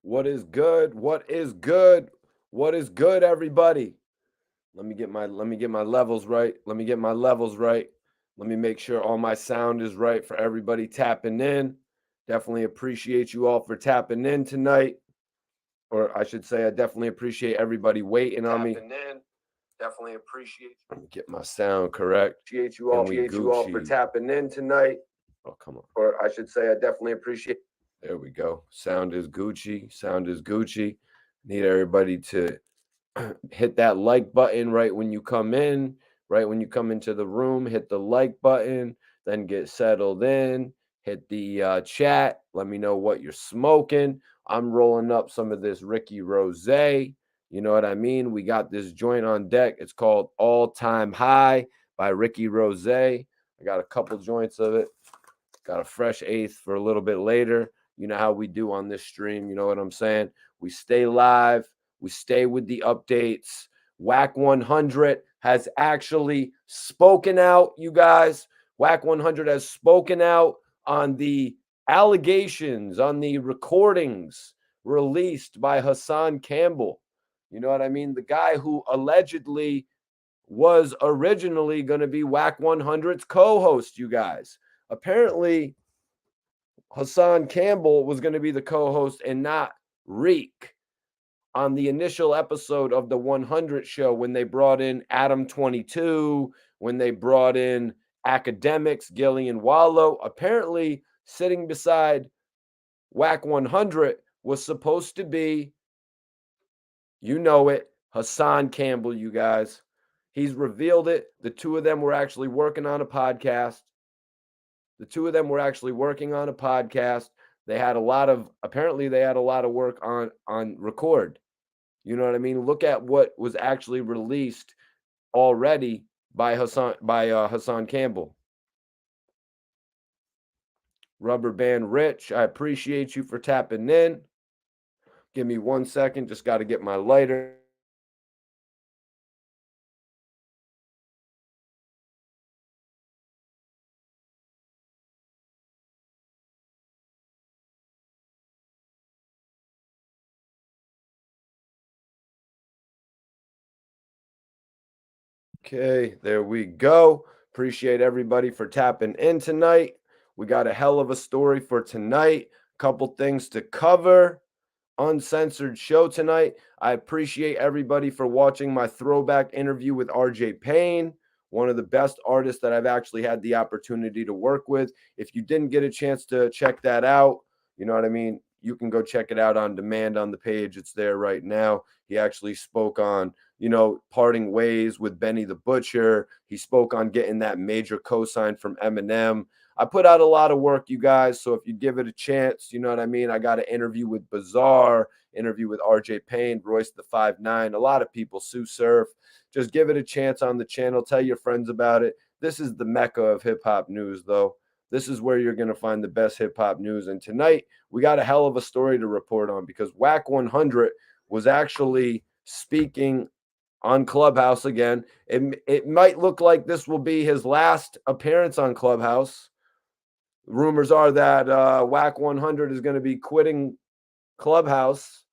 What is good? What is good? What is good, everybody? Let me get my levels right. Let me get my levels right. Let me make sure all my sound is right for everybody tapping in. Definitely appreciate you all for tapping in tonight. Or I should say, I definitely appreciate everybody waiting on me. Tapping in. Definitely appreciate Let me get my sound correct. appreciate you all. And we Appreciate you all for Gucci. tapping in tonight. Oh, come on. Or I should say, I definitely appreciate. There we go. Sound is Gucci. Sound is Gucci. Need everybody to hit that like button right when you come in, right when you come into the room. Hit the like button, then get settled in. Hit the chat. Let me know what you're smoking. I'm rolling up some of this Ricky Rose. You know what I mean? We got this joint on deck. It's called All Time High by Ricky Rose. I got a couple joints of it. Got a fresh eighth for a little bit later. You know how we do on this stream. You know what I'm saying? We stay live. We stay with the updates. Wack 100 has actually spoken out, you guys. Wack 100 has spoken out on the allegations, on the recordings released by Hassan Campbell. You know what I mean? The guy who allegedly was originally going to be Wack 100's co host, you guys. Apparently, Hassan Campbell was going to be the co host and not Reek on the initial episode of the 100 show when they brought in Adam 22, when they brought in academics, Gillie and Wallow. Apparently, sitting beside Wack 100 was supposed to be, you know it, Hassan Campbell, you guys. He's revealed it. The two of them were actually working on a podcast. The two of them were actually working on a podcast. They had a lot of apparently they had a lot of work on record. You know what I mean? Look at what was actually released already by Hassan Campbell. Rubber Band Rich, I appreciate you for tapping in. Give me 1 second, just got to get my lighter. Okay, there we go. Appreciate everybody for tapping in tonight. We got a hell of a story for tonight. Couple things to cover. Uncensored show tonight. I appreciate everybody for watching my throwback interview with RJ Payne, one of the best artists that I've actually had the opportunity to work with. If you didn't get a chance to check that out, you know what I mean? You can go check it out on demand on the page. It's there right now. He actually spoke on, parting ways with Benny the Butcher. He spoke on getting that major cosign from Eminem. I put out a lot of work, you guys. So if you give it a chance, you know what I mean? I got an interview with Bizarre, interview with RJ Payne, Royce the 5'9", a lot of people, Sue Surf. Just give it a chance on the channel. Tell your friends about it. This is the mecca of hip hop news, though. This is where you're going to find the best hip hop news. And tonight, we got a hell of a story to report on because Wack 100 was actually speaking on Clubhouse again. It might look like this will be his last appearance on Clubhouse. Rumors are that Wack 100 is going to be quitting Clubhouse.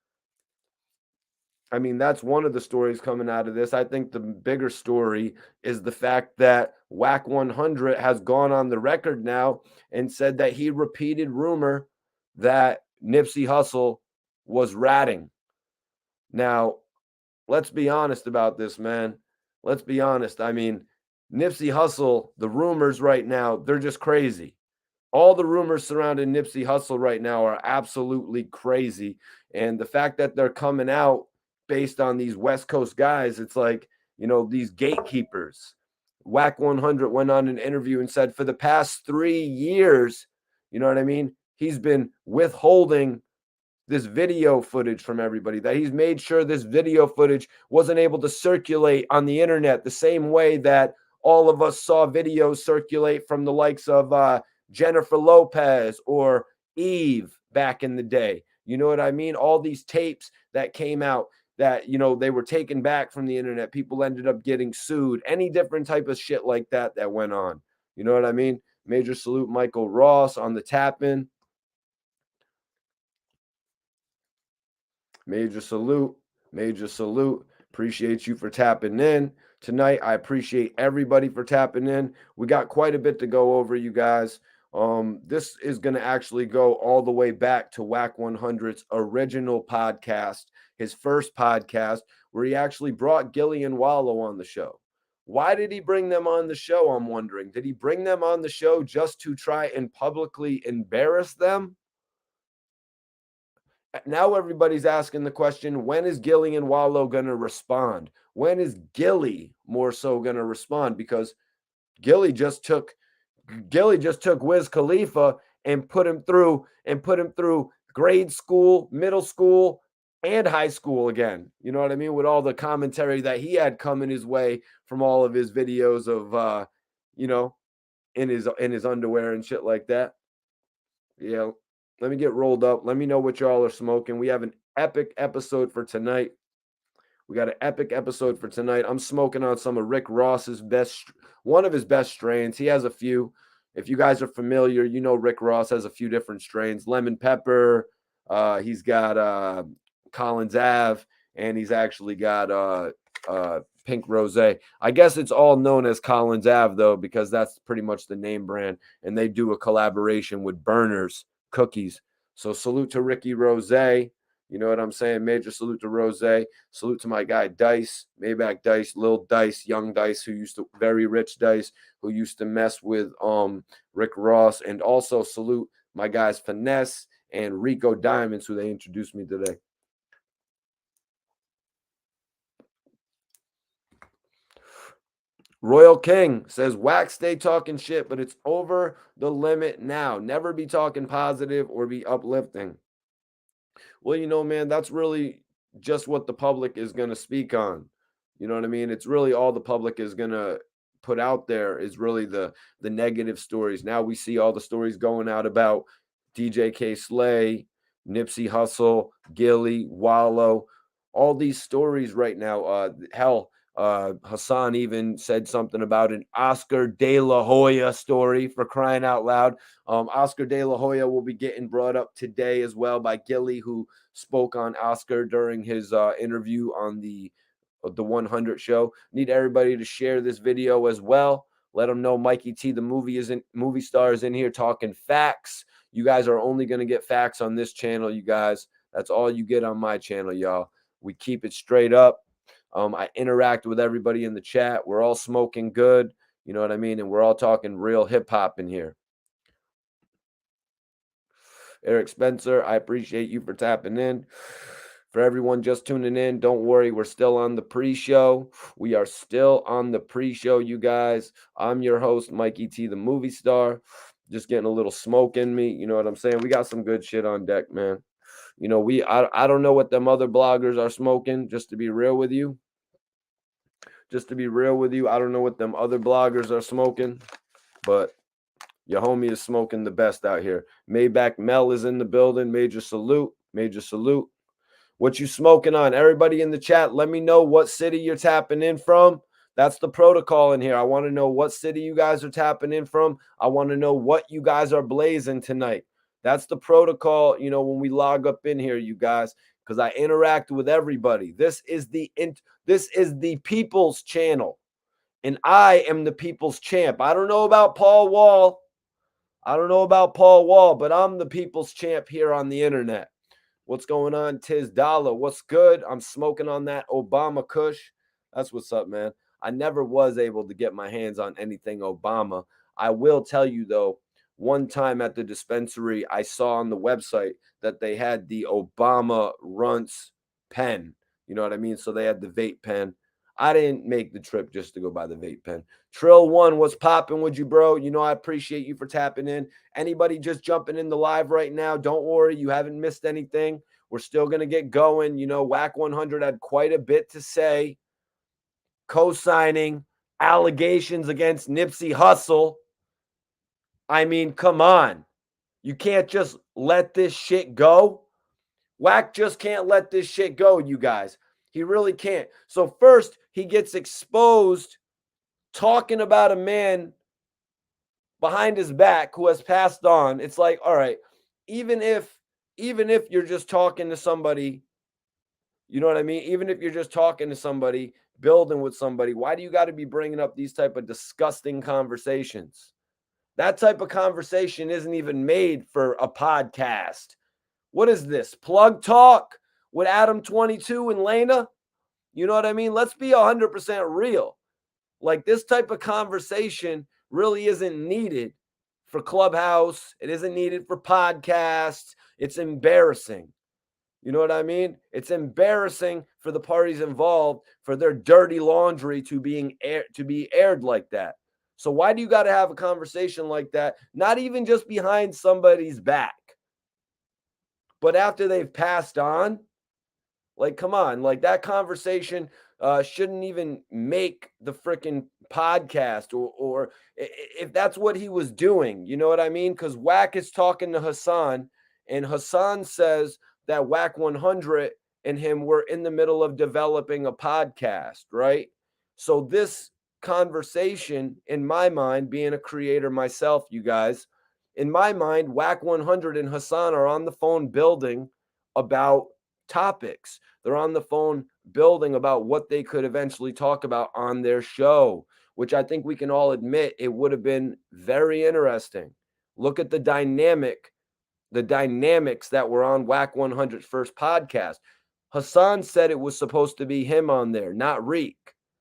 I mean, that's one of the stories coming out of this. I think the bigger story is the fact that Wack 100 has gone on the record now and said that he repeated rumor that Nipsey Hussle was ratting. Now, let's be honest about this, man. Let's be honest. I mean, Nipsey Hussle, the rumors right now, they're just crazy. All the rumors surrounding Nipsey Hussle right now are absolutely crazy. And the fact that they're coming out based on these West Coast guys, it's like, these gatekeepers. Wack 100 went on an interview and said for the past 3 years, you know what I mean? He's been withholding this video footage from everybody, that he's made sure this video footage wasn't able to circulate on the internet the same way that all of us saw videos circulate from the likes of Jennifer Lopez or Eve back in the day. You know what I mean? All these tapes that came out that, they were taken back from the internet. People ended up getting sued. Any different type of shit like that went on. You know what I mean? Major salute Michael Ross on the tap in. Major salute. Major salute. Appreciate you for tapping in tonight. I appreciate everybody for tapping in. We got quite a bit to go over, you guys. This is going to actually go all the way back to Wack 100's original podcast, his first podcast, where he actually brought Gillie and Wallow on the show. Why did he bring them on the show? I'm wondering. Did he bring them on the show just to try and publicly embarrass them? Now everybody's asking the question, when is Gillie and Wallow going to respond? When is Gillie more so going to respond? Because Gillie just took Wiz Khalifa and put him through grade school, middle school, and high school again. You know what I mean? With all the commentary that he had coming his way from all of his videos of in his underwear and shit like that. Yeah. Let me get rolled up. Let me know what y'all are smoking. We have an epic episode for tonight. We got an epic episode for tonight. I'm smoking on some of Rick Ross's one of his best strains. He has a few. If you guys are familiar, you know Rick Ross has a few different strains. Lemon pepper. He's got Collins Ave, and he's actually got Pink Rosé. I guess it's all known as Collins Ave though, because that's pretty much the name brand, and they do a collaboration with Burners Cookies. So salute to Ricky Rosé. You know what I'm saying? Major salute to Rosé. Salute to my guy Dice, Maybach Dice, Lil Dice, Young Dice, very rich Dice, who used to mess with Rick Ross, and also salute my guys Finesse and Rico Diamonds, who they introduced me today. Royal King says, Wack, stay talking shit, but it's over the limit now. Never be talking positive or be uplifting. Well, man, that's really just what the public is going to speak on. You know what I mean? It's really all the public is going to put out there is really the negative stories. Now we see all the stories going out about DJ K Slay, Nipsey Hussle, Gillie, Wallow, all these stories right now. Hassan even said something about an Oscar De La Hoya story, for crying out loud. Oscar De La Hoya will be getting brought up today as well by Gillie, who spoke on Oscar during his interview on the 100 show. Need everybody to share this video as well. Let them know Mikey T, the movie star, is in here talking facts. You guys are only going to get facts on this channel, you guys. That's all you get on my channel, y'all. We keep it straight up. I interact with everybody in the chat. We're all smoking good. You know what I mean? And we're all talking real hip hop in here. Eric Spencer, I appreciate you for tapping in. For everyone just tuning in, don't worry. We're still on the pre-show. We are still on the pre-show, you guys. I'm your host, Mikey T, the movie star. Just getting a little smoke in me. You know what I'm saying? We got some good shit on deck, man. I don't know what them other bloggers are smoking, just to be real with you. I don't know what them other bloggers are smoking, but your homie is smoking the best out here. Maybach Mel is in the building. Major salute. What you smoking on? Everybody in the chat, let me know what city you're tapping in from. That's the protocol in here. I want to know what city you guys are tapping in from. I want to know what you guys are blazing tonight. That's the protocol, when we log up in here, you guys, because I interact with everybody. This is the people's channel, and I am the people's champ. I don't know about Paul Wall, but I'm the people's champ here on the internet. What's going on, Tiz Dollar? What's good? I'm smoking on that Obama Kush. That's what's up, man. I never was able to get my hands on anything Obama. I will tell you, though, one time at the dispensary, I saw on the website that they had the Obama Runts pen. You know what I mean? So they had the vape pen. I didn't make the trip just to go buy the vape pen. Trill1, what's popping with you, bro? I appreciate you for tapping in. Anybody just jumping in the live right now, don't worry. You haven't missed anything. We're still going to get going. Wack 100 had quite a bit to say. Co-signing allegations against Nipsey Hussle. I mean, come on. You can't just let this shit go. Wack just can't let this shit go, you guys. He really can't. So first, he gets exposed talking about a man behind his back who has passed on. It's like, all right, even if you're just talking to somebody You know what I mean? Even if you're just talking to somebody, building with somebody, why do you got to be bringing up these type of disgusting conversations? That type of conversation isn't even made for a podcast. What is this? Plug Talk with Adam 22 and Lena? You know what I mean? Let's be 100% real. Like, this type of conversation really isn't needed for Clubhouse. It isn't needed for podcasts. It's embarrassing. You know what I mean? It's embarrassing for the parties involved for their dirty laundry to be aired like that. So why do you got to have a conversation like that? Not even just behind somebody's back, but after they've passed on. Like, come on, like, that conversation shouldn't even make the freaking podcast, or if that's what he was doing, you know what I mean? Because Wack is talking to Hassan, and Hassan says that Wack 100 and him were in the middle of developing a podcast, right? So this conversation, in my mind, being a creator myself, you guys, in my mind, Wack 100 and Hassan are on the phone building about topics. They're on the phone building about what they could eventually talk about on their show, which I think we can all admit it would have been very interesting. Look at the dynamics that were on Wack 100's first podcast. Hassan said it was supposed to be him on there, not Reek,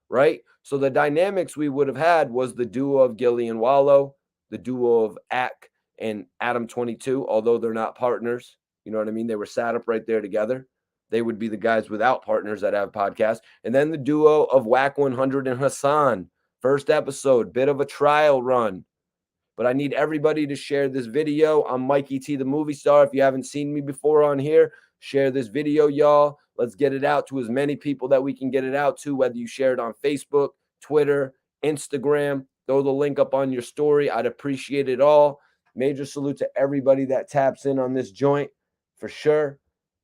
right? So the dynamics we would have had was the duo of Gillie and Wallow, the duo of Wack and Adam 22, although they're not partners. You know what I mean? They were sat up right there together. They would be the guys without partners that have podcasts. And then the duo of Wack 100 and Hassan. First episode, bit of a trial run. But I need everybody to share this video. I'm Mikey T, the movie star. If you haven't seen me before on here, share this video, y'all. Let's get it out to as many people that we can get it out to, whether you share it on Facebook, Twitter, Instagram. Throw the link up on your story. I'd appreciate it all. Major salute to everybody that taps in on this joint, for sure.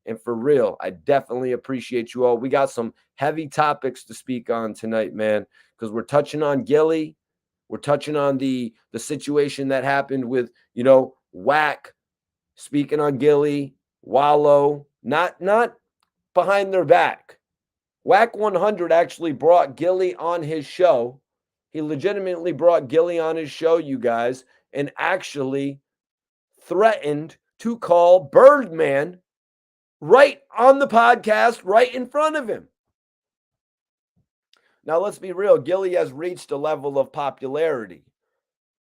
And for real, I definitely appreciate you all. We got some heavy topics to speak on tonight, man, because we're touching on Gillie. We're touching on the situation that happened with, Wack, speaking on Gillie, Wallow, not behind their back. Wack 100 actually brought Gillie on his show. He legitimately brought Gillie on his show, you guys, and actually threatened to call Birdman right on the podcast, right in front of him. Now, let's be real. Gillie has reached a level of popularity.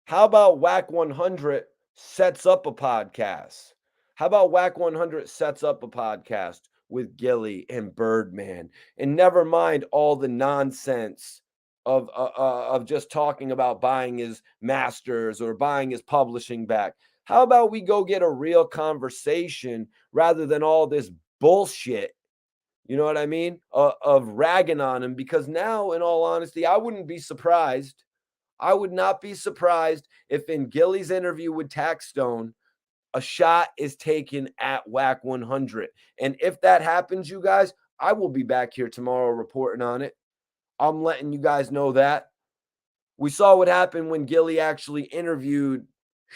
How about Wack 100 sets up a podcast? How about Wack 100 sets up a podcast with Gillie and Birdman? And never mind all the nonsense of just talking about buying his masters or buying his publishing back. How about we go get a real conversation rather than all this bullshit, you know what I mean, of ragging on him? Because now, in all honesty, I wouldn't be surprised. I would not be surprised if in Gillie's interview with Taxstone, a shot is taken at Wack 100. And if that happens, you guys, I will be back here tomorrow reporting on it. I'm letting you guys know that. We saw what happened when Gillie actually interviewed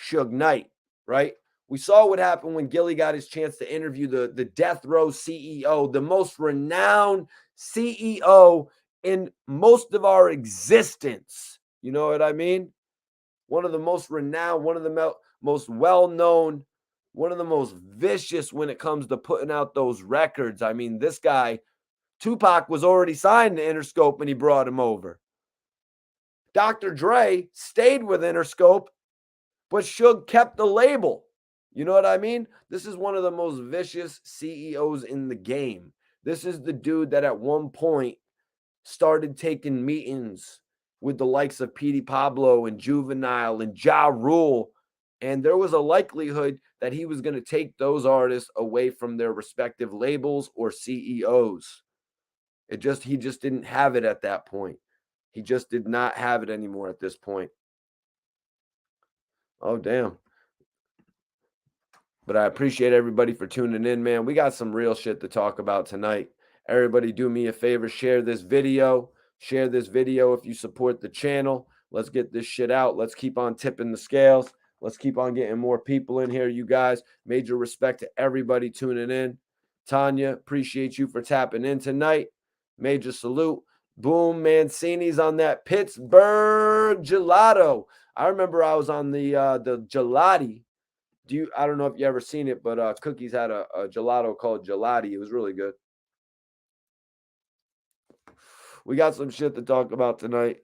Suge Knight, right? We saw what happened when Gillie got his chance to interview the Death Row CEO, the most renowned CEO in most of our existence. You know what I mean? One of the most renowned, one of the most well-known, one of the most vicious when it comes to putting out those records. I mean, this guy, Tupac, was already signed to Interscope when he brought him over. Dr. Dre stayed with Interscope, but Suge kept the label. You know what I mean? This is one of the most vicious CEOs in the game. This is the dude that at one point started taking meetings with the likes of Petey Pablo and Juvenile and Ja Rule. And there was a likelihood that he was going to take those artists away from their respective labels or CEOs. He just didn't have it at that point. He just did not have it anymore at this point. Oh, damn. But I appreciate everybody for tuning in, man. We got some real shit to talk about tonight. Everybody do me a favor, share this video. Share this video if you support the channel. Let's get this shit out. Let's keep on tipping the scales. Let's keep on getting more people in here, you guys. Major respect to everybody tuning in. Tanya, appreciate you for tapping in tonight. Major salute. Boom Mancini's on that Pittsburgh gelato. I remember I was on the gelati. I don't know if you ever seen it, but Cookies had a gelato called gelati. It was really good. We got some shit to talk about tonight.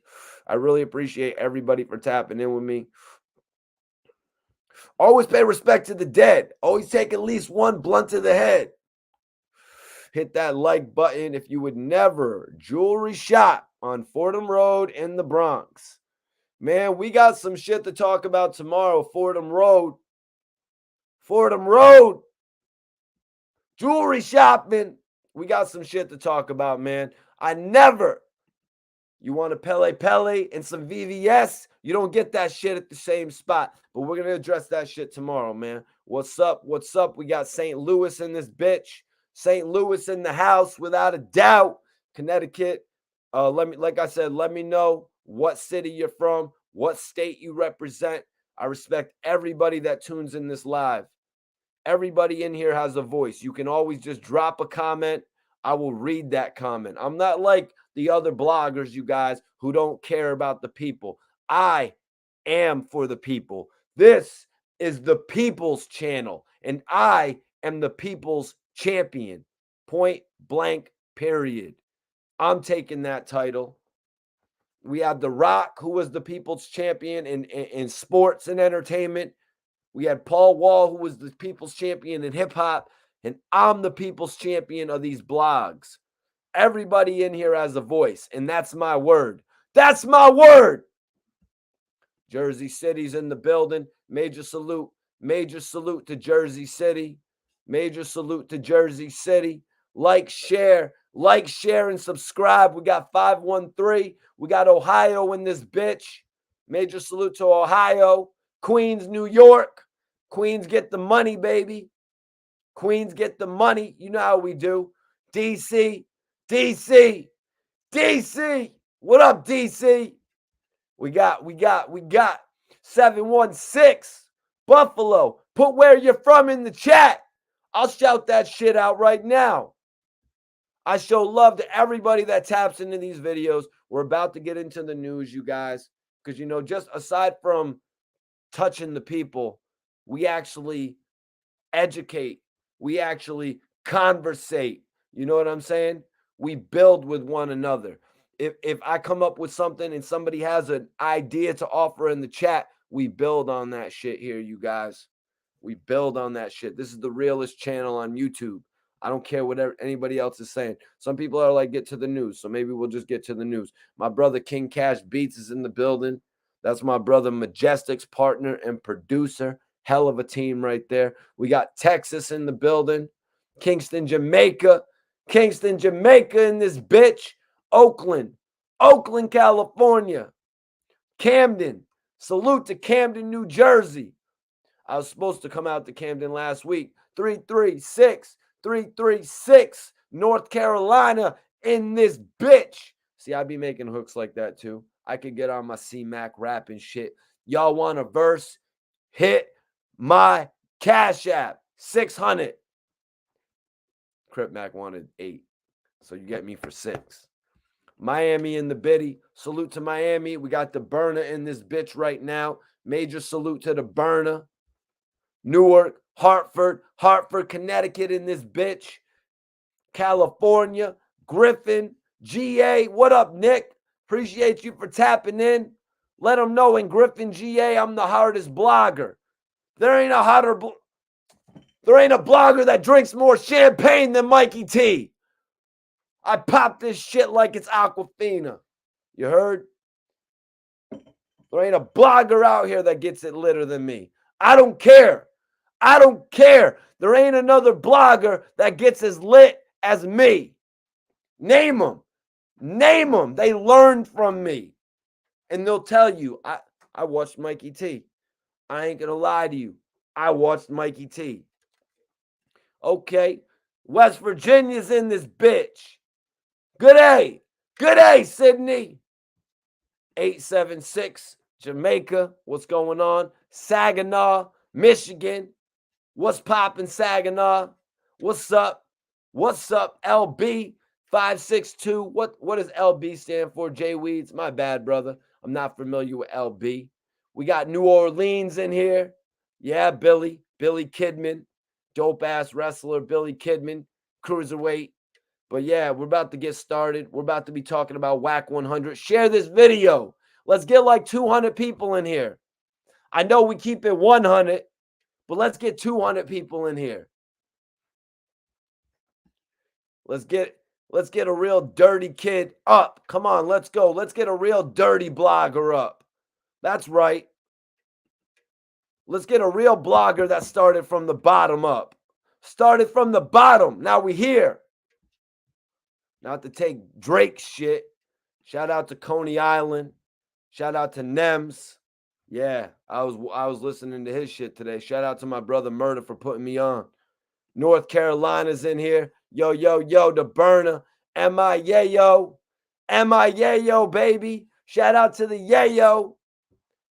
I really appreciate everybody for tapping in with me. Always pay respect to the dead. Always take at least one blunt to the head. Hit that like button if you would never. Jewelry shop on Fordham Road in the Bronx. Man, we got some shit to talk about tomorrow. Fordham Road. Fordham Road. Jewelry shopping. We got some shit to talk about, man. You want a Pele and some VVS? You don't get that shit at the same spot. But we're going to address that shit tomorrow, man. What's up? What's up? We got St. Louis in this bitch. St. Louis in the house, without a doubt. Connecticut. Like I said, let me know what city you're from, what state you represent. I respect everybody that tunes in this live. Everybody in here has a voice. You can always just drop a comment. I will read that comment. I'm not like the other bloggers, you guys, who don't care about the people. I am for the people. This is the people's channel, and I am the people's champion. Point blank, period. I'm taking that title. We have The Rock, who was the people's champion in sports and entertainment. We had Paul Wall, who was the people's champion in hip-hop, and I'm the people's champion of these blogs. Everybody in here has a voice, and that's my word. That's my word. Jersey City's in the building. Major salute. Major salute to Jersey City. Major salute to Jersey City. Like, share, and subscribe. We got 513. We got Ohio in this bitch. Major salute to Ohio. Queens, New York. Queens get the money, baby. Queens get the money. You know how we do. DC. What up, DC? We got 716 Buffalo. Put where you're from in the chat. I'll shout that shit out right now. I show love to everybody that taps into these videos. We're about to get into the news, you guys. Because, just aside from touching the people, we actually educate. We actually conversate. You know what I'm saying? We build with one another. If I come up with something and somebody has an idea to offer in the chat, we build on that shit here, you guys. We build on that shit. This is the realest channel on YouTube. I don't care what anybody else is saying. Some people are like, get to the news. So maybe we'll just get to the news. My brother King Cash Beats is in the building. That's my brother Majestic's partner and producer. Hell of a team right there. We got Texas in the building. Kingston, Jamaica in this bitch. Oakland, California. Camden. Salute to Camden, New Jersey. I was supposed to come out to Camden last week. 336, North Carolina in this bitch. See, I be making hooks like that too. I could get on my C-Mac rapping shit. Y'all want a verse? Hit my Cash App. 600. Crip Mac wanted 8. So you get me for 6. Miami in the biddy. Salute to Miami. We got the burner in this bitch right now. Major salute to the burner. Newark, Hartford, Connecticut in this bitch. California, Griffin, GA. What up, Nick? Appreciate you for tapping in. Let them know in Griffin, GA, I'm the hardest blogger. There ain't a blogger that drinks more champagne than Mikey T. I pop this shit like it's Aquafina. You heard? There ain't a blogger out here that gets it litter than me. I don't care. There ain't another blogger that gets as lit as me. Name them. They learned from me. And they'll tell you, I watched Mikey T. I ain't going to lie to you. I watched Mikey T. Okay. West Virginia's in this bitch. Good day, Sydney. 876, Jamaica. What's going on? Saginaw, Michigan. What's poppin', Saginaw? What's up? What's up, LB 562? What does LB stand for? J Weeds? My bad, brother. I'm not familiar with LB. We got New Orleans in here. Yeah, Billy Kidman, dope ass wrestler, Billy Kidman, cruiserweight. But yeah, we're about to get started. We're about to be talking about Wack 100. Share this video. Let's get like 200 people in here. I know we keep it 100, but let's get 200 people in here. Let's get a real dirty kid up. Come on, let's go. Let's get a real dirty blogger up. That's right. Let's get a real blogger that started from the bottom up. Started from the bottom. Now we here. Not to take Drake's shit. Shout out to Coney Island. Shout out to Nems. Yeah, I was listening to his shit today. Shout out to my brother Murder for putting me on. North Carolina's in here. Yo, the burner. M-I-Yayo, baby. Shout out to the Yayo.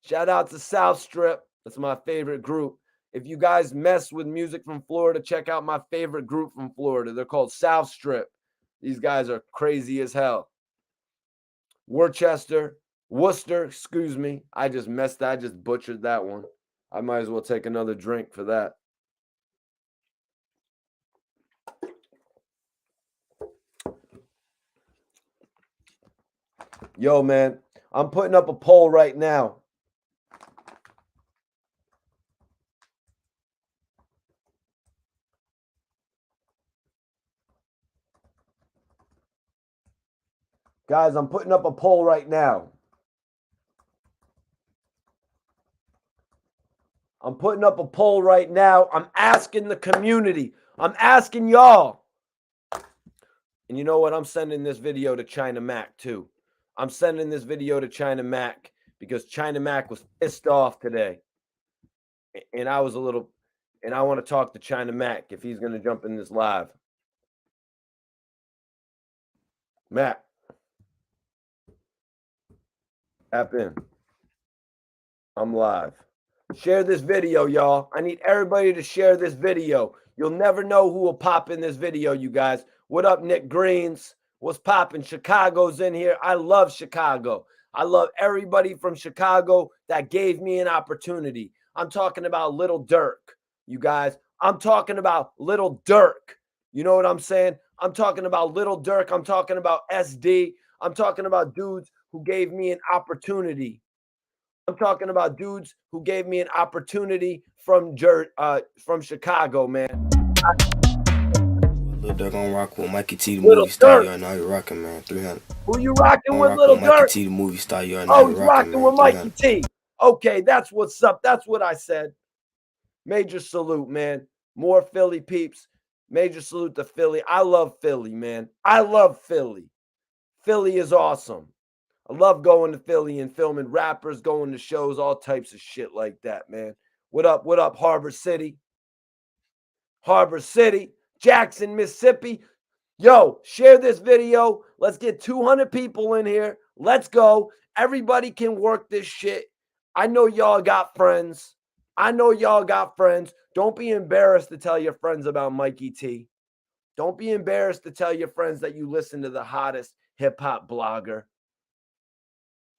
Shout out to South Strip. That's my favorite group. If you guys mess with music from Florida, check out my favorite group from Florida. They're called South Strip. These guys are crazy as hell. Worcester, excuse me. I just butchered that one. I might as well take another drink for that. Yo, man, I'm putting up a poll right now. Guys, I'm putting up a poll right now. I'm asking the community. I'm asking y'all. And you know what? I'm sending this video to China Mac too. I'm sending this video to China Mac because China Mac was pissed off today. And I was and I want to talk to China Mac if he's going to jump in this live. Mac. Tap in. I'm live. Share this video, y'all. I need everybody to share this video. You'll never know who will pop in this video, you guys. What up, Nick Greens? What's popping? Chicago's in here. I love Chicago. I love everybody from Chicago that gave me an opportunity. I'm talking about Little Dirk, you guys. I'm talking about Little Dirk. You know what I'm saying? I'm talking about Little Dirk. I'm talking about SD. I'm talking about dudes who gave me an opportunity. I'm talking about dudes who gave me an opportunity from Chicago, man. Lil Durk on rock with Mikey T, the movie star. You know you're rocking, man. 300. Who you rocking with, Lil Durk? Mikey T, the movie star. You know you're rocking with Mikey T. Okay, that's what's up. That's what I said. Major salute, man. More Philly peeps. Major salute to Philly. I love Philly, man. I love Philly. Philly is awesome. I love going to Philly and filming rappers, going to shows, all types of shit like that, man. What up, Harbor City? Jackson, Mississippi. Yo, share this video. Let's get 200 people in here. Let's go. Everybody can work this shit. I know y'all got friends. Don't be embarrassed to tell your friends about Mikey T. Don't be embarrassed to tell your friends that you listen to the hottest hip-hop blogger.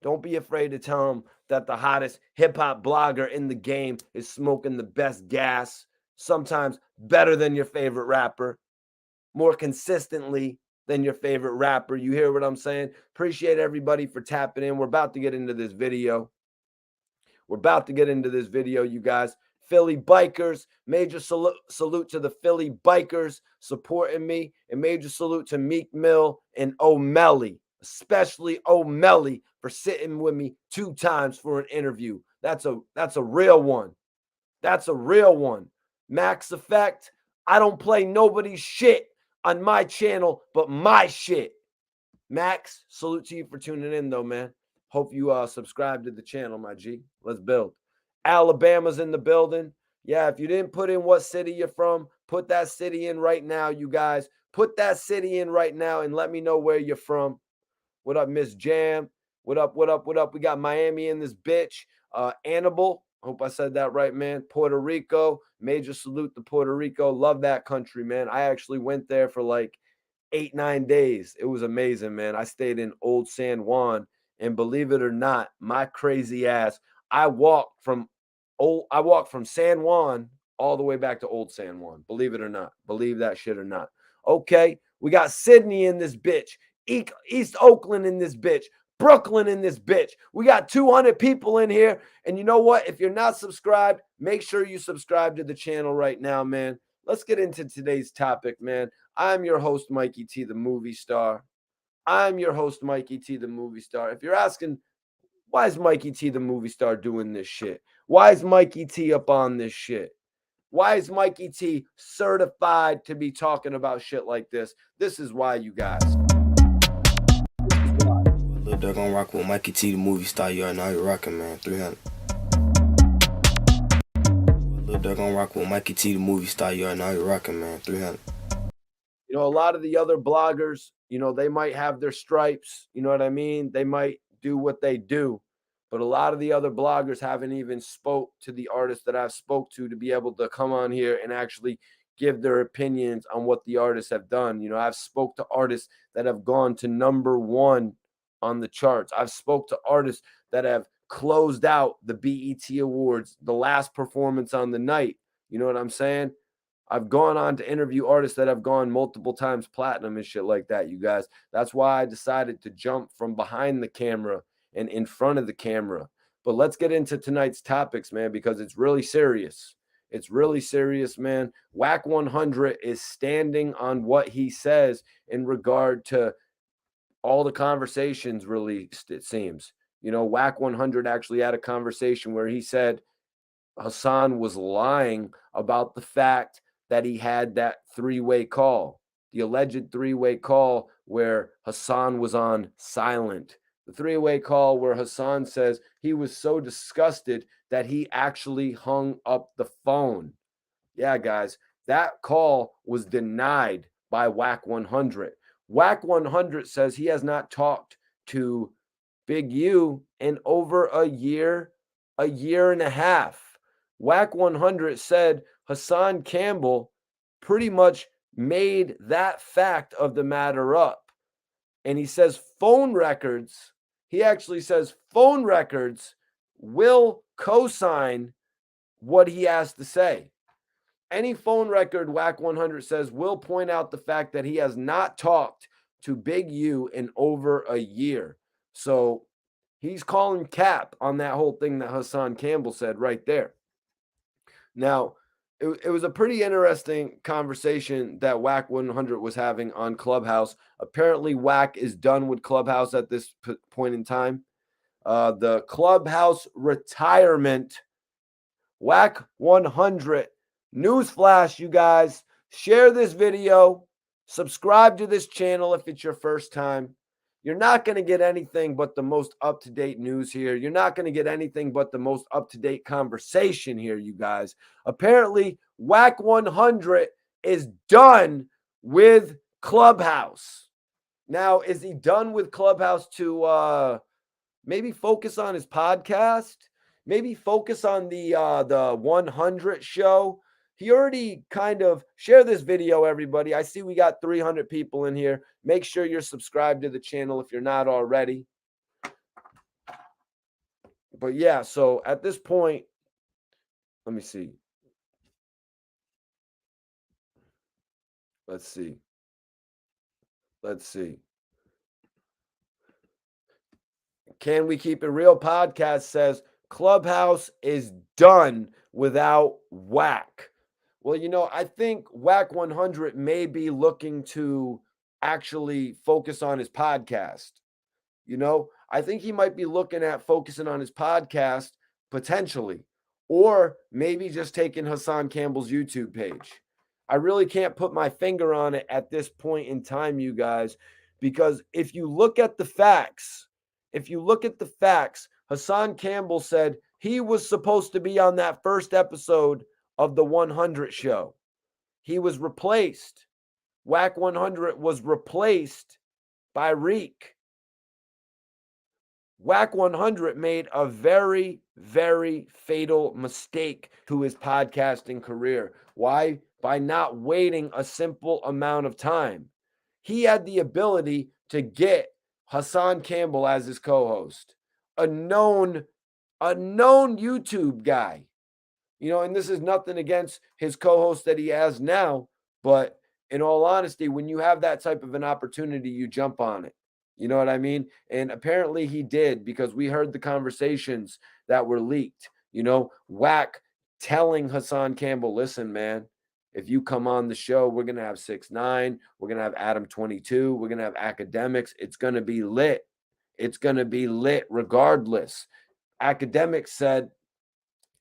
Don't be afraid to tell them that the hottest hip-hop blogger in the game is smoking the best gas, sometimes better than your favorite rapper, more consistently than your favorite rapper. You hear what I'm saying? Appreciate everybody for tapping in. We're about to get into this video. You guys. Philly bikers, major salute to the Philly bikers supporting me, and major salute to Meek Mill and O'Malley, especially O'Malley for sitting with me 2 times for an interview. That's a real one. Max Effect, I don't play nobody's shit on my channel but my shit. Max, salute to you for tuning in though, man. Hope you subscribe to the channel, my G. Let's build. Alabama's in the building. Yeah, if you didn't put in what city you're from, put that city in right now, you guys. Put that city in right now and let me know where you're from. What up, Miss Jam? What up? We got Miami in this bitch. Annabelle. Hope I said that right, man. Puerto Rico, major salute to Puerto Rico. Love that country, man. I actually went there for like 8-9 days. It was amazing, man. I stayed in Old San Juan, and believe it or not, my crazy ass, I walked from San Juan all the way back to Old San Juan. Believe it or not. Believe that shit or not. Okay, we got Sydney in this bitch, East Oakland in this bitch, Brooklyn in this bitch. We got 200 people in here. And you know what? If you're not subscribed, make sure you subscribe to the channel right now, man. Let's get into today's topic, man. I'm your host, Mikey T, the movie star. I'm your host, Mikey T, the movie star. If you're asking, why is Mikey T, the movie star, doing this shit? Why is Mikey T up on this shit? Why is Mikey T certified to be talking about shit like this? This is why, you guys. Look, they're gonna rock with Mikey T, the movie star. You already know you're rocking, man. 300. Look, they're gonna rock with Mikey T, the movie star. You already know you're rocking, man. 300. You know, a lot of the other bloggers, you know, they might have their stripes. You know what I mean? They might do what they do. But a lot of the other bloggers haven't even spoke to the artists that I've spoke to be able to come on here and actually give their opinions on what the artists have done. You know, I've spoke to artists that have gone to #1 on the charts. I've spoke to artists that have closed out the BET Awards, the last performance on the night. You know what I'm saying? I've gone on to interview artists that have gone multiple times platinum and shit like that, you guys. That's why I decided to jump from behind the camera and in front of the camera. But let's get into tonight's topics, man, because it's really serious. It's really serious, man. Wack 100 is standing on what he says in regard to all the conversations released, it seems. You know, Wack 100 actually had a conversation where he said Hassan was lying about the fact that he had that three-way call, the alleged three-way call where Hassan was on silent. The three-way call where Hassan says he was so disgusted that he actually hung up the phone. Yeah, guys, that call was denied by Wack 100. Wack 100 says he has not talked to Big U in over a year and a half. Wack 100 said Hassan Campbell pretty much made that fact of the matter up. And he says phone records, he actually says phone records will co-sign what he has to say. Any phone record, Wack 100 says, will point out the fact that he has not talked to Big U in over a year. So he's calling cap on that whole thing that Hassan Campbell said right there. Now, it was a pretty interesting conversation that Wack 100 was having on Clubhouse. Apparently, Wack is done with Clubhouse at this point in time. The Clubhouse retirement, Wack 100. Newsflash, you guys. Share this video. Subscribe to this channel if it's your first time. You're not going to get anything but the most up-to-date news here. You're not going to get anything but the most up-to-date conversation here, you guys. Apparently, Wack 100 is done with Clubhouse. Now, is he done with Clubhouse to maybe focus on his podcast? Maybe focus on the 100 show? He already kind of share this video, everybody. I see we got 300 people in here. Make sure you're subscribed to the channel if you're not already. But yeah, so at this point, let me see. Let's see. Can We Keep It Real podcast says Clubhouse is done without Wack. Well, you know, I think Wack 100 may be looking to actually focus on his podcast. You know, I think he might be looking at focusing on his podcast potentially, or maybe just taking Hassan Campbell's YouTube page. I really can't put my finger on it at this point in time, you guys, because if you look at the facts, Hassan Campbell said he was supposed to be on that first episode of the 100 show. He was replaced. Wack 100 was replaced by Reek. Wack 100 made a very, very fatal mistake to his podcasting career. Why? By not waiting a simple amount of time. He had the ability to get Hassan Campbell as his co-host, a known YouTube guy. And this is nothing against his co-host that he has now, but in all honesty, when you have that type of an opportunity, you jump on it. You know what I mean? And apparently he did, because we heard the conversations that were leaked. Wack telling Hassan Campbell, listen, man, if you come on the show, we're going to have 6ix9ine, we're going to have Adam 22, we're going to have Academics. It's going to be lit. It's going to be lit regardless. Academics said,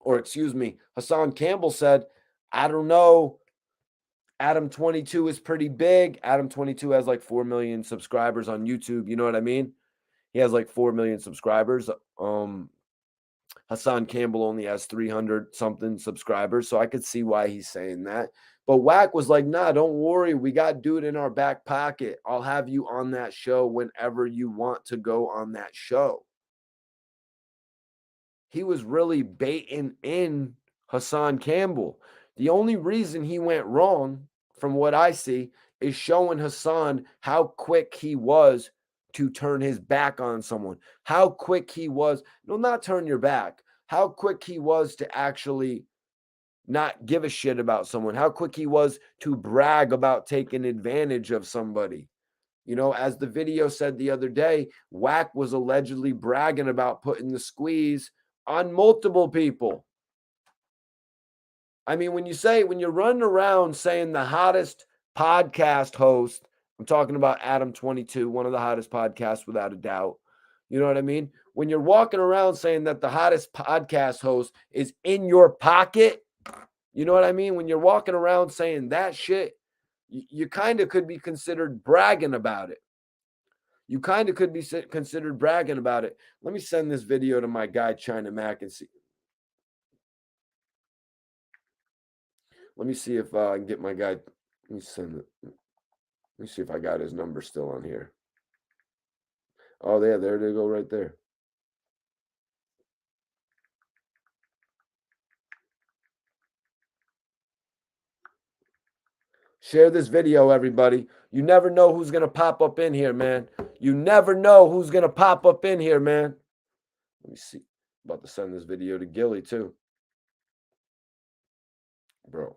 Hassan Campbell said, I don't know. Adam 22 is pretty big. Adam 22 has like 4 million subscribers on YouTube. You know what I mean? He has like 4 million subscribers. Hassan Campbell only has 300 something subscribers. So I could see why he's saying that. But Wack was like, nah, don't worry. We got dude in our back pocket. I'll have you on that show whenever you want to go on that show. He was really baiting in Hassan Campbell. The only reason he went wrong, from what I see, is showing Hassan how quick he was to turn his back on someone. How quick he was, no, not turn your back. How quick he was to actually not give a shit about someone. How quick he was to brag about taking advantage of somebody. As the video said the other day, Wack was allegedly bragging about putting the squeeze on multiple people. I mean, when you're running around saying the hottest podcast host, I'm talking about Adam 22, one of the hottest podcasts without a doubt. You know what I mean? When you're walking around saying that the hottest podcast host is in your pocket, you know what I mean? When you're walking around saying that shit, you kind of could be considered bragging about it. You kind of could be considered bragging about it. Let me send this video to my guy, China Mac, and see. Let me see if I can get my guy. Let me send it. Let me see if I got his number still on here. Oh, yeah, there they go right there. Share this video, everybody. You never know who's going to pop up in here, man. You never know who's going to pop up in here, man. Let me see. I'm about to send this video to Gillie, too. Bro.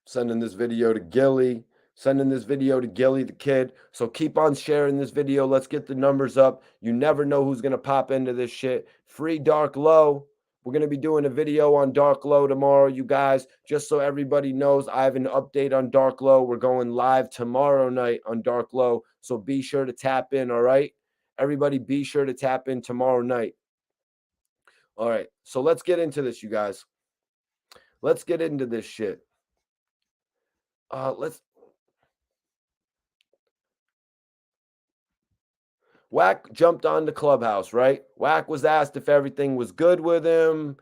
Sending this video to Gillie. Sending this video to Gillie, the kid. So keep on sharing this video. Let's get the numbers up. You never know who's going to pop into this shit. Free Dark Low. We're going to be doing a video on Dark Low tomorrow, you guys. Just so everybody knows, I have an update on Dark Low. We're going live tomorrow night on Dark Low. So be sure to tap in, all right? Everybody be sure to tap in tomorrow night. All right. So let's get into this, you guys. Let's get into this shit. Wack jumped on the Clubhouse, right? Wack was asked if everything was good with him.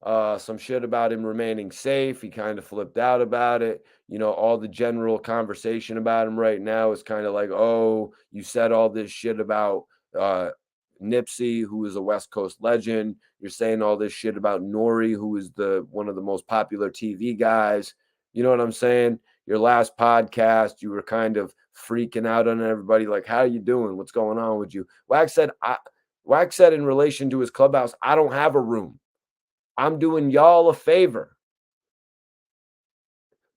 Some shit about him remaining safe. He kind of flipped out about it. All the general conversation about him right now is kind of like, oh, you said all this shit about Nipsey, who is a West Coast legend. You're saying all this shit about Nori, who is one of the most popular TV guys. You know what I'm saying? Your last podcast, you were kind of freaking out on everybody, like, how are you doing? What's going on with you? Wack said in relation to his Clubhouse, I don't have a room. I'm doing y'all a favor.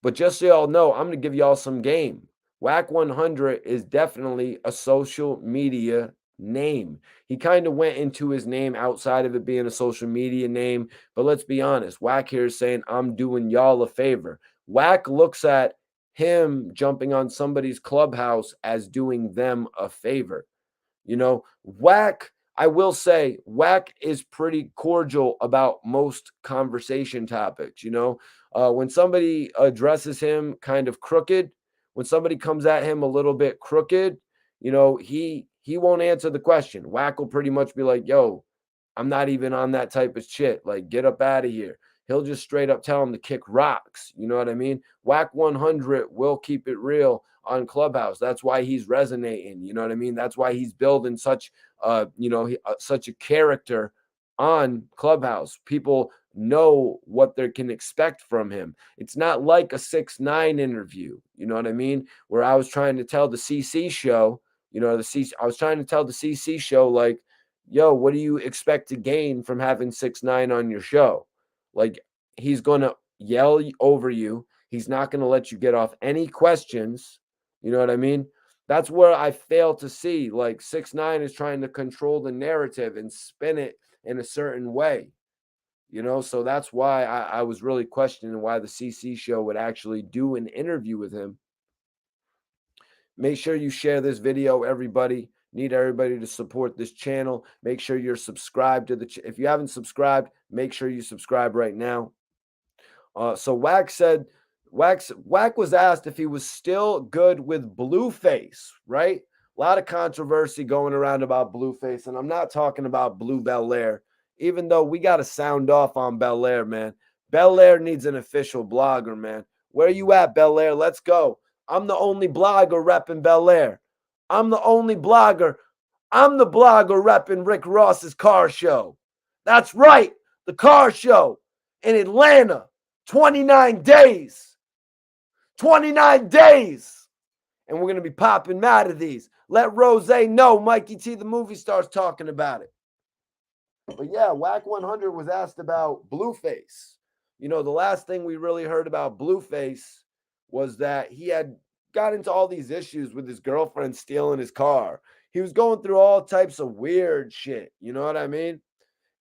But just so y'all know, I'm going to give y'all some game. Wack 100 is definitely a social media name. He kind of went into his name outside of it being a social media name. But let's be honest. Wack here is saying, I'm doing y'all a favor. Wack looks at him jumping on somebody's Clubhouse as doing them a favor. Wack, I will say, Wack is pretty cordial about most conversation topics. When somebody addresses him kind of crooked, when somebody comes at him a little bit crooked, he won't answer the question. Wack will pretty much be like, yo, I'm not even on that type of shit. Like, get up out of here. he'll just straight up tell him to kick rocks. You know what I mean? Wack 100 will keep it real on Clubhouse. That's why he's resonating. You know what I mean? That's why he's building such such a character on Clubhouse. People know what they can expect from him. It's not like a 6ix9ine interview. You know what I mean? Where I was trying to tell the CC show, I was trying to tell the CC show, like, yo, what do you expect to gain from having 6ix9ine on your show? Like, he's going to yell over you. He's not going to let you get off any questions. You know what I mean? That's where I fail to see. Like, 6ix9ine is trying to control the narrative and spin it in a certain way. So that's why I was really questioning why the CC show would actually do an interview with him. Make sure you share this video, everybody. Need everybody to support this channel. Make sure you're subscribed to the if you haven't subscribed, make sure you subscribe right now. So Wack was asked if he was still good with Blueface, right? A lot of controversy going around about Blueface, and I'm not talking about Blue Belaire, even though we got to sound off on Belaire, man. Belaire needs an official blogger, man. Where you at, Belaire? Let's go. I'm the only blogger repping Belaire. I'm the only blogger. I'm the blogger repping Rick Ross's car show. That's right. The car show in Atlanta. 29 days. 29 days. And we're going to be popping mad at these. Let Rose know Mikey T, the movie star's talking about it. But yeah, Wack 100 was asked about Blueface. The last thing we really heard about Blueface was that he had got into all these issues with his girlfriend stealing his car. He was going through all types of weird shit. You know what I mean?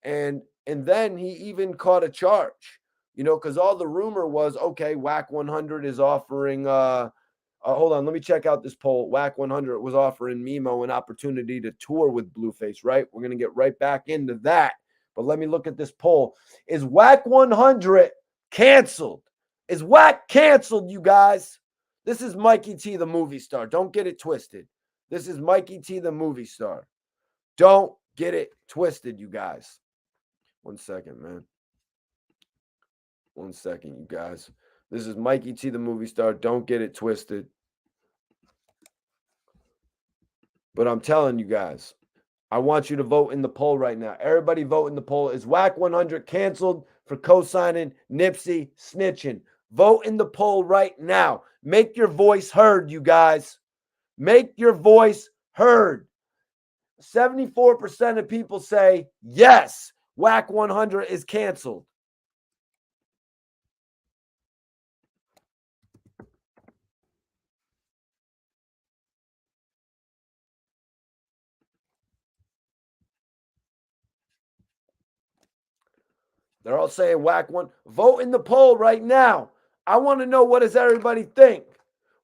And then he even caught a charge, because all the rumor was, okay, Wack 100 is offering, hold on, let me check out this poll. Wack 100 was offering Mimo an opportunity to tour with Blueface, right? We're going to get right back into that. But let me look at this poll. Is Wack 100 canceled? Is Wack canceled, you guys? This is Mikey T, the movie star. Don't get it twisted. This is Mikey T, the movie star. Don't get it twisted, you guys. 1 second, man. 1 second, you guys. This is Mikey T, the movie star. Don't get it twisted. But I'm telling you guys, I want you to vote in the poll right now. Everybody vote in the poll. Is Wack 100 canceled for co-signing Nipsey Snitching? Vote in the poll right now. Make your voice heard, you guys. Make your voice heard. 74% of people say yes, Wack 100 is canceled. They're all saying Wack 1. Vote in the poll right now. I want to know, what does everybody think?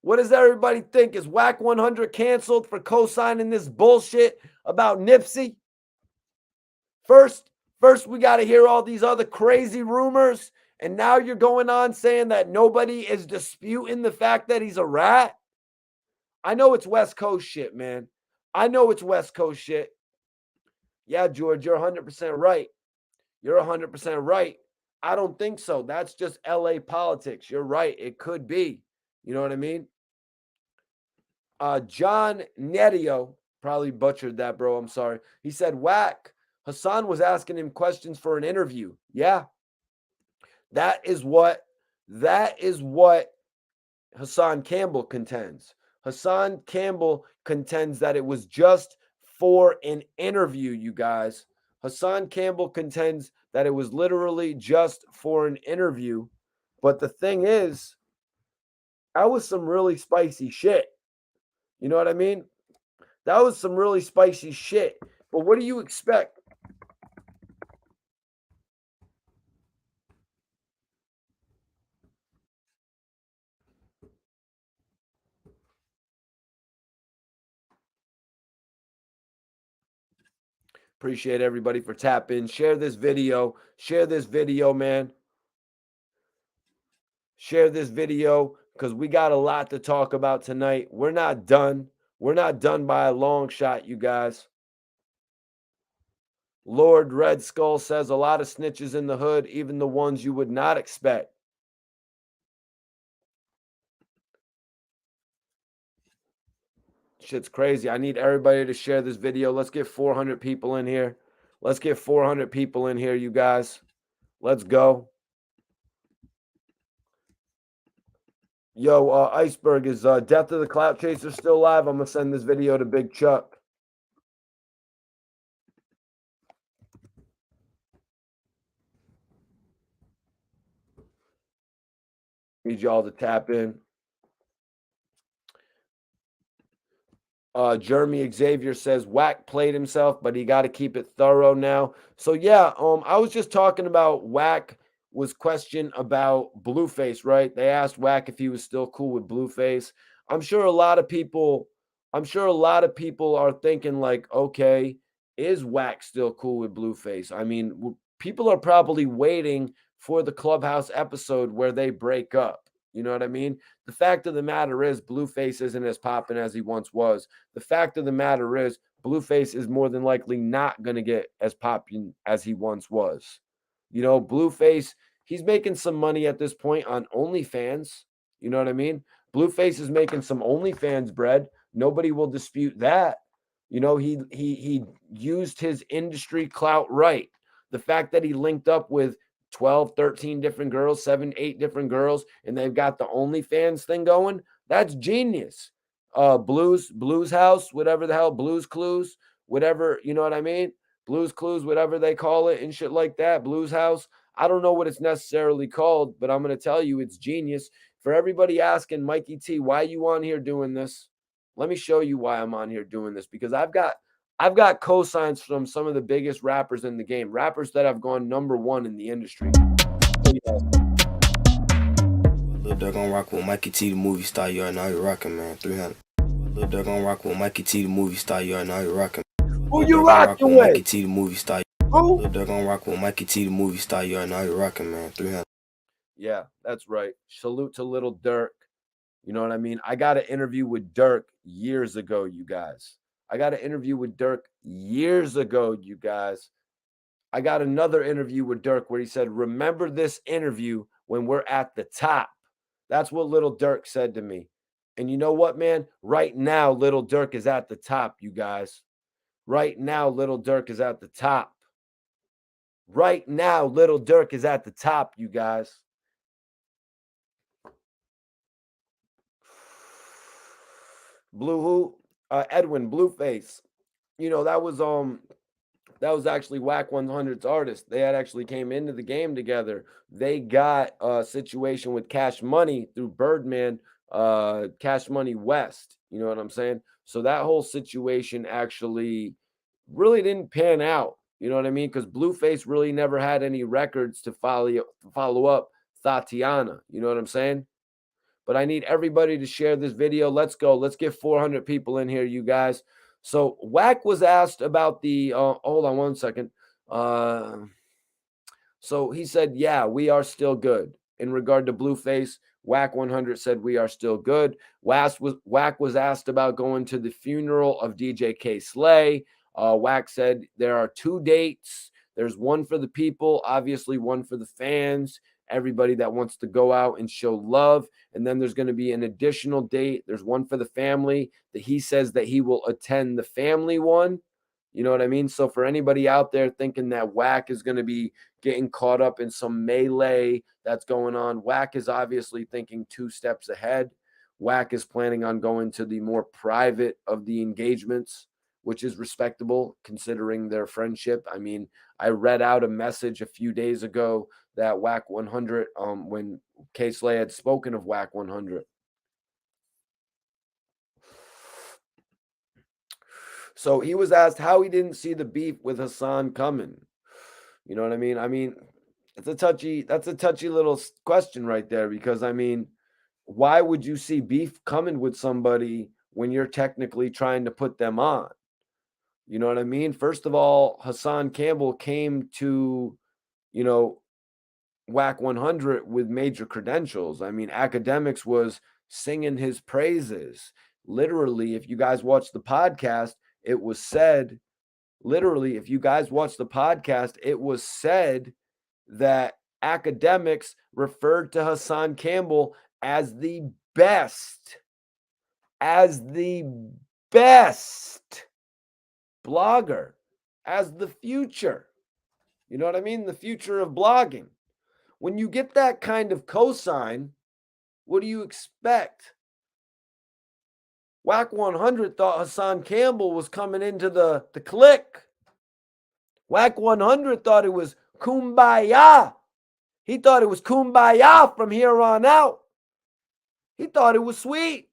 What does everybody think? Is Wack 100 canceled for co-signing this bullshit about Nipsey? First we got to hear all these other crazy rumors, and now you're going on saying that nobody is disputing the fact that he's a rat? I know it's West Coast shit, man. I know it's West Coast shit. Yeah, George, you're 100% right. You're 100% right. I don't think so. That's just LA politics. You're right. It could be. You know what I mean? John Nedio, probably butchered that, bro. I'm sorry. He said, Wack, Hassan was asking him questions for an interview. Yeah. That is what Hassan Campbell contends. Hassan Campbell contends that it was just for an interview, you guys. Hassan Campbell contends that it was literally just for an interview. But the thing is, that was some really spicy shit. You know what I mean? That was some really spicy shit. But what do you expect? Appreciate everybody for tapping. Share this video. Share this video, man. Share this video because we got a lot to talk about tonight. We're not done. We're not done by a long shot, you guys. Lord Red Skull says a lot of snitches in the hood, even the ones you would not expect. Shit's crazy. I need everybody to share this video. Let's get 400 people in here. Let's get 400 people in here, you guys. Let's go. Yo, Iceberg, is Death of the Clout Chaser still live? I'm going to send this video to Big Chuck. Need y'all to tap in. Jeremy Xavier says Wack played himself, but he got to keep it thorough now. So yeah, I was just talking about Wack was questioned about Blueface, right? They asked Wack if he was still cool with Blueface. I'm sure a lot of people are thinking like, okay, is Wack still cool with Blueface? I mean, people are probably waiting for the Clubhouse episode where they break up. You know what I mean? The fact of the matter is Blueface isn't as popping as he once was. The fact of the matter is Blueface is more than likely not going to get as popping as he once was. You know, Blueface, he's making some money at this point on OnlyFans. You know what I mean? Blueface is making some OnlyFans bread. Nobody will dispute that. You know, he used his industry clout right. The fact that he linked up with 12, 13 different girls, 7, 8 different girls, and they've got the OnlyFans thing going, that's genius. Blues House, whatever the hell, Blues Clues, whatever, you know what I mean? Blues Clues, whatever they call it and shit like that, Blues House. I don't know what it's necessarily called, but I'm going to tell you it's genius. For everybody asking, Mikey T, why you on here doing this? Let me show you why I'm on here doing this, because I've got cosigns from some of the biggest rappers in the game, rappers that have gone #1 in the industry. Lil Durk on rock with Mikey T, the movie star. You already know you rocking, man. 300. Lil Durk on rock with Mikey T, the movie star. You already know you rocking. Who you rocking with? Mikey T, the movie star. Who? Lil Durk on rock with Mikey T, the movie star. You already know you rocking, man. 300. Yeah, that's right. Salute to Little Durk. You know what I mean? I got an interview with Durk years ago, you guys. I got an interview with Durk years ago, you guys. I got another interview with Durk where he said, remember this interview when we're at the top. That's what Little Durk said to me. And you know what, man? Right now, Little Durk is at the top, you guys. Right now, Little Durk is at the top. Right now, Little Durk is at the top, you guys. Blue who? Edwin, Blueface. You know, that was actually Wack 100's artist. They had actually came into the game together. They got a situation with Cash Money through Birdman, Cash Money West. You know what I'm saying? So that whole situation actually really didn't pan out. You know what I mean? Because Blueface really never had any records to follow up Tatiana. You know what I'm saying? But I need everybody to share this video. Let's go. Let's get 400 people in here, you guys. So Wack was asked about the, hold on one second. So he said, yeah, we are still good. In regard to Blueface, Wack 100 said we are still good. Wack was asked about going to the funeral of DJ K Slay. Wack said there are 2 dates. There's one for the people, obviously one for the fans, everybody that wants to go out and show love. And then there's going to be an additional date. There's one for the family that he says that he will attend the family one. You know what I mean? So for anybody out there thinking that Wack is going to be getting caught up in some melee that's going on, Wack is obviously thinking 2 steps ahead. Wack is planning on going to the more private of the engagements, which is respectable considering their friendship. I mean, I read out a message a few days ago that Wack 100, when K Slay had spoken of Wack 100. So he was asked how he didn't see the beef with Hassan coming. You know what I mean? I mean, that's a touchy little question right there, because I mean, why would you see beef coming with somebody when you're technically trying to put them on? You know what I mean? First of all, Hassan Campbell came to, you know, Wack 100 with major credentials. I mean, Academics was singing his praises. Literally, if you guys watch the podcast, it was said literally, if you guys watch the podcast, it was said that academics referred to Hassan Campbell as the best blogger, as the future. You know what I mean? The future of blogging. When you get that kind of cosign, what do you expect? Wack 100 thought Hassan Campbell was coming into the clique. Wack 100 thought it was kumbaya. He thought it was kumbaya from here on out. He thought it was sweet.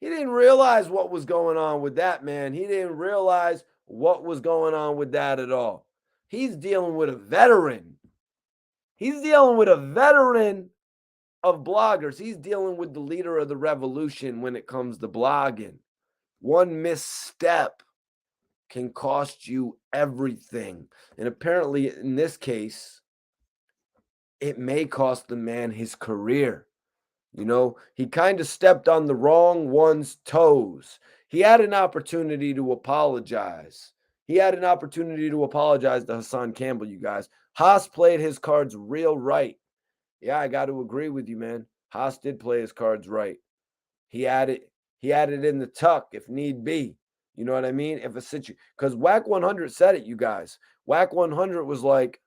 He didn't realize what was going on with that, man. He didn't realize what was going on with that at all. He's dealing with a veteran. He's dealing with a veteran of bloggers. He's dealing with the leader of the revolution when it comes to blogging. One misstep can cost you everything. And apparently, in this case, it may cost the man his career. You know, he kind of stepped on the wrong one's toes. He had an opportunity to apologize. He had an opportunity to apologize to Hassan Campbell, you guys. Haas played his cards real right. Yeah, I got to agree with you, man. Haas did play his cards right. He had it in the tuck if need be. You know what I mean? If a situation, because Wack 100 said it, you guys. Wack 100 was like,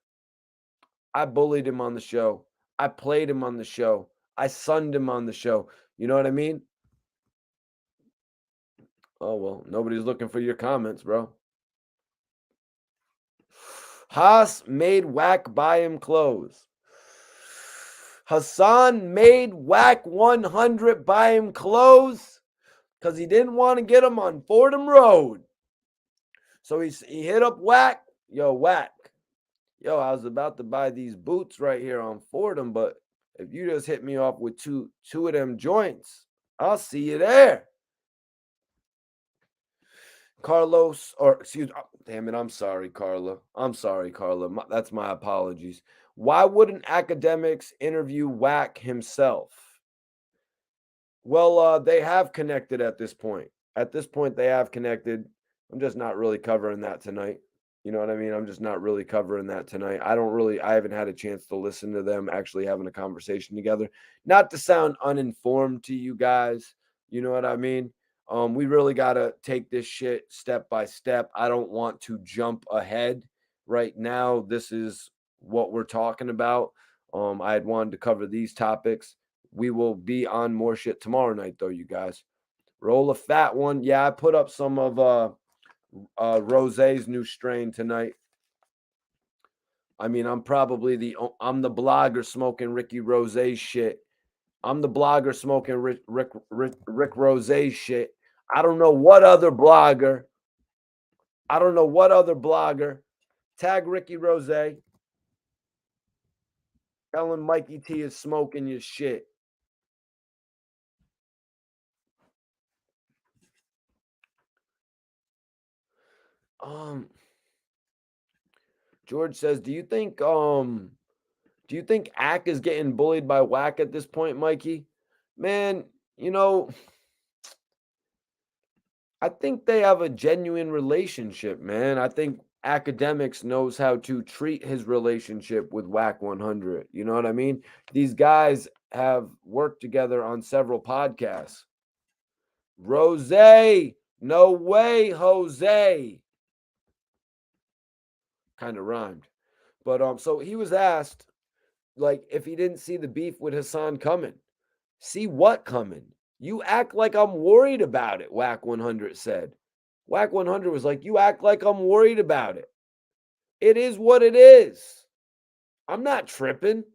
I bullied him on the show. I played him on the show. I sunned him on the show. You know what I mean? Oh, well, nobody's looking for your comments, bro. Haas made Wack buy him clothes. Hassan made Wack 100 buy him clothes because he didn't want to get him on Fordham Road. So he hit up Wack. Yo, Wack. Yo, I was about to buy these boots right here on Fordham, but if you just hit me off with two of them joints, I'll see you there. Carlos, or excuse, damn it, I'm sorry, Carla. That's my apologies. Why wouldn't academics interview Wack himself? Well, they have connected at this point. At this point, they have connected. I'm just not really covering that tonight. You know what I mean? I'm just not really covering that tonight. I haven't had a chance to listen to them actually having a conversation together. Not to sound uninformed to you guys. You know what I mean? We really got to take this shit step by step. I don't want to jump ahead right now. This is what we're talking about. I had wanted to cover these topics. We will be on more shit tomorrow night, though, you guys. Roll a fat one. Yeah, I put up some of Rosé's new strain tonight. I mean, I'm the blogger smoking Ricky Rosé shit. I'm the blogger smoking Rick Rosé shit. I don't know what other blogger. Tag Ricky Rosé. Tell him Mikey T is smoking your shit. George says, do you think Ack is getting bullied by Wack at this point, Mikey? Man, you know, I think they have a genuine relationship, man. I think academics knows how to treat his relationship with Wack 100. You know what I mean? These guys have worked together on several podcasts. Rose, no way, Jose. Kind of rhymed. But so he was asked, like, if he didn't see the beef with Hassan coming. See what coming? You act like I'm worried about it, Wack 100 said. Wack 100 was like, you act like I'm worried about it. It is what it is. I'm not tripping.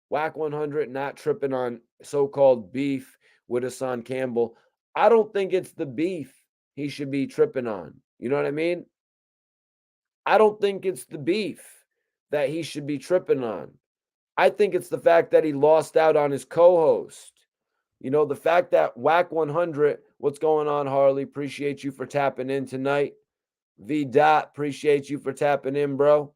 Wack 100 not tripping on so-called beef with Hassan Campbell. I don't think it's the beef he should be tripping on. You know what I mean? I don't think it's the beef that he should be tripping on. I think it's the fact that he lost out on his co-host. You know, the fact that Wack 100, what's going on, Harley? Appreciate you for tapping in tonight. V. Dot, appreciate you for tapping in, bro.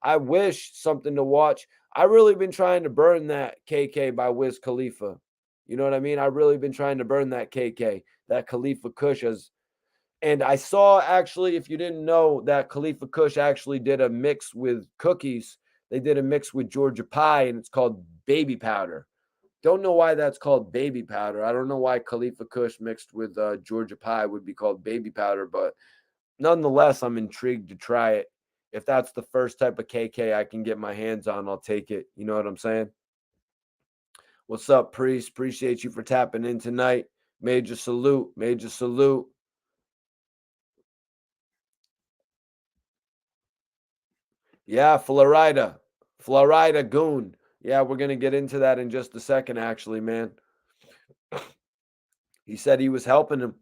I wish something to watch. I really been trying to burn that KK by Wiz Khalifa. You know what I mean? I really been trying to burn that KK, that Khalifa Kush. And I saw, actually, if you didn't know, that Khalifa Kush actually did a mix with cookies. They did a mix with Georgia Pie, and it's called Baby Powder. Don't know why that's called Baby Powder. I don't know why Khalifa Kush mixed with Georgia Pie would be called Baby Powder, but nonetheless, I'm intrigued to try it. If that's the first type of KK I can get my hands on, I'll take it. You know what I'm saying? What's up, Priest? Appreciate you for tapping in tonight. Major salute. Major salute. Yeah, Florida. Florida Goon. Yeah, we're going to get into that in just a second, actually, man. He said he was helping him.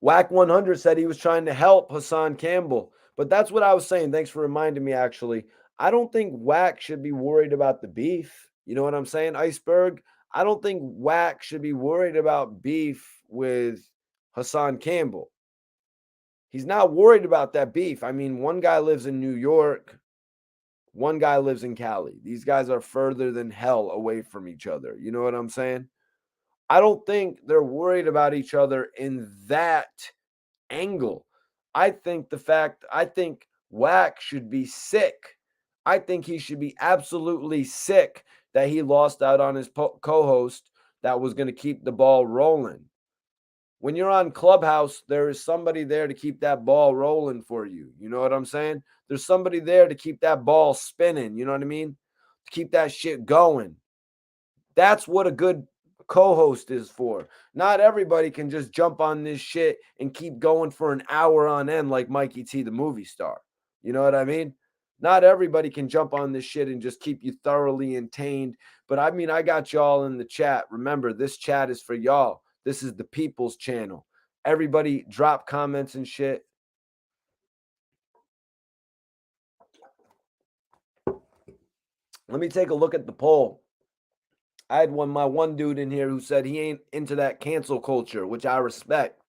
Wack 100 said he was trying to help Hassan Campbell. But that's what I was saying. Thanks for reminding me, actually. I don't think Wack should be worried about the beef. You know what I'm saying, Iceberg? I don't think Wack should be worried about beef with Hassan Campbell. He's not worried about that beef. I mean, one guy lives in New York. One guy lives in Cali. These guys are further than hell away from each other. You know what I'm saying? I don't think they're worried about each other in that angle. I think Wack should be sick. I think he should be absolutely sick that he lost out on his co-host that was going to keep the ball rolling. When you're on Clubhouse, there is somebody there to keep that ball rolling for you. You know what I'm saying? There's somebody there to keep that ball spinning. You know what I mean? To keep that shit going. That's what a good co-host is for. Not everybody can just jump on this shit and keep going for an hour on end like Mikey T, the movie star. You know what I mean? Not everybody can jump on this shit and just keep you thoroughly entertained. But I mean, I got y'all in the chat. Remember, this chat is for y'all. This is the people's channel. Everybody drop comments and shit. Let me take a look at the poll. I had my one dude in here who said he ain't into that cancel culture, which I respect.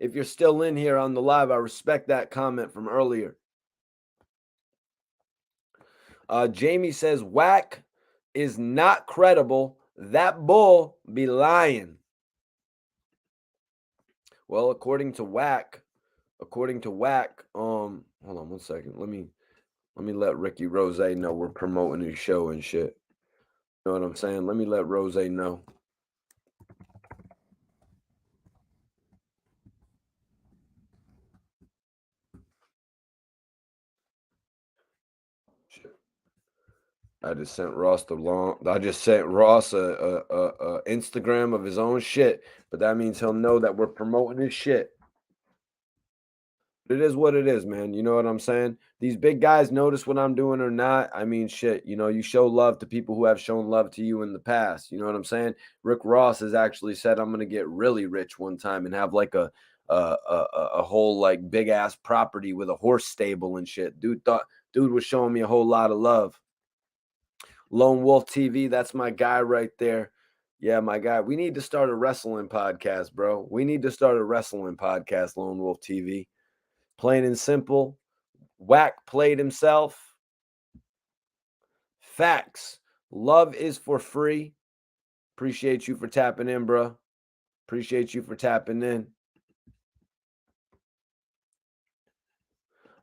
If you're still in here on the live, I respect that comment from earlier. Jamie says, Wack is not credible. That bull be lying. Well, according to Wack, hold on one second. Let me let Ricky Rose know we're promoting his show and shit. You know what I'm saying? Let me let Rose know. Shit. I just sent Ross a Instagram of his own shit, but that means he'll know that we're promoting his shit. It is what it is, man. You know what I'm saying? These big guys notice what I'm doing or not. I mean, shit, you know, you show love to people who have shown love to you in the past. You know what I'm saying? Rick Ross has actually said, I'm going to get really rich one time and have like a whole like big ass property with a horse stable and shit. Dude was showing me a whole lot of love. Lone Wolf TV, that's my guy right there. Yeah, my guy. We need to start a wrestling podcast, bro. We need to start a wrestling podcast, Lone Wolf TV. Plain and simple. Wack played himself. Facts. Love is for free. Appreciate you for tapping in, bro. Appreciate you for tapping in.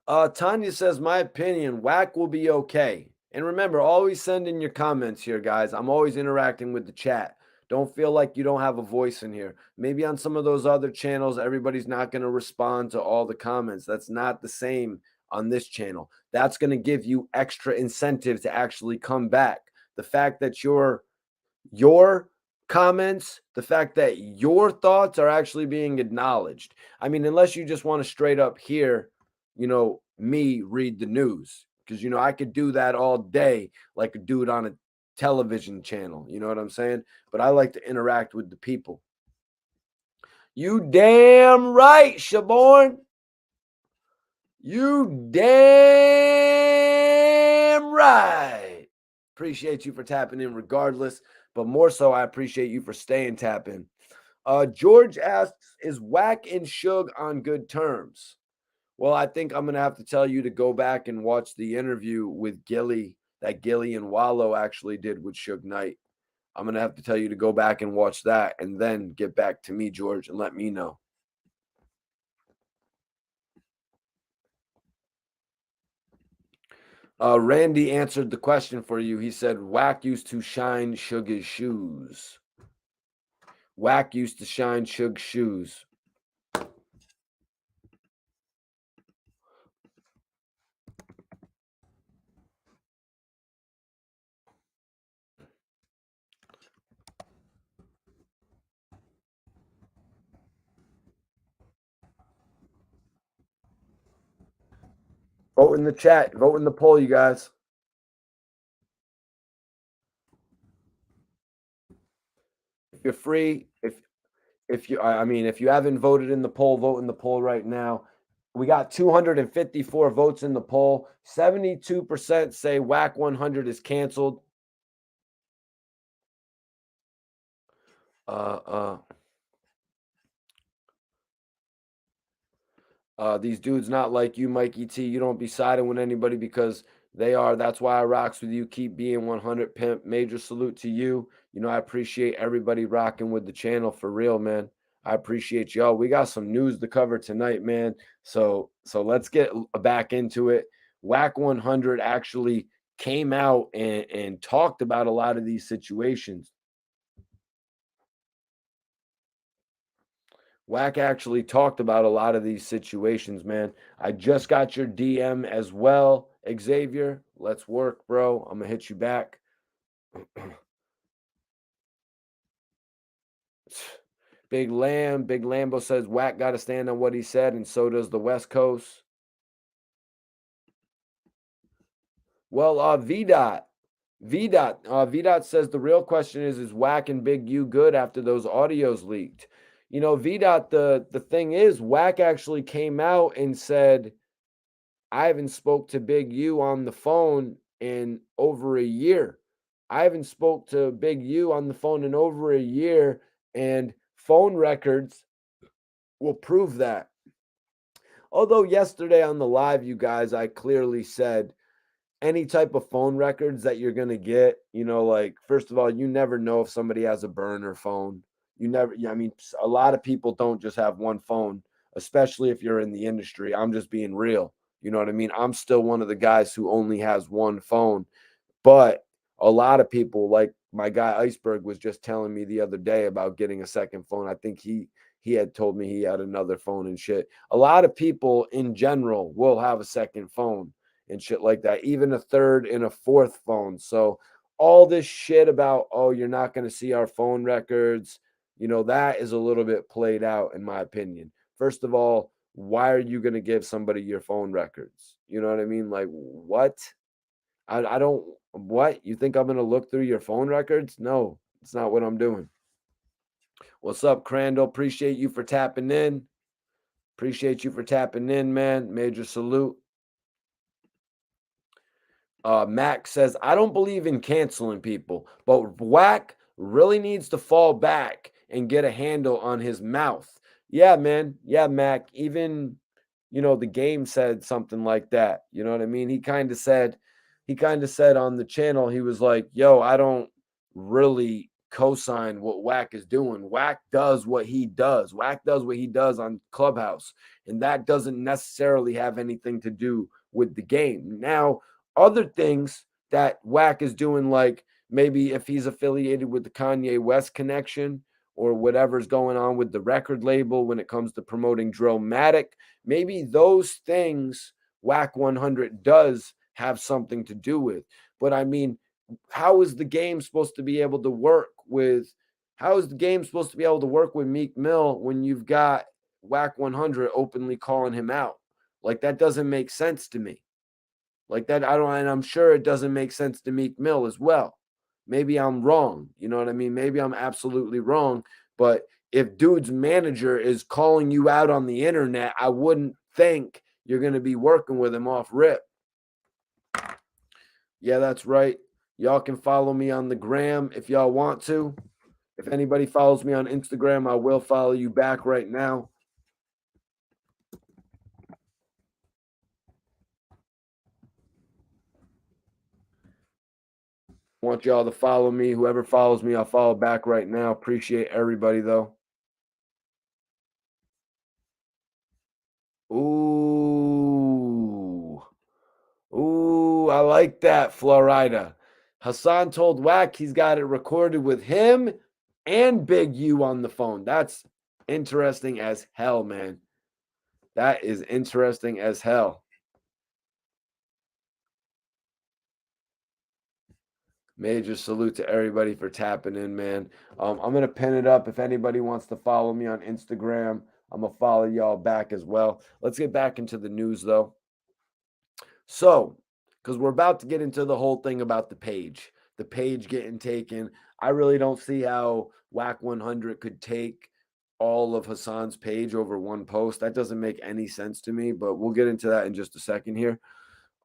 Tanya says, my opinion, Wack will be okay. And remember, always send in your comments here, guys. I'm always interacting with the chat. Don't feel like you don't have a voice in here. Maybe on some of those other channels, everybody's not going to respond to all the comments. That's not the same on this channel. That's going to give you extra incentive to actually come back. The fact that your comments, the fact that your thoughts are actually being acknowledged. I mean, unless you just want to straight up hear, you know, me read the news, because, you know, I could do that all day like a dude on a television channel. You know what I'm saying? But I like to interact with the people. You damn right, Shaborn. You damn right. Appreciate you for tapping in regardless, but more so, I appreciate you for staying tapping. George asks, is Wack and Suge on good terms? Well, I think I'm going to have to tell you to go back and watch the interview with Gillie that Gillie and Wallow actually did with Suge Knight. I'm going to have to tell you to go back and watch that and then get back to me, George, and let me know. Randy answered the question for you. He said Wack used to shine Suge's shoes. Wack used to shine Suge's shoes. Vote in the chat. Vote in the poll, you guys. If you're free, if you haven't voted in the poll, vote in the poll right now. We got 254 votes in the poll. 72% say Wack 100 is canceled. These dudes not like you, Mikey T. You don't be siding with anybody because they are. That's why I rocks with you. Keep being 100, pimp. Major salute to you. You know, I appreciate everybody rocking with the channel for real, man. I appreciate y'all. We got some news to cover tonight, man. So let's get back into it. Wack 100 actually came out and talked about a lot of these situations. Wack actually talked about a lot of these situations, man. I just got your DM as well, Xavier. Let's work, bro. I'm going to hit you back. Big Lambo says Wack got to stand on what he said, and so does the West Coast. Well, VDOT says the real question is Wack and Big U good after those audios leaked? You know, VDOT, the thing is, Wack actually came out and said, I haven't spoke to Big U on the phone in over a year. I haven't spoke to Big U on the phone in over a year, and phone records will prove that. Although yesterday on the live, you guys, I clearly said any type of phone records that you're going to get, you know, like, first of all, you never know if somebody has a burner phone. You never, I mean, a lot of people don't just have one phone, especially if you're in the industry. I'm just being real. You know what I mean? I'm still one of the guys who only has one phone, but a lot of people, like my guy Iceberg was just telling me the other day about getting a second phone. I think he had told me he had another phone and shit. A lot of people in general will have a second phone and shit like that, even a third and a fourth phone. So all this shit about, oh, you're not going to see our phone records, you know, that is a little bit played out in my opinion. First of all, why are you going to give somebody your phone records? You know what I mean? Like, what? I don't, what? You think I'm going to look through your phone records? No, it's not what I'm doing. What's up, Crandall? Appreciate you for tapping in. Appreciate you for tapping in, man. Major salute. Max says, I don't believe in canceling people, but Wack really needs to fall back and get a handle on his mouth. Yeah, man. Yeah, Mac. Even, you know, the game said something like that. You know what I mean? He kind of said on the channel, he was like, yo, I don't really co-sign what Wack is doing. Wack does what he does. Wack does what he does on Clubhouse. And that doesn't necessarily have anything to do with the game. Now, other things that Wack is doing, like maybe if he's affiliated with the Kanye West connection or whatever's going on with the record label when it comes to promoting Drillmatic, maybe those things Wack 100 does have something to do with. But I mean, how is the game supposed to be able to work with Meek Mill when you've got Wack 100 openly calling him out? Like, that doesn't make sense to me. Like that, and I'm sure it doesn't make sense to Meek Mill as well. Maybe I'm wrong. You know what I mean? Maybe I'm absolutely wrong. But if dude's manager is calling you out on the internet, I wouldn't think you're going to be working with him off rip. Yeah, that's right. Y'all can follow me on the gram if y'all want to. If anybody follows me on Instagram, I will follow you back right now. Want y'all to follow me. Whoever follows me, I'll follow back right now. Appreciate everybody, though. Ooh, Ooh, I like that, Florida. Hassan told Wack he's got it recorded with him and Big U on the phone. That's interesting as hell, man. That is interesting as hell. Major salute to everybody for tapping in, man. I'm going to pin it up. If anybody wants to follow me on Instagram, I'm going to follow y'all back as well. Let's get back into the news, though. So, because we're about to get into the whole thing about the page getting taken. I really don't see how Wack 100 could take all of Hassan's page over one post. That doesn't make any sense to me, but we'll get into that in just a second here.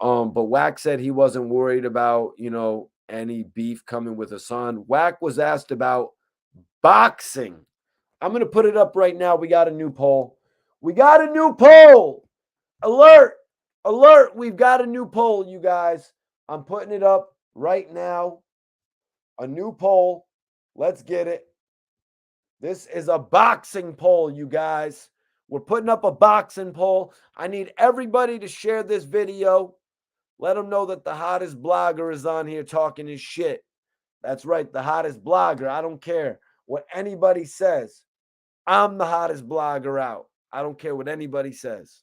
But Wack said he wasn't worried about, any beef coming with Hassan. Wack was asked about boxing. I'm going to put it up right now. We got a new poll. Alert! Alert! We've got a new poll, you guys. I'm putting it up right now. A new poll. Let's get it. This is a boxing poll, you guys. We're putting up a boxing poll. I need everybody to share this video. Let them know that the hottest blogger is on here talking his shit. That's right, the hottest blogger. I don't care what anybody says. I'm the hottest blogger out. I don't care what anybody says.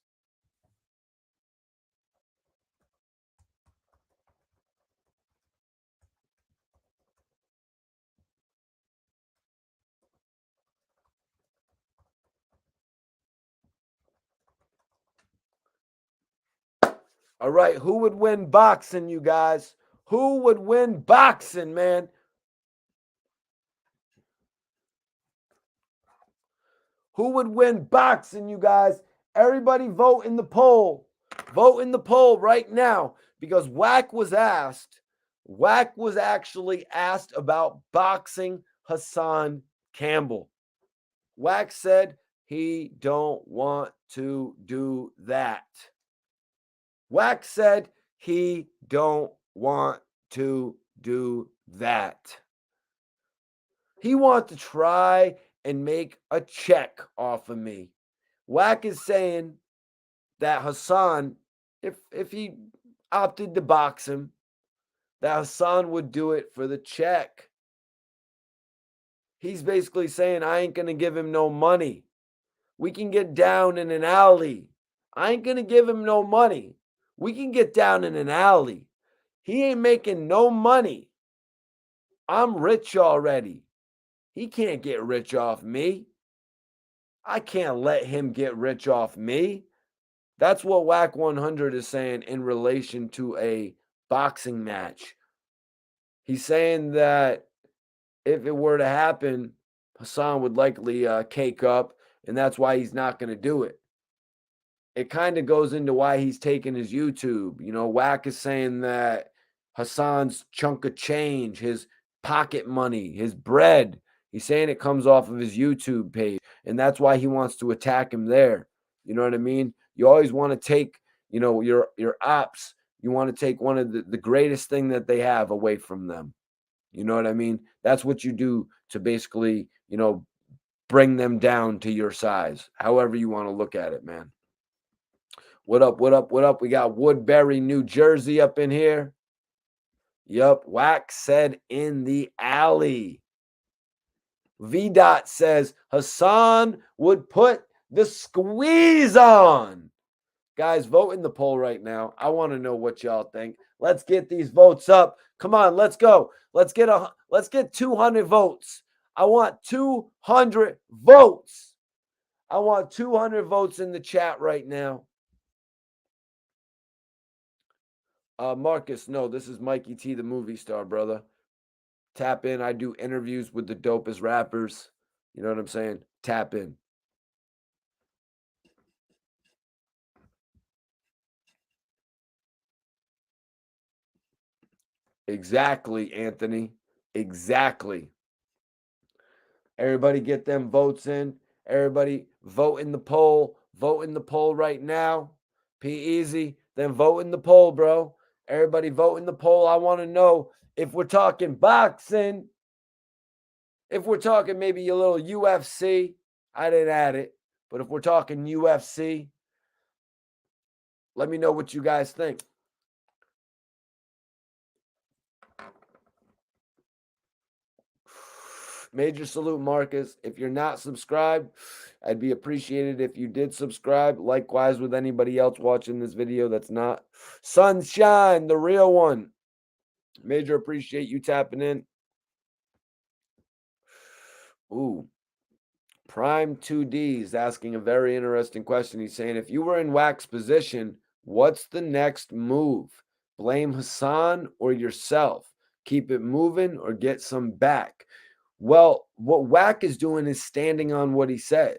All right, who would win boxing, you guys? Who would win boxing, man? Who would win boxing, you guys? Everybody vote in the poll. Vote in the poll right now because Wack was actually asked about boxing Hassan Campbell. Wack said he don't want to do that. Wack said he don't want to do that. He wants to try and make a check off of me. Wack is saying that Hassan, if he opted to box him, that Hassan would do it for the check. He's basically saying, I ain't going to give him no money. We can get down in an alley. I ain't going to give him no money. We can get down in an alley. He ain't making no money. I'm rich already. He can't get rich off me. I can't let him get rich off me. That's what Wack 100 is saying in relation to a boxing match. He's saying that if it were to happen, Hassan would likely cake up, and that's why he's not going to do it. It kind of goes into why he's taking his YouTube. Wack is saying that Hassan's chunk of change, his pocket money, his bread, he's saying it comes off of his YouTube page, and that's why he wants to attack him there. You know what I mean? You always want to take, your ops, you want to take one of the greatest thing that they have away from them. You know what I mean? That's what you do to basically, bring them down to your size, however you want to look at it, man. What up? We got Woodbury, New Jersey up in here. Yup, Wack said in the alley. VDOT says Hassan would put the squeeze on. Guys, vote in the poll right now. I want to know what y'all think. Let's get these votes up. Come on, let's go. Let's get 200 votes. I want 200 votes. I want 200 votes in the chat right now. Marcus, no, this is Mikey T, the movie star, brother. Tap in. I do interviews with the dopest rappers. You know what I'm saying? Tap in. Exactly, Anthony. Exactly. Everybody get them votes in. Everybody vote in the poll. Vote in the poll right now. P easy. Then vote in the poll, bro. Everybody vote in the poll. I want to know if we're talking boxing, if we're talking maybe a little UFC. I didn't add it, but if we're talking UFC, let me know what you guys think. Major salute, Marcus. If you're not subscribed, I'd be appreciated if you did subscribe. Likewise with anybody else watching this video that's not. Sunshine, the real one. Major appreciate you tapping in. Ooh. Prime 2D is asking a very interesting question. He's saying, if you were in Wack's position, what's the next move? Blame Hassan or yourself? Keep it moving or get some back? Well, what Wack is doing is standing on what he said.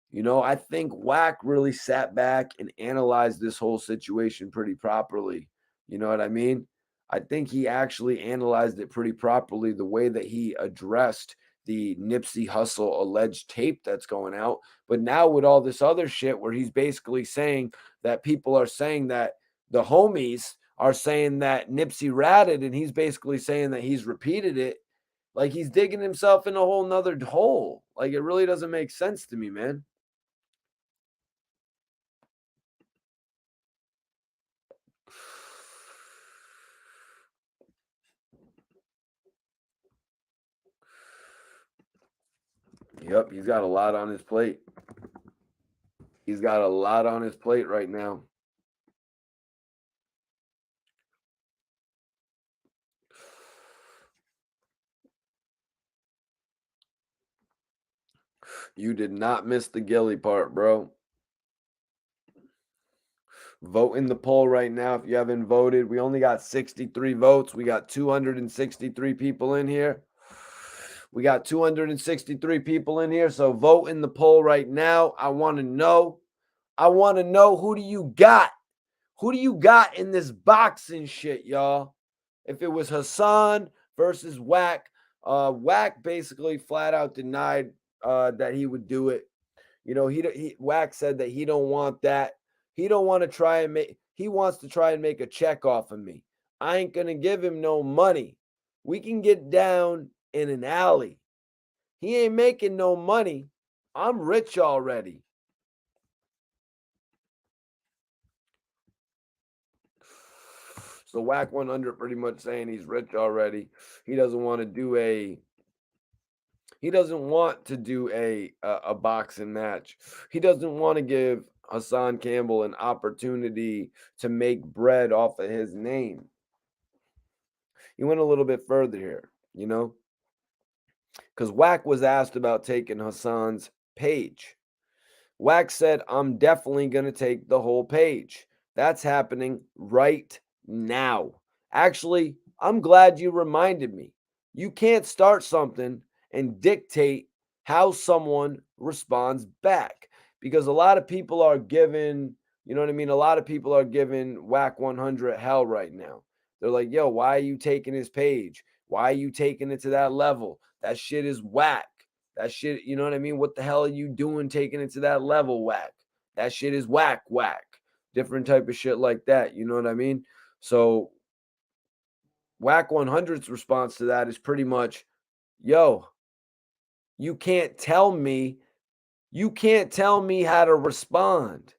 You know, I think Wack really sat back and analyzed this whole situation pretty properly. You know what I mean? I think he actually analyzed it pretty properly, the way that he addressed the Nipsey Hussle alleged tape that's going out. But now with all this other shit where he's basically saying that people are saying that the homies are saying that Nipsey ratted, and he's basically saying that he's repeated it. Like, he's digging himself in a whole nother hole. Like, it really doesn't make sense to me, man. Yep, he's got a lot on his plate. He's got a lot on his plate right now. You did not miss the Gillie part, bro. Vote in the poll right now if you haven't voted. We only got 63 votes. We got 263 people in here. We got 263 people in here. So vote in the poll right now. I want to know. Who do you got? Who do you got in this boxing shit, y'all? If it was Hassan versus Wack, Wack basically flat out denied that he would do it. You know, Wack said that he don't want that. He don't want to try and make. He wants to try and make a check off of me. I ain't gonna give him no money. We can get down in an alley. He ain't making no money. I'm rich already. So Wack 100 pretty much saying he's rich already. He doesn't want to do a. He doesn't want to do a boxing match. He doesn't want to give Hassan Campbell an opportunity to make bread off of his name. He went a little bit further here, you know, because Wack was asked about taking Hassan's page. Wack said, I'm definitely going to take the whole page. That's happening right now. Actually, I'm glad you reminded me. You can't start something and dictate how someone responds back, because a lot of people are giving, you know what I mean? A lot of people are giving Wack 100 hell right now. They're like, yo, why are you taking his page? Why are you taking it to that level? That shit is whack. That shit, you know what I mean? What the hell are you doing taking it to that level, Wack? That shit is whack. Different type of shit like that. You know what I mean? So Wack 100's response to that is pretty much, yo, you can't tell me how to respond.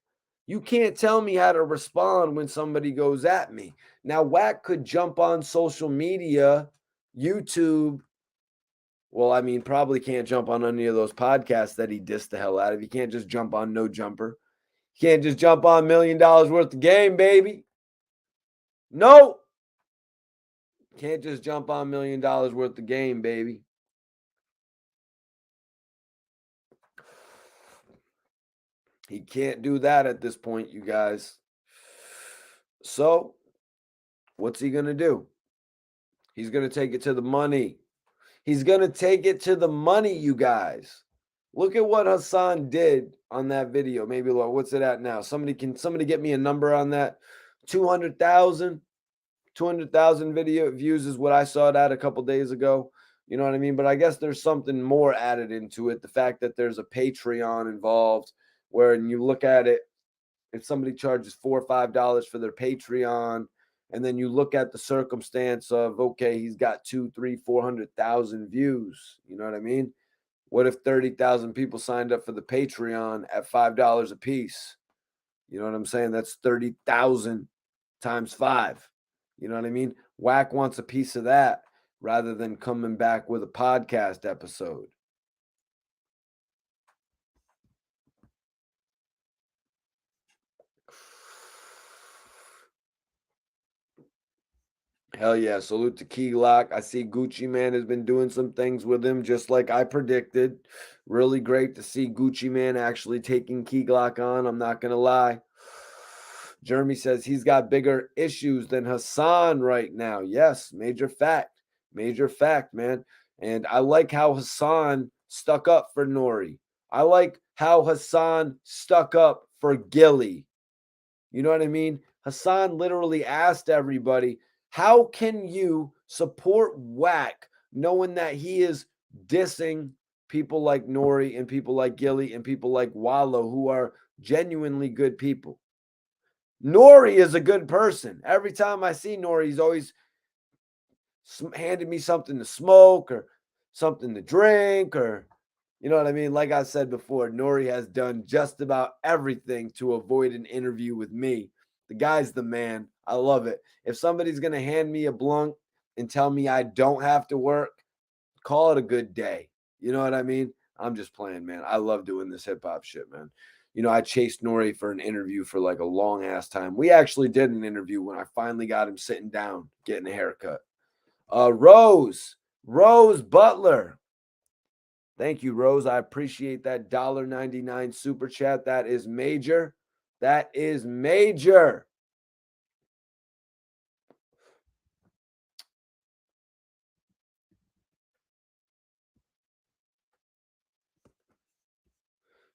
You can't tell me how to respond when somebody goes at me. Now, Wack could jump on social media, YouTube. Well, I mean, probably can't jump on any of those podcasts that he dissed the hell out of. You can't just jump on No Jumper. You can't just jump on $1 million worth of game, baby. No. Can't just jump on $1 million worth of game, baby. He can't do that at this point, you guys. So, what's he going to do? He's going to take it to the money. He's going to take it to the money, you guys. Look at what Hassan did on that video. Maybe, what's it at now? Somebody get me a number on that? 200,000 video views is what I saw it at a couple days ago. You know what I mean? But I guess there's something more added into it. The fact that there's a Patreon involved, where when you look at it, if somebody charges $4 or $5 for their Patreon, and then you look at the circumstance of, okay, he's got 200,000, 300,000, 400,000 views. You know what I mean? What if 30,000 people signed up for the Patreon at $5 a piece? You know what I'm saying? That's 30,000 times 5. You know what I mean? Wack wants a piece of that. rather than coming back with a podcast episode. Hell yeah. Salute to Key Lock. I see Gucci Man has been doing some things with him, just like I predicted. Really great to see Gucci Man actually taking Key Lock on. I'm not going to lie. Jeremy says he's got bigger issues than Hassan right now. Yes, major fact. Major fact, man. And I like how Hassan stuck up for Nori. I like how Hassan stuck up for Gillie. You know what I mean? Hassan literally asked everybody, how can you support Wack knowing that he is dissing people like Nori and people like Gillie and people like Wallow, who are genuinely good people? Nori is a good person. Every time I see Nori, he's always handed me something to smoke or something to drink, or you know what I mean? Like I said before, Nori has done just about everything to avoid an interview with me. The guy's the man. I love it. If somebody's going to hand me a blunt and tell me I don't have to work, call it a good day. You know what I mean? I'm just playing, man. I love doing this hip hop shit, man. You know, I chased Nori for an interview for like a long ass time. We actually did an interview when I finally got him sitting down, getting a haircut. Rose Butler. Thank you, Rose. I appreciate that $1.99 super chat. That is major. That is major.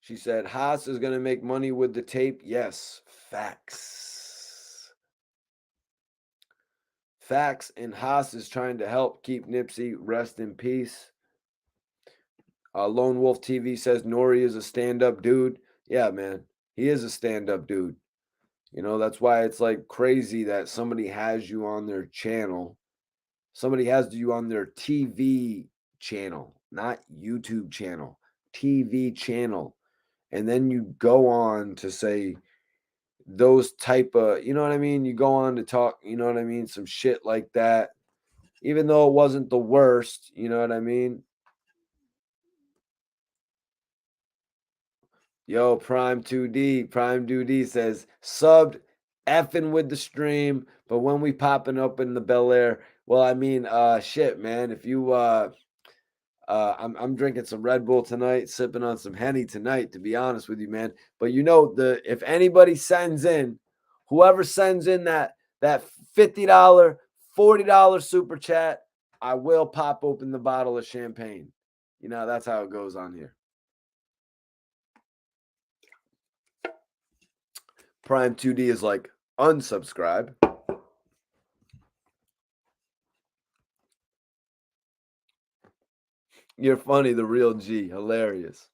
She said, Haas is going to make money with the tape. Yes, facts. Facts, and Haas is trying to help keep Nipsey. Rest in peace. Lone Wolf TV says Nori is a stand-up dude. Yeah, man. He is a stand-up dude. You know, that's why it's like crazy that somebody has you on their channel. Somebody has you on their TV channel, not YouTube channel, TV channel. And then you go on to say those type of, you know what I mean? You go on to talk, you know what I mean? Some shit like that. Even though it wasn't the worst, you know what I mean? Yo, Prime 2D says, subbed effing with the stream, but when we popping up in the Bel Air, well, I mean, shit, man, if you, I'm drinking some Red Bull tonight, sipping on some Henny tonight, to be honest with you, man. But you know, if anybody sends in, whoever sends in that $50, $40 super chat, I will pop open the bottle of champagne. You know, that's how it goes on here. Prime 2D is like, unsubscribe. You're funny, the real G. Hilarious.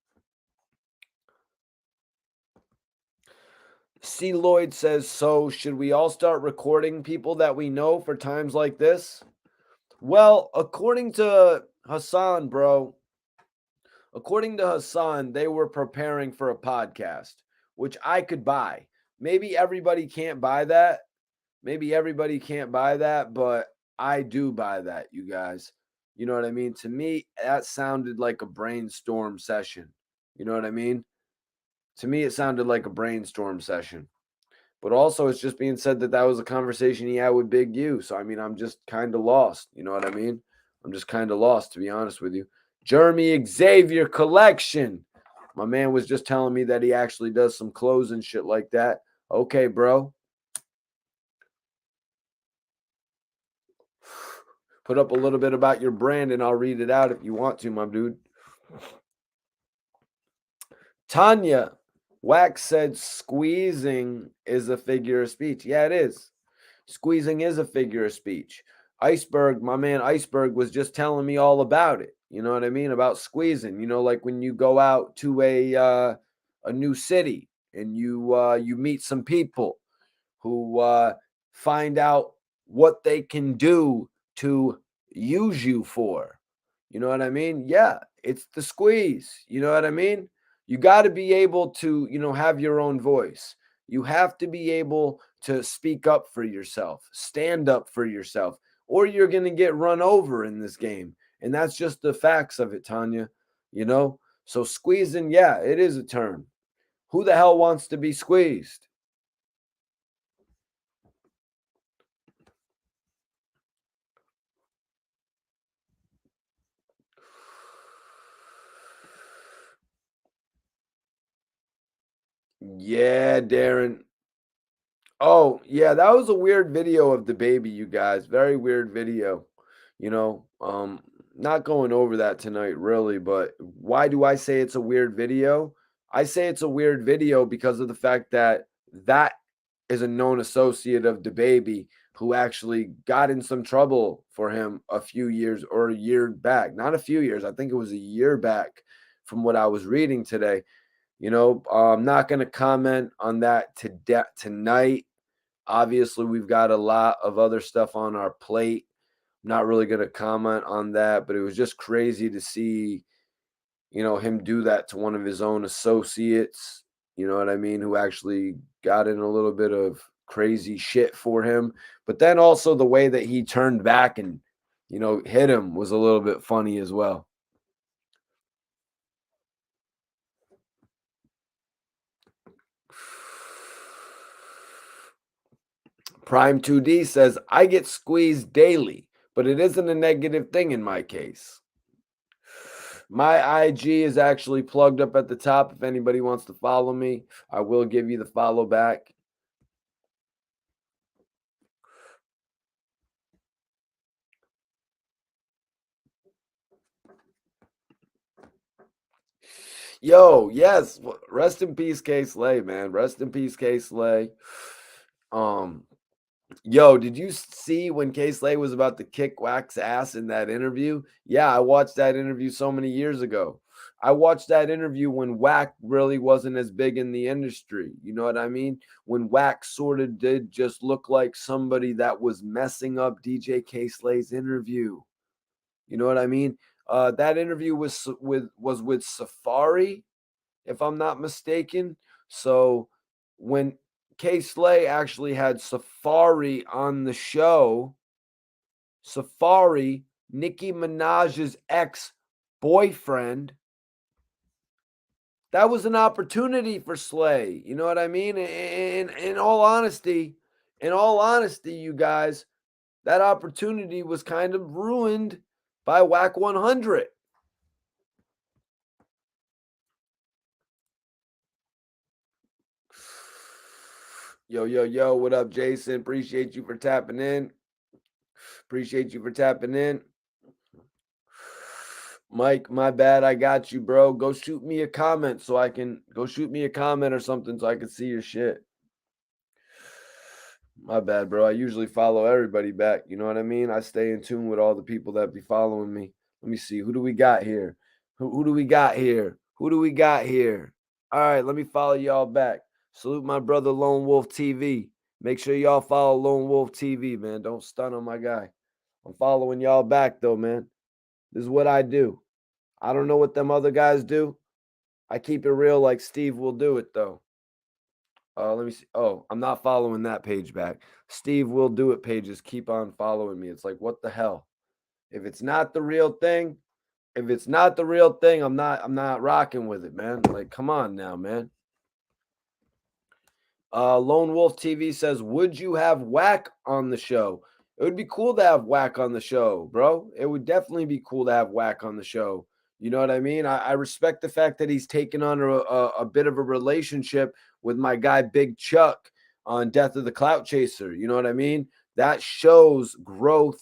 C. Lloyd says, so should we all start recording people that we know for times like this? Well, according to Hassan, bro, they were preparing for a podcast, which I could buy. Maybe everybody can't buy that. But I do buy that, you guys. You know what I mean? To me, that sounded like a brainstorm session. You know what I mean? To me, it sounded like a brainstorm session. But also, it's just being said that was a conversation he had with Big U. So, I mean, I'm just kind of lost. You know what I mean? I'm just kind of lost, to be honest with you. Jeremy Xavier Collection. My man was just telling me that he actually does some clothes and shit like that. Okay, bro. Put up a little bit about your brand and I'll read it out if you want to, my dude. Tanya, Wack said squeezing is a figure of speech. Yeah, it is. Squeezing is a figure of speech. Iceberg, my man Iceberg was just telling me all about it. You know what I mean? About squeezing. You know, like when you go out to a new city and you meet some people who find out what they can do to use you for. You know what I mean? Yeah, it's the squeeze. You know what I mean? You got to be able to, you know, have your own voice. You have to be able to speak up for yourself, stand up for yourself. or you're going to get run over in this game. And that's just the facts of it, Tanya. You know? So squeezing, yeah, it is a term. Who the hell wants to be squeezed? Yeah, Darren. Oh, yeah, that was a weird video of the baby, you guys. Very weird video. You know, not going over that tonight really, but why do I say it's a weird video? I say it's a weird video because of the fact that that is a known associate of the baby who actually got in some trouble for him a few years or a year back. Not a few years, I think it was a year back from what I was reading today. You know, I'm not going to comment on that tonight. Obviously, we've got a lot of other stuff on our plate. I'm not really going to comment on that, but it was just crazy to see, you know, him do that to one of his own associates, you know what I mean, who actually got in a little bit of crazy shit for him. But then also the way that he turned back and, you know, hit him was a little bit funny as well. Prime 2D says, I get squeezed daily, but it isn't a negative thing in my case. My IG is actually plugged up at the top. If anybody wants to follow me, I will give you the follow back. Yo, yes. Rest in peace, K Slay, man. Rest in peace, K Slay. Yo, did you see when K Slay was about to kick Wack's ass in that interview? Yeah, I watched that interview so many years ago. I watched that interview when Wack really wasn't as big in the industry. You know what I mean? When Wack sort of did just look like somebody that was messing up DJ K Slay's interview. You know what I mean? That interview was with Safari, if I'm not mistaken. So when K Slay actually had Safari on the show, Safari, Nicki Minaj's ex-boyfriend, that was an opportunity for Slay. You know what I mean? In all honesty, you guys, that opportunity was kind of ruined by Wack 100. Yo, what up, Jason? Appreciate you for tapping in. Mike, my bad. I got you, bro. Go shoot me a comment so I can or something so I can see your shit. My bad, bro. I usually follow everybody back. You know what I mean? I stay in tune with all the people that be following me. Let me see. Who do we got here? Who do we got here? All right, let me follow y'all back. Salute my brother Lone Wolf TV. Make sure y'all follow Lone Wolf TV, man. Don't stun on my guy. I'm following y'all back though, man. This is what I do. I don't know what them other guys do. I keep it real like Steve will do it though. Let me see. Oh, I'm not following that page back. Steve will do it pages keep on following me. It's like, what the hell? If it's not the real thing, I'm not rocking with it, man. Like, come on now, man. Lone Wolf TV says, would you have Wack on the show? It would be cool to have Wack on the show, bro. It would definitely be cool to have Wack on the show. You know what I mean? I respect the fact that he's taken on a bit of a relationship with my guy Big Chuck on Death of the Clout Chaser. You know what I mean? That shows growth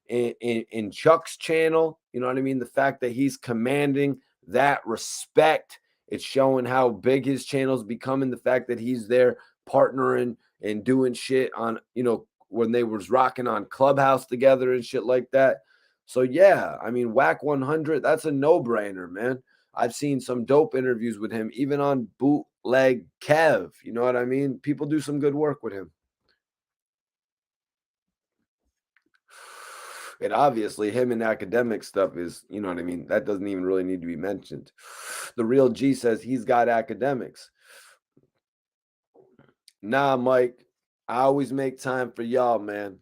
in Chuck's channel. You know what I mean? The fact that he's commanding that respect. It's showing how big his channel's becoming. The fact that he's there partnering and doing shit on, you know, when they was rocking on Clubhouse together and shit like that. So yeah, I mean, Wack 100, that's a no-brainer, man. I've seen some dope interviews with him, even on Bootleg Kev. You know what I mean? People do some good work with him. And obviously, him and academic stuff is, you know what I mean? That doesn't even really need to be mentioned. The real G says he's got academics. Nah, Mike, I always make time for y'all, man.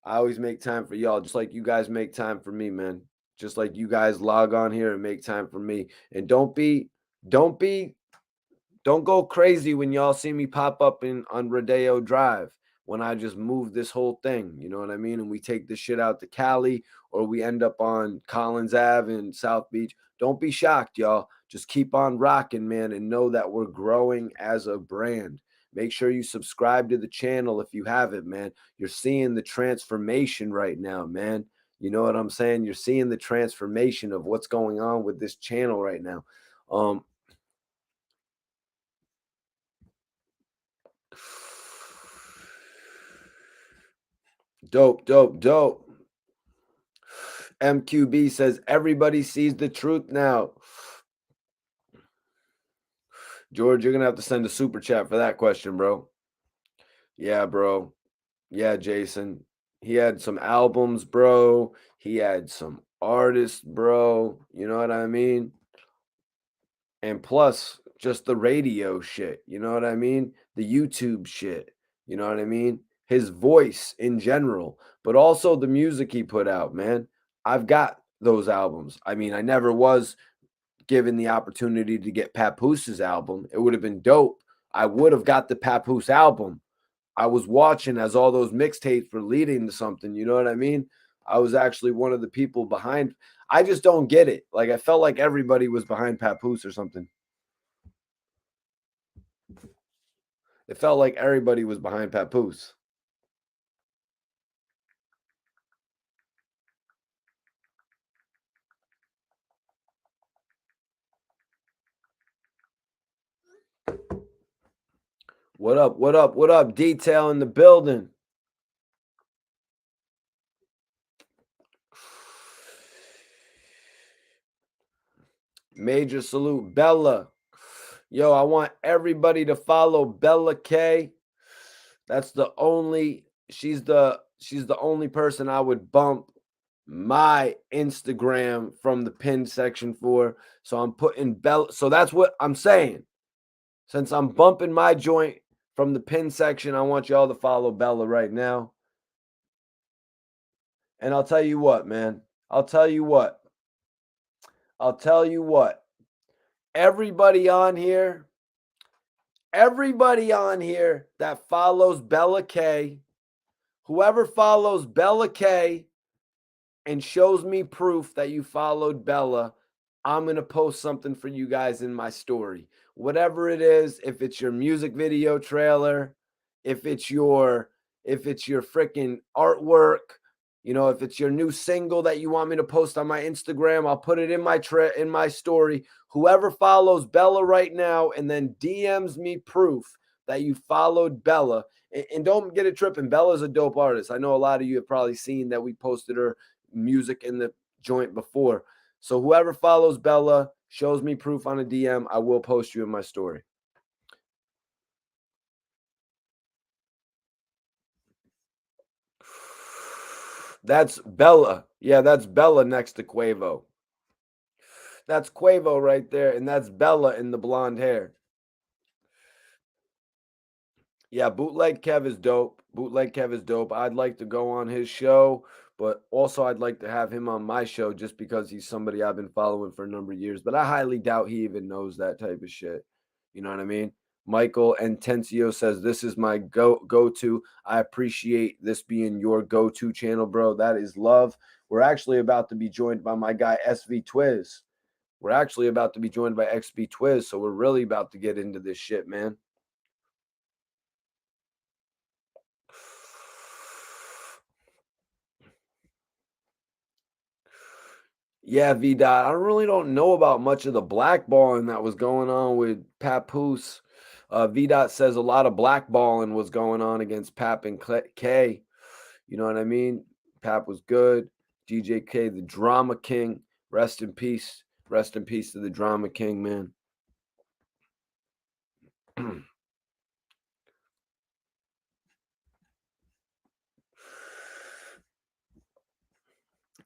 I always make time for y'all, just like you guys make time for me, man. Just like you guys log on here and make time for me. And don't go crazy when y'all see me pop up on Rodeo Drive when I just move this whole thing. You know what I mean? And we take this shit out to Cali, or we end up on Collins Ave in South Beach. Don't be shocked, y'all. Just keep on rocking, man, and know that we're growing as a brand. Make sure you subscribe to the channel if you haven't, man. You're seeing the transformation right now, man. You know what I'm saying? You're seeing the transformation of what's going on with this channel right now. Dope. MQB says everybody sees the truth now. George, you're going to have to send a super chat for that question, bro. Yeah, bro. Yeah, Jason. He had some albums, bro. He had some artists, bro. You know what I mean? And plus, just the radio shit. You know what I mean? The YouTube shit. You know what I mean? His voice in general, but also the music he put out, man. I've got those albums. I mean, I never was given the opportunity to get Papoose' album. It would have been dope. I would have got the Papoose album. I was watching as all those mixtapes were leading to something. You know what I mean? I was actually one of the people behind. I just don't get it. Like, I felt like everybody was behind Papoose or something. It felt like everybody was behind Papoose. What up? Detail in the building. Major salute, Bella. Yo, I want everybody to follow Bella K. That's the only, she's the only person I would bump my Instagram from the pin section for. So I'm putting Bella. So that's what I'm saying. Since I'm bumping my joint from the pin section, I want y'all to follow Bella right now. And I'll tell you what, man. I'll tell you what. Everybody on here that follows Bella K, whoever follows Bella K and shows me proof that you followed Bella, I'm going to post something for you guys in my story. Whatever it is, if it's your music video trailer, if it's your freaking artwork, you know, if it's your new single that you want me to post on my Instagram, I'll put it in my story. Whoever follows Bella right now and then DMs me proof that you followed Bella, and don't get it tripping, Bella's a dope artist. I know a lot of you have probably seen that we posted her music in the joint before. So whoever follows Bella, shows me proof on a DM, I will post you in my story. That's Bella. Yeah, that's Bella next to Quavo. That's Quavo right there, and that's Bella in the blonde hair. Yeah, Bootleg Kev is dope. I'd like to go on his show, but also I'd like to have him on my show just because he's somebody I've been following for a number of years. But I highly doubt he even knows that type of shit. You know what I mean? Michael Entencio says, this is my go-to. I appreciate this being your go-to channel, bro. That is love. We're actually about to be joined by my guy, SV Twiz. So we're really about to get into this shit, man. Yeah, V-Dot. I really don't know about much of the blackballing that was going on with Papoose. V-Dot says a lot of blackballing was going on against Pap and K. You know what I mean? Pap was good. DJK, the Drama King. Rest in peace. Rest in peace to the Drama King, man.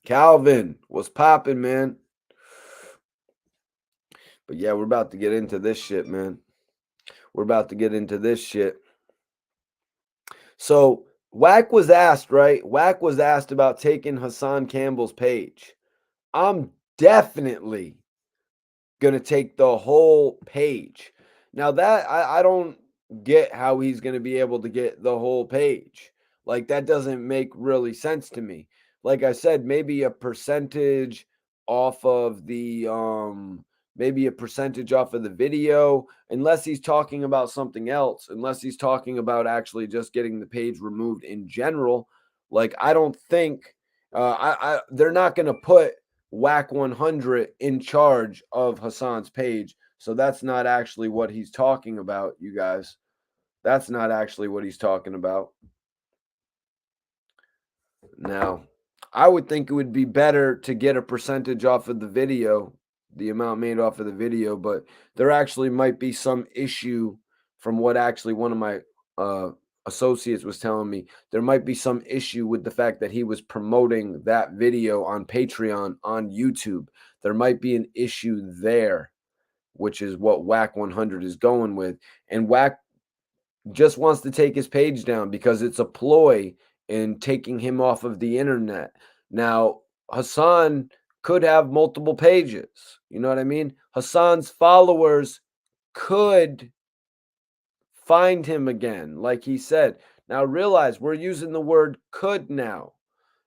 Calvin was popping, man. But yeah, we're about to get into this shit, man. So Wack was asked, right? Wack was asked about taking Hassan Campbell's page. I'm definitely gonna take the whole page. Now that I don't get how he's gonna be able to get the whole page. Like that doesn't make really sense to me. Like I said, maybe a percentage off of the maybe a percentage off of the video, unless he's talking about something else, unless he's talking about actually just getting the page removed in general. Like I don't think they're not gonna put Wack 100 in charge of Hassan's page. So that's not actually what he's talking about, you guys. That's not actually what he's talking about. Now, I would think it would be better to get a percentage off of the video, the amount made off of the video, but there actually might be some issue from what actually one of my associates was telling me. There might be some issue with the fact that he was promoting that video on Patreon on YouTube. There might be an issue there, which is what Wack 100 is going with. And Wack just wants to take his page down because it's a ploy in taking him off of the internet. Now, Hassan could have multiple pages. You know what I mean? Hassan's followers could find him again, like he said. Now, realize we're using the word could now.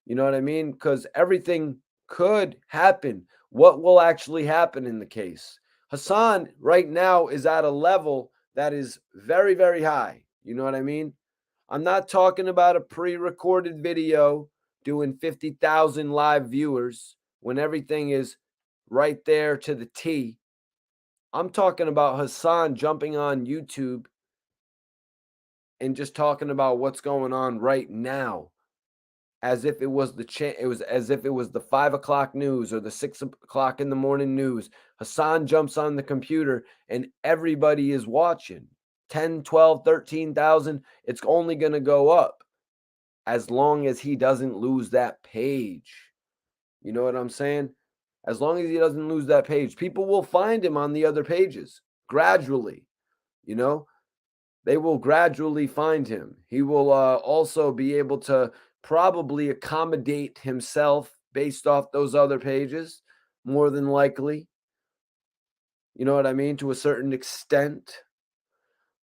You know what I mean? Because everything could happen. What will actually happen in the case? Hassan right now is at a level that is very, very high. You know what I mean? I'm not talking about a pre-recorded video doing 50,000 live viewers when everything is right there to the T. I'm talking about Hassan jumping on YouTube and just talking about what's going on right now, as if it was as if it was the 5 o'clock news or the 6 o'clock in the morning news. Hassan jumps on the computer and everybody is watching. 10, 12, 13,000. It's only going to go up as long as he doesn't lose that page. You know what I'm saying? As long as he doesn't lose that page, people will find him on the other pages gradually. You know, they will gradually find him. He will also be able to probably accommodate himself based off those other pages, more than likely. You know what I mean? To a certain extent.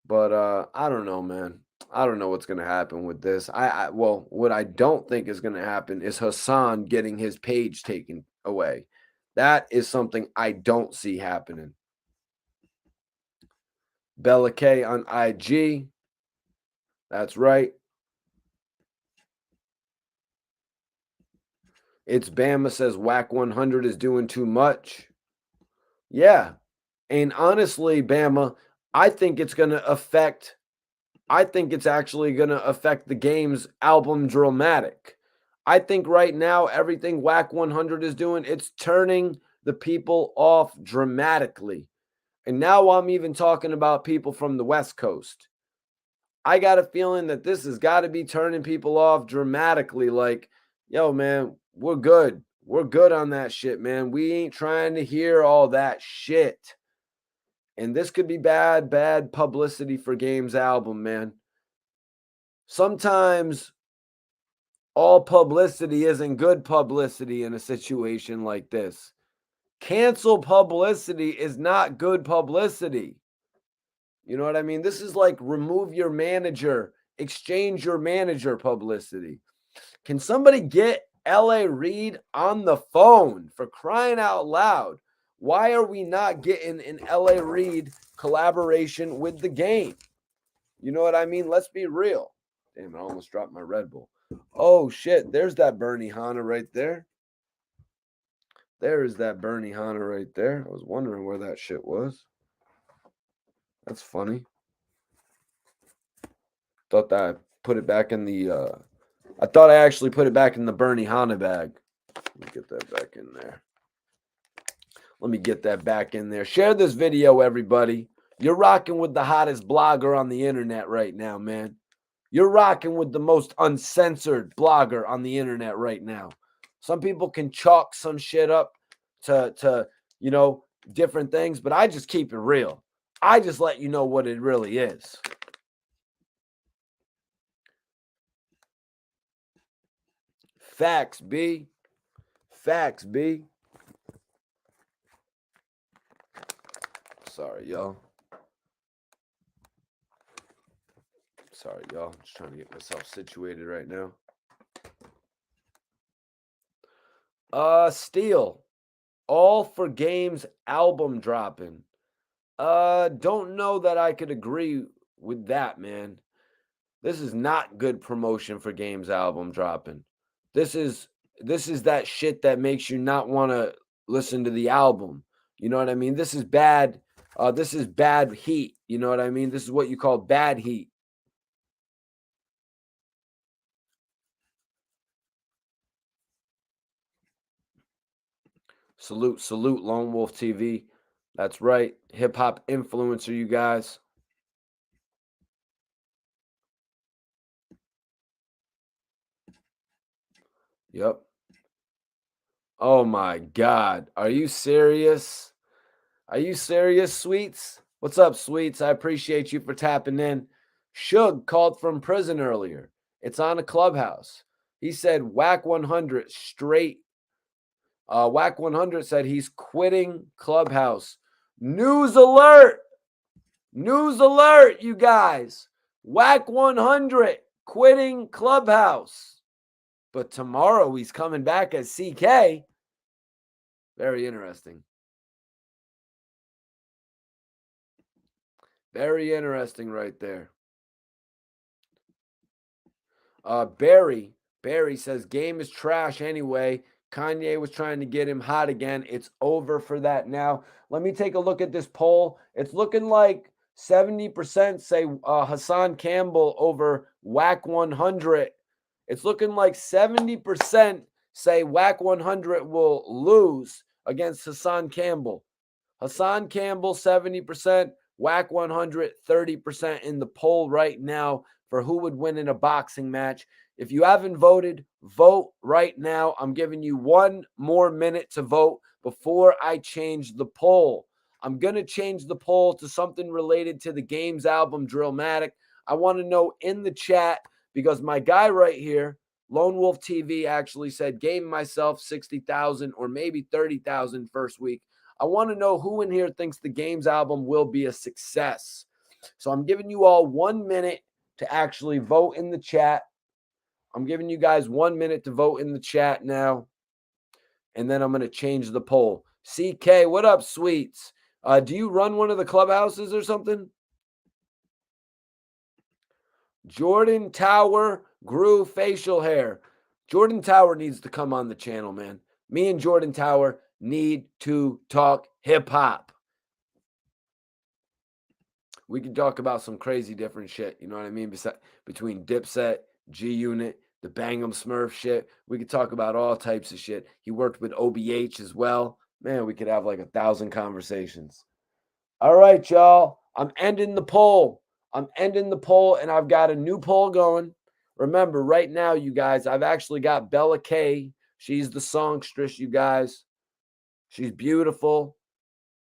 But I don't know, man. I don't know what's going to happen with this. Well, what I don't think is going to happen is Hassan getting his page taken away. That is something I don't see happening. Bella K on IG. That's right. It's Bama says Wack 100 is doing too much. Yeah. And honestly, Bama, I think it's going to affect, I think it's actually going to affect the game's album Drillmatic. I think right now, everything Wack 100 is doing, it's turning the people off dramatically. And now I'm even talking about people from the West Coast. I got a feeling that this has got to be turning people off dramatically. Like, yo, man, we're good. We're good on that shit, man. We ain't trying to hear all that shit. And this could be bad publicity for Game's album, man. Sometimes all publicity isn't good publicity in a situation like this. Cancel publicity is not good publicity. You know what I mean? This is like remove your manager, exchange your manager publicity. Can somebody get L.A. Reid on the phone, for crying out loud? Why are we not getting an L.A. Reid collaboration with the Game? You know what I mean? Let's be real. Damn, I almost dropped my Red Bull. Oh, shit. There's that Bernie Hanna right there. There is that Bernie Hanna right there. I was wondering where that shit was. That's funny. Thought that I put it back in the, I thought I actually put it back in the Bernie Hanna bag. Let me get that back in there. Let me get that back in there. Share this video, everybody. You're rocking with the hottest blogger on the internet right now, man. You're rocking with the most uncensored blogger on the internet right now. Some people can chalk some shit up to you know, different things, but I just keep it real. I just let you know what it really is. Facts, B. Facts, B. Sorry, y'all. Sorry, y'all. I'm just trying to get myself situated right now. Steel. All for Games album dropping. Don't know that I could agree with that, man. This is not good promotion for Games album dropping. This is that shit that makes you not want to listen to the album. You know what I mean? This is bad. This is bad heat. You know what I mean? This is what you call bad heat. Salute, Lone Wolf TV. That's right. Hip hop influencer, you guys. Yep. Oh my God. Are you serious? Are you serious, Sweets? What's up, Sweets? I appreciate you for tapping in. Suge called from prison earlier. It's on a Clubhouse. He said Wack 100 straight. Wack 100 said he's quitting Clubhouse. News alert! News alert, you guys. Wack 100 quitting Clubhouse. But tomorrow he's coming back as CK. Very interesting. Very interesting right there. Barry says game is trash anyway. Kanye was trying to get him hot again. It's over for that now. Let me take a look at this poll. It's looking like 70% say Hassan Campbell over Wack 100. It's looking like 70% say Wack 100 will lose against Hassan Campbell. Hassan Campbell, 70%. Wack 100, 30% in the poll right now for who would win in a boxing match. If you haven't voted, vote right now. I'm giving you 1 more minute to vote before I change the poll. I'm going to change the poll to something related to the Games album, Drillmatic. I want to know in the chat, because my guy right here, Lone Wolf TV, actually said, game myself 60,000 or maybe 30,000 first week. I want to know who in here thinks the Games album will be a success. So I'm giving you all 1 minute to actually vote in the chat. I'm giving you guys 1 minute to vote in the chat now. And then I'm going to change the poll. CK, what up, Sweets? Do you run one of the clubhouses or something? Jordan Tower grew facial hair. Jordan Tower needs to come on the channel, man. Me and Jordan Tower need to talk hip hop. We can talk about some crazy different shit. You know what I mean? Between Dipset, G Unit, the Bang'em Smurf shit. We could talk about all types of shit. He worked with OBH as well. Man, we could have like 1,000 conversations. All right, y'all. I'm ending the poll. I'm ending the poll, and I've got a new poll going. Remember, right now, you guys, I've actually got Bella K. She's the songstress, you guys. She's beautiful.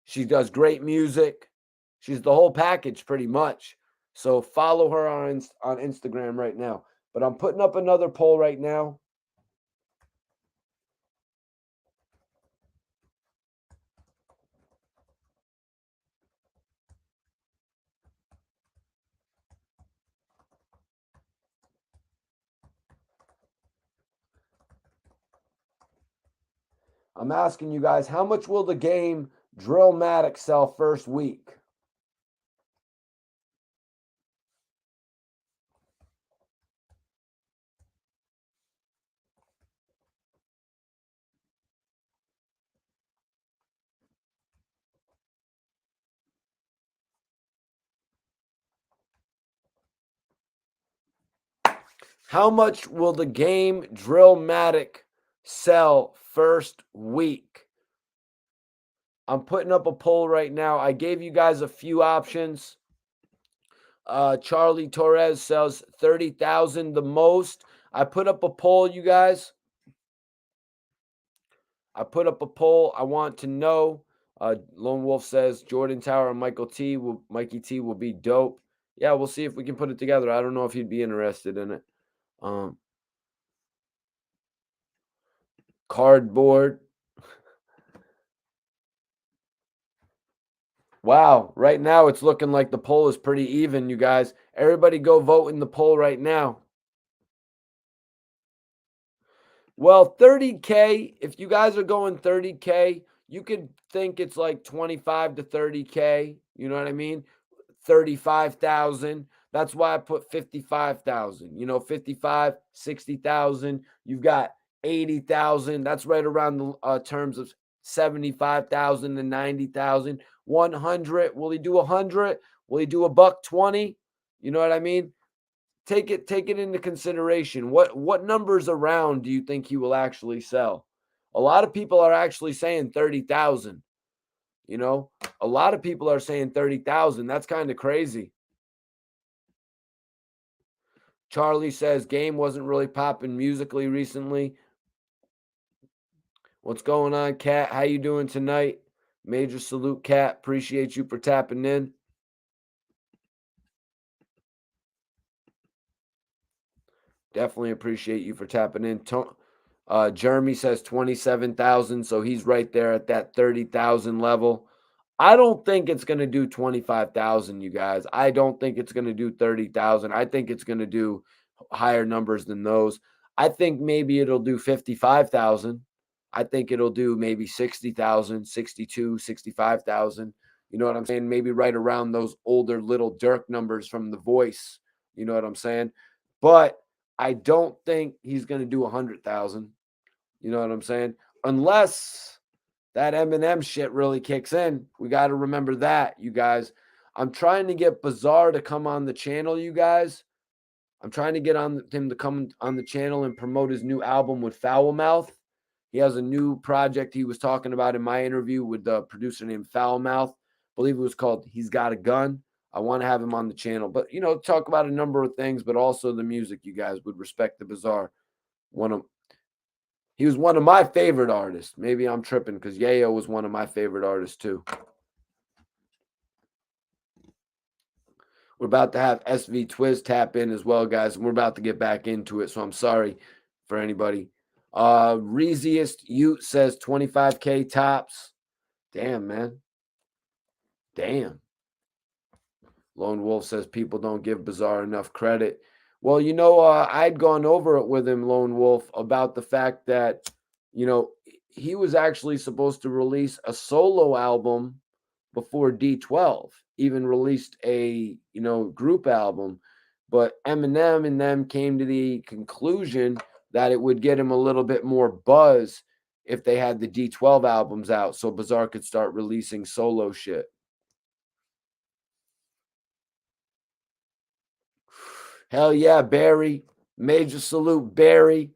She does great music. She's the whole package pretty much. So follow her on Instagram right now. But I'm putting up another poll right now. I'm asking you guys, how much will the game Drillmatic sell first week? How much will the game Drillmatic sell first week? I'm putting up a poll right now. I gave you guys a few options. Charlie Torres sells 30,000 the most. I put up a poll, you guys. I put up a poll. I want to know. Lone Wolf says Jordan Tower and Mikey T will be dope. Yeah, we'll see if we can put it together. I don't know if he'd be interested in it. Cardboard. Wow, right now it's looking like the poll is pretty even, you guys. Everybody go vote in the poll right now. Well, 30K, if you guys are going 30K, you could think it's like 25 to 30K. You know what I mean? 35,000. That's why I put 55,000. 55, 60,000. You've got 80,000. That's right around the terms of 75,000 and 90,000. 100. Will he do 100? Will he do $120? You know what I mean? Take it into consideration. What numbers around do you think he will actually sell? A lot of people are actually saying 30,000. A lot of people are saying 30,000. That's kind of crazy. Charlie says game wasn't really popping musically recently. What's going on, Cat? How you doing tonight? Major salute, Cat. Appreciate you for tapping in. Definitely appreciate you for tapping in. Jeremy says 27,000, so he's right there at that 30,000 level. I don't think it's going to do 25,000, you guys. I don't think it's going to do 30,000. I think it's going to do higher numbers than those. I think maybe it'll do 55,000. I think it'll do maybe 60,000, 62, 65,000. You know what I'm saying? Maybe right around those older Little Dirk numbers from The Voice. You know what I'm saying? But I don't think he's going to do 100,000. You know what I'm saying? Unless that Eminem shit really kicks in. We got to remember that, you guys. I'm trying to get Bizarre to come on the channel, you guys. I'm trying to get him to come on the channel and promote his new album with Foul Mouth. He has a new project he was talking about in my interview with the producer named Foul Mouth. I believe it was called He's Got a Gun. I want to have him on the channel. But, talk about a number of things, but also the music, you guys would respect the Bizarre. He was one of my favorite artists. Maybe I'm tripping because Yayo was one of my favorite artists too. We're about to have SV Twiz tap in as well, guys. And we're about to get back into it, so I'm sorry for anybody. Reeziest Ute says 25K tops. Damn, man. Damn. Lone Wolf says people don't give Bizarre enough credit. Well, I'd gone over it with him, Lone Wolf, about the fact that, he was actually supposed to release a solo album before D12 even released a, group album. But Eminem and them came to the conclusion that it would get him a little bit more buzz if they had the D12 albums out so Bizarre could start releasing solo shit. Hell yeah, Barry. Major salute, Barry.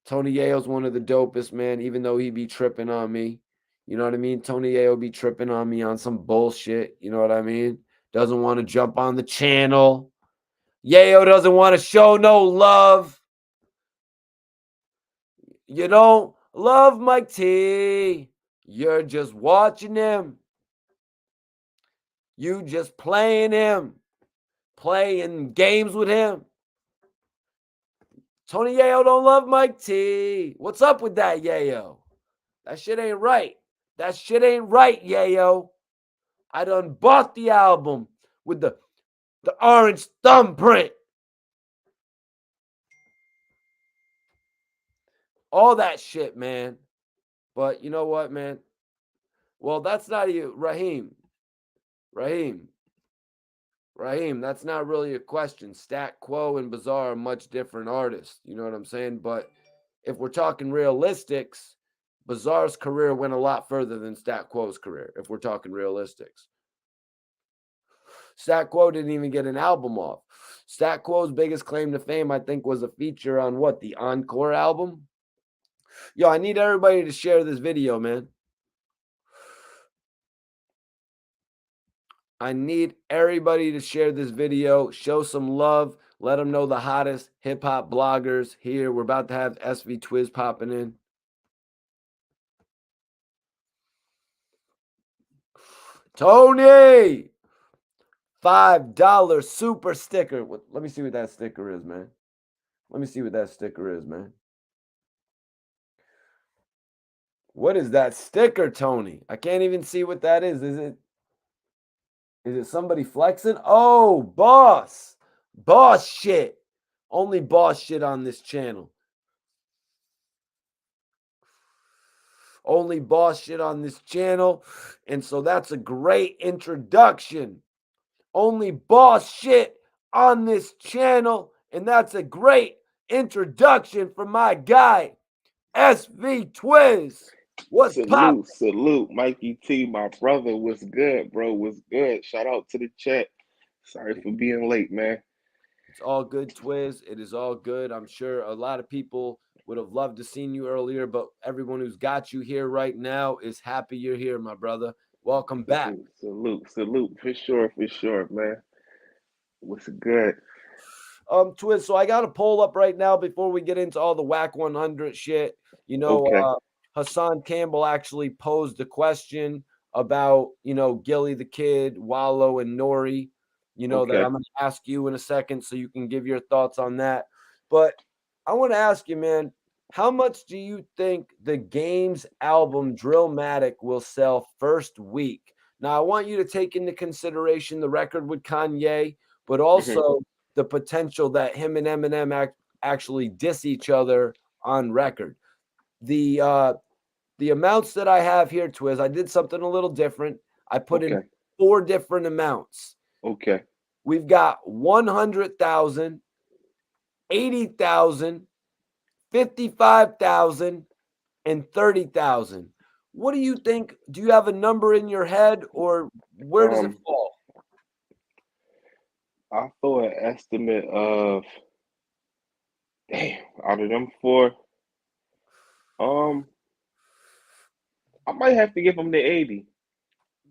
Tony Yayo's one of the dopest, man, even though he be tripping on me. You know what I mean? Tony Yayo be tripping on me on some bullshit. You know what I mean? Doesn't want to jump on the channel. Yayo doesn't want to show no love. You don't love Mike T. You're just watching him. You just playing him. Playing games with him. Tony Yayo don't love Mike T. What's up with that, Yayo? That shit ain't right. That shit ain't right, Yayo. I done bought the album with the orange thumbprint. All that shit, man. But you know what, man? Well, that's not you, Raheem. Raheem, that's not really a question. Stat Quo and Bizarre are much different artists. You know what I'm saying? But if we're talking realistics, Bizarre's career went a lot further than Stat Quo's career, if we're talking realistics. Stat Quo didn't even get an album off. Stat Quo's biggest claim to fame, I think, was a feature on the Encore album. Yo, I need everybody to share this video, man. I need everybody to share this video, show some love, let them know the hottest hip-hop bloggers here. We're about to have SV Twiz popping in. Tony! $5 super sticker. Let me see what that sticker is, man. Let me see what that sticker is, man. What is that sticker, Tony? I can't even see what that is. Is it somebody flexing? Oh, boss. Boss shit. Only boss shit on this channel. Only boss shit on this channel. And so that's a great introduction. Only boss shit on this channel. And that's a great introduction for my guy, SV Twiz. What's poppin'? Salute, Mikey T, my brother. What's good, bro? What's good? Shout out to the chat. Sorry for being late, man. It's all good, Twiz. It is all good. I'm sure a lot of people would have loved to seen you earlier, but everyone who's got you here right now is happy you're here, my brother. Welcome back. Salute, for sure, man. What's good? Twiz, so I got a poll up right now before we get into all the Wack 100 shit. You know, Okay. Hassan Campbell actually posed a question about, Gillie the Kid, Wallow, and Nori, that I'm going to ask you in a second so you can give your thoughts on that. But I want to ask you, man, how much do you think the Game's album Drillmatic will sell first week? Now, I want you to take into consideration the record with Kanye, but also the potential that him and Eminem actually diss each other on record. The amounts that I have here, Twiz, I did something a little different. I put in 4 different amounts. Okay. We've got 100,000, 80,000, 55,000, and 30,000. What do you think? Do you have a number in your head, or where does it fall? I throw an estimate of, out of them 4, I might have to give them the 80.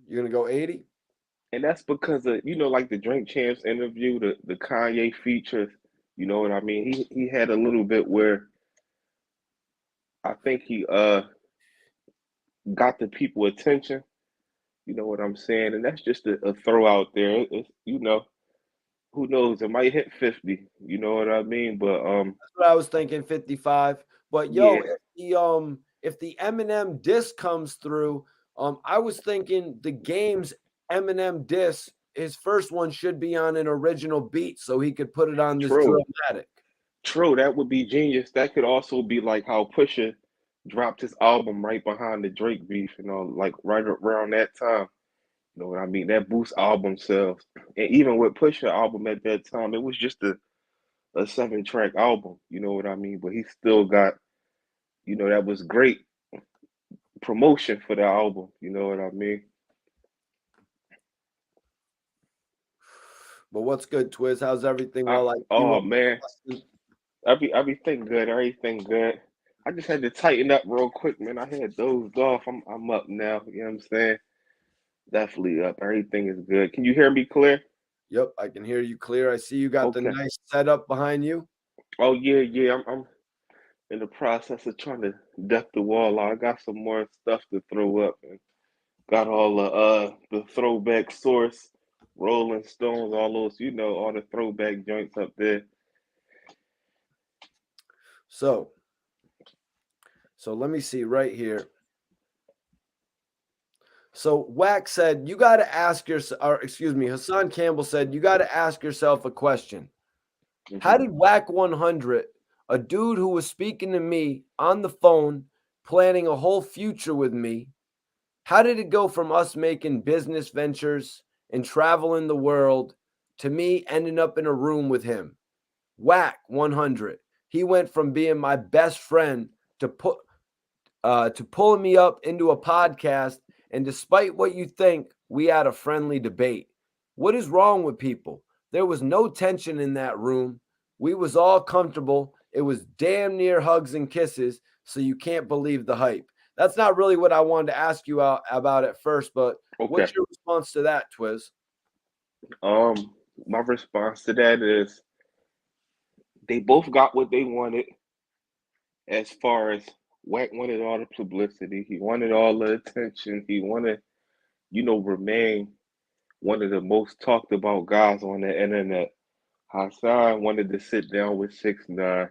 You're gonna go 80? And that's because of, like the Drink Champs interview, the Kanye features, you know what I mean? He had a little bit where I think he got the people attention. You know what I'm saying? And that's just a throw out there. It's, who knows? It might hit 50. You know what I mean? But that's what I was thinking, 55. But yeah. if the Eminem diss comes through, I was thinking the Game's Eminem diss, his first one should be on an original beat so he could put it on this Drillmatic. True, that would be genius. That could also be like how Pusha dropped his album right behind the Drake beef, like right around that time. You know what I mean? That boosts album sales. And even with Pusha album at that time, it was just a 7-track album. You know what I mean? But he still got, that was great promotion for the album. You know what I mean? But what's good, Twiz? How's everything? Man, everything good. Everything good. I just had to tighten up real quick, man. I had dozed off. I'm up now. You know what I'm saying? Definitely up. Everything is good. Can you hear me clear? Yep, I can hear you clear. I see you got the nice setup behind you. Oh yeah. I'm in the process of trying to deck the wall out. I got some more stuff to throw up, and got all the throwback Source, Rolling Stones, all those, all the throwback joints up there. So let me see right here. So Wack said, you got to ask yourself, or excuse me, Hassan Campbell said, you got to ask yourself a question. How did Wack 100, a dude who was speaking to me on the phone, planning a whole future with me, how did it go from us making business ventures and traveling the world to me ending up in a room with him? Wack 100. He went from being my best friend to pulling me up into a podcast. And despite what you think, we had a friendly debate. What is wrong with people? There was no tension in that room. We was all comfortable. It was damn near hugs and kisses. So you can't believe the hype. That's not really what I wanted to ask you about at first, but what's your response to that, Twiz? My response to that is they both got what they wanted. As far as Wack wanted all the publicity, he wanted all the attention, he wanted, remain one of the most talked about guys on the internet. Hassan wanted to sit down with 6ix9ine,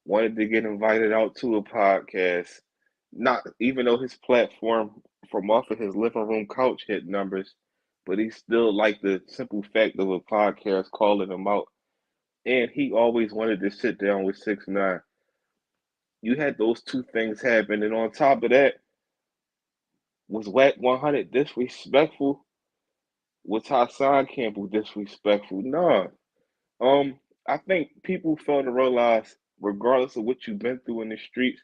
wanted to get invited out to a podcast. not even though his platform from off of his living room couch hit numbers, but he still liked the simple fact of a podcast calling him out. And he always wanted to sit down with 6ix9ine. You had those two things happen, and on top of that, was Wack 100 disrespectful? Was Hassan Campbell disrespectful? No. I think people fail to realize, regardless of what you've been through in the streets,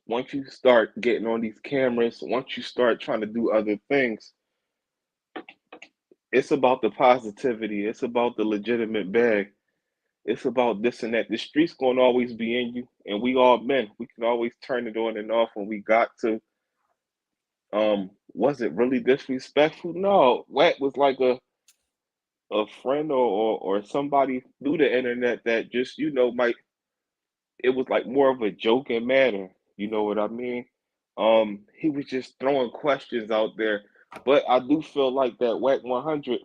once you start getting on these cameras, once you start trying to do other things, it's about the positivity. It's about the legitimate bag. It's about this and that. The streets gonna always be in you, and we all men. We can always turn it on and off when we got to. Was it really disrespectful? No. Wack was like a friend or somebody through the internet that just might, it was like more of a joking matter. You know what I mean? He was just throwing questions out there, but I do feel like that Wack 100.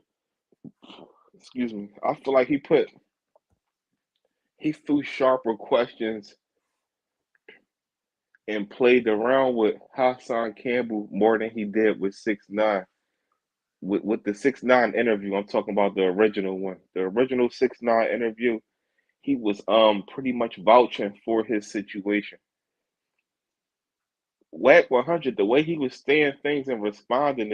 Excuse me. I feel like he threw sharper questions and played around with Hassan Campbell more than he did with 6ix9ine. With the 6ix9ine interview, I'm talking about the original one. The original 6ix9ine interview, he was pretty much vouching for his situation. Wack 100, the way he was saying things and responding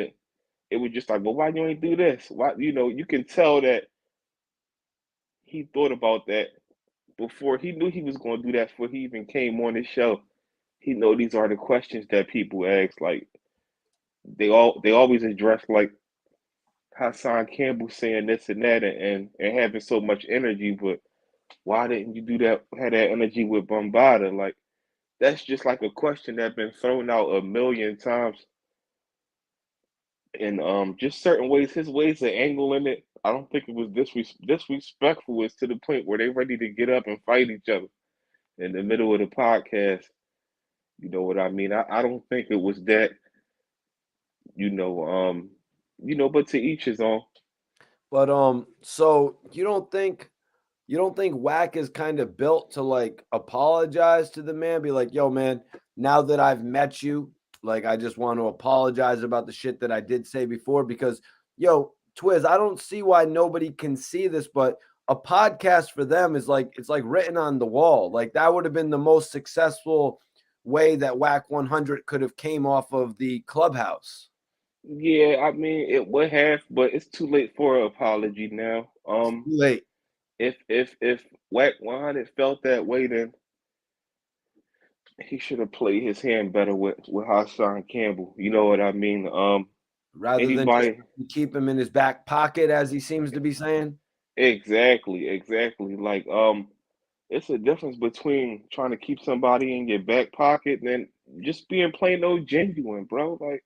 it was just like, well, why you ain't do this? Why, you can tell that he thought about that before he knew he was going to do that. Before he even came on the show, he know these are the questions that people ask. Like they always address like Hassan Campbell saying this and that and having so much energy, but why didn't you do that? Had that energy with Bombada? Like that's just like a question that's been thrown out a million times. And just certain ways, his ways of angling it, I don't think it was disrespectful. It's to the point where they ready to get up and fight each other in the middle of the podcast. You know what I mean? I don't think it was that, you know, um, but to each his own. But so you don't think Wack is kind of built to like apologize to the man, be like, yo, man, now that I've met you, like I just want to apologize about the shit that I did say before because yo, Twiz, I don't see why nobody can see this, but a podcast for them is like it's like written on the wall. Like that would have been the most successful way that Wack 100 could have came off of the Clubhouse. Yeah, I mean it would have, but it's too late for an apology now. It's too late. If Wack 100 felt that way, then he should have played his hand better with Hassan Campbell. You know what I mean? Rather than just Anybody keep him in his back pocket, as he seems to be saying. exactly. Like it's a difference between trying to keep somebody in your back pocket and just being plain old genuine, bro. Like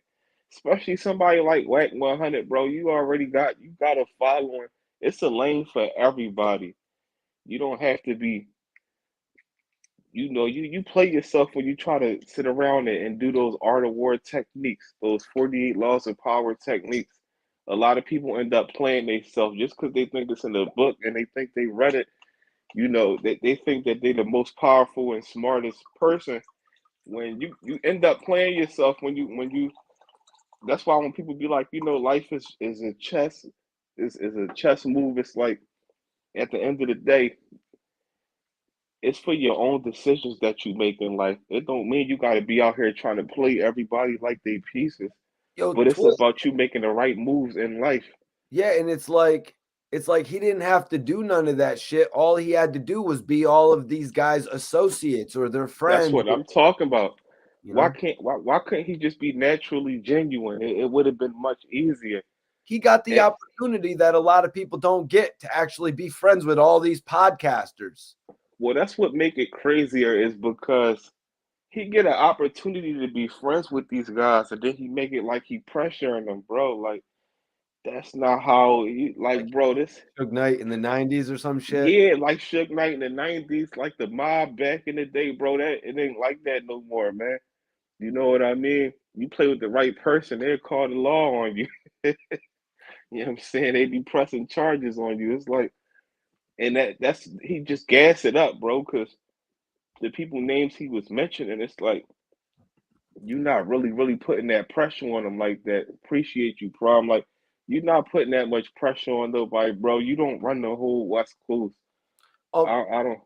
especially somebody like Wack 100, bro. You got a following. It's a lane for everybody. You don't have to be, you play yourself when you try to sit around it and do those art of war techniques, those 48 laws of power techniques. A lot of people end up playing themselves just because they think it's in the book and they think they read it. They think that they're the most powerful and smartest person. When you end up playing yourself when you that's why when people be like, life is a chess is a chess move. It's like at the end of the day, it's for your own decisions that you make in life. It don't mean you got to be out here trying to play everybody like they pieces, Yo, but it's about you making the right moves in life. yeah, and it's like he didn't have to do none of that shit. All he had to do was be all of these guys' associates or their That's friends, what I'm talking about. you know. Why couldn't he just be naturally genuine? It would have been much easier. He got the And, opportunity that a lot of people don't get to actually be friends with all these podcasters. well, that's what make it crazier is because he get an opportunity to be friends with these guys, and then he make it like he pressuring them, bro. Like that's not how he Like like, bro. This Suge Knight in the 90s or some shit. yeah, like Suge Knight in the '90s, like the mob back in the day, bro. That it ain't like that no more, man. You know what I mean? You play with the right person, they'll call the law on you. You know what I'm saying? They be pressing charges on you. It's like, and that's he just gas it up, bro, because the people names he was mentioning, it's like you're not really putting that pressure on them like that. Appreciate you, Prom. Like you're not putting that much pressure on nobody, bro. You don't run the whole West Coast. I don't.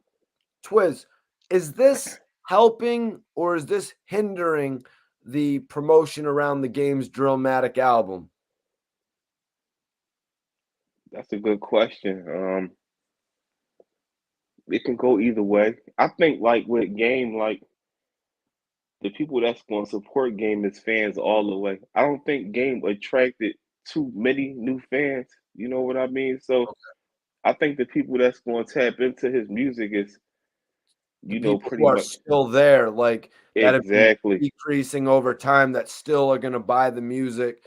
Twiz, is this helping or is this hindering the promotion around the game's Drillmatic album? That's a good question. It can go either way. I think like with Game, like the people that's going to support Game is fans all the way. I don't think Game attracted too many new fans. You know what I mean? So I think the people that's going to tap into his music is, The you know, people who pretty are much still there, like that have been exactly, decreasing over time, that still are going to buy the music,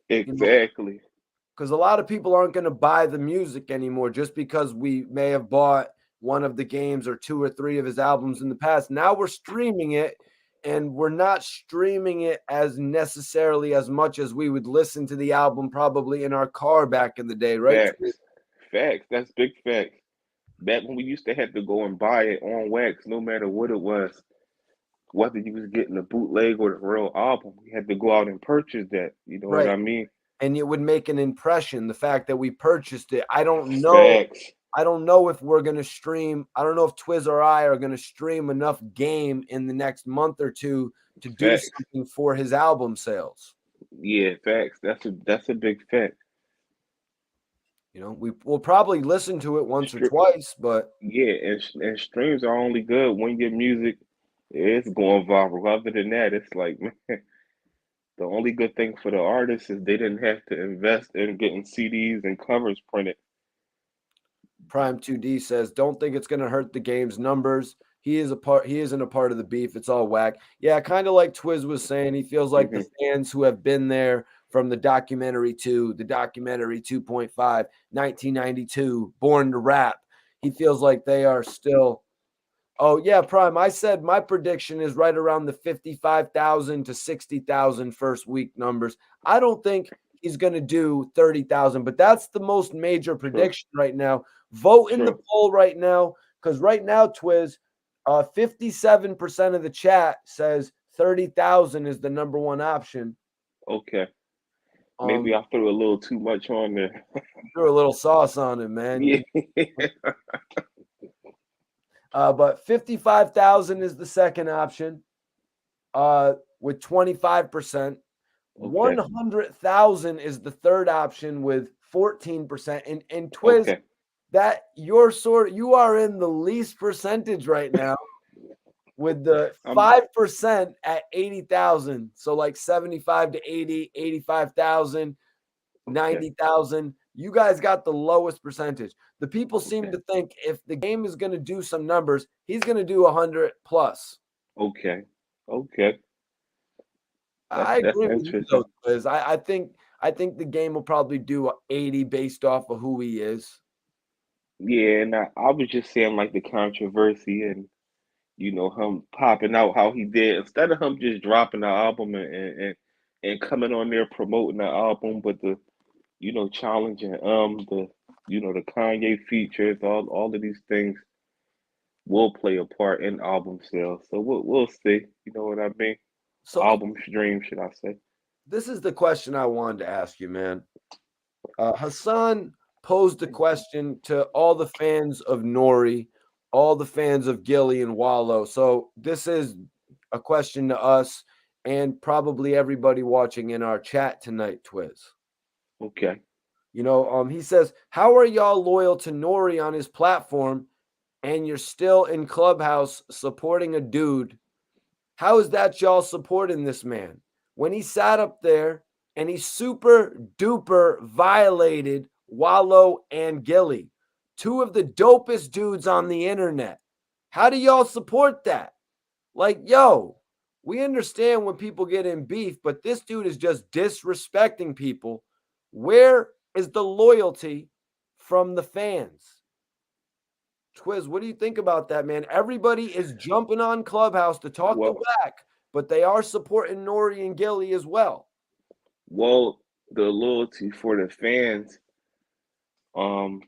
you know, exactly. because a lot of people aren't going to buy the music anymore just because we may have bought one of the games or two or three of his albums in the past. Now we're streaming it, and we're not streaming it as necessarily as much as we would listen to the album probably in our car back in the day, right? Facts, facts. That's big facts. Back when we used to have to go and buy it on wax, no matter what it was, whether you was getting a bootleg or the real album, you had to go out and purchase that. You know what Right. I mean? And it would make an impression. The fact that we purchased it, I don't know. Facts, I don't know if we're gonna stream. I don't know if Twiz or I are gonna stream enough Game in the next month or two to do facts. something for his album sales. Yeah, facts. That's a big fact. You know, will probably listen to it once or Stri- twice, but yeah, and streams are only good when your music is going viral. Other than that, it's like man, the only good thing for the artists is they didn't have to invest in getting CDs and covers printed. Prime 2D says, "Don't think it's gonna hurt the game's numbers. He isn't a part of the beef. It's all whack." Yeah, kind of like Twiz was saying, he feels like the Hmm. fans who have been there from the documentary 2, the documentary 2.5, 1992, Born to Rap. He feels like they are still. Oh yeah, Prime. I said my prediction is right around the 55,000 to 60,000 first week numbers. I don't think he's going to do 30,000, but that's the most major True, prediction right now. Vote in the true. poll right now because right now, Twiz, 57% of the chat says 30,000 is the number one option. Okay, maybe I threw a little too much on there. Threw a little sauce on it, man. Yeah, But 55,000 is the second option with 25%. okay, 100,000 is the third option with 14%. And Twiz, okay. that you are in the least percentage right now with the I'm 5% at 80,000. So like 75 to 80, 85,000, okay, 90,000. You guys got the lowest percentage. The people seem okay, to think if the game is going to do some numbers, he's going to do 100 plus. okay, okay. I That's agree with you interesting. though, Liz. I think the game will probably do 80 based off of who he is. Yeah, and I was just saying like the controversy and you know him popping out how he did instead of him just dropping the album and coming on there promoting the album, but the you know challenging the you know the Kanye features, all of these things will play a part in album sales. So we'll see. You know what I mean? So Album stream, should I say? this is the question I wanted to ask you, man. Hassan posed a question to all the fans of Nori, all the fans of Gillie and Wallow. So this is a question to us and probably everybody watching in our chat tonight, Twiz. Okay. He says, "How are y'all loyal to Nori on his platform and you're still in Clubhouse supporting a dude? How is that y'all supporting this man when he sat up there and he super duper violated Wallow and Gillie, two of the dopest dudes on the internet? How do y'all support that? Like, yo, we understand when people get in beef, but this dude is just disrespecting people. Where is the loyalty from the fans?" Twiz, what do you think about that, man? Everybody is jumping on Clubhouse to talk to Well, Wack, but they are supporting Nori and Gillie as well. well, the loyalty for the fans, um,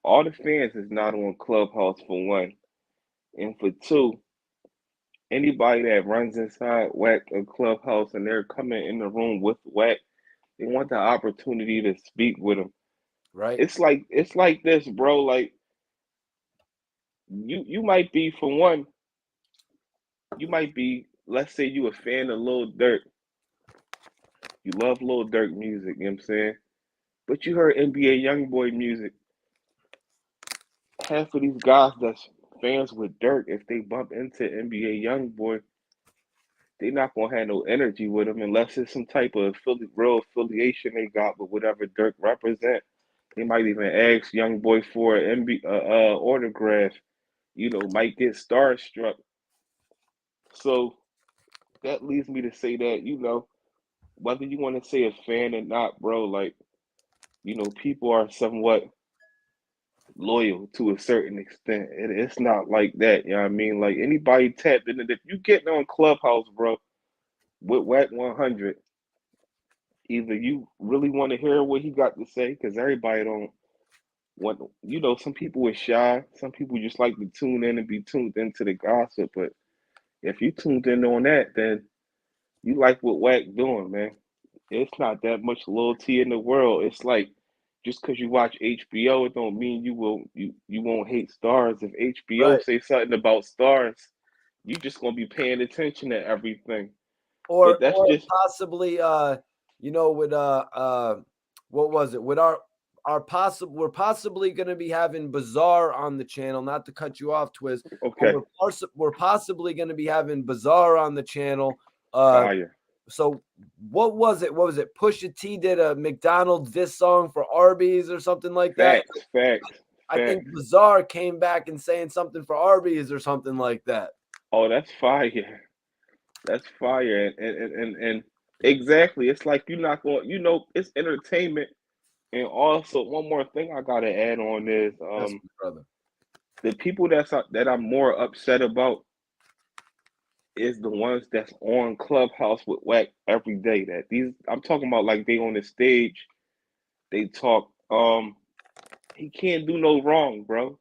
all the fans is not on Clubhouse for one. And for two, anybody that runs inside Wack or Clubhouse and they're coming in the room with Wack, they want the opportunity to speak with him. Right. It's like this, bro. Like you might be, for one, you might be, let's say you a fan of Lil Durk. You love Lil Durk music, you know what I'm saying? But you heard NBA Youngboy music. Half of these guys that's fans with Durk, if they bump into NBA Youngboy, they not gonna have no energy with him unless it's some type of real affiliation they got with whatever Dirk represent. They might even ask young boy for an autograph. You know, might get starstruck. So that leads me to say that, you know, whether you want to say a fan or not, bro, like, you know, people are somewhat loyal to a certain extent. It's not like that, you know what I mean? Like anybody tapped in, if you getting on Clubhouse, bro, with Wack 100, either you really want to hear what he got to say, because everybody don't want, you know, some people are shy, some people just like to tune in and be tuned into the gossip. But if you tuned in on that, then you like what Wack doing, man. It's not that much loyalty in the world. It's like just because you watch HBO, it don't mean you won't hate stars. If HBO Right. say something about stars, you just gonna be paying attention to everything. Or But that's or just possibly you know, with what was it? With we're possibly going to be having Bazaar on the channel, not to cut you off, Twiz. okay. We're possibly going to be having Bazaar on the channel. Fire. So what was it? What was it? Pusha T did a McDonald's diss song for Arby's or something like that. Facts. I think Bazaar came back and saying something for Arby's or something like that. Oh, that's fire. That's fire. And exactly. It's like you're not going, you know, it's entertainment. And also one more thing I gotta add on is Yes, brother. the people that I'm more upset about is the ones that's on Clubhouse with Wack every day. That these I'm talking about, like they on the stage, they talk. He can't do no wrong, bro.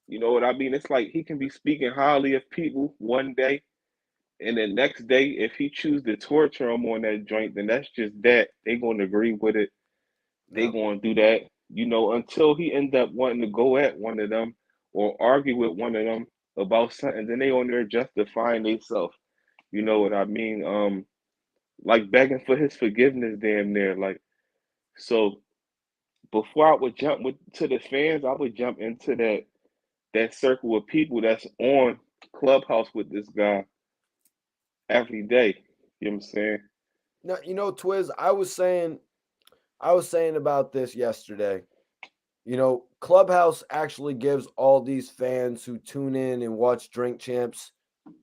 You know what I mean? It's like he can be speaking highly of people one day, and the next day, if he choose to torture them on that joint, then that's just that. They gonna agree with it. They Yep. gonna do that. You know, until he end up wanting to go at one of them or argue with one of them about something, then they on there justifying themselves. You know what I mean? Like begging for his forgiveness, damn near. Like, so before I would jump to the fans, I would jump into that circle of people that's on Clubhouse with this guy every day. You know what I'm saying? No, you know, Twiz, I was saying about this yesterday. You know, Clubhouse actually gives all these fans who tune in and watch Drink Champs,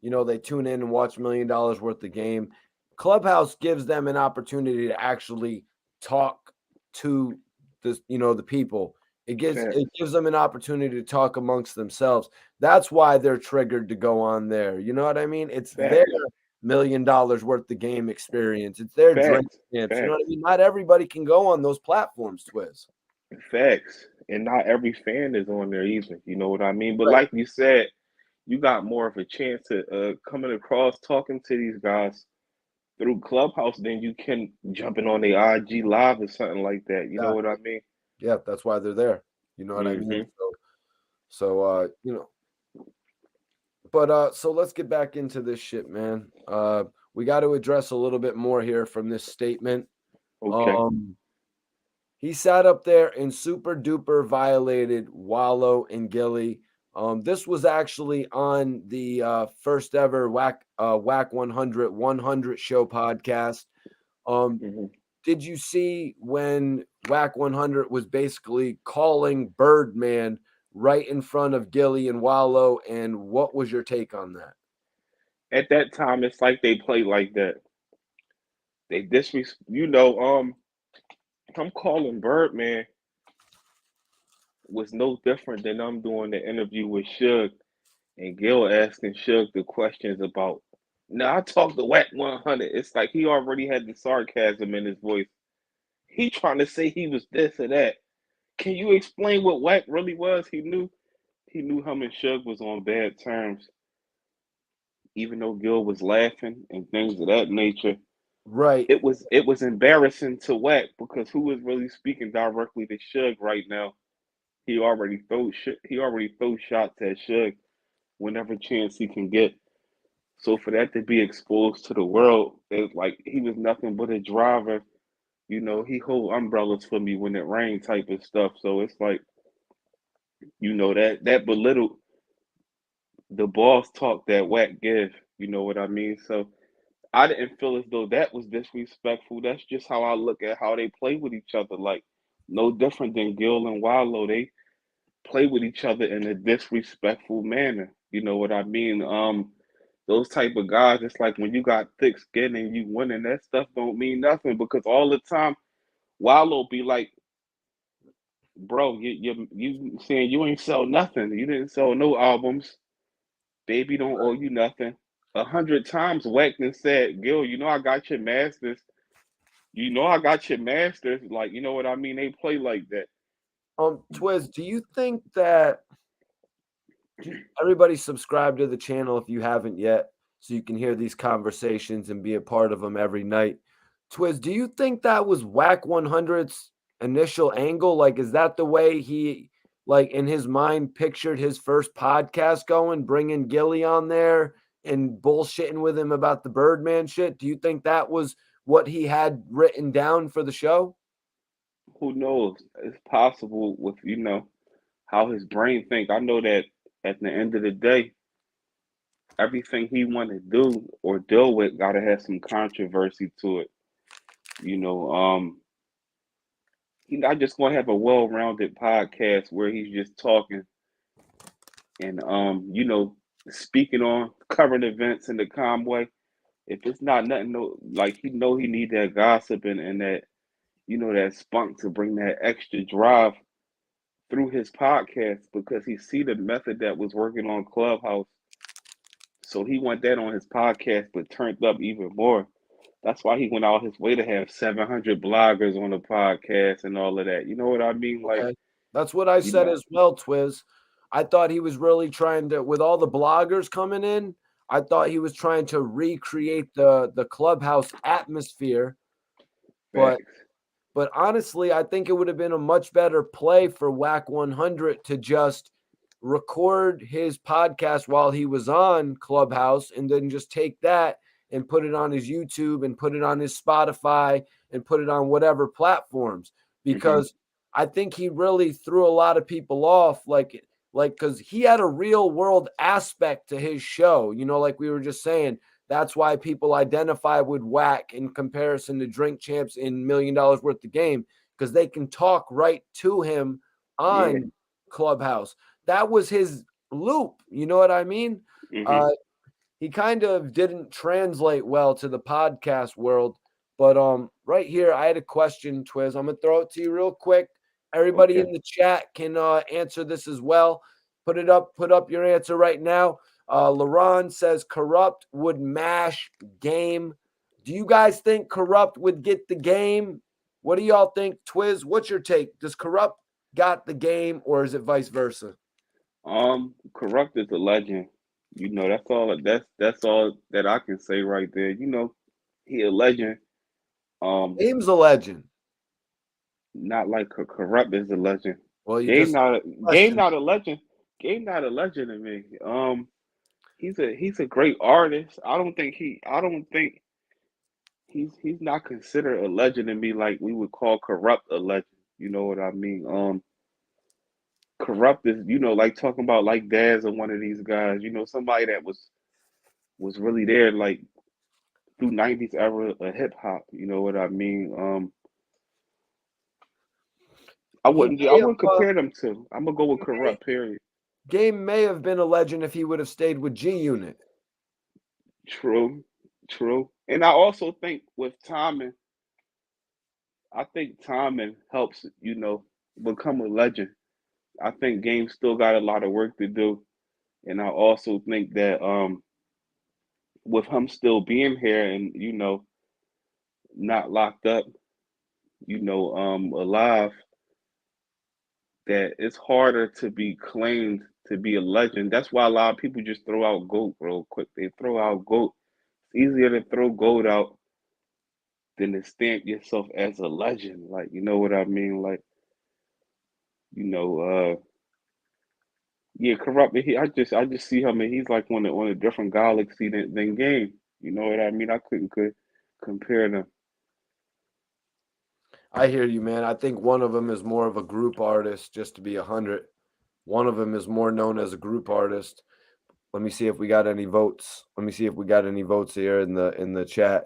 you know, they tune in and watch $1 million worth of game. Clubhouse gives them an opportunity to actually talk to this, you know, the people. It gives them an opportunity to talk amongst themselves. That's why they're triggered to go on there. You know what I mean? It's their Facts. $1 million worth of game experience. It's their Drink Facts. Champs. You know what I Facts. mean? Not everybody can go on those platforms, Twiz. Facts. And not every fan is on there either. You know what I mean? But Right. like you said, you got more of a chance to coming across talking to these guys through Clubhouse than you can jumping on the IG live or something like that. You know what I Exactly. mean? Yeah, that's why they're there. You know what I mean? Mm-hmm. So you know, but so let's get back into this shit, man. We got to address a little bit more here from this statement. Okay. He sat up there and super duper violated Wallow and Gillie. This was actually on the first ever Wack 100 show podcast. Mm-hmm. Did you see when Wack 100 was basically calling Birdman right in front of Gillie and Wallow? And what was your take on that? At that time, it's like they play like that. They disrespect. You know, I'm calling Birdman was no different than I'm doing the interview with Suge and Gil asking Suge the questions about. Now I talked to Wack 100. It's like he already had the sarcasm in his voice. He trying to say he was this or that. Can you explain what Wack really was? He he knew him and Suge was on bad terms, even though Gil was laughing and things of that nature. Right. It was embarrassing to Wack because who is really speaking directly to Suge right now? He already throws shots at Suge whenever chance he can get. So for that to be exposed to the world, it's like he was nothing but a driver. He hold umbrellas for me when it rain type of stuff. So it's like, that belittled the boss talk that Wack give. You know what I mean? So I didn't feel as though that was disrespectful. That's just how I look at how they play with each other. Like no different than Gil and Wallow. They play with each other in a disrespectful manner. You know what I mean? Those type of guys, it's like when you got thick skin and you winning, that stuff don't mean nothing because all the time Wallow be like, bro, you saying you ain't sell nothing. You didn't sell no albums. Baby don't owe you nothing. 100 times Wackman said, Gil, I got your masters. I got your masters. Like, you know what I mean? They play like that. Twiz, do you think that everybody subscribe to the channel if you haven't yet, so you can hear these conversations and be a part of them every night? Twiz, do you think that was Wack 100's initial angle? Like, is that the way he, like, in his mind, pictured his first podcast going, bringing Gillie on there and bullshitting with him about the Birdman shit? Do you think that was what he had written down for the show? Who knows? It's possible with, how his brain think. I know that at the end of the day, everything he want to do or deal with got to have some controversy to it. He's not just going to have a well-rounded podcast where he's just talking and speaking on current events in the calm way. If it's not nothing, no, like he need that gossip and that that spunk to bring that extra drive through his podcast because he see the method that was working on Clubhouse. So he want that on his podcast, but turned up even more. That's why he went out his way to have 700 bloggers on the podcast and all of that. You know what I mean? Like, Okay. That's what I said as well, Twiz. I thought he was really trying to, with all the bloggers coming in, I thought he was trying to recreate the Clubhouse atmosphere. But facts. but honestly, I think it would have been a much better play for Wack 100 to just record his podcast while he was on Clubhouse and then just take that and put it on his YouTube and put it on his Spotify and put it on whatever platforms, because I think he really threw a lot of people off, like because he had a real world aspect to his show, like we were just saying. That's why people identify with Wack in comparison to Drink Champs in $1 Million Worth of Game, because they can talk right to him on Clubhouse. That was his loop. You know what I mean? He kind of didn't translate well to the podcast world. But right here, I had a question, Twiz. I'm gonna throw it to you real quick. Everybody in the chat can answer this as well. Put up your answer right now. LaRon says Corrupt would mash Game. Do you guys think Corrupt would get the Game? What do y'all think, Twiz? What's your take? Does Corrupt got the Game, or is it vice versa? Corrupt is a legend. That's all that I can say right there. He a legend. Game's a legend. Not like Corrupt is a legend. Well, you Game just not a legend. Game not a legend to me. He's a great artist. I don't think he's not considered a legend to me like we would call Corrupt a legend. You know what I mean? Corrupt is, like talking about like Daz or one of these guys, somebody that was really there like through 90s era of hip hop, you know what I mean? I wouldn't compare them to. I'm gonna go with Corrupt, period. Game may have been a legend if he would have stayed with G Unit. True. And I also think with timing, helps, become a legend. I think Game still got a lot of work to do. And I also think that with him still being here and, not locked up, alive, that it's harder to be claimed to be a legend. That's why a lot of people just throw out GOAT real quick. They throw out GOAT. It's easier to throw GOAT out than to stamp yourself as a legend. Like, you know what I mean? Like, you know, yeah, Corrupt. I just see him, and he's like on a different galaxy than Game. You know what I mean? I could compare them. I hear you, man. I think one of them is more of a group artist, just to be 100. One of them is more known as a group artist. Let me see if we got any votes. Let me see if we got any votes here in the chat.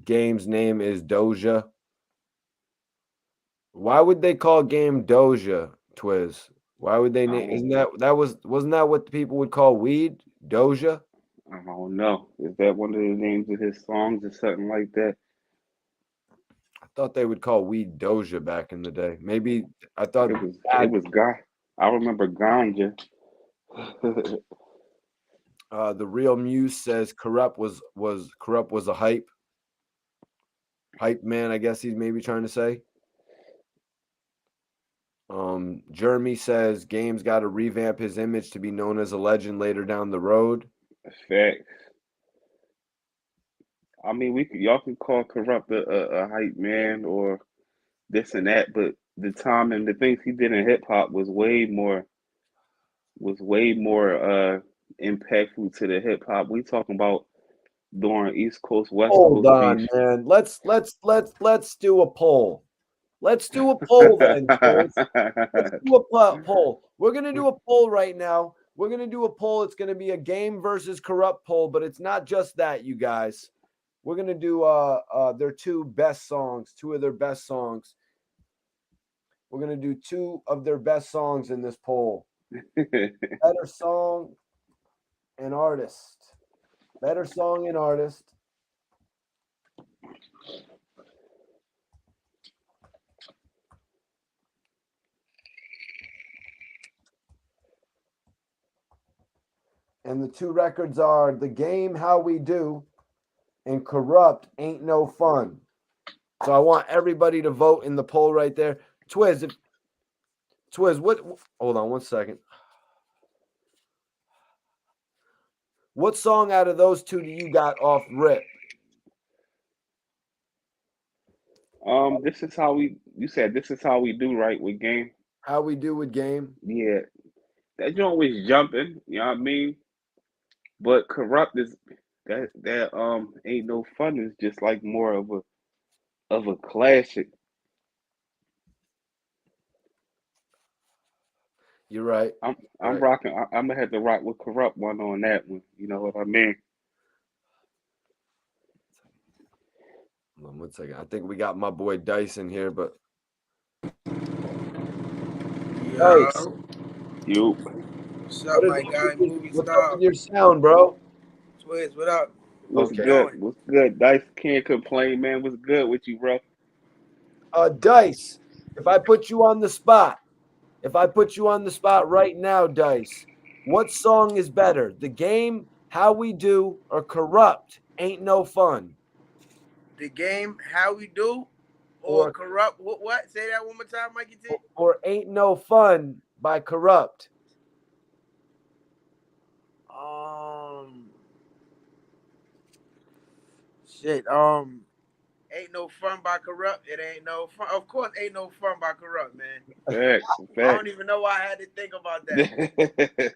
Game's name is Doja. Why would they call Game Doja, Twiz? Why would they name? Wasn't that what people would call weed? Doja? I don't know. Is that one of the names of his songs or something like that? I thought they would call weed Doja back in the day. Maybe I thought it was Guy. I remember Ganja. The Real Muse says Corrupt was a hype man, I guess he's maybe trying to say. Jeremy says Game's got to revamp his image to be known as a legend later down the road. Facts. I mean, y'all can call Corrupt a hype man or this and that, but the time and the things he did in hip hop was way more impactful to the hip hop. We talking about during East Coast, West Hold Coast on, beef. man. Let's do a poll. Let's do a poll then. Let's do a poll. We're gonna do a poll right now. We're gonna do a poll. It's gonna be a Game versus Corrupt poll, but it's not just that, you guys. We're gonna do their two of their best songs. We're gonna do two of their best songs in this poll. Better song and artist. Better song and artist. And the two records are The Game, How We Do, and Corrupt, Ain't No Fun. So I want everybody to vote in the poll right there. Twiz, what? Hold on 1 second. What song out of those two do you got off rip? This is how we. You said this is how we do, right, with Game. How We Do with Game? Yeah, that joint was jumping. You know what I mean? But Corrupt is that Ain't No Fun is just like more of a classic. You're right. I'm rocking. I'm gonna have to rock with Corrupt one on that one. You know what I mean? Hold on 1 second. I think we got my boy Dice in here, but Dice, You. What's up, my guy? Movie what's star. up with your sound, bro? Twiz, what up? What's Okay. good? What's good? Dice can't complain, man. What's good with you, bro? Dice, if I put you on the spot right now, Dice, what song is better? The Game, How We Do, or Corrupt, Ain't No Fun? The Game, How We Do, or Corrupt? What? Say that one more time, Mikey T. Or Ain't No Fun by Corrupt. Ain't No Fun by Corrupt. It ain't no fun. Of course, Ain't No Fun by Corrupt, man. Facts. I don't even know why I had to think about that.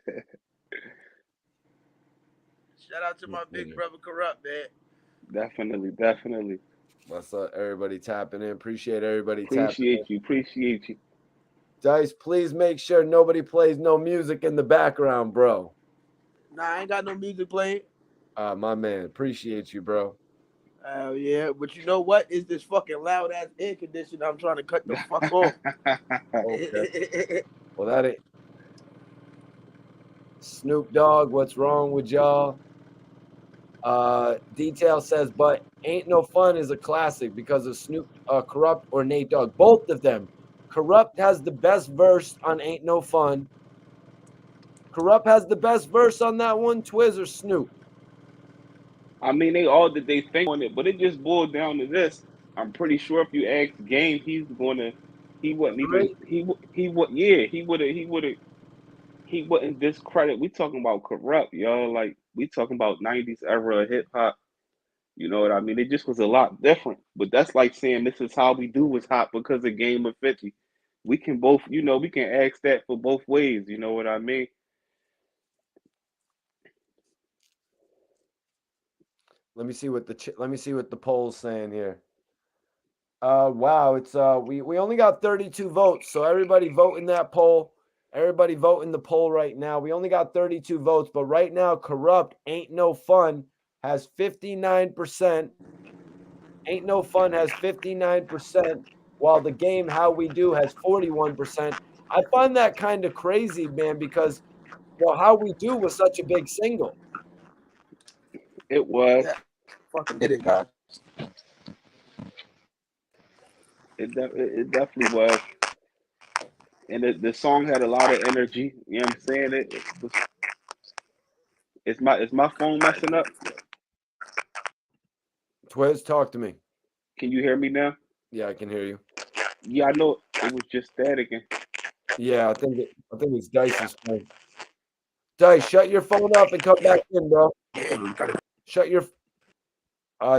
Shout out to my big brother Corrupt, man. Definitely. What's up, everybody tapping in? Appreciate everybody Appreciate you. Dice, please make sure nobody plays no music in the background, bro. Nah, I ain't got no music playing. My man, appreciate you, bro. Oh yeah, but you know what? It's this fucking loud ass air conditioner. I'm trying to cut the fuck off. Okay. Well, that ain't Snoop Dogg. What's wrong with y'all? Detail says, but Ain't No Fun is a classic because of Snoop, Corrupt, or Nate Dogg. Both of them. Corrupt has the best verse on Ain't No Fun. Corrupt has the best verse on that one. Twiz or Snoop? I mean, they all did they think on it, but it just boiled down to this. I'm pretty sure if you ask Game, he's gonna He wouldn't even he wouldn't discredit. We talking about corrupt, y'all. Like we talking about 90s era hip hop. You know what I mean? It just was a lot different. But that's like saying This Is How We Do was hot because of Game of 50. We can both, we can ask that for both ways. You know what I mean? Let me see what the poll's saying here. Wow, it's we only got 32 votes, so everybody vote in that poll. Everybody vote in the poll right now. We only got 32 votes, but right now, Corrupt Ain't No Fun has 59%. Ain't No Fun has 59%, while the game How We Do has 41%. I find that kind of crazy, man, because How We Do was such a big single. It was. Yeah. Fucking did it, guys. It definitely was. And the song had a lot of energy. You know what I'm saying? Is my phone messing up? Twiz, talk to me. Can you hear me now? Yeah, I can hear you. Yeah, I know it was just static. Yeah, I think it's Dice's phone. Dice, shut your phone off and come back in, bro.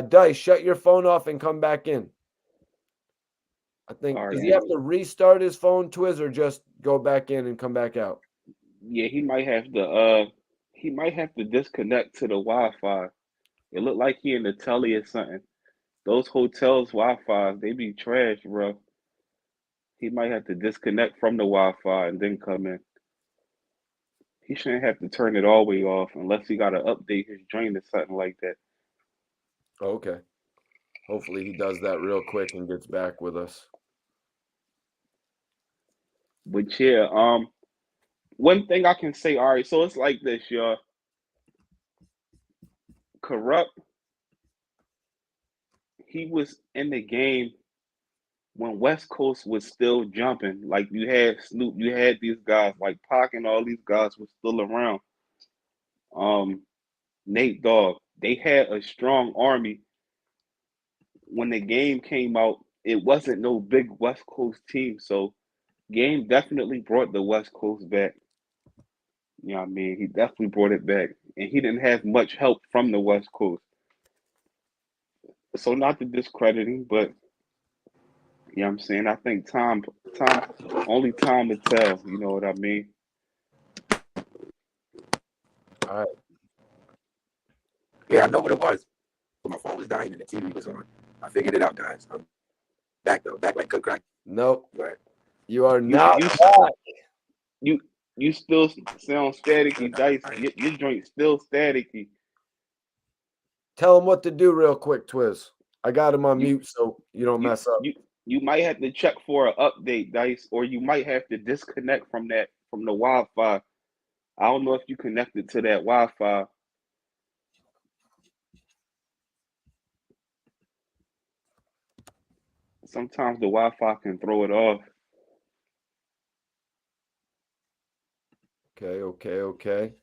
Dice, shut your phone off and come back in. I think All right. Does he have to restart his phone, Twiz, or just go back in and come back out? Yeah, he might have to disconnect to the Wi-Fi. It looked like he in the telly or something. Those hotels Wi-Fi, they be trash, bro. He might have to disconnect from the Wi-Fi and then come in. He shouldn't have to turn it all the way off unless he got to update his drain or something like that. Okay. Hopefully he does that real quick and gets back with us. But yeah, one thing I can say, all right, so it's like this, y'all. Corrupt, he was in the game when West Coast was still jumping. Like you had Snoop, you had these guys like Pac, and all these guys were still around. Nate Dogg, they had a strong army. When the game came out, it wasn't no big West Coast team, so Game definitely brought the West Coast back. You know what I mean? He definitely brought it back. And he didn't have much help from the West Coast. So not to discredit him, but you know what I'm saying? I think only time will tell, you know what I mean? All right. Yeah, I know what it was. But my phone was dying and the TV was on. I figured it out, guys. I'm back though. Back like good crack. Nope. Right. You are not back. You still sound staticky, Dice. Your joint still staticky. Tell him what to do real quick, Twiz. I got him on mute so you don't mess up. You might have to check for an update, Dice, or you might have to disconnect from the Wi-Fi. I don't know if you connected to that Wi-Fi. Sometimes the Wi-Fi can throw it off. Okay.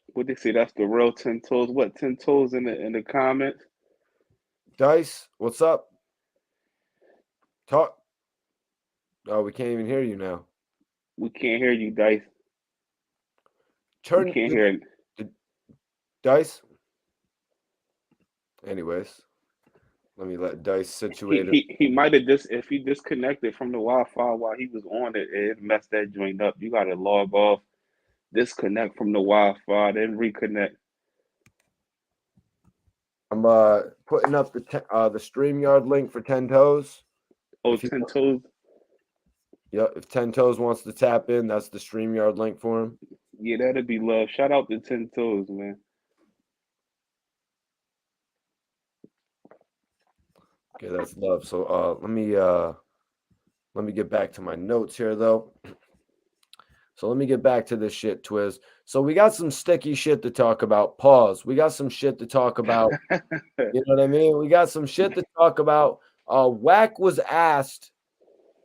What they say? That's the real 10 toes. What 10 toes in the comments? Dice, what's up? Talk. Oh, we can't even hear you now. We can't hear you, Dice. We can't hear it. Dice. Anyways, let me let Dice situate it. He might have if he disconnected from the Wi-Fi while he was on it, it messed that joint up. You got to log off, disconnect from the Wi-Fi, then reconnect. I'm putting up the StreamYard link for 10 Toes. Oh, 10 Toes. Yeah, if 10 Toes wants to tap in, that's the StreamYard link for him. Yeah, that'd be love. Shout out to 10 Toes, man. Okay, that's love. So let me get back to my notes here though. So let me get back to this shit, Twiz. So we got some sticky shit to talk about. Pause. We got some shit to talk about. You know what I mean? We got some shit to talk about. Wack was asked,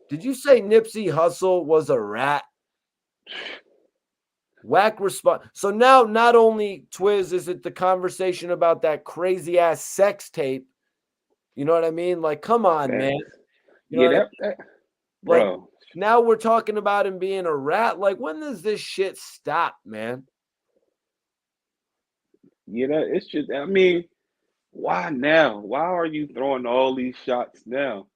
did you say Nipsey Hussle was a rat? Wack respond. So now not only, Twiz, is it the conversation about that crazy ass sex tape. You know what I mean? Like, come on, man. You know that bro, now we're talking about him being a rat. Like, when does this shit stop, man? Yeah, it's just, I mean, why now? Why are you throwing all these shots now?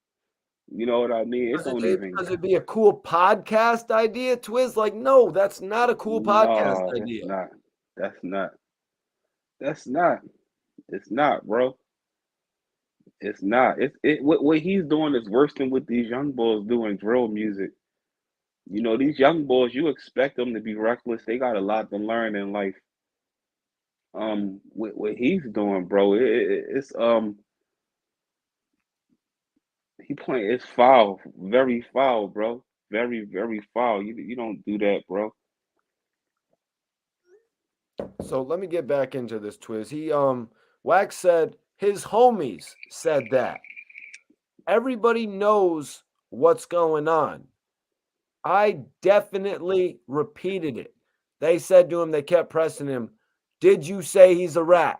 You know what I mean? It don't even. Because it'd be a cool podcast idea, Twiz. Like, no, that's not a cool podcast No, idea. it's not. That's not. That's not. It's not, bro. It's not. What he's doing is worse than what these young boys do in drill music. You know, these young boys, you expect them to be reckless. They got a lot to learn in life. What he's doing, bro, it's he playing. It's foul, very foul, bro. Very, very foul. You don't do that, bro. So let me get back into this, Twiz. Wack said his homies said that. Everybody knows what's going on. I definitely repeated it. They said to him, they kept pressing him, did you say he's a rat?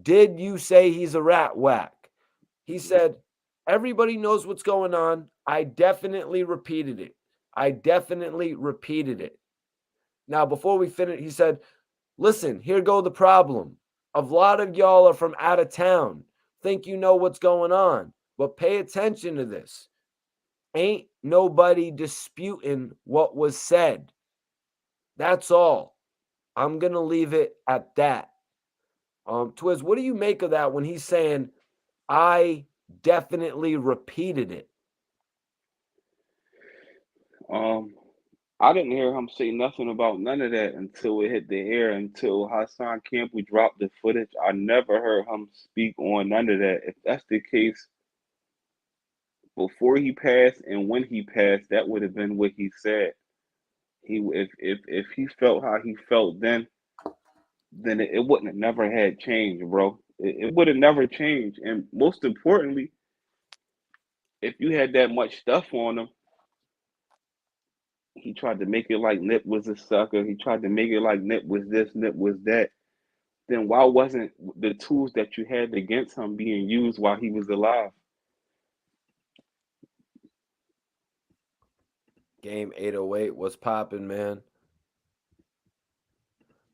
Did you say he's a rat, Wack? He said, everybody knows what's going on. I definitely repeated it. I definitely repeated it. Now, before we finish, he said, listen, here go the problem. A lot of y'all are from out of town, think you know what's going on, but pay attention to this. Ain't nobody disputing what was said. That's all. I'm going to leave it at that. Twiz, what do you make of that when he's saying, I definitely repeated it? I didn't hear him say nothing about none of that until it hit the air, until Hassan Campbell dropped the footage. I never heard him speak on none of that. If that's the case, before he passed and when he passed, that would have been what he said. If he felt how he felt then it wouldn't have never had changed, bro. It would have never changed. And most importantly, if you had that much stuff on him, he tried to make it like Nip was a sucker. He tried to make it like Nip was this, Nip was that. Then why wasn't the tools that you had against him being used while he was alive? Game 808 was popping, man.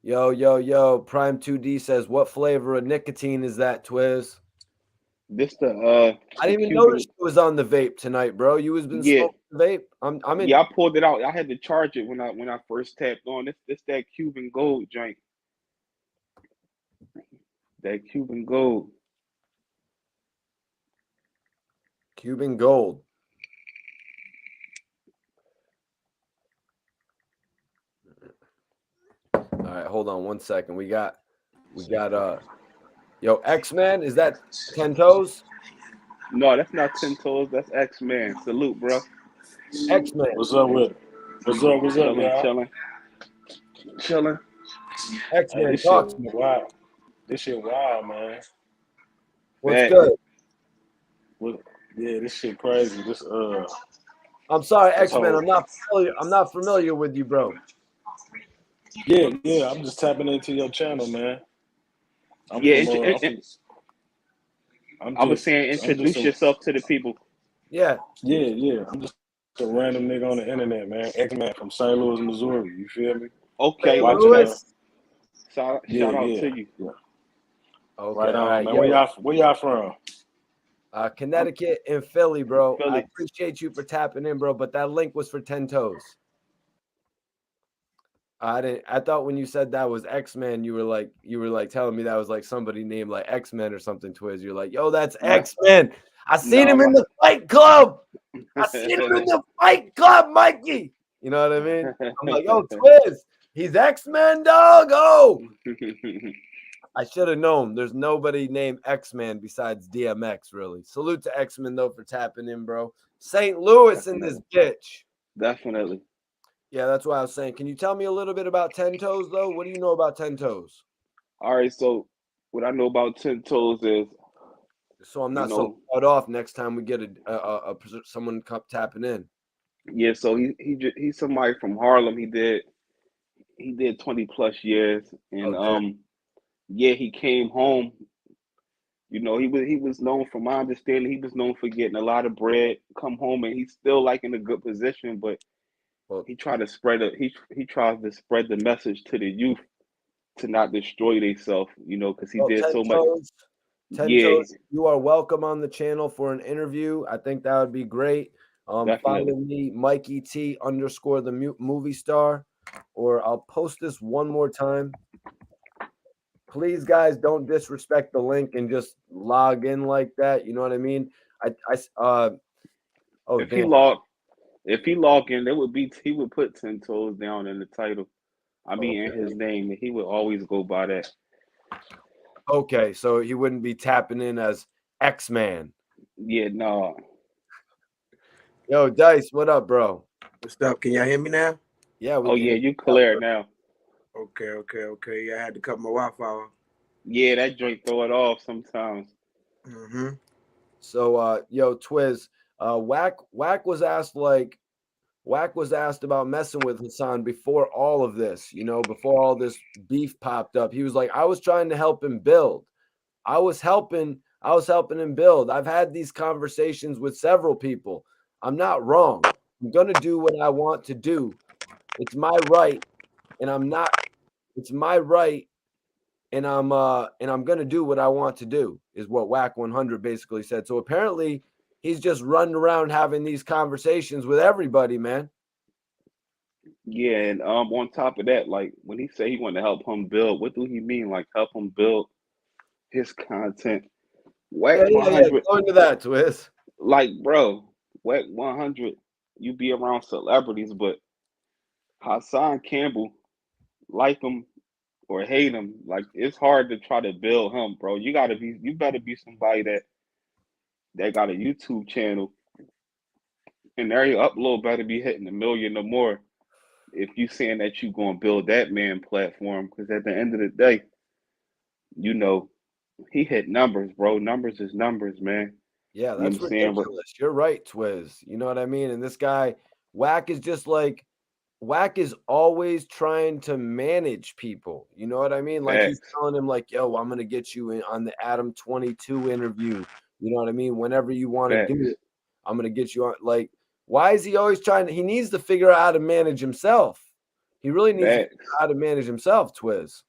Yo. Prime 2D says, what flavor of nicotine is that, Twiz? This the I didn't even notice you was on the vape tonight, bro. You was been smoking vape. I'm in. Yeah, I pulled it out. I had to charge it when I first tapped on. This that Cuban Gold joint. That Cuban Gold. Cuban Gold. All right, hold on 1 second. We got yo, X-Man, is that 10 Toes? No, that's not 10 Toes, that's X-Man. Salute, bro. X-Man. What's up with it? What's up, Chilling. X-Man, hey, talk to me. Wow. This shit wild, man. What's good? Yeah, this shit crazy. I'm sorry, X-Man. I'm not familiar with you, bro. Yeah. I'm just tapping into your channel, man. I was saying introduce yourself to the people. Yeah. I'm just a random nigga on the internet, man. X-Man from St. Louis, Missouri. You feel me? Okay. Shout out to you. Yeah. Okay. Right on, all right, man. yo. Where y'all from? Connecticut and Philly, bro. Philly. I appreciate you for tapping in, bro. But that link was for 10 Toes. I thought when you said that was X-Men, you were like telling me that was like somebody named like X-Men or something, Twiz. You're like, yo, that's X-Men. I seen him in the Fight Club. I seen him in the Fight Club, Mikey. You know what I mean? I'm like, yo, Twiz, he's X-Men, dog. Oh. I should have known. There's nobody named X-Man besides DMX, really. Salute to X-Men, though, for tapping in, bro. St. Louis in this bitch. Definitely. Yeah, that's what I was saying. Can you tell me a little bit about 10 Toes, though? What do you know about 10 Toes? All right, so what I know about 10 Toes is, so I'm not so cut off next time we get someone tapping in. Yeah, so he's somebody from Harlem. He did 20 plus years, and he came home You know, he was known, from my understanding, he was known for getting a lot of bread, come home, and he's still like in a good position, but Well, he tried to spread he tries to spread the message to the youth to not destroy themselves, you know, because he well, did 10 so much. toes. 10 Yeah, toes, you are welcome on the channel for an interview. I think that would be great. definitely. Follow me, Mikey T _ the movie star, or I'll post this one more time. Please, guys, don't disrespect the link and just log in like that. You know what I mean? Oh If he damn. log if he log in, he would put 10 toes down in the title. I mean, in his Okay. name, and he would always go by that. Okay, so he wouldn't be tapping in as X-Man. Yeah, no. Yo, Dice, what up, bro? What's up? Can y'all hear me now? Yeah, we Oh can yeah, hear you you. clear now. Okay. Yeah, I had to cut my Wi-Fi off. Yeah, that joint throw it off sometimes. Mm-hmm. So yo, Twiz, Wack was asked about messing with Hassan before all of this, you know, before all this beef popped up. He was like, I was trying to help him build. I was helping him build. I've had these conversations with several people. I'm not wrong. I'm gonna do what I want to do. It's my right, and I'm not, it's my right, and I'm gonna do what I want to do, is what Wack 100 basically said. So apparently he's just running around having these conversations with everybody, man. Yeah, and on top of that, like when he say he want to help him build, what do he mean? Like help him build his content? Wack Yeah. 100, Go into that, Twiz. like bro, Wack 100, you be around celebrities, but Hassan Campbell, like him or hate him, like it's hard to try to build him, bro. You better be somebody that got a YouTube channel and their upload better be hitting 1 million or more if you saying that you gonna build that man platform. Because at the end of the day, you know, he hit numbers, bro. Numbers is numbers, man. Yeah, You know that's what I'm saying? But ridiculous. You're right, Twiz. You know what I mean? And this guy, Wack is just like, Wack is always trying to manage people. You know what I mean? Like he's facts, telling him, like, yo, I'm gonna get you in on the Adam 22 interview. You know what I mean? Whenever you want to do facts, it, I'm gonna get you on. Like, why is he always trying to? He needs to figure out how to manage himself. He really needs to figure facts, out how to manage himself, Twiz.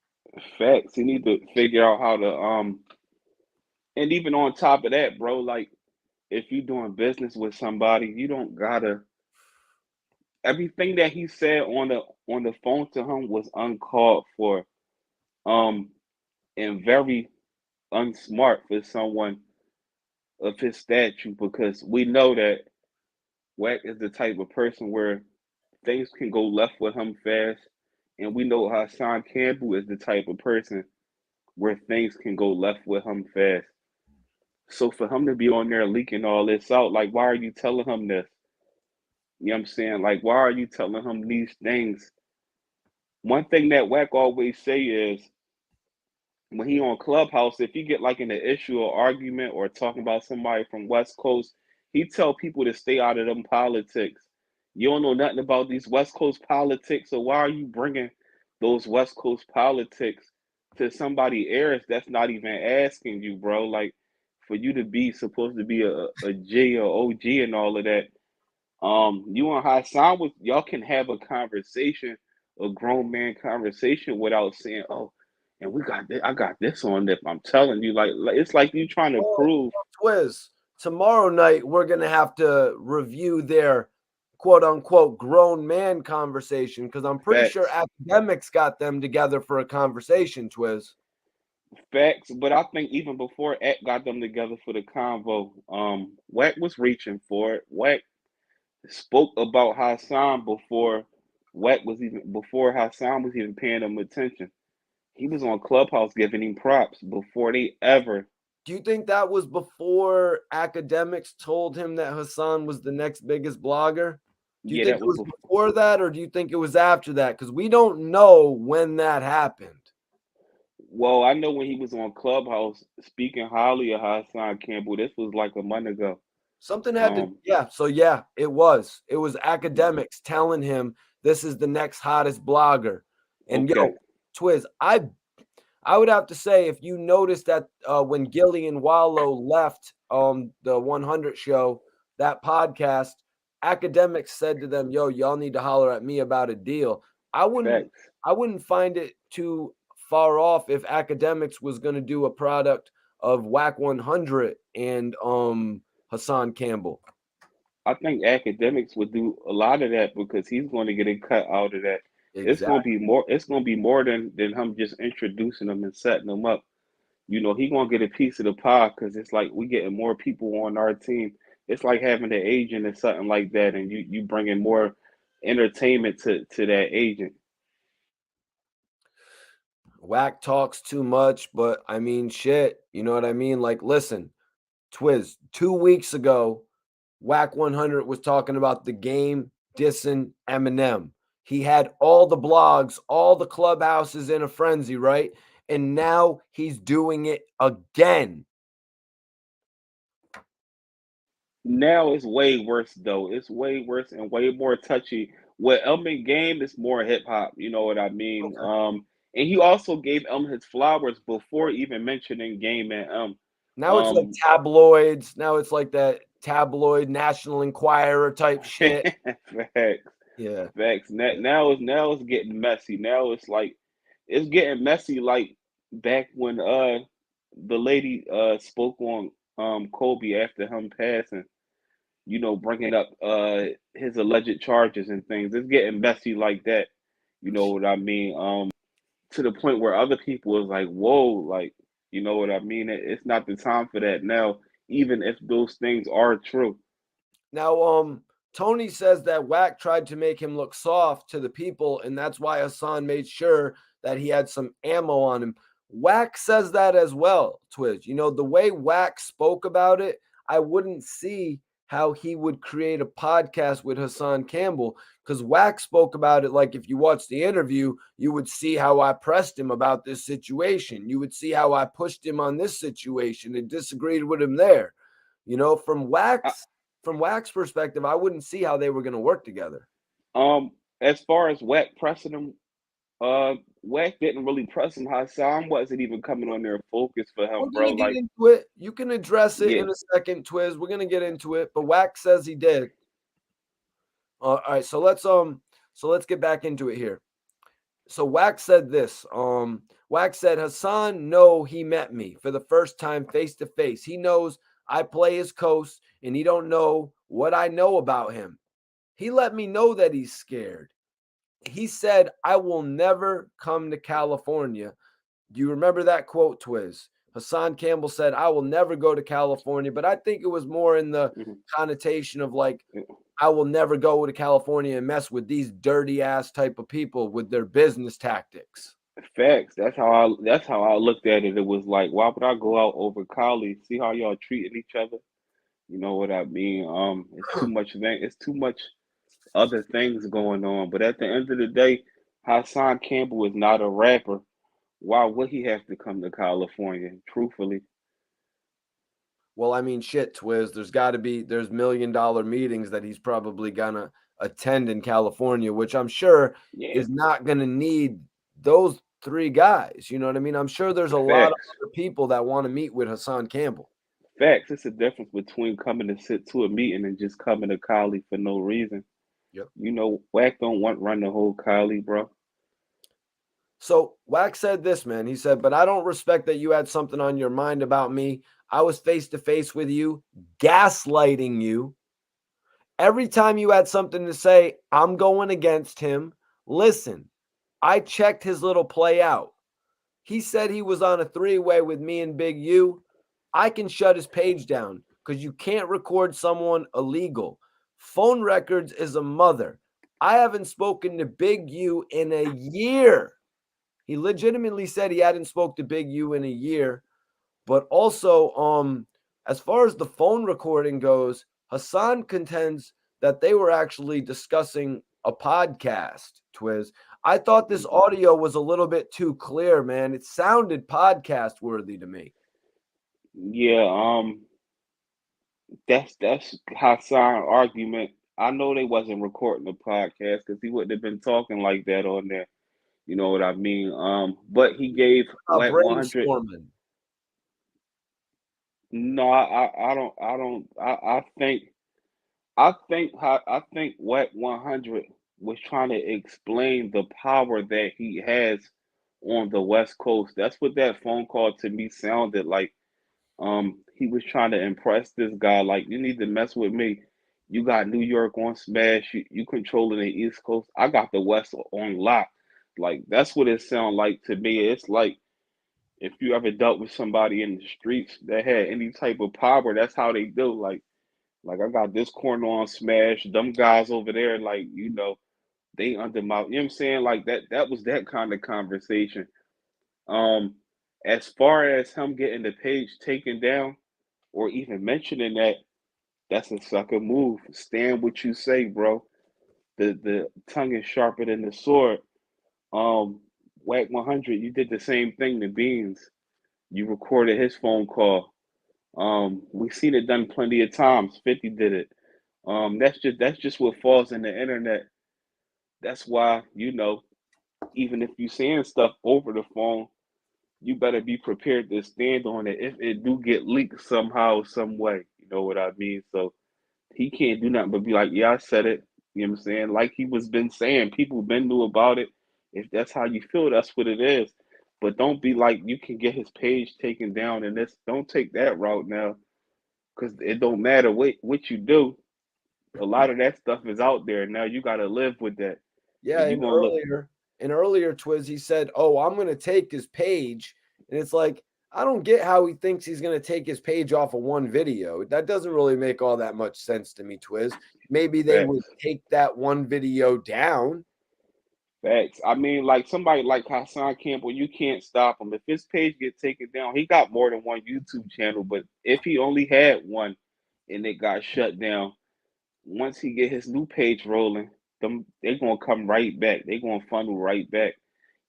facts. You need to figure out how to and even on top of that, bro, like if you're doing business with somebody, you don't gotta everything that he said on the phone to him was uncalled for, um, and very unsmart for someone of his stature, because we know that Wack is the type of person where things can go left with him fast, and we know Hassan Campbell is the type of person where things can go left with him fast. So for him to be on there leaking all this out, like why are you telling him this? You know what I'm saying? Like why are you telling him these things? One thing that Wack always say is when he on Clubhouse, if he get like in an issue or argument or talking about somebody from West Coast, he tell people to stay out of them politics. You don't know nothing about these West Coast politics, so why are you bringing those West Coast politics to somebody else that's not even asking you, bro? Like for you to be supposed to be a G or OG and all of that. You and Hassan was y'all can have a conversation, a grown man conversation without saying, "Oh, and we got this, I got this on lip." I'm telling you, like it's like you trying to Well, prove Twiz, tomorrow night we're gonna have to review their quote unquote grown man conversation because I'm pretty sure facts, academics got them together for a conversation, Twiz. facts. But I think even before Act got them together for the convo, Wack was reaching for it. Wack spoke about Hassan before Hassan was even paying him attention. He was on Clubhouse giving him props before they ever. Do you think that was before academics told him that Hassan was the next biggest blogger? Do you Yeah, think that it was was before. before that or do you think it was after that? Because we don't know when that happened. Well, I know when he was on Clubhouse speaking highly of Hassan Campbell, this was like a month ago. Something had to, Um, yeah. So yeah, it was. It was academics telling him this is the next hottest blogger. And okay, yo, Twiz, I I would have to say, if you noticed that when Gillie and Wallow left the 100 show, that podcast, Academics said to them, "Yo, y'all need to holler at me about a deal." I wouldn't Facts. I wouldn't find it too far off if Academics was going to do a product of Wack 100 and Hassan Campbell. I think Academics would do a lot of that because he's going to get a cut out of that. It's going to Exactly. be more. It's going to be more than him just introducing them and setting them up. You know, he gonna get a piece of the pie because it's like we getting more people on our team. It's like having an agent or something like that, and you bringing more entertainment to that agent. Wack talks too much, but I mean, shit. You know what I mean? Like, listen, Twiz, 2 weeks ago, Wack 100 was talking about the game dissing Eminem. He had all the blogs, all the clubhouses in a frenzy, right? And now he's doing it again. Now it's way worse though. It's way worse and way more touchy. With Elman game, it's more hip hop. You know what I mean? And he also gave his flowers before even mentioning Game and Now it's like um. tabloids. Now it's like that tabloid National Enquirer type shit. Facts. Yeah. Facts. Now it's getting messy. Now it's getting messy like back when the lady spoke on Kobe after him passing, you know, bringing up his alleged charges and things. It's getting messy like that. You know what I mean? To the point where other people was like, "Whoa," like, you know what I mean? It's not the time for that now, even if those things are true. Now, Tony says that Wack tried to make him look soft to the people, and that's why Hassan made sure that he had some ammo on him. Wack says that as well, Twitch. You know, the way Wack spoke about it, I wouldn't see how he would create a podcast with Hassan Campbell because Wack spoke about it like if you watch the interview, you would see how I pressed him about this situation. You would see how I pushed him on this situation and disagreed with him there. You know, from Wack's perspective, I wouldn't see how they were going to work together. As far as Wack pressing him, Wack didn't really press him. Hassan wasn't even coming on there focus for him, We're bro. going to get Like, into it. You can address it yeah, in a second, Twiz. We're going to get into it, but Wack says he did. All right, so let's get back into it here. So Wack said this. Wack said Hassan he met me for the first time face to face. He knows I play his coast and he don't know what I know about him. He let me know that he's scared. He said, I will never come to California. Do you remember that quote, Twiz? Hassan Campbell said, I will never go to California, but I think it was more in the mhm. connotation of like, I will never go to California and mess with these dirty ass type of people with their business tactics. Facts. That's how I looked at it. It was like, why would I go out over colleagues? See how y'all treating each other? You know what I mean? It's too much thing. It's too much other things going on. But at the end of the day, Hassan Campbell is not a rapper. Why would he have to come to California? Truthfully, Well, I mean, shit, Twiz. There's $1 million meetings that he's probably gonna attend in California, which I'm sure yeah. is not gonna need those three guys. You know what I mean? I'm sure there's a lot of Facts. other people that want to meet with Hassan Campbell. Facts. It's a difference between coming to sit to a meeting and just coming to Cali for no reason. Yep. You know, Wack don't want run the whole Cali, bro. So Wack said this, man. He said, but I don't respect that you had something on your mind about me. I was face to face with you, gaslighting you. Every time you had something to say, I'm going against him. Listen, I checked his little play out. He said he was on a three-way with me and Big U. I can shut his page down because you can't record someone illegal. Phone records is a mother. I haven't spoken to Big U in a year. He legitimately said he hadn't spoke to Big U in a year. But also, as far as the phone recording goes, Hassan contends that they were actually discussing a podcast, Twiz. I thought this Mhm. audio was a little bit too clear, man. It sounded podcast worthy to me. Yeah, that's Hassan argument. I know they wasn't recording the podcast because he wouldn't have been talking like that on there. You know what I mean? But he gave Wack 100. Brainstorming. No, I think Wack 100 was trying to explain the power that he has on the West Coast. That's what that phone call to me sounded like. He was trying to impress this guy, like, you need to mess with me. You got New York on smash, you controlling the East Coast. I got the West on lock. Like, that's what it sounded like to me. It's like if you ever dealt with somebody in the streets that had any type of power, that's how they do. Like I got this corner on smash, them guys over there, like, they under my, you know what I'm saying? Like that was that kind of conversation. Um, as far as him getting the page taken down or even mentioning that, that's a sucker move. Stand what you say, bro. The tongue is sharper than the sword. Um, Wack 100, you did the same thing to Beans. You recorded his phone call. We've seen it done plenty of times. 50 did it. That's just what falls in the internet. That's why, even if you saying stuff over the phone, you better be prepared to stand on it if it do get leaked somehow, some way. You know what I mean? So he can't do nothing but be like, yeah, I said it. You know what I'm saying? Like he was been saying, people been knew about it. If that's how you feel, that's what it is. But don't be like you can get his page taken down and this. Don't take that route now, because it don't matter what you do. A lot of that stuff is out there now. You got to live with that, Yeah, and you and gonna look. earlier Twiz, he said, "Oh, I'm going to take his page," and it's like I don't get how he thinks he's going to take his page off of one video. That doesn't really make all that much sense to me, Twiz. Maybe they would Facts. take that one video down. Facts. I mean, like somebody like Hassan Campbell, you can't stop him. If his page get taken down, he got more than one YouTube channel. But if he only had one and it got shut down, once he get his new page rolling, them they gonna come right back. They gonna funnel right back.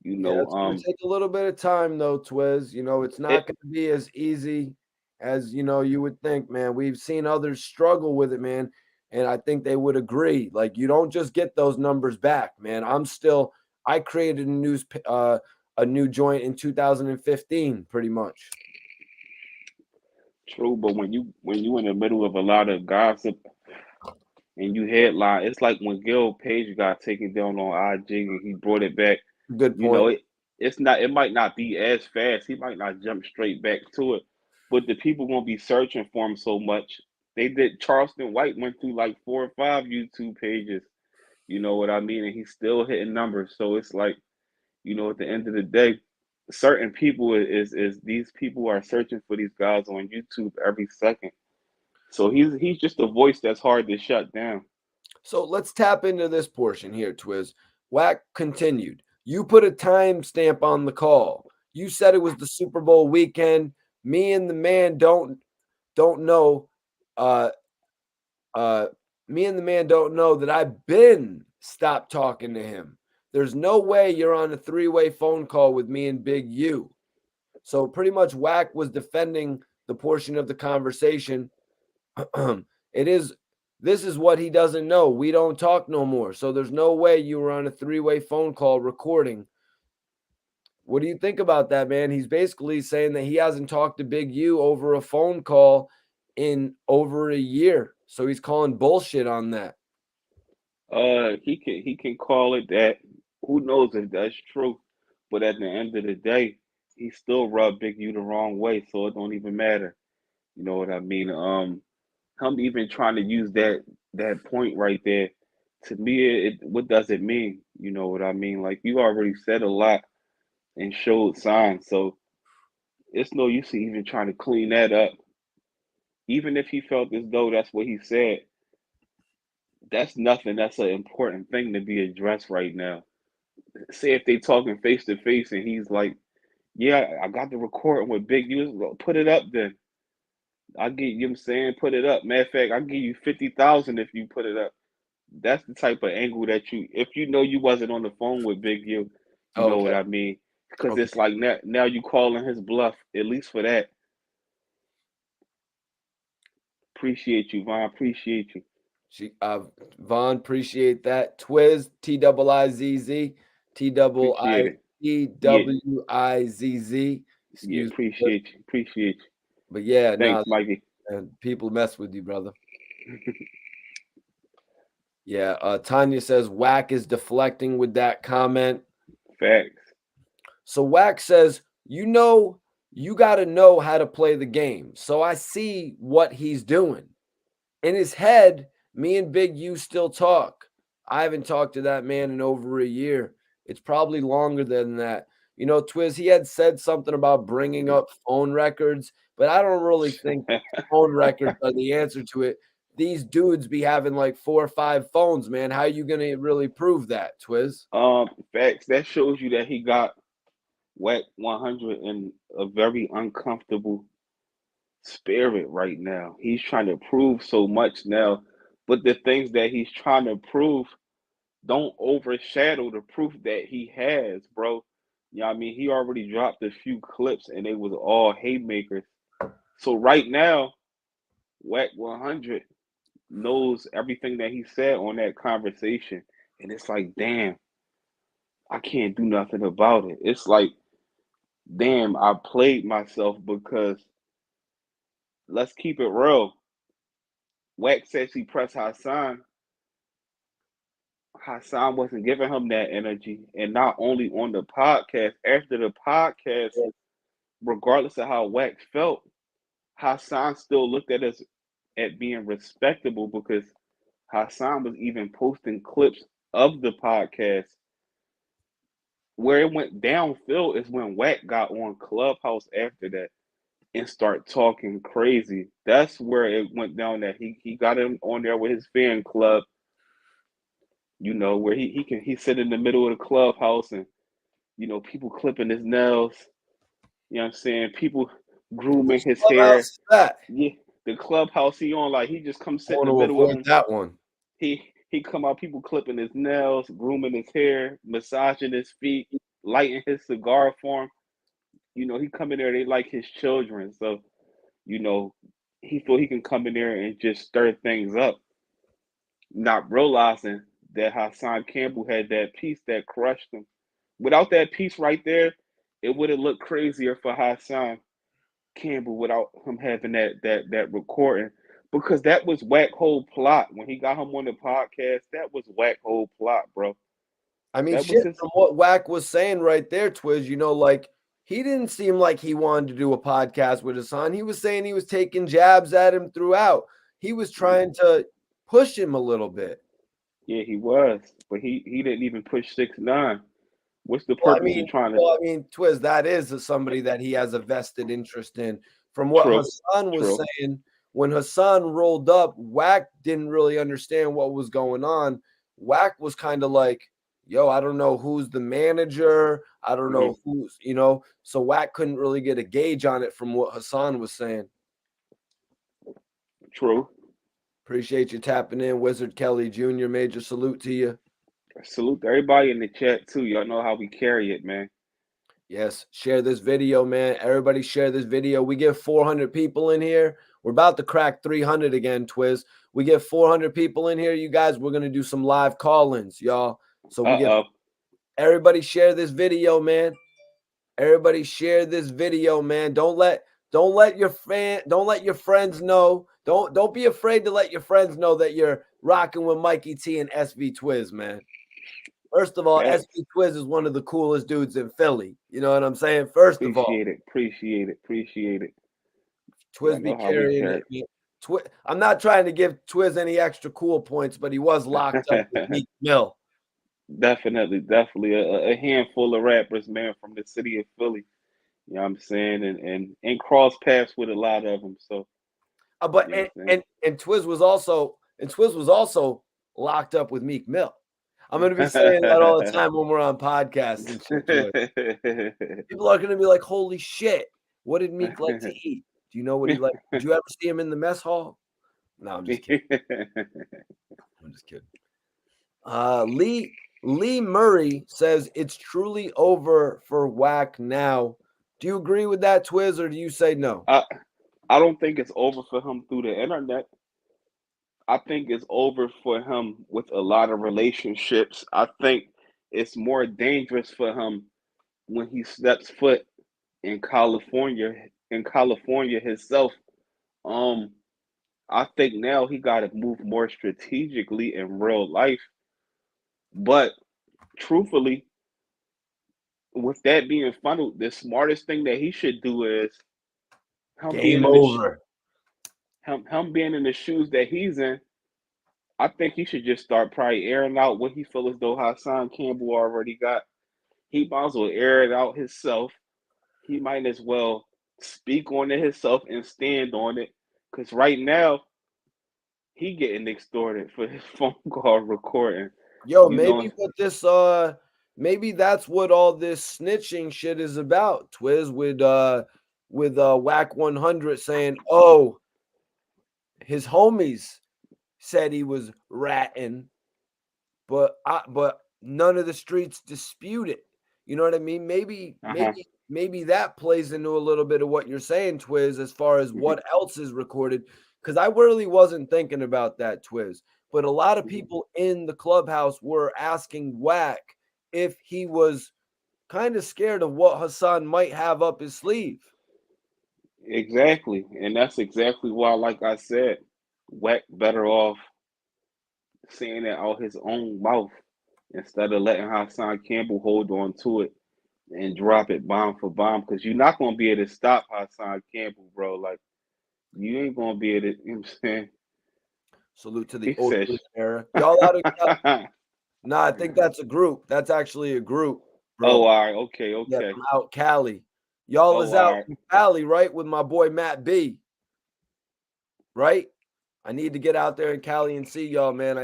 You Yeah, know, it's going to take a little bit of time, though, Twiz. It's it not going to be as easy as you would think, man. We've seen others struggle with it, man, and I think they would agree. Like, you don't just get those numbers back, man. I created a new joint in 2015, pretty much. true, but when you in the middle of a lot of gossip and you headline, it's like when Gil Page got taken down on IG and he brought it back. Good You point. know, it might not be as fast. He might not jump straight back to it, but the people won't be searching for him so much. They did. Charleston White went through like 4 or 5 YouTube pages. You know what I mean? And he's still hitting numbers. So it's like, at the end of the day, certain people is these people are searching for these guys on YouTube every second. So he's just a voice that's hard to shut down. So let's tap into this portion here, Twiz. Wack continued. You put a timestamp on the call. You said it was the Super Bowl weekend. Me and the man don't know. Uh, Me and the man don't know that I've been stopped talking to him. There's no way you're on a three-way phone call with me and Big U. So pretty much Wack was defending the portion of the conversation. This is what he doesn't know. We don't talk no more. So there's no way you were on a three-way phone call recording. What do you think about that, man? He's basically saying that he hasn't talked to Big U over a phone call in over a year. So he's calling bullshit on that. He can call it that. Who knows if that's true? But at the end of the day, he still rubbed Big U the wrong way, so it don't even matter. You know what I mean? Him even trying to use that point right there, to me, what does it mean? You know what I mean? Like you already said a lot and showed signs, so it's no use even trying to clean that up. Even if he felt as though that's what he said, that's nothing. That's an important thing to be addressed right now. Say if they talking face to face and he's like, "Yeah, I got the recording with Big U." Well, put it up then. I get you. Know what I'm saying, put it up. Matter of fact, I'll give you 50,000 if you put it up. That's the type of angle that if you know you wasn't on the phone with Big U, you know Okay. what I mean. Because Okay. it's like now you calling his bluff. At least for that. Appreciate you, Vaughn. Appreciate you. Vaughn, appreciate that. Twiz, Twizzz, Appreciate it. TWIZZ. Yeah, Excuse me. appreciate you. But yeah, Thanks, Mikey. and people mess with you, brother. Yeah, Tanya says Wack is deflecting with that comment. Facts. So Wack says, you got to know how to play the game. So I see what he's doing. In his head, me and Big U still talk. I haven't talked to that man in over a year. It's probably longer than that. You know, Twiz, he had said something about bringing up phone records, but I don't really think phone records are the answer to it. These dudes be having like 4 or 5 phones, man. How are you going to really prove that, Twiz? Facts. That shows you that he got Wack 100 in a very uncomfortable spirit right now. He's trying to prove so much now, but the things that he's trying to prove don't overshadow the proof that he has, bro. You know what I mean? He already dropped a few clips and they was all haymakers. So right now, Wack 100 knows everything that he said on that conversation. And it's like, damn, I can't do nothing about it. It's like, damn, I played myself because let's keep it real. Wack says he pressed Hassan. Hassan wasn't giving him that energy. And not only on the podcast, after the podcast, regardless of how Wack felt, Hassan still looked at us at being respectable because Hassan was even posting clips of the podcast. Where it went downfield is when Wack got on Clubhouse after that and start talking crazy. That's where it went down, that he got him on there with his fan club, you know, where he sit in the middle of the clubhouse and, you know, people clipping his nails, you know what I'm saying? People grooming his hair. Yeah, the clubhouse he on, like he just come sit in the middle of him. That one. He come out, people clipping his nails, grooming his hair, massaging his feet, lighting his cigar for him. You know, he come in there, they like his children. So, you know, he thought he can come in there and just stir things up, not realizing that Hassan Campbell had that piece that crushed him. Without that piece right there, it would have looked crazier for Hassan Campbell without him having that recording. Because that was Wack whole plot. When he got him on the podcast, that was Wack whole plot, bro. I mean, from what Wack was saying right there, Twiz, you know, like he didn't seem like he wanted to do a podcast with Hassan. He was saying he was taking jabs at him throughout. He was trying to push him a little bit. Yeah, he was, but he didn't even push 6ix9ine. What's the purpose of trying to? Well, I mean, Twiz, that is somebody that he has a vested interest in. From what Hassan was saying, when Hassan rolled up, Wack didn't really understand what was going on. Wack was kind of like, yo, I don't know who's the manager. I don't know who's, you know. So Wack couldn't really get a gauge on it from what Hassan was saying. True. Appreciate you tapping in, Wizard Kelly Jr. Major salute to you. Salute to everybody in the chat too. Y'all know how we carry it, man. Yes, share this video, man. Everybody share this video. We get 400 people in here. We're about to crack 300 again, Twiz. We get 400 people in here, you guys. We're going to do some live call-ins, y'all. So we get everybody share this video, man. Everybody share this video, man. Don't let your friends know. Don't be afraid to let your friends know that you're rocking with Mikey T and SV Twiz, man. First of all, SV Twiz is one of the coolest dudes in Philly. You know what I'm saying? First of all. Appreciate it. Twiz be carrying it. I'm not trying to give Twiz any extra cool points, but he was locked up with Meek Mill. Definitely a handful of rappers, man, from the city of Philly. You know what I'm saying? And cross paths with a lot of them. So, but and Twiz was also locked up with Meek Mill. I'm going to be saying that all the time when we're on podcasts and shit. People are going to be like, holy shit, what did Meek like to eat? Do you know what he like? Did you ever see him in the mess hall? No, I'm just kidding. Lee Murray says it's truly over for Wack now. Do you agree with that, Twiz, or do you say no? I don't think it's over for him through the internet. I think it's over for him with a lot of relationships. I think it's more dangerous for him when he steps foot in California. In California himself, I think now he got to move more strategically in real life. But truthfully, with that being funneled, the smartest thing that he should do is him being Game in the over. him being in the shoes that he's in. I think he should just start probably airing out what he feels as though Hassan Campbell already got. He might as well air it out himself. He might as well speak on it himself and stand on it. Because right now, he getting extorted for his phone call recording. Yo, You know, maybe what this maybe that's what all this snitching shit is about, Twiz, with Wack 100 saying, "Oh, his homies said he was ratting, but none of the streets dispute it." You know what I mean? Maybe that plays into a little bit of what you're saying, Twiz, as far as what else is recorded. Because I really wasn't thinking about that, Twiz. But a lot of people in the clubhouse were asking Wack if he was kind of scared of what Hassan might have up his sleeve. exactly. And that's exactly why, like I said, Wack better off saying it out his own mouth instead of letting Hassan Campbell hold on to it and drop it bomb for bomb. Because you're not going to be able to stop Hassan Campbell, bro. Like, you ain't going to be able to, you know what I'm saying? Salute to the He says, old era. Y'all out of Nah, I think that's a group. That's actually a group, bro. oh, all right. Okay. Yeah, Okay. from out Cali. Y'all Oh, is all out right. in Cali, right? With my boy Matt B. Right? I need to get out there in Cali and see y'all, man.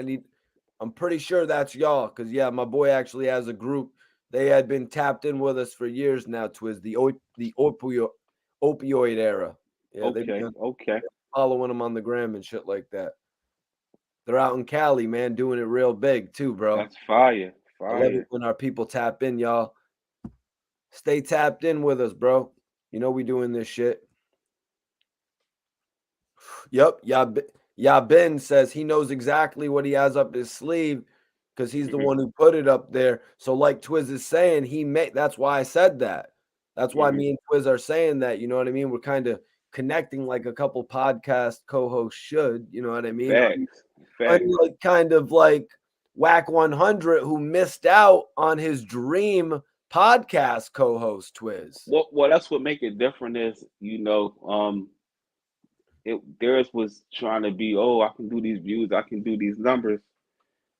I'm pretty sure that's y'all. Cause yeah, my boy actually has a group. They had been tapped in with us for years now, Twiz, the opioid era. Yeah, they've Okay. been Okay. following them on the gram and shit like that. They're out in Cali, man, doing it real big too, bro. That's fire. I love it Fire. when our people tap in, y'all. Stay tapped in with us, bro. You know we doing this shit. Yep. Yeah, Ben says he knows exactly what he has up his sleeve because he's the one who put it up there. So, like Twiz is saying, that's why I said that. That's why me and Twiz are saying that. You know what I mean? We're kind of connecting like a couple podcast co-hosts should. You know what I mean? Facts. Facts. Unlike kind of like Wack 100 who missed out on his dream podcast co-host, Twiz. Well, that's what make it different is, theirs was trying to be, oh, I can do these views, I can do these numbers.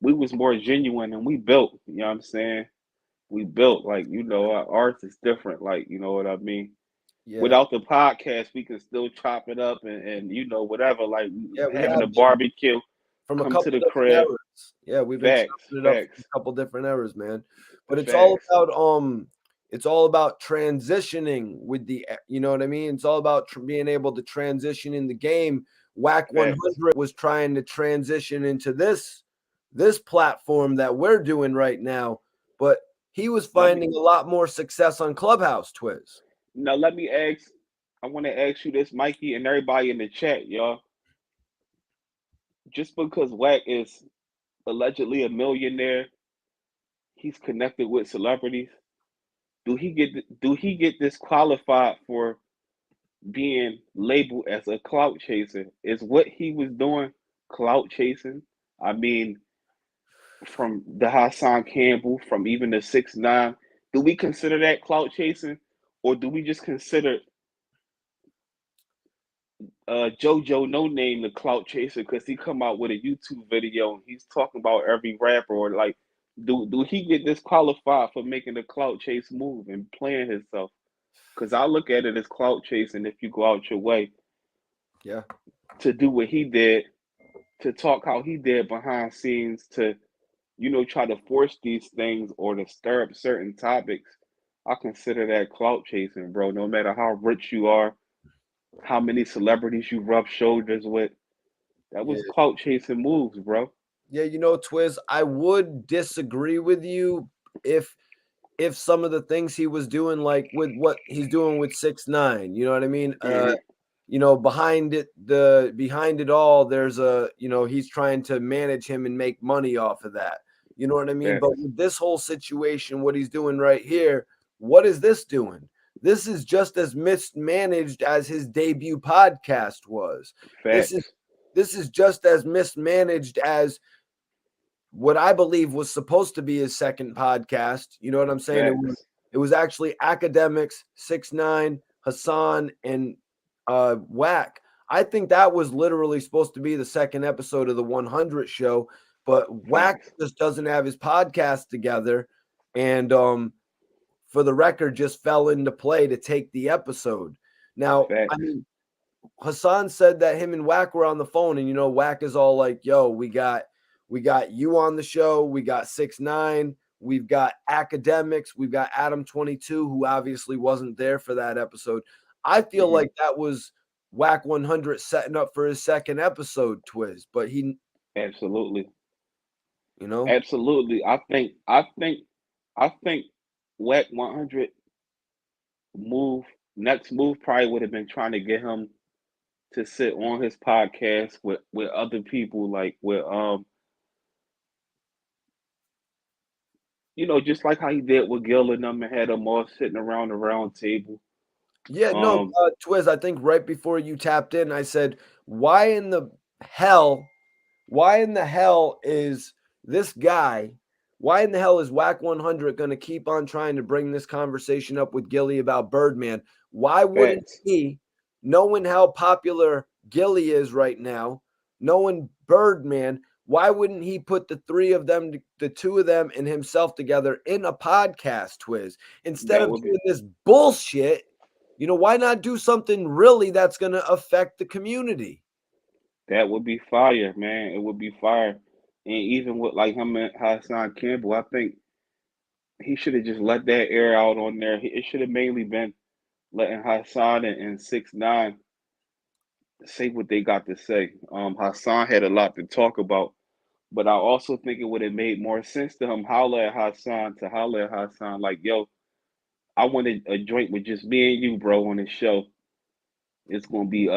We was more genuine and we built, you know what I'm saying? We built, like, our art is different, like, you know what I mean? Yeah. Without the podcast, we can still chop it up and whatever, like Yeah, we having have a barbecue, from a come couple to the different crib. eras. Yeah, we've been Facts, chopping it up from facts, a couple different eras, man. But it's facts. all about transitioning with the, you know what I mean? It's all about being able to transition in the game. Wack 100 was trying to transition into this platform that we're doing right now, but he was finding a lot more success on Clubhouse, Twiz. Now I want to ask you this, Mikey, and everybody in the chat, y'all. Just because Wack is allegedly a millionaire, he's connected with celebrities. Do he get disqualified for being labeled as a clout chaser? Is what he was doing clout chasing? I mean, from the Hassan Campbell, from even the 6ix9ine, do we consider that clout chasing, or do we just consider JoJo No Name the clout chaser because he come out with a YouTube video and he's talking about every rapper, or like, do he get disqualified for making a clout chase move and playing himself? Because I look at it as clout chasing if you go out your way, yeah, to do what he did, to talk how he did behind scenes, to try to force these things or to stir up certain topics. I consider that clout chasing, bro. No matter how rich you are, how many celebrities you rub shoulders with. That was clout chasing moves, bro. Yeah, Twiz, I would disagree with you if some of the things he was doing, like with what he's doing with 6ix9ine, you know what I mean? Behind it all, there's he's trying to manage him and make money off of that. You know what I mean? Facts. But with this whole situation, what he's doing right here, what is this doing? This is just as mismanaged as his debut podcast was. Facts. This is just as mismanaged as what I believe was supposed to be his second podcast. You know what I'm saying? Facts. It was actually Academics, 6ix9ine, Hassan, and Wack. I think that was literally supposed to be the second episode of the 100 show, but Wack Facts. just doesn't have his podcast together, and for the record, just fell into play to take the episode. Now, Facts. I mean, Hassan said that him and Wack were on the phone, and Wack is all like, "Yo, we got you on the show, we got 6ix9ine, we've got Academics, we've got Adam 22, who obviously wasn't there for that episode." I feel like that was Wack 100 setting up for his second episode, Twiz, but he, Absolutely. know, Absolutely. I think Wack 100 next move probably would have been trying to get him to sit on his podcast with other people, like with just like how he did with Gil and them and had them all sitting around the round table. yeah, no, Twiz, I think right before you tapped in, I said, why in the hell is this guy, why in the hell is Wack 100 going to keep on trying to bring this conversation up with Gillie about Birdman? Why wouldn't Facts. he, knowing how popular Gillie is right now, knowing Birdman, why wouldn't he put the two of them and himself together in a podcast, Twiz, instead That of would doing be this bullshit? Why not do something really that's going to affect the community? that would be fire, man. It would be fire. And even with like him and Hassan Campbell, I think he should have just let that air out on there. It should have mainly been letting Hassan and 6ix9ine say what they got to say. Hassan had a lot to talk about, but I also think it would have made more sense to him holler at Hassan like, "Yo, I wanted a joint with just me and you, bro, on the show. It's gonna be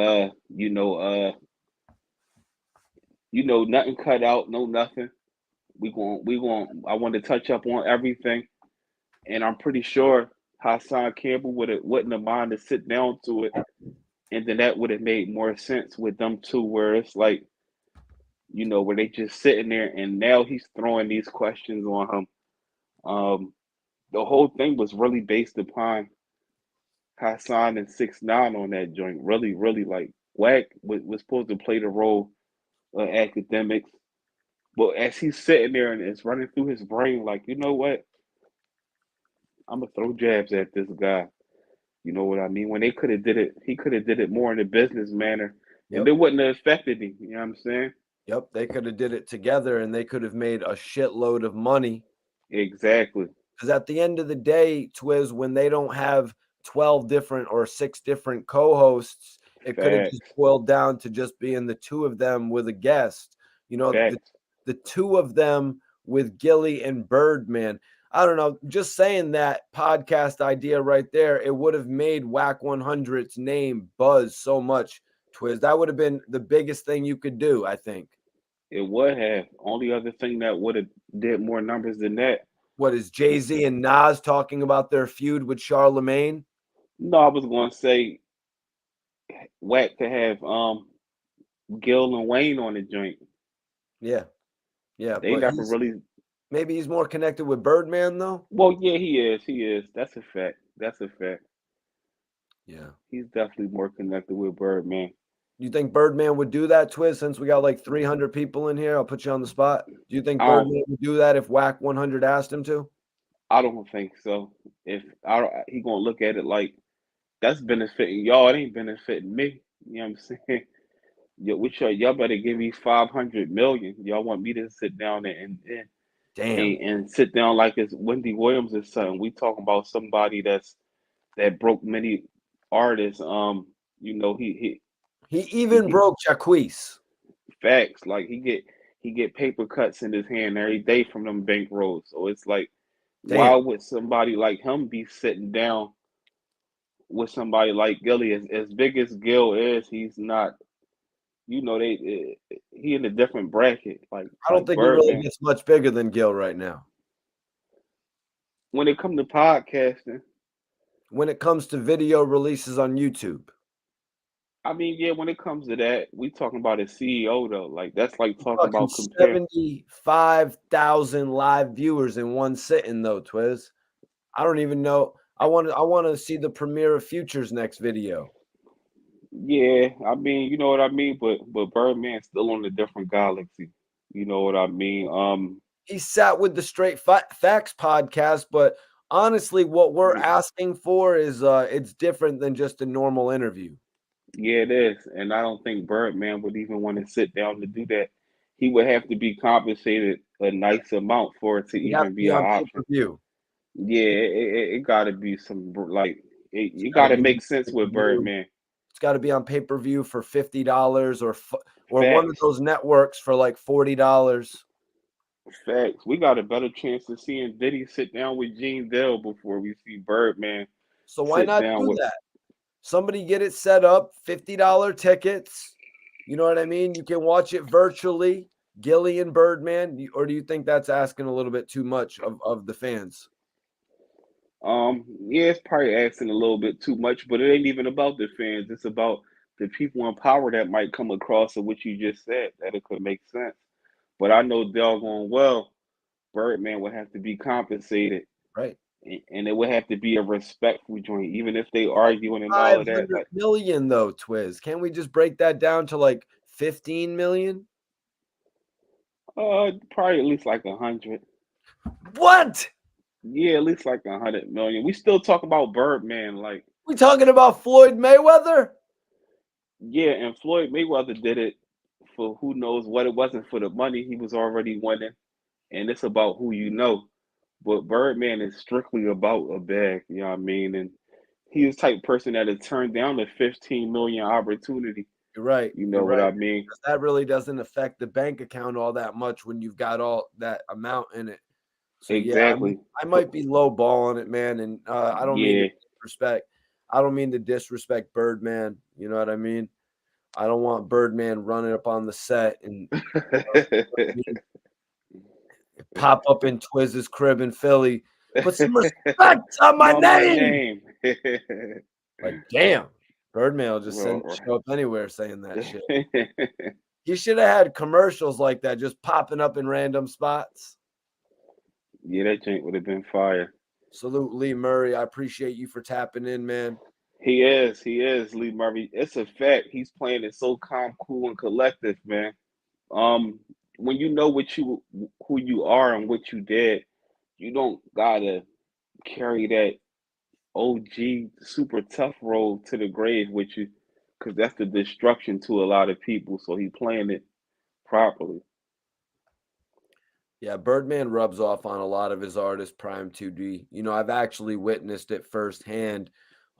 nothing cut out, no nothing. I want to touch up on everything." And I'm pretty sure Hassan Campbell wouldn't have mind to sit down to it, and then that would have made more sense with them two, where it's like, where they just sitting there, and now he's throwing these questions on him. The whole thing was really based upon Hassan and 6ix9ine on that joint. Really, really, like Wack was supposed to play the role of Academics, but as he's sitting there and it's running through his brain, like, you know what? I'm gonna throw jabs at this guy. You know what I mean? When they could have did it, he could have did it more in a business manner, and Yep. it wouldn't have affected him. You know what I'm saying? Yep, they could have did it together and they could have made a shitload of money. Exactly. Because at the end of the day, Twiz, when they don't have 12 different or 6 different co-hosts, it could have just Facts. boiled down to just being the two of them with a guest. Facts. The two of them with Gillie and Birdman. I don't know, just saying that podcast idea right there, it would have made Wack 100's name buzz so much, Twiz. That would have been the biggest thing you could do, I think. It would have. Only other thing that would have did more numbers than that. What is Jay-Z and Nas talking about their feud with Charlemagne? No, I was going to say Wack to have Gil and Wayne on the joint. Yeah. They But never really. maybe he's more connected with Birdman, though. Well, yeah, he is. He is. That's a fact. Yeah. He's definitely more connected with Birdman. You think Birdman would do that, Twiz? Since we got like 300 people in here, I'll put you on the spot. Do you think Birdman would do that if Wack 100 asked him to? I don't think so. He gonna look at it like that's benefiting y'all. It ain't benefiting me. You know what I'm saying? Y'all better give me 500 million. Y'all want me to sit down and sit down like it's Wendy Williams or something. We talking about somebody that broke many artists. He even broke Jacquees. Facts. Like he get paper cuts in his hand every day from them bankrolls. So it's like, why would somebody like him be sitting down with somebody like Gillie? As big as Gil is, he's not you know, he in a different bracket. I don't think Birdman. he really gets much bigger than Gil right now. When it comes to podcasting, when it comes to video releases on YouTube. I mean, yeah, when it comes to that, we talking about a CEO though. Like that's like We're talking about comparing 75,000 live viewers in one sitting though, Twiz. I don't even know. I want to see the premiere of Future's next video. Yeah, I mean, you know what I mean, but Birdman's still on a different galaxy. You know what I mean? He sat with the Straight Facts podcast, but honestly, what we're asking for is it's different than just a normal interview. Yeah, it is, and I don't think Birdman would even want to sit down to do that. He would have to be compensated a nice amount for it to even be an option. Pay-per-view. Yeah, it got to be some like it got to make sense with Birdman. It's got to be on pay-per-view for $50 or one of those networks for like $40. Facts. We got a better chance of seeing Diddy sit down with Gene Dell before we see Birdman. So why not do that? Somebody get it set up, $50 tickets. You know what I mean? You can watch it virtually, Gillie and Birdman. Or do you think that's asking a little bit too much of the fans? Yeah, it's probably asking a little bit too much, but it ain't even about the fans. It's about the people in power that might come across of what you just said, that it could make sense. But I know doggone well, Birdman would have to be compensated. Right. And it would have to be a respectful joint, even if they arguing and all of that. 500 million though, Twiz. Can't we just break that down to like 15 million? Probably at least like 100. What? Yeah, at least like 100 million. We still talk about Birdman, like we talking about Floyd Mayweather? Yeah, and Floyd Mayweather did it for who knows what. It wasn't for the money. He was already winning, and it's about who you know. But Birdman is strictly about a bag, you know what I mean? And he's the type of person that had turned down the 15 million opportunity. You're right. You know what I mean? That really doesn't affect the bank account all that much when you've got all that amount in it. So exactly. Yeah, I might be low balling it, man. And I don't mean to disrespect. I don't mean to disrespect Birdman. You know what I mean? I don't want Birdman running up on the set and pop up in Twiz's crib in Philly. Put some respect on my name. Like, damn. Birdman will just show up anywhere saying that shit. He should have had commercials like that just popping up in random spots. Yeah, that joint would have been fire. Salute Lee Murray. I appreciate you for tapping in, man. He is, Lee Murray. It's a fact. He's playing it so calm, cool, and collective, man. When you know who you are and what you did, you don't gotta carry that OG super tough role to the grave with you, because that's the destruction to a lot of people. So he playing it properly. Yeah, Birdman rubs off on a lot of his artists, Prime 2D. You know, I've actually witnessed it firsthand.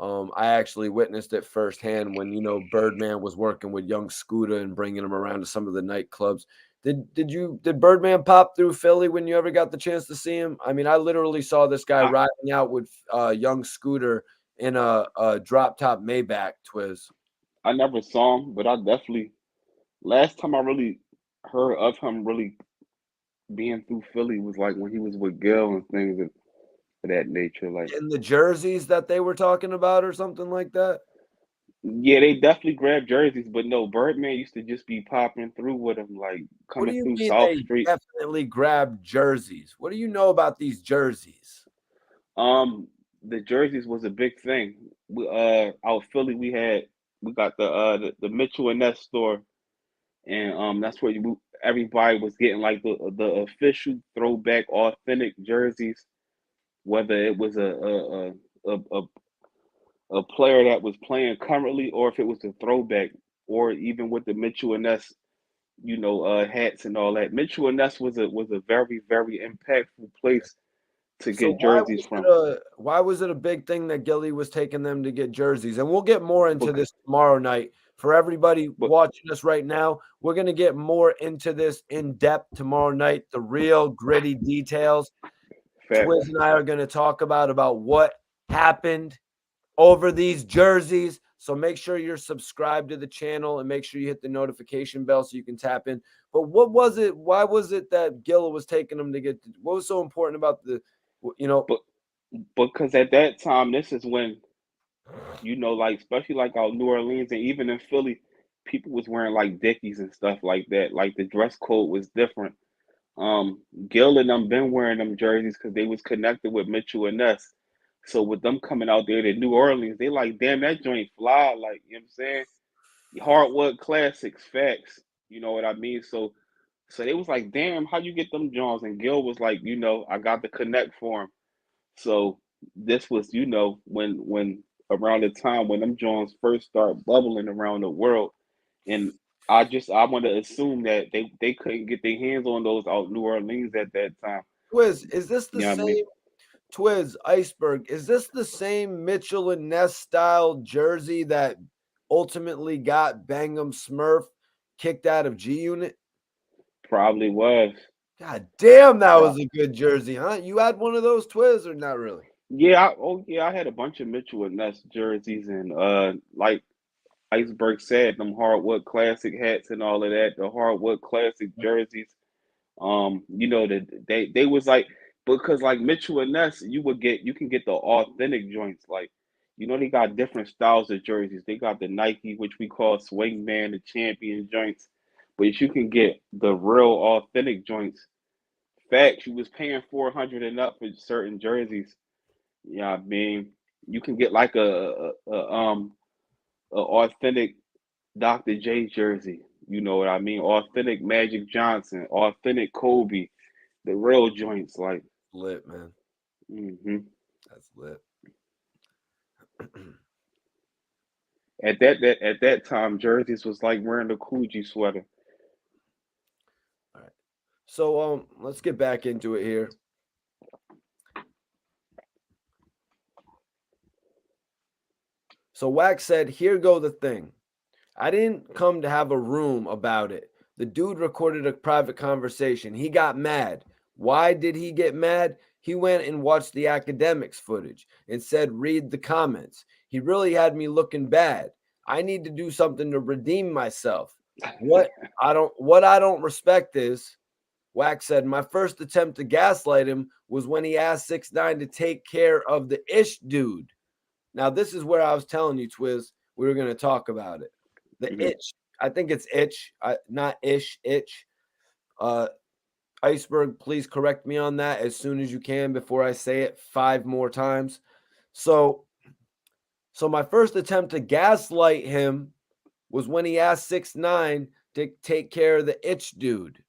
I actually witnessed it firsthand when, you know, Birdman was working with Young Scooter and bringing him around to some of the nightclubs. Did Birdman pop through Philly when you ever got the chance to see him? I mean, I literally saw this guy riding out with Young Scooter in a drop top Maybach, Twiz. I never saw him, but I definitely, last time I really heard of him really being through Philly was like when he was with Gil and things of that nature. Like in the jerseys that they were talking about or something like that? Yeah, they definitely grabbed jerseys, but no, Birdman used to just be popping through with them, like coming through South Street. Definitely grabbed jerseys. What do you know about these jerseys? The jerseys was a big thing. Out Philly, we got the Mitchell and Ness store, and that's where everybody was getting like the official throwback, authentic jerseys, whether it was a player that was playing currently, or if it was a throwback, or even with the Mitchell and Ness, hats and all that. Mitchell and Ness was a very, very impactful place to get jerseys from. Why was it a big thing that Gillie was taking them to get jerseys? And we'll get more into this tomorrow night. For everybody watching us right now, we're going to get more into this in depth tomorrow night, the real gritty details. Twiz and I are going to talk about what happened over these jerseys, So make sure you're subscribed to the channel and make sure you hit the notification bell so you can tap in. But what was it? Why was it that Gillie was taking him to get? What was so important about the, But because at that time, this is when, like especially like out New Orleans and even in Philly, people was wearing like Dickies and stuff like that. Like the dress code was different. Gil and them been wearing them jerseys because they was connected with Mitchell and Ness. So with them coming out there to New Orleans, they like, damn, that joint fly. Like, you know what I'm saying? Hardwood classics, facts. You know what I mean? So they was like, damn, how you get them Johns? And Gil was like, I got the connect for him. So this was, when around the time when them Johns first start bubbling around the world. And I want to assume that they couldn't get their hands on those out New Orleans at that time. Twiz, is this the You know same? what I mean? Twiz, Iceberg, is this the same Mitchell and Ness style jersey that ultimately got Bangum Smurf kicked out of G Unit? Probably was. God damn, that was a good jersey, huh? You had one of those, Twiz, or not really? Yeah, I had a bunch of Mitchell and Ness jerseys, and like Iceberg said, them hardwood classic hats and all of that, the hardwood classic jerseys. They was like, because like Mitchell and Ness, you can get the authentic joints. Like, they got different styles of jerseys. They got the Nike, which we call Swingman, the champion joints, but you can get the real authentic joints. Facts, you was paying 400 and up for certain jerseys. Yeah, I mean, you can get like a authentic Dr. J jersey. You know what I mean? Authentic Magic Johnson, authentic Kobe, the real joints. Like lit, man. That's lit. At that time, jerseys was like wearing the Coogee sweater. All right. So let's get back into it here. So Wack said, "Here go the thing. I didn't come to have a room about it. The dude recorded a private conversation. He got mad. Why did he get mad? He went and watched the academics footage and said, read the comments. He really had me looking bad. I need to do something to redeem myself. What I don't respect is," Wack said, "my first attempt to gaslight him was when he asked 6ix9ine to take care of the Ish dude." Now, this is where I was telling you, Twiz, we were going to talk about it. The itch. I think it's itch, not ish, itch. Iceberg, please correct me on that as soon as you can before I say it 5 more times. So my first attempt to gaslight him was when he asked 6ix9ine to take care of the itch dude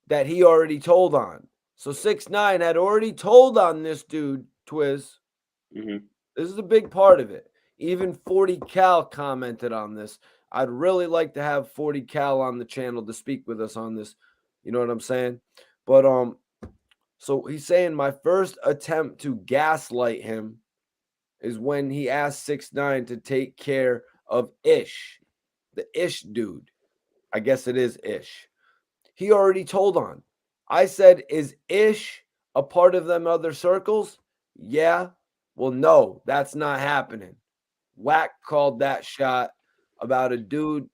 that he already told on. So 6ix9ine had already told on this dude, Twiz. This is a big part of it. Even 40 Cal commented on this. I'd really like to have 40 Cal on the channel to speak with us on this. You know what I'm saying? But so he's saying my first attempt to gaslight him is when he asked 6ix9ine to take care of Ish, the Ish dude. I guess it is Ish. He already told on. I said, is Ish a part of them other circles? Yeah. Well, no, that's not happening. Wack called that shot about a dude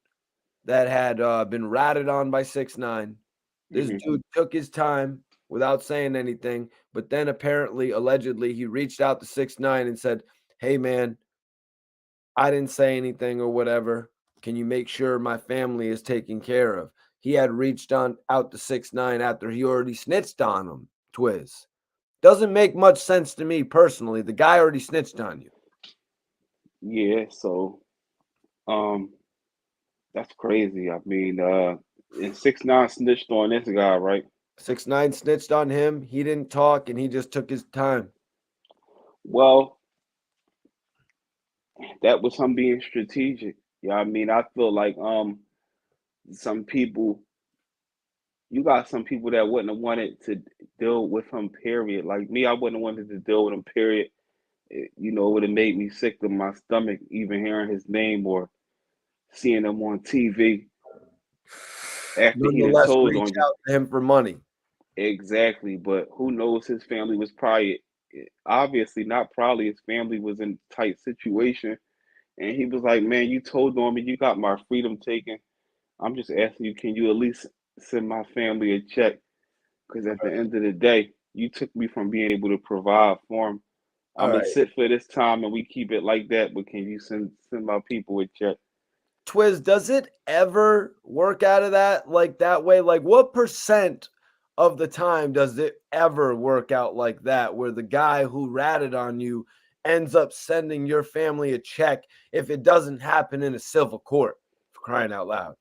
that had been ratted on by 6ix9ine. This dude took his time without saying anything, but then apparently, allegedly, he reached out to 6ix9ine and said, hey, man, I didn't say anything or whatever. Can you make sure my family is taken care of? He had reached out to 6ix9ine after he already snitched on him, Twiz. Doesn't make much sense to me personally. The guy already snitched on you. Yeah, so that's crazy. I mean, and 6ix9ine snitched on this guy, right? 6ix9ine snitched on him. He didn't talk and he just took his time. Well, that was him being strategic. Yeah, I mean, I feel like some people, you got some people that wouldn't have wanted to deal with him, period. Like me, I wouldn't have wanted to deal with him, period. It would have made me sick to my stomach even hearing his name or seeing him on TV after he done told on you. Out to him for money. Exactly, but who knows? His family was probably, obviously not probably, his family was in a tight situation, And he was like, man, you told on me, you got my freedom taken. I'm just asking you, can you at least send my family a check? Because at the end of the day, you took me from being able to provide for them. All I'm gonna right. sit for this time and we keep it like that, but can you send my people a check? Twiz, does it ever work out of that like that way? Like, what percent of the time does it ever work out like that, where the guy who ratted on you ends up sending your family a check if it doesn't happen in a civil court? For crying out loud.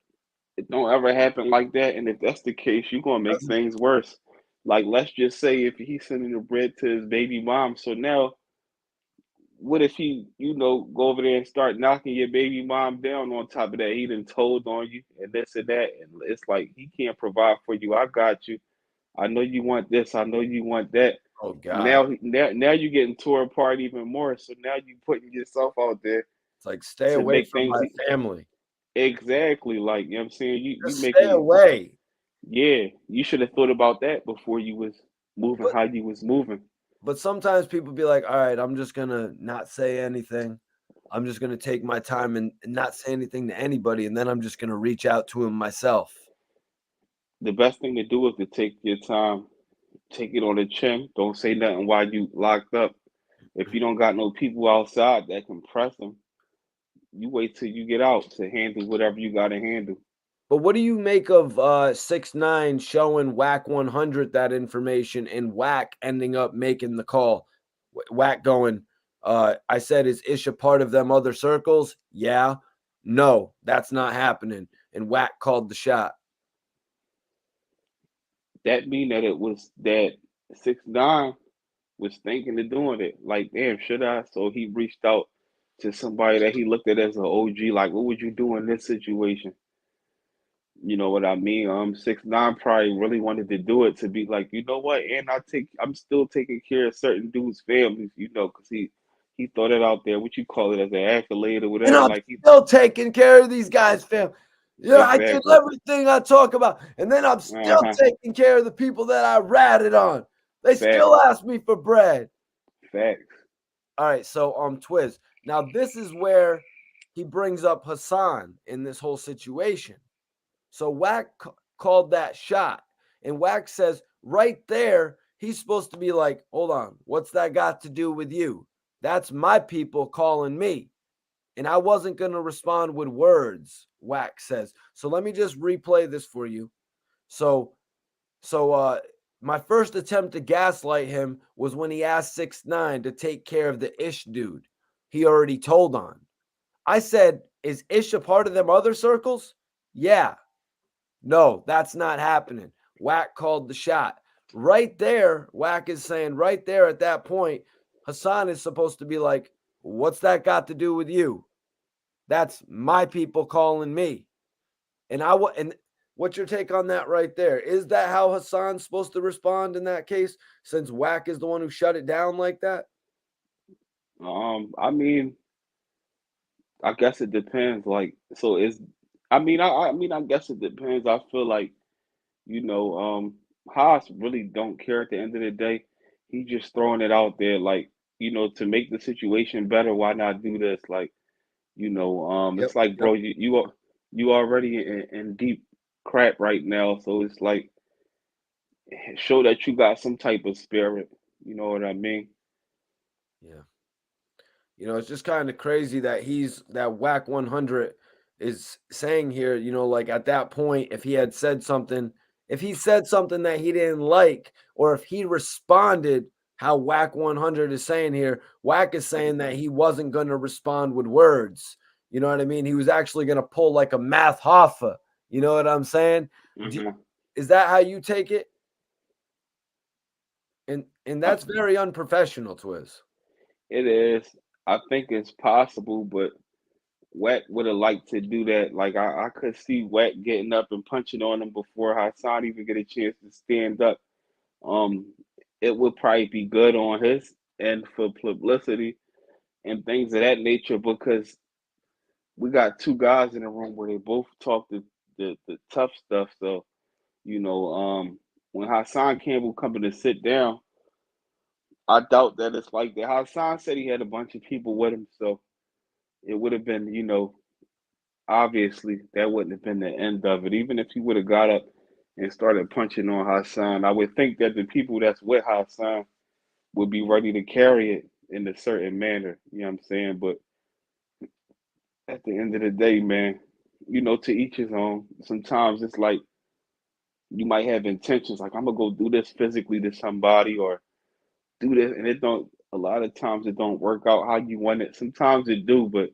It don't ever happen like that. And if that's the case, you're gonna make Doesn't- things worse. Like, let's just say if he's sending the bread to his baby mom, so now what if he, go over there and start knocking your baby mom down on top of that? He done told on you and this and that, and it's like he can't provide for you. I got you. I know you want this. I know you want that. Oh God. Now you're getting tore apart even more. So now you putting yourself out there It's like stay to away make from things my family. exactly like, you know what I'm saying. You Just stay making away. Yeah. You should have thought about that before you was moving But how you was moving. but sometimes people be like, all right, I'm just gonna not say anything. I'm just gonna take my time and not say anything to anybody, and then I'm just gonna reach out to him myself. The best thing to do is to take your time, take it on the chin. Don't say nothing while you locked up. If you don't got no people outside that can press them, you wait till you get out to handle whatever you got to handle. But what do you make of 6ix9ine showing Wack 100 that information and Wack ending up making the call? Wack going, I said, is Ish a part of them other circles? Yeah. No, that's not happening. And Wack called the shot. That mean that it was that 6ix9ine was thinking of doing it. Like, damn, should I? So he reached out to somebody that he looked at as an OG. Like, what would you do in this situation? You know what I mean? 6ix9ine probably really wanted to do it to be like, you know what? And I'm still taking care of certain dudes' families, because he thought it out there. What you call it, as an accolade or And whatever? I'm Like he still taking care of these guys, fam. Yeah, I did exactly. everything I talk about. And then I'm still Uh-huh. taking care of the people that I ratted on. They still Facts. ask me for bread. Facts. All right, so Twiz. Now this is where he brings up Hassan in this whole situation. So Wack called that shot, and Wack says right there he's supposed to be like, "Hold on, what's that got to do with you? That's my people calling me." And I wasn't going to respond with words, Wack says. So let me just replay this for you. So my first attempt to gaslight him was when he asked 6ix9ine to take care of the Ish dude he already told on. I said, is Ish a part of them other circles? Yeah. No, that's not happening. Wack called the shot. Right there, Wack is saying right there at that point, Hassan is supposed to be like, what's that got to do with you? That's my people calling me. And what's your take on that right there? Is that how Hassan's supposed to respond in that case, since Wack is the one who shut it down like that? I mean, I guess it depends. Like, so is, I guess it depends. I feel like, Haas really don't care at the end of the day. He just throwing it out there, like, to make the situation better. Why not do this? Like, Yep. it's like, Yep. bro, you already in deep crap right now. So it's like, show that you got some type of spirit. You know what I mean? Yeah. It's just kind of crazy that that Wack 100 is saying here, like at that point, if he said something that he didn't like, or if he responded how Wack 100 is saying here, Wack is saying that he wasn't going to respond with words. You know what I mean? He was actually going to pull like a math Hoffa. You know what I'm saying? Mm-hmm. Is that how you take it? And that's very unprofessional, Twiz. It is. I think it's possible, but Wack would have liked to do that. Like I could see Wack getting up and punching on him before Hassan even get a chance to stand up. Um, it would probably be good on his end for publicity and things of that nature because we got two guys in the room where they both talk the tough stuff. So, when Hassan Campbell coming to sit down, I doubt that it's like that. Hassan said he had a bunch of people with him, so it would have been, obviously that wouldn't have been the end of it. Even if he would have got up and started punching on Hassan, I would think that the people that's with Hassan would be ready to carry it in a certain manner. You know what I'm saying? But at the end of the day, man, to each his own. Sometimes it's like you might have intentions, like I'm gonna go do this physically to somebody or do this, and it don't. A lot of times it don't work out how you want it. Sometimes it do, but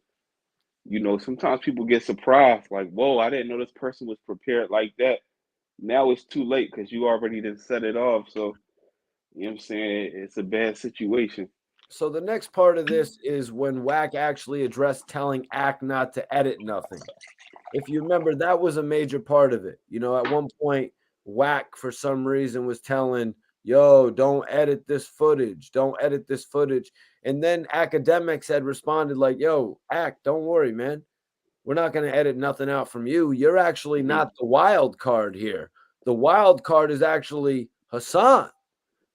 sometimes people get surprised, like, whoa, I didn't know this person was prepared like that. Now it's too late because you already done set it off. So, you know what I'm saying? It's a bad situation. So the next part of this is when Wack actually addressed telling Ack not to edit nothing. If you remember, that was a major part of it. At one point, Wack, for some reason, was telling, yo, don't edit this footage. Don't edit this footage. And then academics had responded like, yo, Ack, don't worry, man. We're not going to edit nothing out from you. You're actually not the wild card here. The wild card is actually Hassan.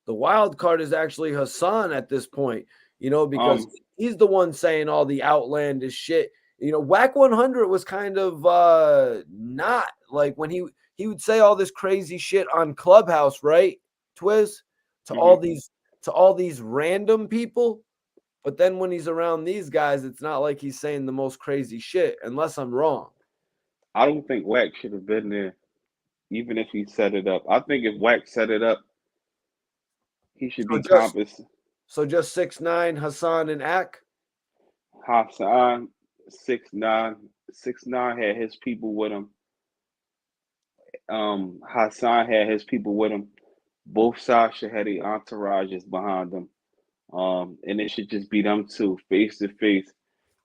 The wild card is actually Hassan at this point, because he's the one saying all the outlandish shit. Wack 100 was kind of not like when he would say all this crazy shit on Clubhouse, right? Twiz to all these random people. But then when he's around these guys, it's not like he's saying the most crazy shit, unless I'm wrong. I don't think Wack should have been there, even if he set it up. I think if Wack set it up, he should be compensated. So just 6ix9ine, Hassan, and Ack? Hassan, 6ix9ine. 6ix9ine had his people with him. Hassan had his people with him. Both sides should have their entourages behind them. And it should just be them two, face to face.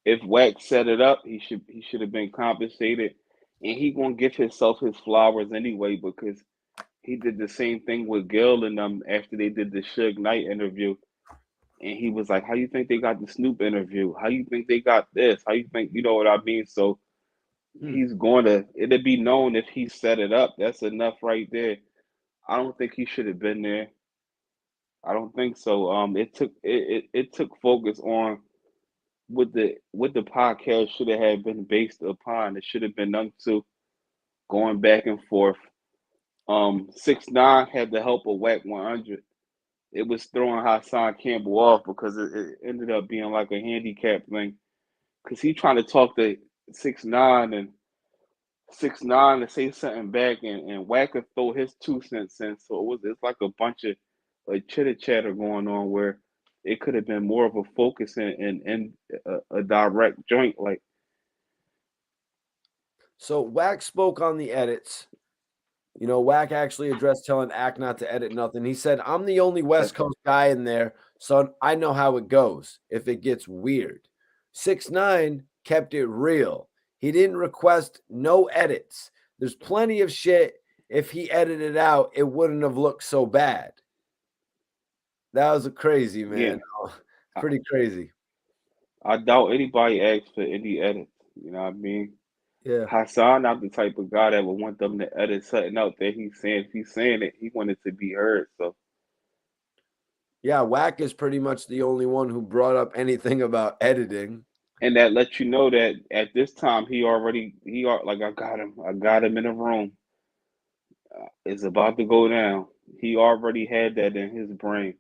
If Wack set it up, he should have been compensated. And he gonna give himself his flowers anyway, because he did the same thing with Gil and them after they did the Suge Knight interview. And he was like, how you think they got the Snoop interview? How you think they got this? How you think, you know what I mean? So it'll be known if he set it up. That's enough right there. I don't think he should have been there. I don't think so. It took focus on what the podcast should have been based upon. It should have been them two going back and forth. 6ix9ine had the help of Wack 100. It was throwing Hassan Campbell off because it ended up being like a handicap thing. Because he trying to talk to 6ix9ine and 6ix9ine to say something back, and Wack could throw his 2 cents in. So it's like a bunch of chitter chatter going on where it could have been more of a focus and a direct joint. Like, so Wack spoke on the edits. Wack actually addressed telling Ack not to edit nothing. He said, I'm the only West Coast guy in there, so I know how it goes if it gets weird. 6ix9ine kept it real. He didn't request no edits. There's plenty of shit. If he edited out, it wouldn't have looked so bad. That was crazy, man. Yeah. Pretty crazy. I doubt anybody asked for any edits. You know what I mean? Yeah. Hassan not the type of guy that would want them to edit something out that he's saying. If he's saying it, he wanted to be heard. So yeah, Wack is pretty much the only one who brought up anything about editing. And that lets you know that at this time I got him in a room. It's about to go down. He already had that in his brain.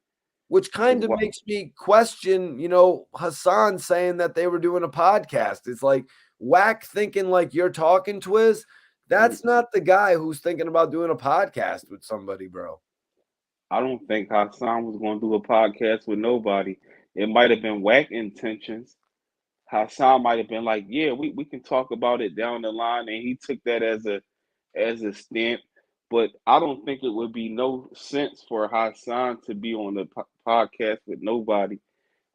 Which kind of makes me question, Hassan saying that they were doing a podcast. It's like Wack thinking like you're talking, Twiz. That's not the guy who's thinking about doing a podcast with somebody, bro. I don't think Hassan was going to do a podcast with nobody. It might have been Wack intentions. Hassan might have been like, yeah, we can talk about it down the line. And he took that as a stamp. But I don't think it would be no sense for Hassan to be on the podcast with nobody.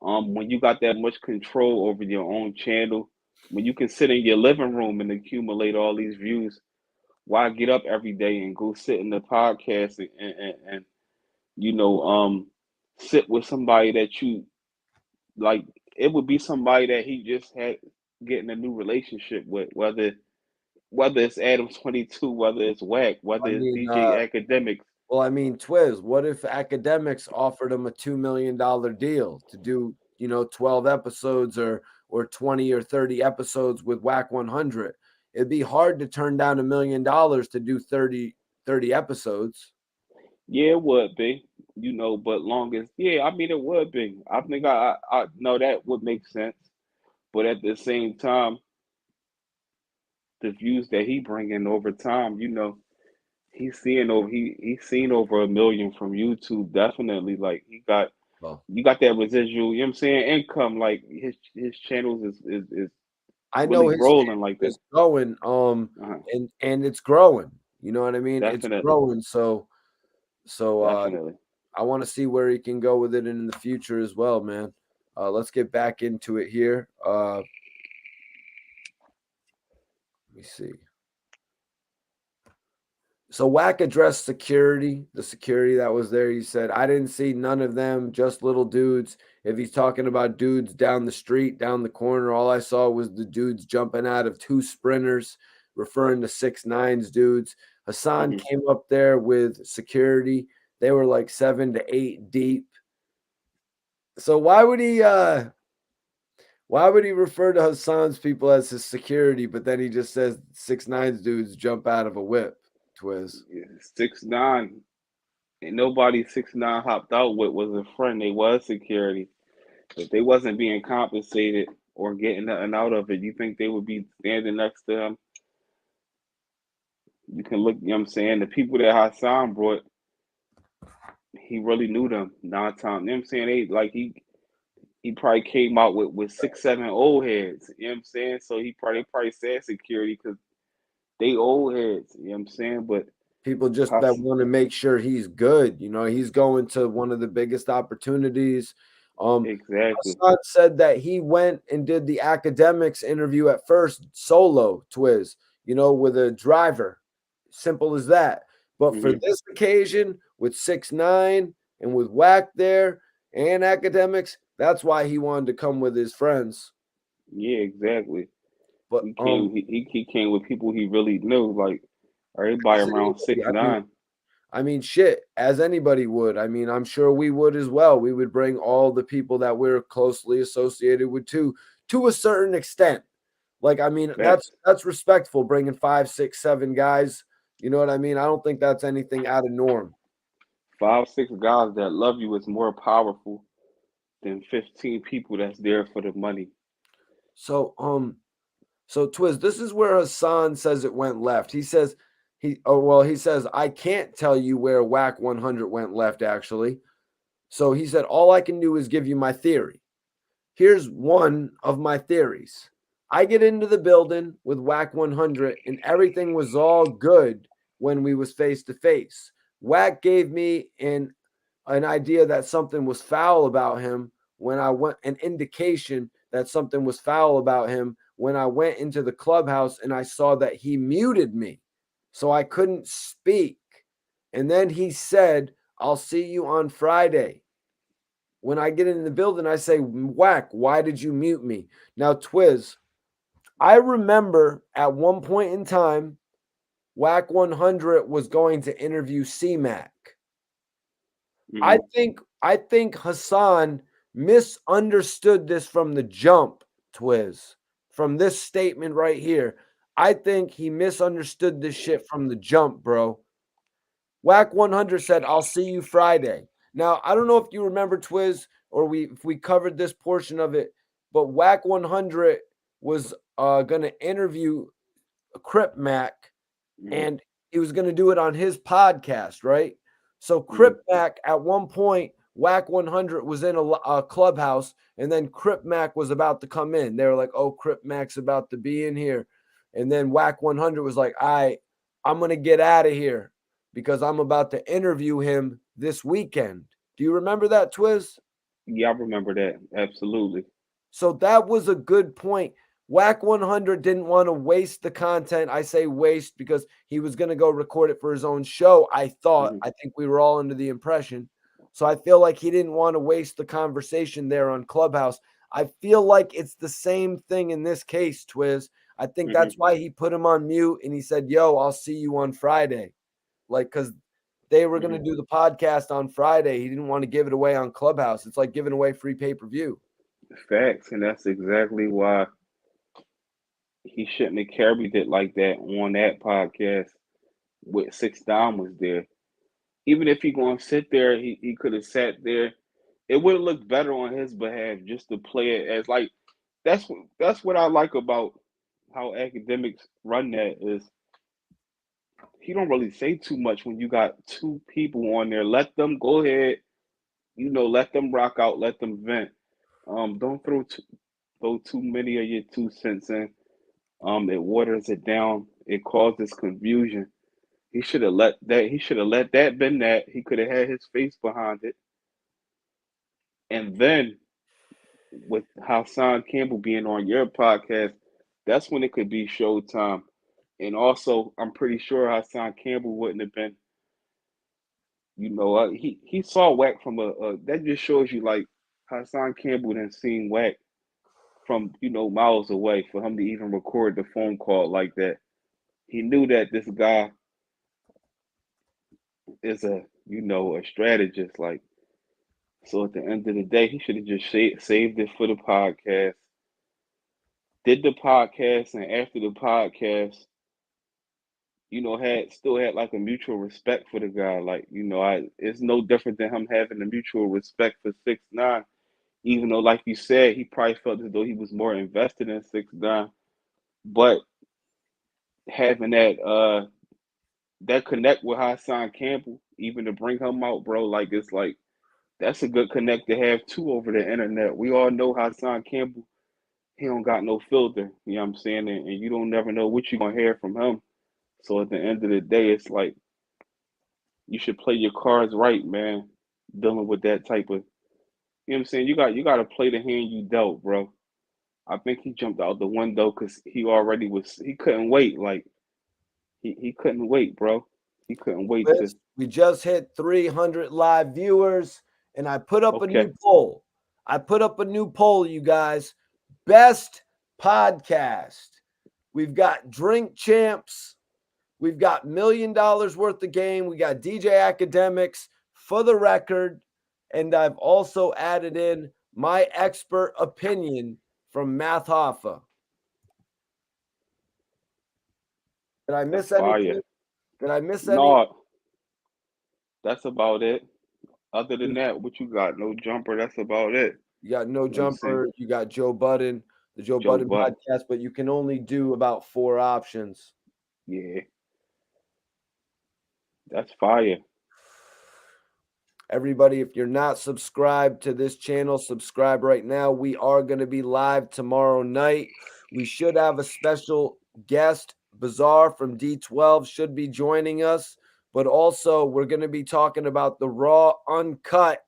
When you got that much control over your own channel, when you can sit in your living room and accumulate all these views, why get up every day and go sit in the podcast and sit with somebody that you like? It would be somebody that he just had getting a new relationship with, whether it's Adams 22, whether it's Wack, whether it's DJ Academics. Well, I mean, Twiz, what if Academics offered him a $2 million deal to do, 12 episodes or or 20 or 30 episodes with Wack 100. It'd be hard to turn down $1 million to do 30 episodes. Yeah, it would be, but longest, yeah, I mean, it would be. I think I know that would make sense, but at the same time, the views that he bringing over time, he's seen over 1 million from YouTube. Definitely, like Well, you got that residual, you know what I'm saying, income. Like his channels is I know really his rolling like channel that. is growing, Uh-huh. and it's growing. You know what I mean? It's Definitely, growing. So definitely. I want to see where he can go with it in the future as well, man. Let's get back into it here. Let me see. So Wack addressed security, the security that was there. He said, I didn't see none of them, just little dudes. If he's talking about dudes down the street, down the corner, all I saw was the dudes jumping out of 2 sprinters, referring to 6'9" dudes. Hassan Hmm. came up there with security. They were like 7 to 8 deep. So why would he refer to Hassan's people as his security, but then he just says 6'9" dudes jump out of a whip, Twiz? Yeah, 6'9", and nobody 6'9" hopped out with was a friend. They was security. If they wasn't being compensated or getting nothing out of it, you think they would be standing next to him? You can look, you know what I'm saying? The people that Hassan brought, he really knew them 9 times. You know what I'm saying? He probably came out with 6, 7 old heads. You know what I'm saying? So they probably said security because they old heads. You know what I'm saying? But People just that Hass want to make sure he's good. You know, he's going to one of the biggest opportunities. exactly. Hassan said that he went and did the academics interview at first solo, Twiz, with a driver. Simple as that. But for Hmm. this occasion, with 6'9" and with Wack there and academics, that's why he wanted to come with his friends. Yeah, exactly. But He came with people he really knew, like everybody as around anybody, six nine. shit, as anybody would. I mean, I'm sure we would as well. We would bring all the people that we're closely associated with to a certain extent. Like, I mean, Facts. that's respectful bringing 5, 6, 7 guys. You know what I mean? I don't think that's anything out of norm. 5, 6 guys that love you is more powerful than 15 people that's there for the money. So, Twiz, this is where Hassan says it went left. He says he says I can't tell you where Wack 100 went left actually. So he said all I can do is give you my theory. Here's one of my theories. I get into the building with Wack 100 and everything was all good when we was face to face. Wack gave me an idea that something was foul about him when I went, an indication that something was foul about him when I went into the clubhouse and I saw that he muted me. So I couldn't speak. And then he said, I'll see you on Friday. When I get in the building, I say, Wack, why did you mute me? Now, Twiz, I remember at one point in time, Wack 100 was going to interview C-Mac. Mm-hmm. I think Hassan misunderstood this from the jump, Twiz. From this statement right here. I think he misunderstood this shit from the jump, bro. Wack 100 said, I'll see you Friday. Now, I don't know if you remember, Twiz, or if we covered this portion of it, but Wack 100 was going to interview Crip Mac, Mm-hmm. and he was going to do it on his podcast, right? So Mm-hmm. Crip Mac, at one point, Wack 100 was in a clubhouse, and then Crip Mac was about to come in. They were like, oh, Crip Mac's about to be in here. And then Wack 100 was like, I'm going to get out of here because I'm about to interview him this weekend. Do you remember that, Twiz? Yeah, I remember that. Absolutely. So that was a good point. Wack 100 didn't want to waste the content. I say waste because he was going to go record it for his own show. I think we were all under the impression. So I feel like he didn't want to waste the conversation there on Clubhouse. I feel like it's the same thing in this case, Twiz. I think that's why he put him on mute and he said, yo, I'll see you on Friday. Like, because they were going to do the podcast on Friday. He didn't want to give it away on Clubhouse. It's like giving away free pay-per-view. Facts, and that's exactly why he shouldn't have carried it like that on that podcast with 6 9 was there. Even if he gonna sit there, he could have sat there. It would have looked better on his behalf just to play it as like that's what I like about how academics run that is he don't really say too much when you got two people on there. Let them go ahead, let them rock out, let them vent. Don't throw too many of your 2 cents in. It waters it down. It causes confusion. He should have let that. He should have let that been that. He could have had his face behind it, and then with Hassan Campbell being on your podcast, that's when it could be showtime. And also, I'm pretty sure Hassan Campbell wouldn't have been. He saw Wack from that just shows you like Hassan Campbell done seen Wack from miles away for him to even record the phone call like that. He knew that this guy is a strategist. Like, so at the end of the day, he should have just saved it for the podcast. Did the podcast, and after the podcast, had like a mutual respect for the guy. Like, it's no different than him having a mutual respect for 6 9. Even though, like you said, he probably felt as though he was more invested in 6 9, but having that connect with Hassan Campbell, even to bring him out, bro, like it's like that's a good connect to have too over the internet. We all know Hassan Campbell, he don't got no filter, you know what I'm saying? And you don't never know what you're gonna hear from him. So at the end of the day, it's like you should play your cards right, man. Dealing with that type of, you know what I'm saying? You got to play the hand you dealt, bro. I think he jumped out the window because he couldn't wait. Like he couldn't wait, bro. He couldn't wait to. We just hit 300 live viewers, and I put up a Okay. new poll. You guys. Best podcast. We've got Drink Champs. We've got $1 million worth of game. We got DJ Academics, For the Record. And I've also added in my expert opinion from Math Hoffa. Did I miss anything? Did I miss anything? No, that's about it. Other than that, what you got? No jumper. That's about it. You got No Jumper. You got Joe Budden, the Joe Budden podcast, but you can only do about 4 options. Yeah. That's fire. Everybody, if you're not subscribed to this channel, subscribe right now. We are going to be live tomorrow night. We should have a special guest. Bazaar from D12 should be joining us. But also, we're going to be talking about the raw, uncut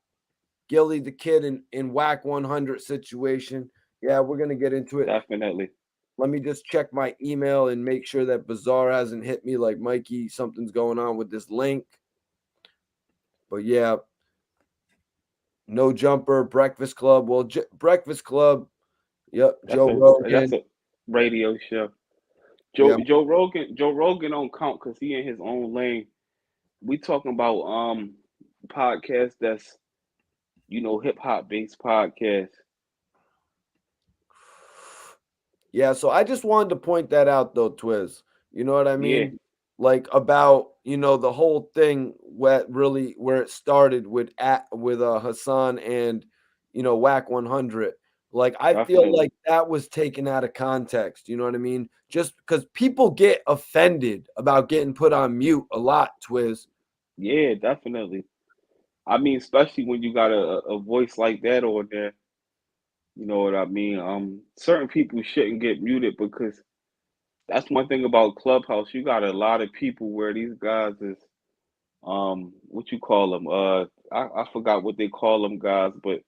Gillie the Kid in Wack 100 situation. Yeah, we're going to get into it. Definitely. Let me just check my email and make sure that Bazaar hasn't hit me like, Mikey, something's going on with this link. But yeah, No Jumper, Breakfast Club. Well, Breakfast Club, yep, Joe Rogan. That's a radio show. Joe Rogan don't count because he in his own lane. We talking about podcast that's hip hop based podcast. Yeah, so I just wanted to point that out though, Twiz. You know what I mean? Yeah. Like about the whole thing where it started with Hassan and Wack 100. Like I feel like that was taken out of context. You know what I mean? Just because people get offended about getting put on mute a lot, Twiz. Yeah, definitely. I mean, especially when you got a voice like that on there. You know what I mean? Certain people shouldn't get muted because that's one thing about Clubhouse. You got a lot of people where these guys is what you call them? I forgot what they call them guys, but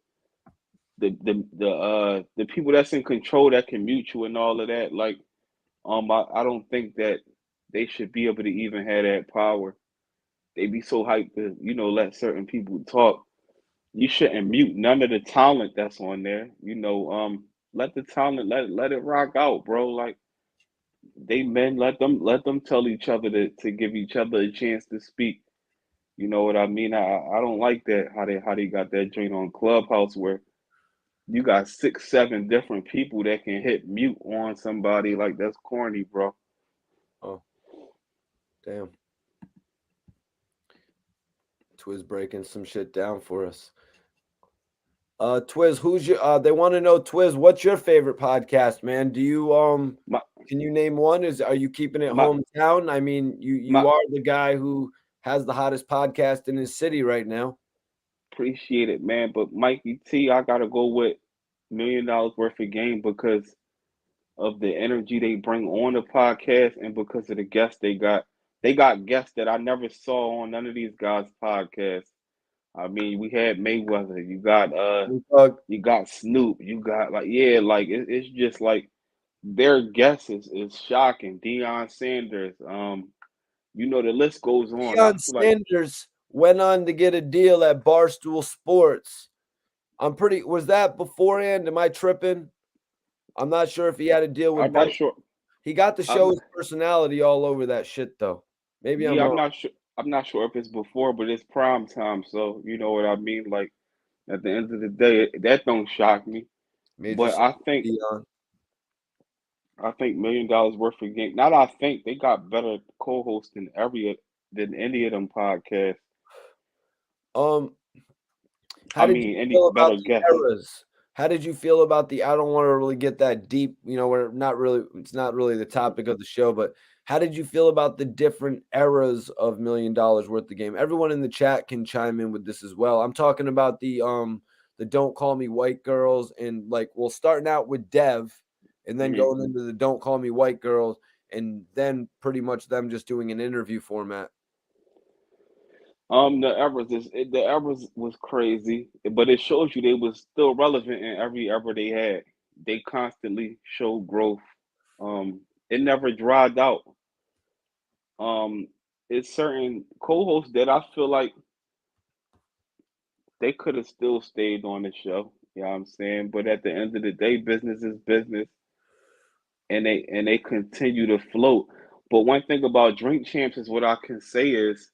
the people that's in control that can mute you and all of that, like I don't think that they should be able to even have that power. They be so hyped to, let certain people talk. You shouldn't mute none of the talent that's on there. Let the talent let it rock out, bro. Like let them tell each other to give each other a chance to speak. You know what I mean? I don't like that how they got that joint on Clubhouse where you got 6, 7 different people that can hit mute on somebody. Like, that's corny, bro. Oh, damn. Twiz breaking some shit down for us. Twiz, who's your they want to know, Twiz, what's your favorite podcast, man? Do you My can you name one? Are you keeping it my hometown? I mean, you my are the guy who has the hottest podcast in his city right now. appreciate it, man. But Mikey T, I gotta go with $1 million worth of game because of the energy they bring on the podcast and because of the guests they got. They got guests that I never saw on none of these guys' podcasts. I mean, we had Mayweather, you got Snoop, you got like it's just like their guess is shocking. Deion Sanders, the list goes on. I Deion feel like Sanders went on to get a deal at Barstool Sports. Was that beforehand? Am I tripping? I'm not sure if he had a deal with I'm not Barstool. sure. He got to show his personality all over that shit, though. Maybe I'm Yeah, I'm wrong. not sure. I'm not sure if it's before, but it's prime time, so you know what I mean. Like at the end of the day, that don't shock me. Major But shout I out think to Deion. $1 million worth of game. Not I think they got better co-hosts than any of them podcasts. How I did you mean, any feel about better the guests. eras? How did you feel about I don't want to really get that deep, it's not really the topic of the show, but how did you feel about the different eras of $1 million worth of game? Everyone in the chat can chime in with this as well. I'm talking about the Don't Call Me White Girls, and starting out with Dev and then Mhm. going into the Don't Call Me White Girls, and then pretty much them just doing an interview format. The eras was crazy, but it shows you they was still relevant in every era they had. They constantly showed growth. It never dried out. Um, it's certain co-hosts that I feel like they could have still stayed on the show. You know what I'm saying? But at the end of the day, business is business, and they continue to float. But one thing about Drink Champs is what I can say is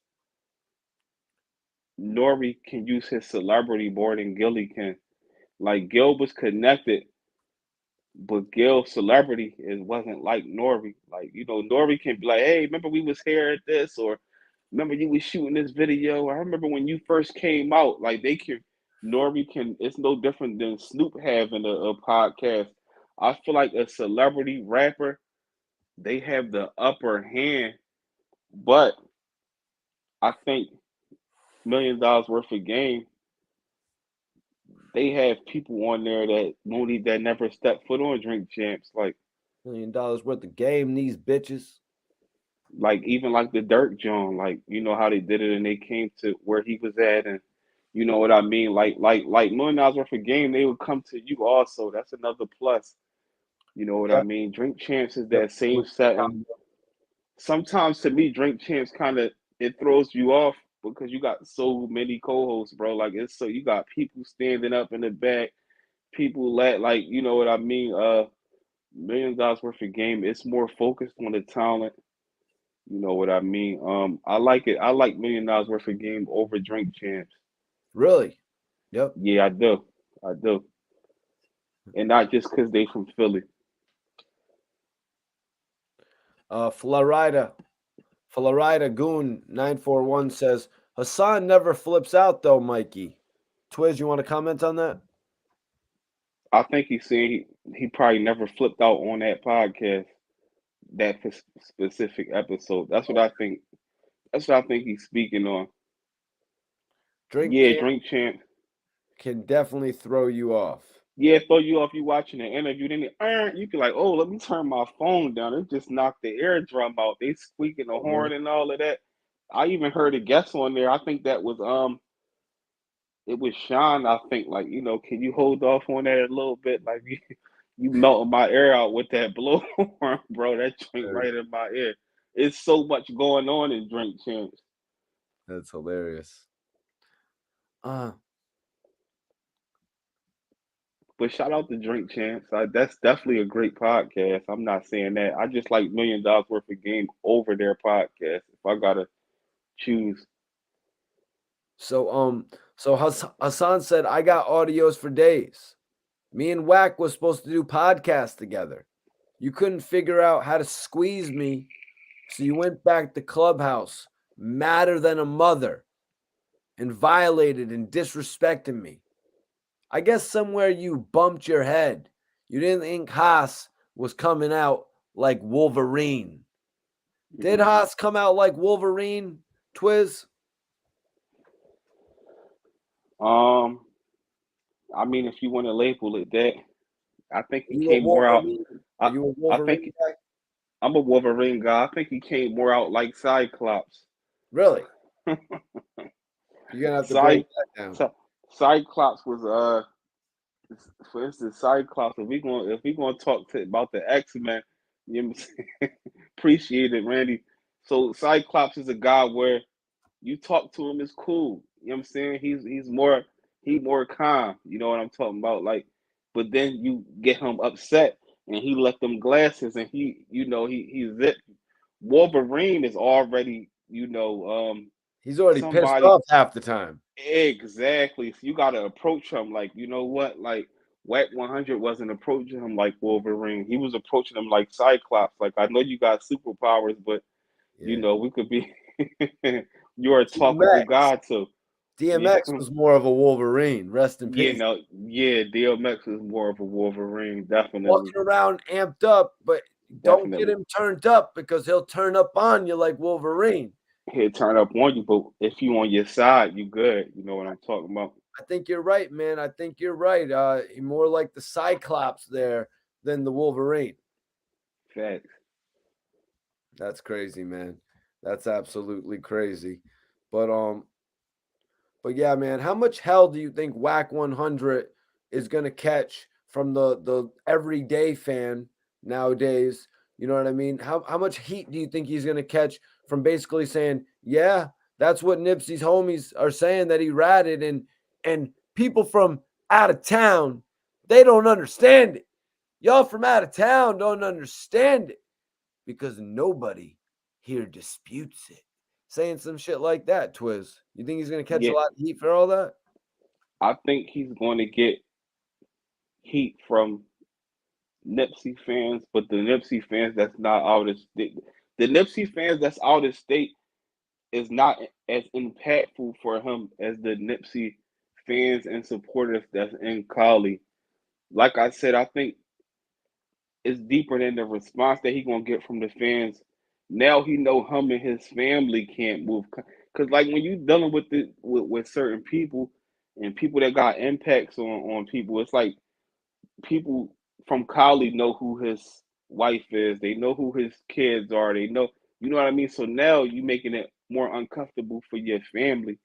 Nori can use his celebrity more than Gillie can. Like Gil was connected, but Gil's celebrity wasn't like Nori. Like, Nori can be like, hey, remember we was here at this, or remember you was shooting this video. I remember when you first came out. Like Nori can. It's no different than Snoop having a podcast. I feel like a celebrity rapper, they have the upper hand, but I think $1 million worth of game. They have people on there that never stepped foot on Drink Champs, $1 million worth of game, these bitches. like even like the Dirk John, like you know how they did it and they came to where he was at, and you know what I mean. Like $1 million worth of game, they would come to you also. That's another plus. You know what I Yeah. mean. Drink Champs is Yep. that same setting. Sometimes to me, Drink Champs kind of it throws you off because you got so many co-hosts, bro. Like you got people standing up in the back, people like you know what I mean. $1 million worth of game. It's more focused on the talent. You know what I mean? I like it. I like $1 million worth of game over Drink Champs. Really? Yep. Yeah, I do. I do. And not just because they from Philly. Florida Goon 941 says Hassan never flips out though, Mikey. Twiz, you want to comment on that? I think he's saying he probably never flipped out on that podcast, that specific episode. That's what I think. That's what I think he's speaking on. Drink Yeah, Champ Drink Champ. can definitely throw you off. Yeah, throw you off. You watching the interview, then you be like, "Oh, let me turn my phone down." It just knocked the eardrum out. They squeaking the horn and all of that. I even heard a guest on there. I think that was it was Sean. I think like can you hold off on that a little bit? Like you melting my ear out with that blowhorn, bro. That drink right in my ear. It's so much going on in Drink Champs. That's hilarious. But shout out to Drink Champs. That's definitely a great podcast. I'm not saying that. I just like $1 million worth of game over their podcast. If I gotta choose. So Hassan said I got audios for days. Me and Wack was supposed to do podcasts together. You couldn't figure out how to squeeze me, so you went back to Clubhouse, madder than a mother, and violated and disrespected me. I guess somewhere you bumped your head. You didn't think Haas was coming out like Wolverine. Did Haas come out like Wolverine, Twiz? I mean, if you want to label it that, I think he You a came more out. Wolverine? I, Are you a I Wolverine think guy? I'm a Wolverine guy. I think he came more out like Cyclops. Really? You're gonna have to break that down. Cyclops was for instance, Cyclops. If we gonna talk about the X-Men, you know what I'm saying? Appreciate it, Randy. So Cyclops is a guy where you talk to him, it's cool. You know what I'm saying? He's more calm. You know what I'm talking about? Like, but then you get him upset and he left them glasses and he zipped. Wolverine is already, He's already pissed somebody. off half the time. Exactly. So you gotta approach him like, you know what? Like Wack 100 wasn't approaching him like Wolverine. He was approaching him like Cyclops. Like, I know you got superpowers, but we could be you're a talkable DMX. guy too. DMX was more of a Wolverine. Rest in peace. DMX is more of a Wolverine, definitely. Walking around amped up, but don't get him turned up because he'll turn up on you like Wolverine. He'll turn up on you, but if you on your side, you good. You know what I'm talking about. I think you're right, man. I think you're right. More like the Cyclops there than the Wolverine. Facts. That's crazy, man. That's absolutely crazy. But yeah, man, how much hell do you think Wack 100 is gonna catch from the everyday fan nowadays? You know what I mean? How much heat do you think he's gonna catch from basically saying, yeah, that's what Nipsey's homies are saying that he ratted, and people from out of town, they don't understand it. Y'all from out of town don't understand it because nobody here disputes it. Saying some shit like that, Twiz. You think he's gonna catch a lot of heat for all that? I think he's going to get heat from Nipsey fans, but the Nipsey fans that's not out of state, the Nipsey fans that's out of state is not as impactful for him as the Nipsey fans and supporters that's in Cali. Like I said, I think it's deeper than the response that he gonna get from the fans. Now he know him and his family can't move, cause like when you dealing with certain people and people that got impacts on people, it's like people from Cali know who his wife is. They know who his kids are. They know, you know what I mean? So now you making it more uncomfortable for your family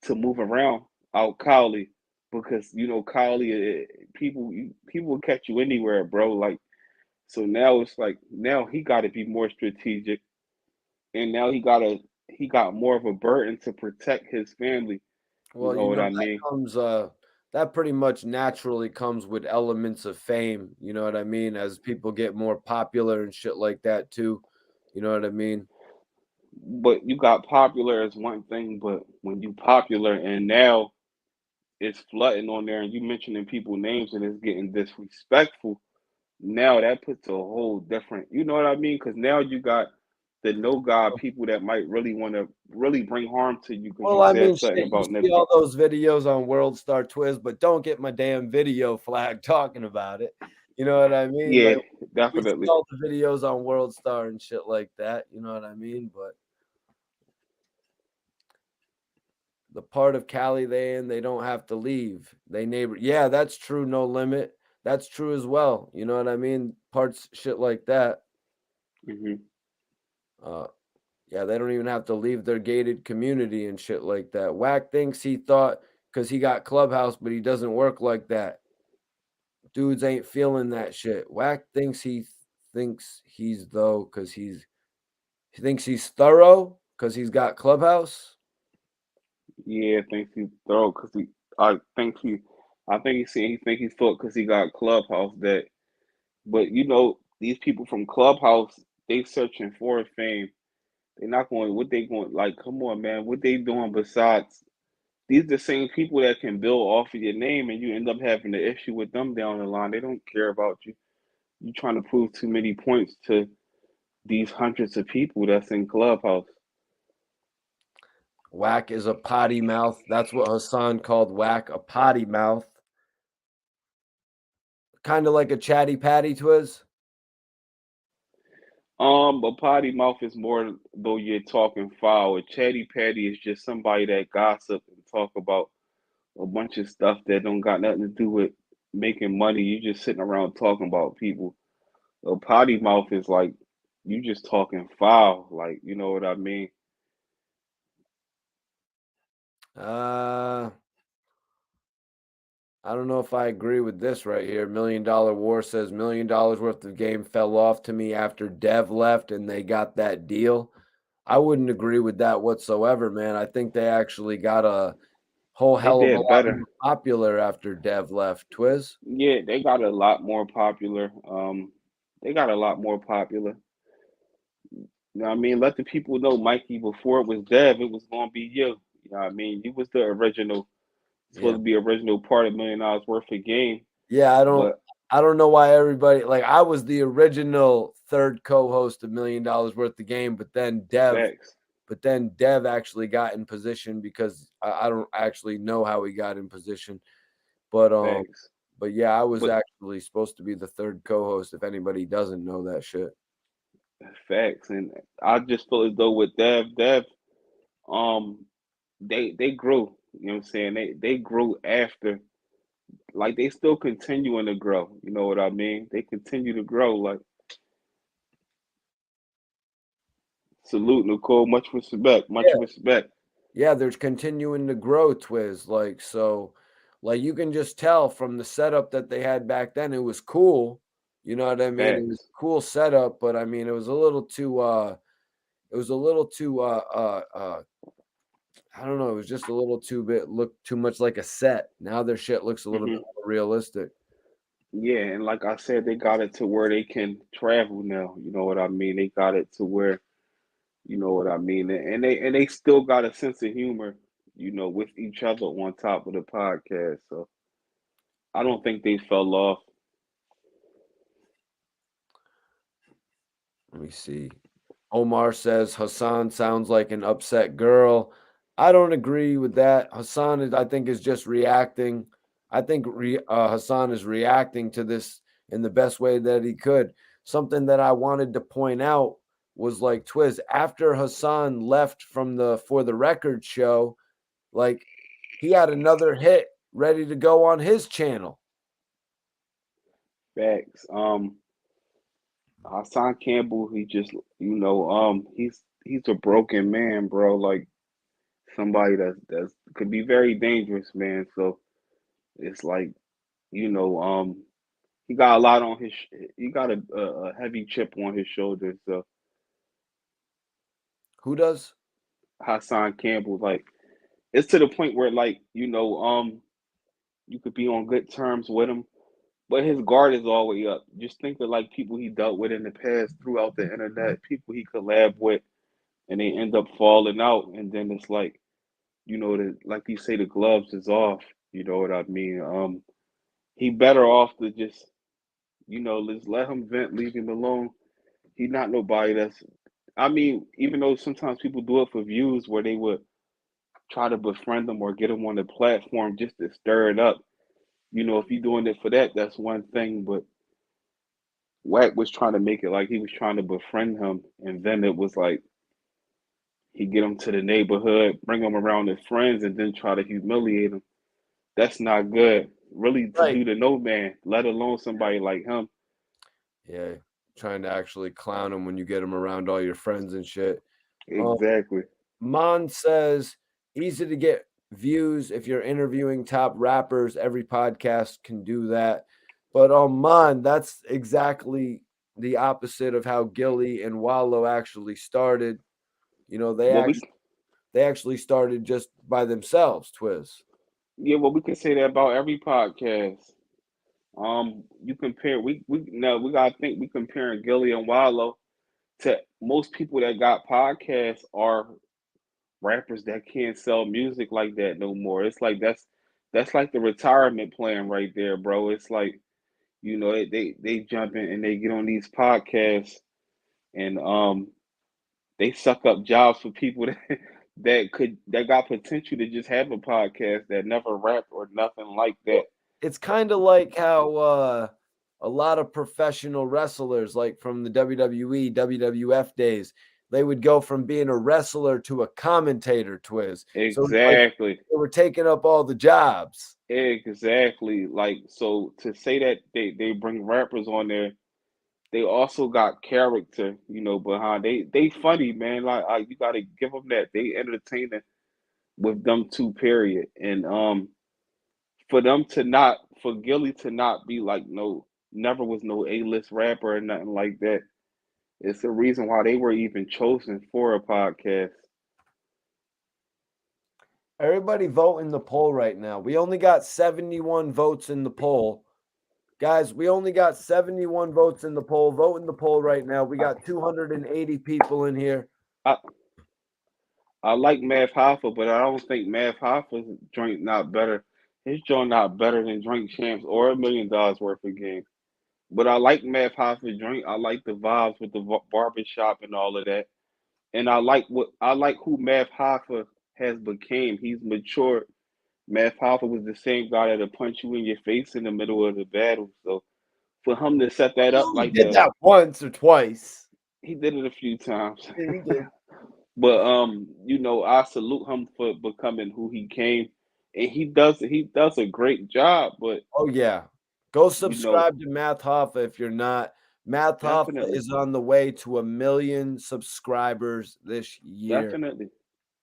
to move around out Cali because Cali people will catch you anywhere, bro. Like, so now it's like now he got to be more strategic, and now he got more of a burden to protect his family. Well, You know what I that mean? comes that pretty much naturally comes with elements of fame, you know what I mean? As people get more popular and shit like that too. You know what I mean? But you got popular as one thing, but when you popular and now it's flooding on there and you mentioning people names and it's getting disrespectful, now that puts a whole different, you know what I mean? Because now you got the no God people that might really want to really bring harm to you because Well, you I said mean, something shit, you about see Nipsey. all those videos on World Star Twiz, but don't get my damn video flag talking about it. You know what I mean? Yeah, Like, we see definitely. all the videos on World Star and shit like that. You know what I mean? But the part of Cali they don't have to leave. They neighbor. Yeah, that's true. No Limit. That's true as well. You know what I mean? Parts shit like that. Hmm. Yeah, they don't even have to leave their gated community and shit like that. Wack thinks he thought because he got Clubhouse, but he doesn't work like that. Dudes ain't feeling that shit. Wack thinks thinks he's though because he thinks he's thorough because he's got Clubhouse. Yeah, I think he's thorough because I think he's saying he thought because he got Clubhouse that, but these people from Clubhouse they searching for fame. They're not going. What they going like? Come on, man. What they doing besides these are the same people that can build off of your name, and you end up having an issue with them down the line. They don't care about you. You're trying to prove too many points to these hundreds of people that's in Clubhouse. Wack is a potty mouth. That's what Hassan called Wack, a potty mouth. Kind of like a chatty patty, Twiz. A potty mouth is more though you're talking foul. A chatty patty is just somebody that gossip and talk about a bunch of stuff that don't got nothing to do with making money. You just sitting around talking about people. A potty mouth is like you just talking foul, like you know what I mean? I don't know if I agree with this right here. $1 Million War says $1 million worth of game fell off to me after Dev left and they got that deal. I wouldn't agree with that whatsoever, man. I think they actually got a whole They hell of a did lot better. more popular after Dev left. Twiz? Yeah, they got a lot more popular. They got a lot more popular. You know what I mean? Let the people know, Mikey, before it was Dev, it was gonna be you. You know what I mean? You was the original, supposed Yeah. to be original part of $1 million worth of game. Yeah, But I don't know why everybody like I was the original third co-host of $1 Million worth of game, but then facts. Dev actually got in position because I don't actually know how he got in position. But Facts. yeah, I was But actually supposed to be the third co-host if anybody doesn't know that shit. facts. And I just feel as though with Dev, um, they grew. You know what I'm saying? They grew after, like they still continuing to grow. You know what I mean? They continue to grow. Like salute Nicole, much respect, much Yeah. respect. Yeah, they're continuing to grow, Twiz. Like you can just tell from the setup that they had back then. It was cool. You know what I mean? It was Facts. a cool setup, but I mean it was a little too I don't know, it was just a little too bit looked too much like a set. Now their shit looks a little bit Hmm. more realistic. Yeah, and like I said, they got it to where they can travel now. You know what I mean? They got it to where you know what I mean, and they still got a sense of humor. You know, with each other on top of the podcast. So I don't think they fell off. Let me see. Omar says Hassan sounds like an upset girl. I don't agree with that. Hassan, I think, is just reacting. I think Hassan is reacting to this in the best way that he could. Something that I wanted to point out was like Twiz after Hassan left from the For the Record show, like he had another hit ready to go on his channel. Facts. Hassan Campbell, he just he's a broken man, bro. Like somebody that's could be very dangerous, man. So it's like you know, he got a lot on his. He got a heavy chip on his shoulders. So Who does? Hassan Campbell, like it's to the point where like you could be on good terms with him, but his guard is all the way up. Just think of like people he dealt with in the past throughout the internet, people he collabed with, and they end up falling out, and then it's like like you say, the gloves is off. You know what I mean? He better off to just let's let him vent, leave him alone. He not nobody that's. I mean, even though sometimes people do it for views, where they would try to befriend them or get them on the platform just to stir it up. If you're doing it for that, that's one thing. But Wack was trying to make it like he was trying to befriend him, and then it was like he get him to the neighborhood, bring him around his friends, and then try to humiliate him. That's not good, really, to Right. do to no man, let alone somebody like him. Yeah, trying to actually clown him when you get him around all your friends and shit. Exactly. Mon says, easy to get views if you're interviewing top rappers. Every podcast can do that. But Mon, that's exactly the opposite of how Gillie and Wallow actually started. You know, Well, they actually started just by themselves, Twiz. well, we can say that about every podcast. You compare we no, we gotta think we comparing Gillie and Wallow to most people that got podcasts are rappers that can't sell music like that no more. It's like that's like the retirement plan right there, bro. It's like, they jump in and they get on these podcasts and they suck up jobs for people that that got potential to just have a podcast that never rap or nothing like that. It's kind of like how a lot of professional wrestlers, like from the WWE, WWF days, they would go from being a wrestler to a commentator, Twiz. So it's like Exactly. they were taking up all the jobs. Exactly. Like, so to say that they bring rappers on there, they also got character, behind. They funny, man. Like you gotta give them that. They entertaining with them two, period. And for Gillie to not be like never was no A-list rapper or nothing like that. It's the reason why they were even chosen for a podcast. Everybody vote in the poll right now. We only got 71 votes in the poll. Guys, we only got 71 votes in the poll. Vote in the poll right now. We got 280 people in here. I like Math Hoffa, but I don't think Math Hoffa's joint not better. His joint not better than Drink Champs or $1 Million Worth of Game. But I like Math Hoffa's joint. I like the vibes with the barbershop and all of that. And I like who Math Hoffa has became. He's matured. Math Hoffa was the same guy that'll punch you in your face in the middle of the battle. So for him to set that up like did that once or twice. He did it a few times. Yeah, he did. But I salute him for becoming who he came, and he does a great job. But oh yeah, go subscribe to Math Hoffa if you're not. Math Hoffa is on the way to 1 million subscribers this year.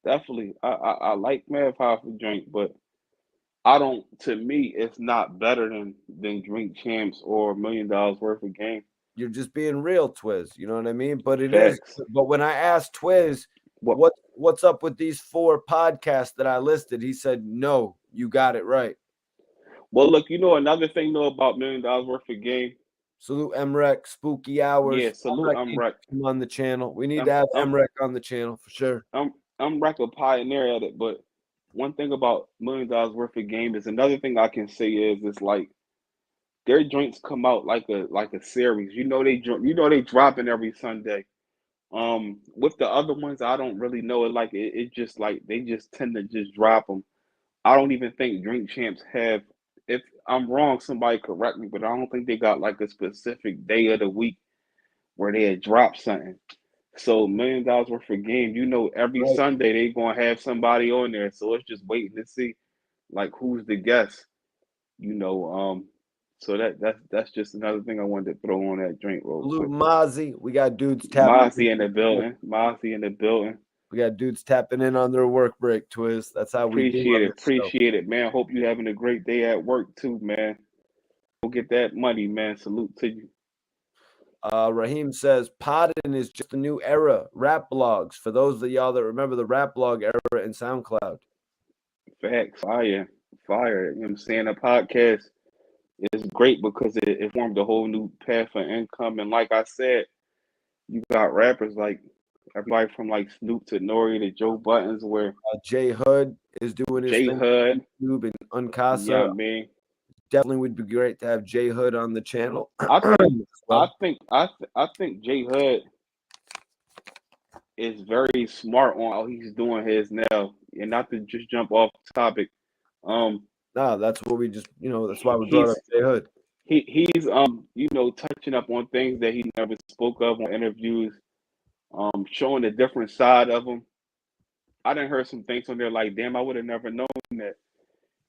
Definitely. I like Math Hoffa joint, but I don't. To me, it's not better than Drink Champs or $1 Million Worth of Game. You're just being real, Twiz. You know what I mean? But it Facts. is. But when I asked Twiz, what's up with these 4 podcasts that I listed, he said, "No, you got it right." Well, look, another thing about $1 Million Worth of Game. Salute Emrek, Spooky Hours. Yeah, salute Emrek on the channel. We need to have Emrek on the channel for sure. Emrek a pioneer at it, but one thing about $1 Million Worth of Game is another thing I can say is it's like their joints come out like a series. They dropping every Sunday. With the other ones, I don't really know it. Like it just like they just tend to just drop them. I don't even think Drink Champs have. If I'm wrong, somebody correct me, but I don't think they got like a specific day of the week where they had dropped something. So $1 Million Worth of Game, every Sunday they gonna have somebody on there. So it's just waiting to see like who's the guest. So that's just another thing I wanted to throw on that drink roll. Blue Mozzie, we got dudes tapping. Mozzie in the building. We got dudes tapping in on their work break, Twiz. That's how we appreciate it, man. Hope you having a great day at work too, man. Go get that money, man. Salute to you. Raheem says Poddin is just a new era. Rap blogs for those of y'all that remember the rap blog era in SoundCloud. Facts, fire. You know what I'm saying? A podcast is great because it formed a whole new path of income. And like I said, you got rappers like everybody from like Snoop to Nori to Joe Buttons, where J Hood is doing his thing on YouTube and Uncasa. Yeah, man. Definitely would be great to have J Hood on the channel. I think J Hood is very smart on how he's doing his now, and not to just jump off topic. That's what we just, that's why we brought up J Hood. He's touching up on things that he never spoke of on interviews, showing a different side of him. I done heard some things on there like, damn, I would have never known that,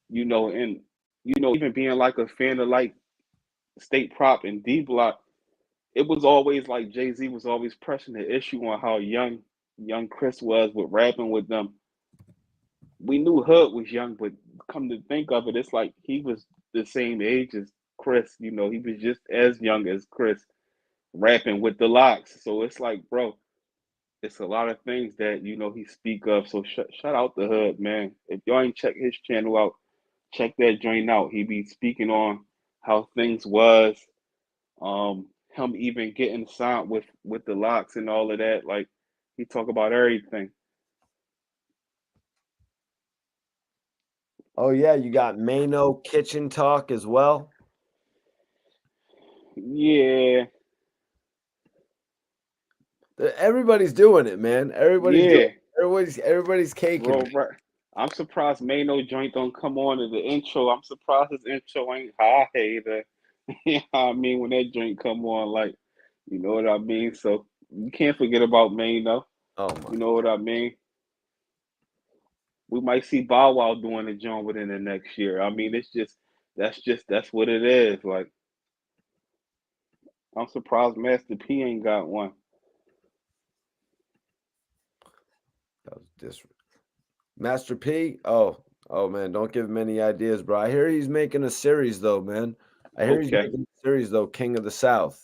and even being like a fan of like State Prop and D Block, it was always like Jay-Z was always pressing the issue on how young Chris was with rapping with them. We knew Hood was young, but come to think of it, it's like he was the same age as Chris. He was just as young as Chris rapping with the Locks. So it's like, bro, it's a lot of things that, he speak of. So shout out the Hood, man. If y'all ain't check his channel out, check that joint out. He be speaking on how things was, him even getting signed with the Locks and all of that. Like, he talk about everything. Oh yeah, you got Mano Kitchen Talk as well. Yeah. Everybody's doing it, man. Everybody's doing Yeah. it. Everybody's caking. Bro, right. I'm surprised Mano joint don't come on in the intro. I'm surprised his intro ain't high either. You know what I mean? When that joint come on, like, you know what I mean? So you can't forget about Mano. Oh my. You know what I mean? We might see Bow Wow doing the joint within the next year. I mean, that's what it is. Like, I'm surprised Master P ain't got one. That was Master P. Oh man, don't give him any ideas, bro. I hear he's making a series though, man. I hear he's Okay. making a series though, King of the South.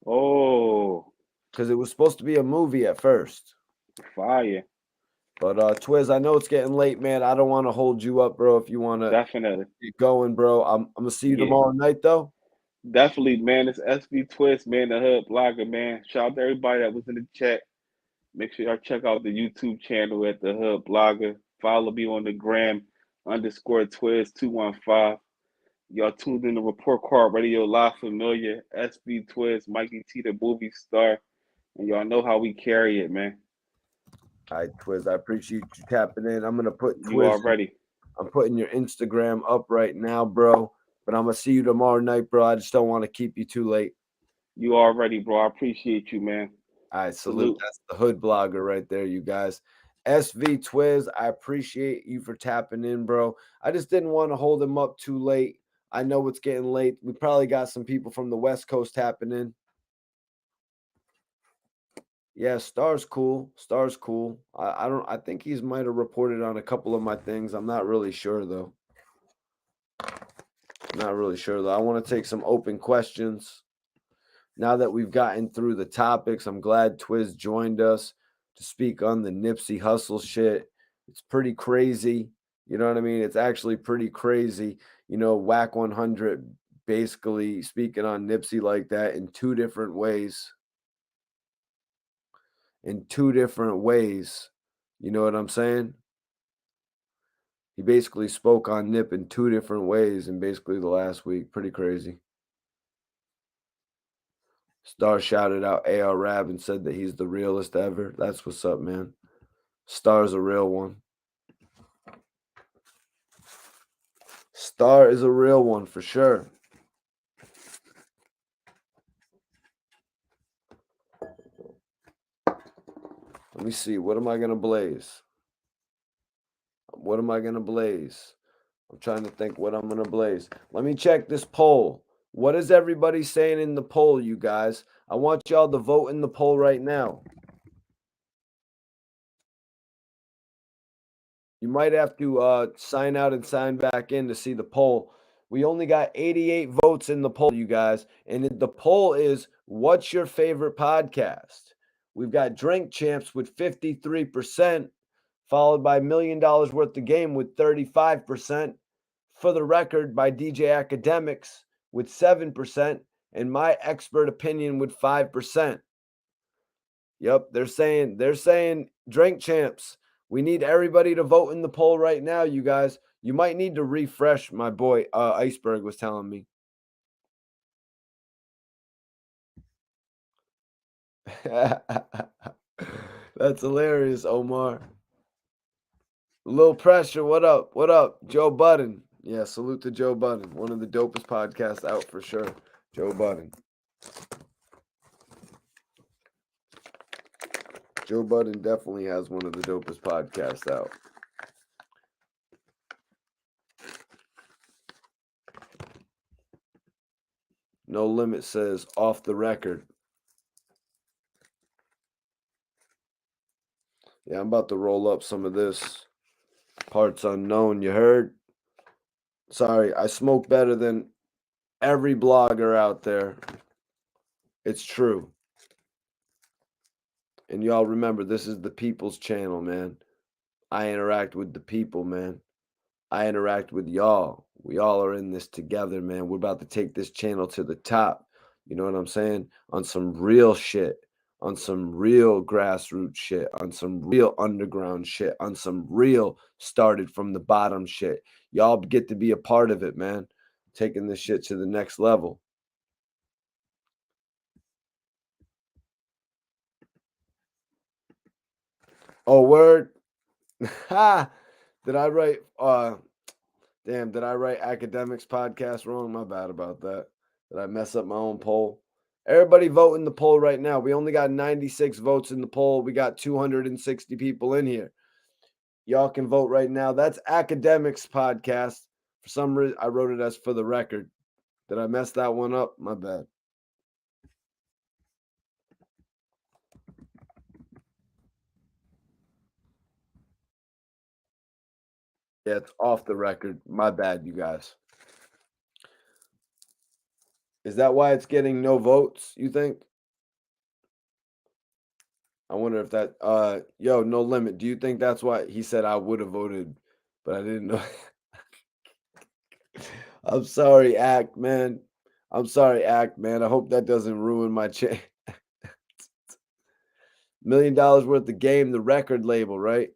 Oh, Because it was supposed to be a movie at first. fire. But Twiz, I know it's getting late, man. I don't want to hold you up, bro. If you want to Definitely. get going, bro. I'm gonna see you Yeah. tomorrow night though. Definitely, man. It's SV Twist, man, the Hood Blogger, man. Shout out to everybody that was in the chat. Make sure y'all check out the YouTube channel at the Hood Blogger. Follow me on the gram _Twiz215. Y'all tuned in to Report Card Radio Live Familiar, SV Twiz, Mikey T, the movie star. And y'all know how we carry it, man. All right, Twiz. I appreciate you tapping in. I'm gonna put You Twiz. already. I'm putting your Instagram up right now, bro. But I'm gonna see you tomorrow night, bro. I just don't want to keep you too late. You already, bro. I appreciate you, man. All right, salute. That's the Hood Blogger right there, you guys. SV Twiz, I appreciate you for tapping in, bro. I just didn't want to hold him up too late. I know it's getting late. We probably got some people from the West Coast tapping in. Yeah, Star's cool. Star's cool. I think he's might have reported on a couple of my things. I'm not really sure though. Not really sure though. I want to take some open questions. Now that we've gotten through the topics, I'm glad Twiz joined us to speak on the Nipsey Hussle shit. It's pretty crazy. You know what I mean? It's actually pretty crazy. You know, Wack 100 basically speaking on Nipsey like that in two different ways. In two different ways. You know what I'm saying? He basically spoke on Nip in two different ways in basically the last week. Pretty crazy. Star shouted out AR Rab and said that he's the realest ever. That's what's up, man. Star's a real one. Star is a real one for sure. Let me see. What am I going to blaze? What am I going to blaze? I'm trying to think what I'm going to blaze. Let me check this poll. What is everybody saying in the poll, you guys? I want y'all to vote in the poll right now. You might have to sign out and sign back in to see the poll. We only got 88 votes in the poll, you guys. And the poll is, what's your favorite podcast? We've got Drink Champs with 53%, followed by $1 Million Worth of Game with 35%. For the Record by DJ Academics with 7%. And My Expert Opinion with 5%. Yep, they're saying Drink Champs. We need everybody to vote in the poll right now, you guys. You might need to refresh, my boy Iceberg was telling me. That's hilarious, Omar. Low Pressure, what up? What up? Joe Budden. Yeah, salute to Joe Budden. One of the dopest podcasts out for sure. Joe Budden. Joe Budden definitely has one of the dopest podcasts out. No Limit says off the record. Yeah, I'm about to roll up some of this. Parts Unknown, you heard? Sorry, I smoke better than every blogger out there. It's true. And y'all remember, this is the people's channel, man. I interact with the people, man. I interact with y'all. We all are in this together, man. We're about to take this channel to the top. You know what I'm saying? On some real shit. on some real grassroots shit, on some real underground shit, on some real started from the bottom shit. Y'all get to be a part of it, man. Taking this shit to the next level. Oh, word. Ha! Did I write did I write academics podcast wrong? My bad about that. Did I mess up my own poll? Everybody vote in the poll right now. We only got 96 votes in the poll. We got 260 people in here. Y'all can vote right now. That's academics podcast. For some reason, I wrote it as for the record. Did I mess that one up? My bad. Yeah, it's off the record. My bad, you guys. Is that why it's getting no votes, you think? I wonder if that yo, No Limit. Do you think that's why he said I would have voted, but I didn't know? I'm sorry, Act, man. I'm sorry, Act, man. I hope that doesn't ruin my chance. $1 million worth of game, the record label, right?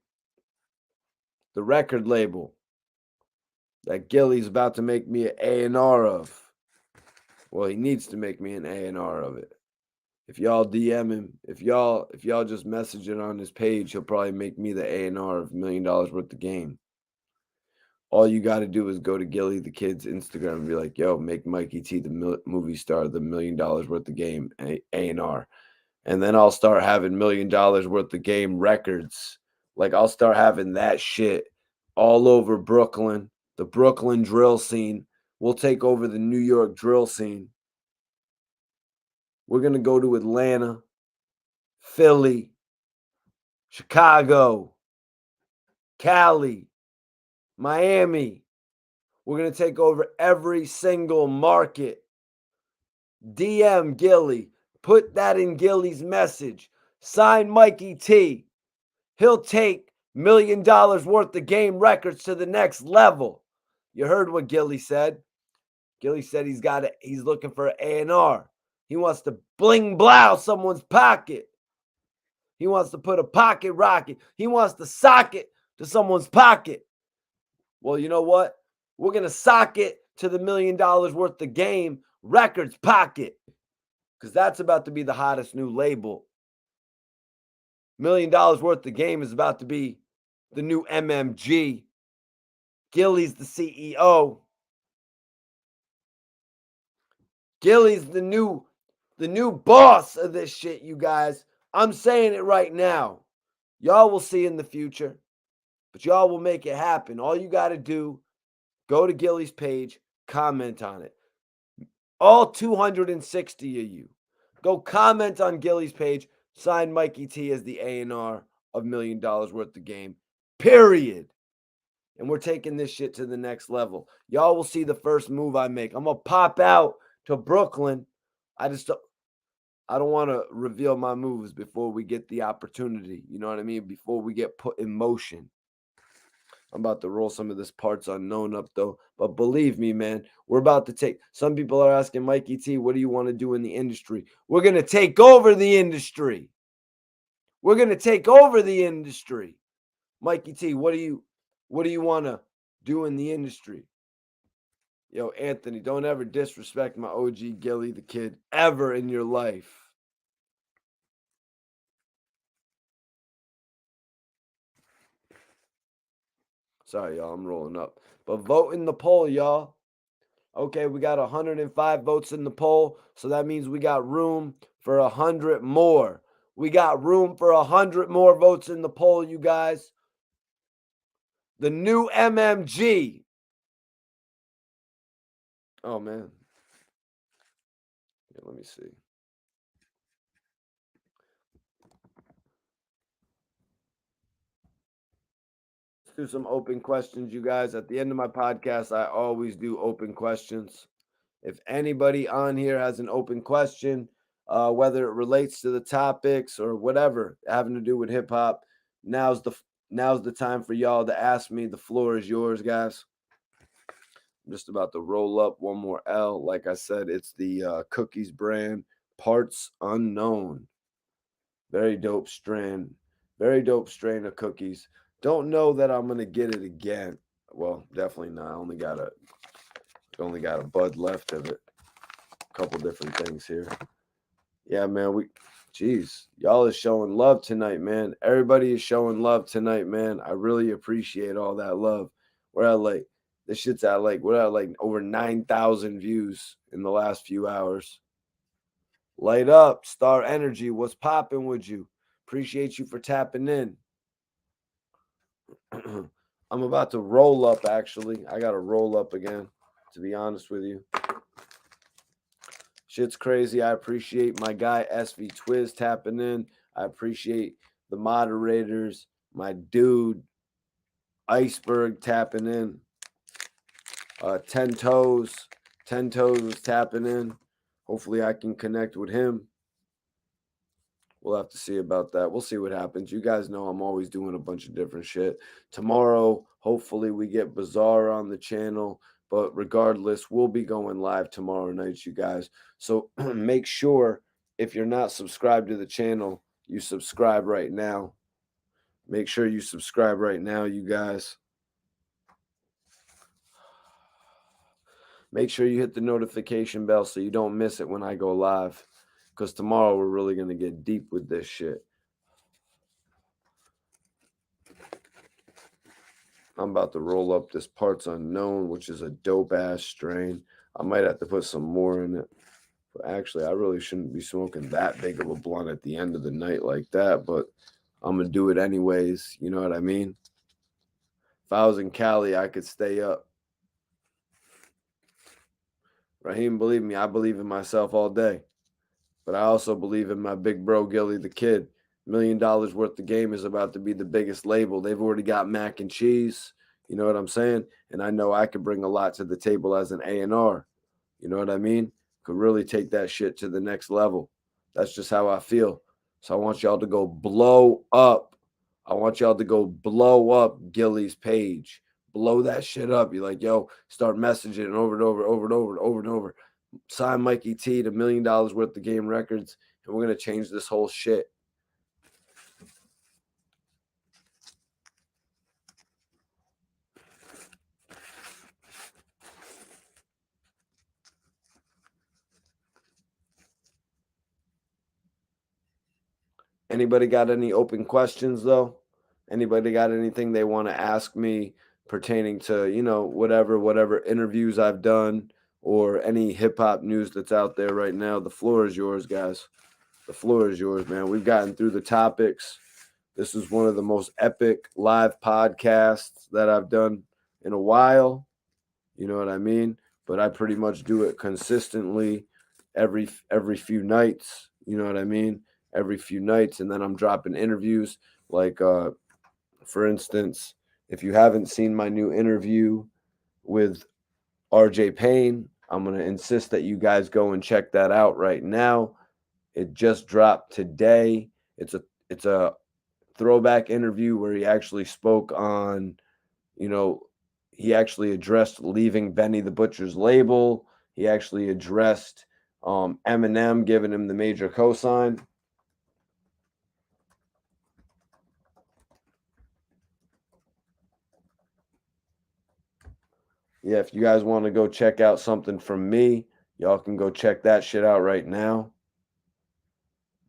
The record label that Gillie's about to make me an A&R of. Well, he needs to make me an A&R of it. If y'all DM him, if y'all just message it on his page, he'll probably make me the A&R of $1 million worth of game. All you got to do is go to Gillie the Kid's Instagram and be like, yo, make Mikey T the movie star, the $1 million worth of game, A&R. And then I'll start having $1 million worth of game records. Like, I'll start having that shit all over Brooklyn, the Brooklyn drill scene. We'll take over the New York drill scene. We're going to go to Atlanta, Philly, Chicago, Cali, Miami. We're going to take over every single market. DM Gillie. Put that in Gillie's message. Sign Mikey T. He'll take $1 million worth of game records to the next level. You heard what Gillie said. Gillie said he's looking for an A&R. He wants to bling blow someone's pocket. He wants to put a pocket rocket. He wants to sock it to someone's pocket. Well, you know what? We're going to sock it to the $1 million worth of game records pocket. Because that's about to be the hottest new label. $1 million worth of game is about to be the new MMG. Gillie's the CEO. Gillie's the new boss of this shit, you guys. I'm saying it right now. Y'all will see in the future, but y'all will make it happen. All you got to do, go to Gillie's page, comment on it. All 260 of you, go comment on Gillie's page, sign Mikey T as the A&R of $1 million worth of game, period. And we're taking this shit to the next level. Y'all will see the first move I make. I'm going to pop out to Brooklyn. I don't want to reveal my moves before we get the opportunity. You know what I mean? Before we get put in motion. I'm about to roll some of this parts unknown up, though. But believe me, man, we're about to take... Some people are asking, Mikey T, what do you want to do in the industry? We're going to take over the industry. We're going to take over the industry. Mikey T, what do you want to do in the industry? Yo, Anthony, don't ever disrespect my OG Gillie the Kid ever in your life. Sorry, y'all, I'm rolling up. But vote in the poll, y'all. Okay, we got 105 votes in the poll, so that means we got room for 100 more. We got room for 100 more votes in the poll, you guys. The new MMG. Oh, man. Yeah, let me see. Let's do some open questions, you guys. At the end of my podcast, I always do open questions. If anybody on here has an open question, whether it relates to the topics or whatever having to do with hip hop, now's the time for y'all to ask me. The floor is yours, guys. I'm just about to roll up one more L. Like I said, it's the Cookies brand, Parts Unknown. Very dope strain. Very dope strain of cookies. Don't know that I'm gonna get it again. Well, definitely not. I only got a bud left of it. A couple different things here. Yeah, man. Jeez, y'all is showing love tonight, man. Everybody is showing love tonight, man. I really appreciate all that love. We're at like this shit's at like we're at like over 9,000 views in the last few hours. Light up, Star Energy. What's popping with you? Appreciate you for tapping in. I'm about to roll up, actually. I got to roll up again, to be honest with you. Shit's crazy. I appreciate my guy SV Twiz tapping in. I appreciate the moderators, my dude Iceberg tapping in. 10 Toes was tapping in. Hopefully I can connect with him. We'll have to see about that. We'll see what happens. You guys know I'm always doing a bunch of different shit. Tomorrow, hopefully we get Bazaar on the channel. But regardless, we'll be going live tomorrow night, you guys. So make sure, if you're not subscribed to the channel, you subscribe right now. Make sure you subscribe right now, you guys. Make sure you hit the notification bell so you don't miss it when I go live. Because tomorrow we're really going to get deep with this shit. I'm about to roll up this Parts Unknown, which is a dope-ass strain. I might have to put some more in it. But actually, I really shouldn't be smoking that big of a blunt at the end of the night like that. But I'm going to do it anyways. You know what I mean? If I was in Cali, I could stay up. Raheem, believe me, I believe in myself all day. But I also believe in my big bro, Gillie the Kid. $1 million worth of game is about to be the biggest label. They've already got Mac and Cheese. You know what I'm saying? And I know I could bring a lot to the table as an A&R. You know what I mean? Could really take that shit to the next level. That's just how I feel. So I want y'all to go blow up. I want y'all to go blow up Gillie's page. Blow that shit up. You're like, yo, start messaging over and over. Sign Mikey T to $1 million worth of game records, and we're going to change this whole shit. Anybody got any open questions, though? Anybody got anything they want to ask me pertaining to, you know, whatever interviews I've done or any hip-hop news that's out there right now? The floor is yours, guys. The floor is yours, man. We've gotten through the topics. This is one of the most epic live podcasts that I've done in a while. You know what I mean? But I pretty much do it consistently every few nights. You know what I mean? Every few nights. And then I'm dropping interviews. Like, for instance, if you haven't seen my new interview with RJ Payne, I'm going to insist that you guys go and check that out right now. It just dropped today. It's a throwback interview where he actually spoke on, you know, he actually addressed leaving Benny the Butcher's label. He actually addressed Eminem giving him the major cosign. Yeah, if you guys want to go check out something from me, y'all can go check that shit out right now.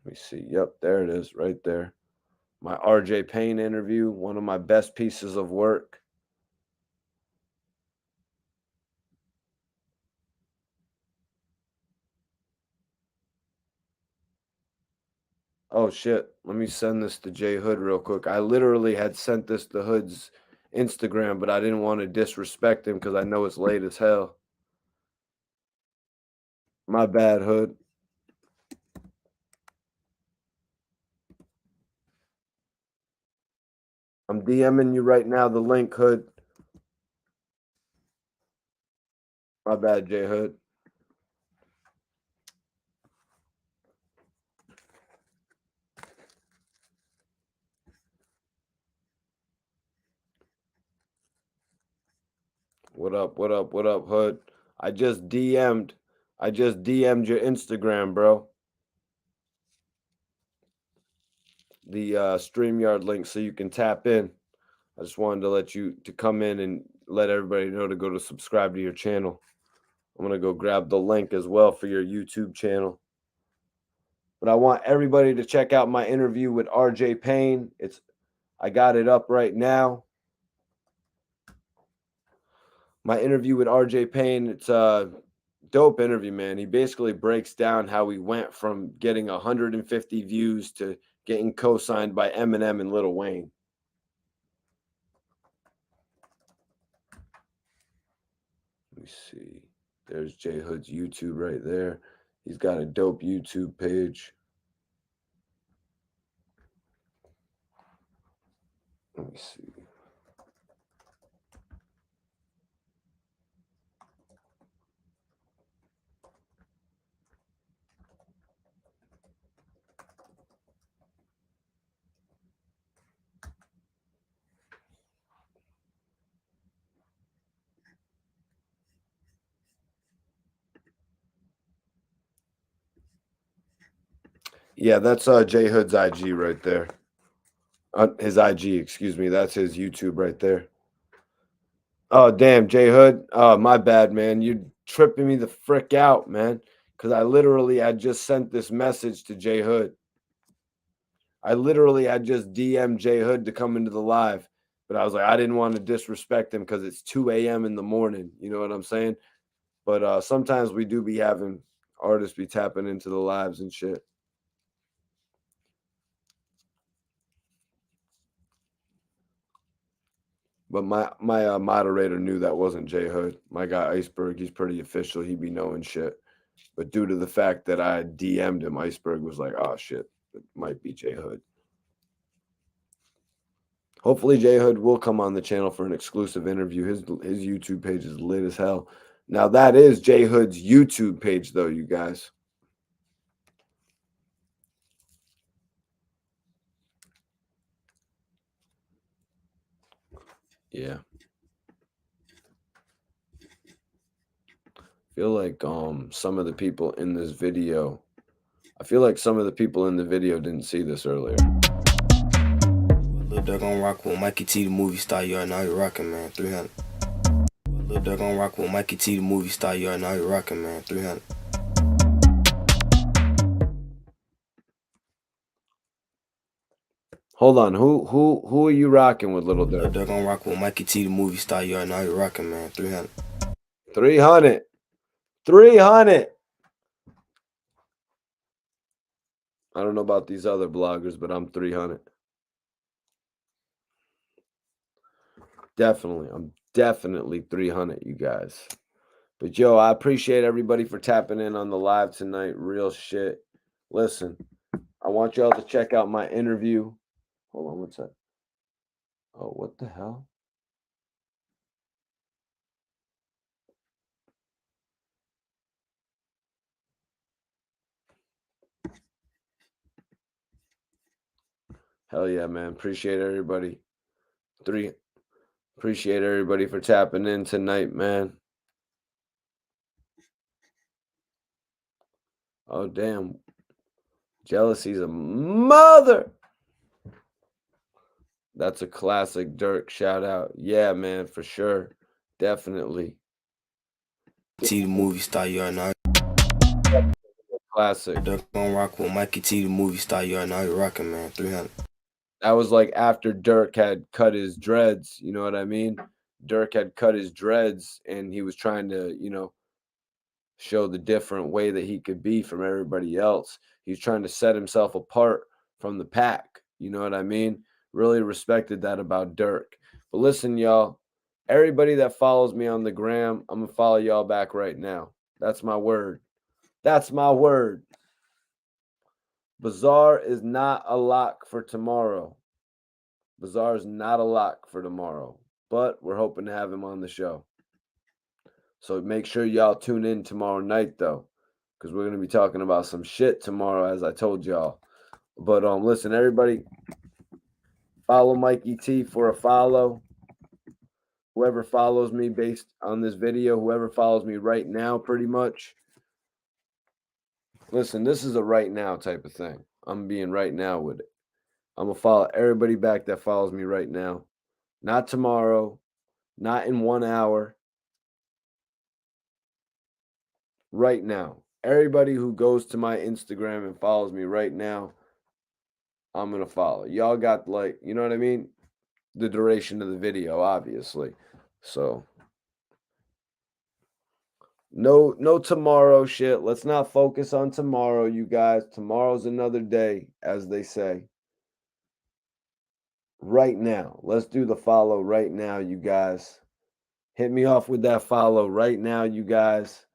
Let me see. Yep, there it is right there. My RJ Payne interview, one of my best pieces of work. Oh, shit. Let me send this to J Hood real quick. I literally had sent this to Hood's Instagram, but I didn't want to disrespect him because I know it's late as hell. My bad, Hood. I'm DMing you right now the link, Hood. My bad, J Hood. What up, Hood? I just DM'd your Instagram, bro. the StreamYard link so you can tap in. I just wanted to let you to come in and let everybody know to go to subscribe to your channel. I'm going to go grab the link as well for your YouTube channel. But I want everybody to check out my interview with RJ Payne. I got it up right now. My interview with RJ Payne, it's a dope interview, man. He basically breaks down how he went from getting 150 views to getting co-signed by Eminem and Lil Wayne. Let me see. There's J Hood's YouTube right there. He's got a dope YouTube page. Let me see. Yeah, that's J Hood's IG right there. His IG, excuse me. That's his YouTube right there. Oh, damn, J Hood. Oh, my bad, man. You're tripping me the frick out, man. Because I just sent this message to J Hood. I just DM'd J Hood to come into the live. But I was like, I didn't want to disrespect him because it's 2 a.m. in the morning. You know what I'm saying? But sometimes we do be having artists be tapping into the lives and shit. But my moderator knew that wasn't J Hood. My guy Iceberg, he's pretty official. He be knowing shit. But due to the fact that I DM'd him, Iceberg was like, oh shit, it might be J Hood. Hopefully J Hood will come on the channel for an exclusive interview. His YouTube page is lit as hell. Now that is J Hood's YouTube page though, you guys. Yeah. I feel like some of the people in this video, didn't see this earlier. Lil Durk on rock with Mikey T, the movie star. You already know you're rocking, man. 300. Lil Durk on rock with Mikey T, the movie star. You already know you're rocking, man. 300. Hold on, who are you rocking with, Lil Durk? Lil Durk on rock with Mikey T, the movie star. You already know you're rocking, man. 300. 300. 300. I don't know about these other bloggers, but I'm 300. I'm definitely 300, you guys. But yo, I appreciate everybody for tapping in on the live tonight. Real shit. Listen, I want y'all to check out my interview. Hold on, what's that? Oh, what the hell? Hell yeah, man. Appreciate everybody. Appreciate everybody for tapping in tonight, man. Oh, damn. Jealousy's a mother. That's a classic Durk shout out. Yeah, man, for sure. Definitely. T, the movie star. You already know. Classic. Durk on rock with Mikey T, the movie star. You already know you're rocking, man. 300. That was like after Durk had cut his dreads. You know what I mean? Durk had cut his dreads and he was trying to, show the different way that he could be from everybody else. He's trying to set himself apart from the pack. You know what I mean? Really respected that about Durk. But listen, y'all, everybody that follows me on the gram, I'm going to follow y'all back right now. That's my word. That's my word. Bazaar is not a lock for tomorrow. Bazaar is not a lock for tomorrow, but we're hoping to have him on the show. So make sure y'all tune in tomorrow night, though, because we're going to be talking about some shit tomorrow, as I told y'all. But listen, everybody, follow Mikey T for a follow. Whoever follows me based on this video, whoever follows me right now, pretty much. Listen, this is a right now type of thing. I'm being right now with it. I'm going to follow everybody back that follows me right now. Not tomorrow, not in 1 hour. Right now. Everybody who goes to my Instagram and follows me right now, I'm going to follow. Y'all got, like, you know what I mean? The duration of the video, obviously. So no tomorrow shit. Let's not focus on tomorrow, you guys. Tomorrow's another day, as they say. Right now. Let's do the follow right now, you guys. Hit me off with that follow right now, you guys.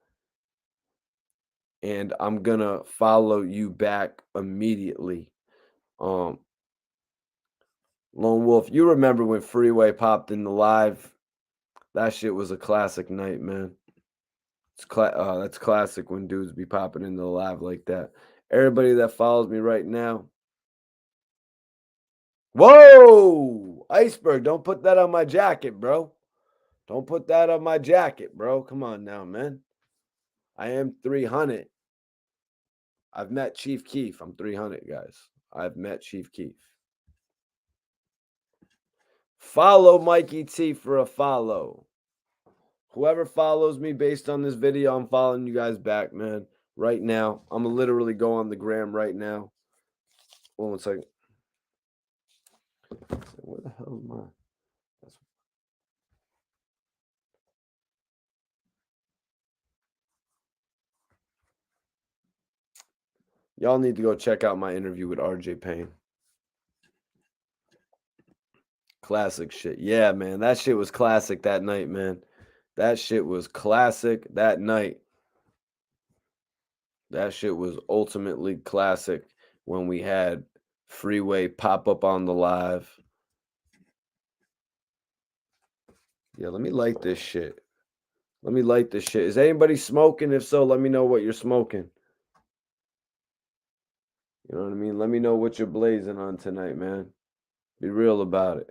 And I'm gonna follow you back immediately. Lone Wolf, you remember when Freeway popped in the live? That shit was a classic night, man. That's classic when dudes be popping into the live like that. Everybody that follows me right now. Whoa! Iceberg, don't put that on my jacket, bro. Don't put that on my jacket, bro. Come on now, man. I am 300. I've met Chief Keef. I'm 300, guys. I've met Chief Keef. Follow Mikey T for a follow. Whoever follows me based on this video, I'm following you guys back, man. Right now. I'm going to literally go on the gram right now. Hold on 1 second. Where the hell am I? Y'all need to go check out my interview with RJ Payne. Classic shit. Yeah, man. That shit was classic that night, man. That shit was classic that night. That shit was ultimately classic when we had Freeway pop up on the live. Yeah, let me light this shit. Let me light this shit. Is anybody smoking? If so, let me know what you're smoking. You know what I mean? Let me know what you're blazing on tonight, man. Be real about it.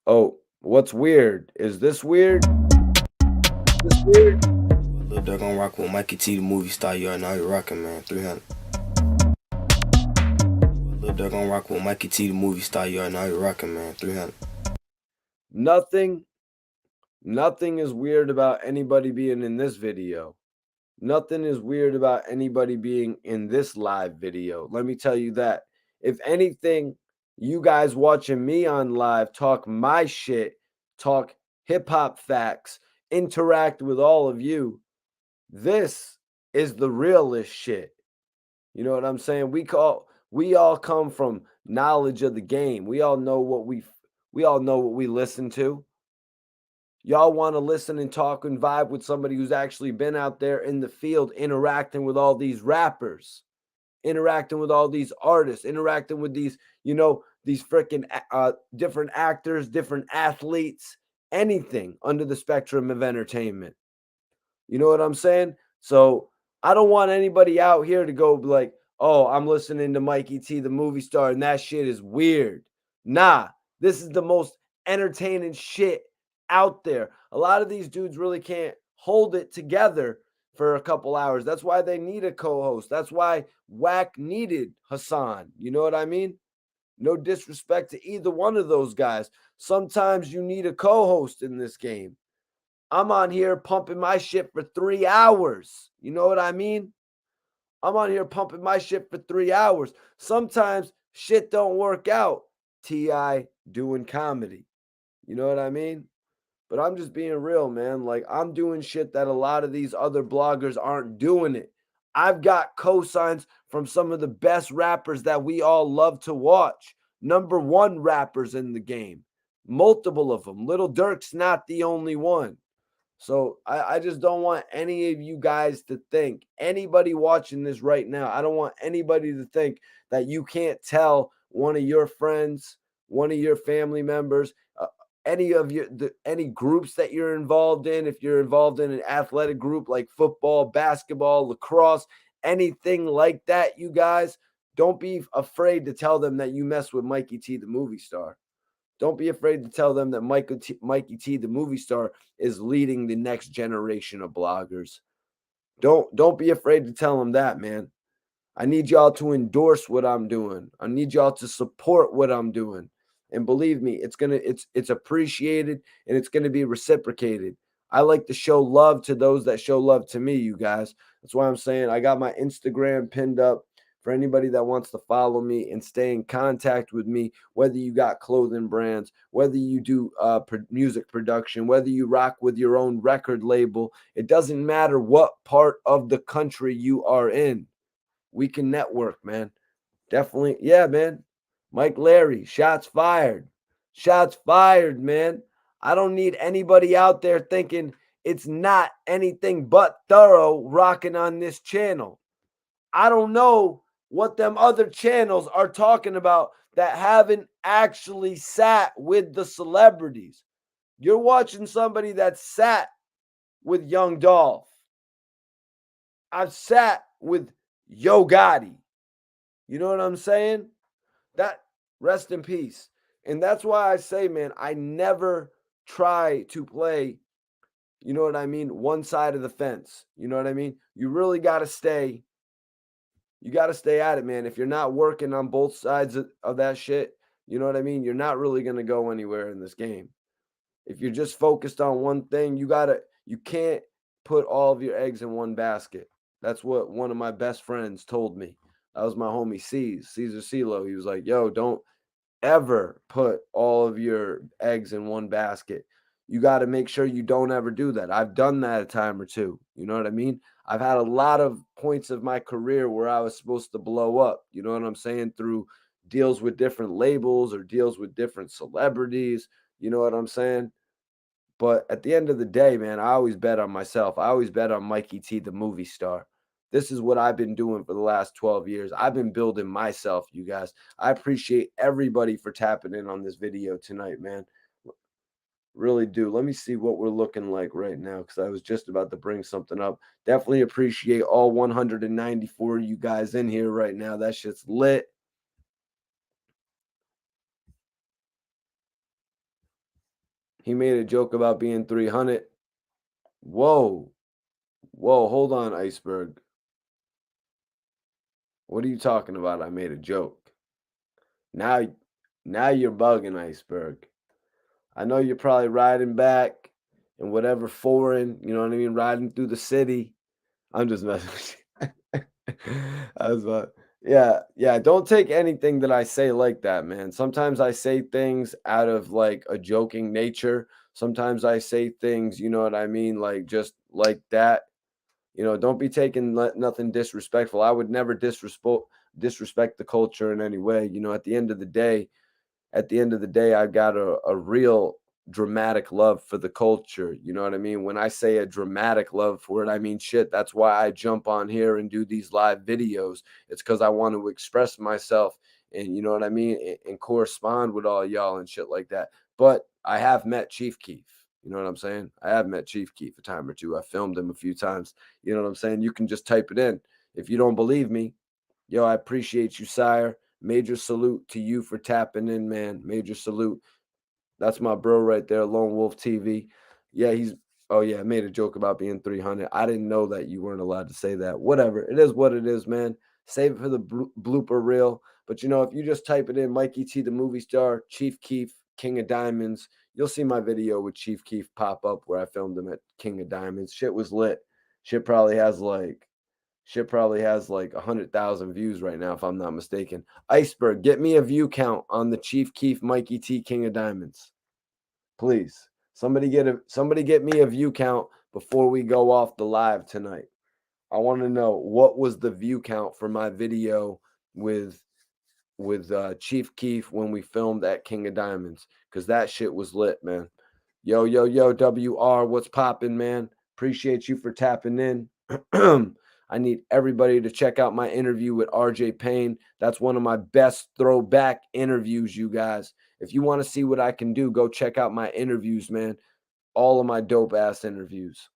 Oh, what's weird? Is this weird? Is this weird? Lil Duck on rock with Mikey T, the movie star. You already know you're rocking, man. 300. Lil Duck on rock with Mikey T, the movie star. You already know you're rocking, man. 300. Nothing is weird about anybody being in this video. Nothing is weird about anybody being in this live video. Let me tell you that. If anything, you guys watching me on live talk my shit, talk hip-hop facts, interact with all of you. This is the realest shit. You know what I'm saying? We all come from knowledge of the game. We all know what we listen to. Y'all want to listen and talk and vibe with somebody who's actually been out there in the field interacting with all these rappers, interacting with all these artists, interacting with these, these freaking different actors, different athletes, anything under the spectrum of entertainment. You know what I'm saying? So I don't want anybody out here to go like, oh, I'm listening to Mikey T, the movie star, and that shit is weird. Nah, this is the most entertaining shit out there. A lot of these dudes really can't hold it together for a couple hours. That's why they need a co-host. That's why Wack needed Hassan. You know what I mean? No disrespect to either one of those guys. Sometimes you need a co-host in this game. I'm on here pumping my shit for 3 hours. You know what I mean? I'm on here pumping my shit for 3 hours. Sometimes shit don't work out. T.I. doing comedy. You know what I mean? But I'm just being real, man. Like, I'm doing shit that a lot of these other bloggers aren't doing it. I've got cosigns from some of the best rappers that we all love to watch. #1 rappers in the game. Multiple of them. Lil Durk's not the only one. So I just don't want any of you guys to think, anybody watching this right now, I don't want anybody to think that you can't tell one of your friends, one of your family members, any groups that you're involved in, if you're involved in an athletic group like football, basketball, lacrosse, anything like that, you guys, don't be afraid to tell them that you mess with Mikey T, the movie star. Don't be afraid to tell them that Mikey T, the movie star, is leading the next generation of bloggers. Don't be afraid to tell them that, man. I need y'all to endorse what I'm doing. I need y'all to support what I'm doing. And believe me, it's appreciated and it's gonna be reciprocated. I like to show love to those that show love to me, you guys. That's why I'm saying I got my Instagram pinned up for anybody that wants to follow me and stay in contact with me, whether you got clothing brands, whether you do music production, whether you rock with your own record label. It doesn't matter what part of the country you are in. We can network, man. Definitely. Yeah, man. Mike Larry, shots fired. Shots fired, man. I don't need anybody out there thinking it's not anything but thorough rocking on this channel. I don't know what them other channels are talking about that haven't actually sat with the celebrities. You're watching somebody that sat with Young Dolph. I've sat with Yo Gotti. You know what I'm saying? That rest in peace. And that's why I say, man, I never try to play, you know what I mean, one side of the fence. You know what I mean? You really got to stay at it, man. If you're not working on both sides of that shit, you know what I mean? You're not really going to go anywhere in this game. If you're just focused on one thing, you can't put all of your eggs in one basket. That's what one of my best friends told me. That was my homie Caesar CeeLo. He was like, yo, don't ever put all of your eggs in one basket. You got to make sure you don't ever do that. I've done that a time or two. You know what I mean? I've had a lot of points of my career where I was supposed to blow up. You know what I'm saying? Through deals with different labels or deals with different celebrities. You know what I'm saying? But at the end of the day, man, I always bet on myself. I always bet on Mikey T, the movie star. This is what I've been doing for the last 12 years. I've been building myself, you guys. I appreciate everybody for tapping in on this video tonight, man. Really do. Let me see what we're looking like right now because I was just about to bring something up. Definitely appreciate all 194 of you guys in here right now. That shit's lit. He made a joke about being 300. Whoa. Whoa, hold on, Iceberg. What are you talking about? I made a joke. Now you're bugging, Iceberg. I know you're probably riding back in whatever foreign, you know what I mean, riding through the city. I'm just messing with you. I was about, yeah. Don't take anything that I say like that, man. Sometimes I say things out of like a joking nature. Sometimes I say things, you know what I mean, like just like that. You know, don't be taking nothing disrespectful. I would never disrespect the culture in any way. You know, at the end of the day, I've got a real dramatic love for the culture. You know what I mean? When I say a dramatic love for it, I mean shit. That's why I jump on here and do these live videos. It's because I want to express myself and, you know what I mean, and correspond with all y'all and shit like that. But I have met Chief Keef. You know what I'm saying? I have met Chief Keef a time or two. I filmed him a few times. You know what I'm saying? You can just type it in. If you don't believe me, yo, I appreciate you, sire. Major salute to you for tapping in, man. Major salute. That's my bro right there, Lone Wolf TV. Yeah, I made a joke about being 300. I didn't know that you weren't allowed to say that. Whatever. It is what it is, man. Save it for the blooper reel. But, you know, if you just type it in, Mikey T, the movie star, Chief Keef, King of Diamonds, you'll see my video with Chief Keef pop up where I filmed him at King of Diamonds. Shit was lit. Shit probably has like 100,000 views right now, if I'm not mistaken. Iceberg, get me a view count on the Chief Keef Mikey T King of Diamonds. Please. Somebody get me a view count before we go off the live tonight. I want to know what was the view count for my video with Chief Keef when we filmed at King of Diamonds, because that shit was lit, man. Yo, WR, what's poppin', man? Appreciate you for tapping in. I need everybody to check out my interview with RJ Payne. That's one of my best throwback interviews, you guys. If you want to see what I can do, go check out my interviews, man. All of my dope ass interviews.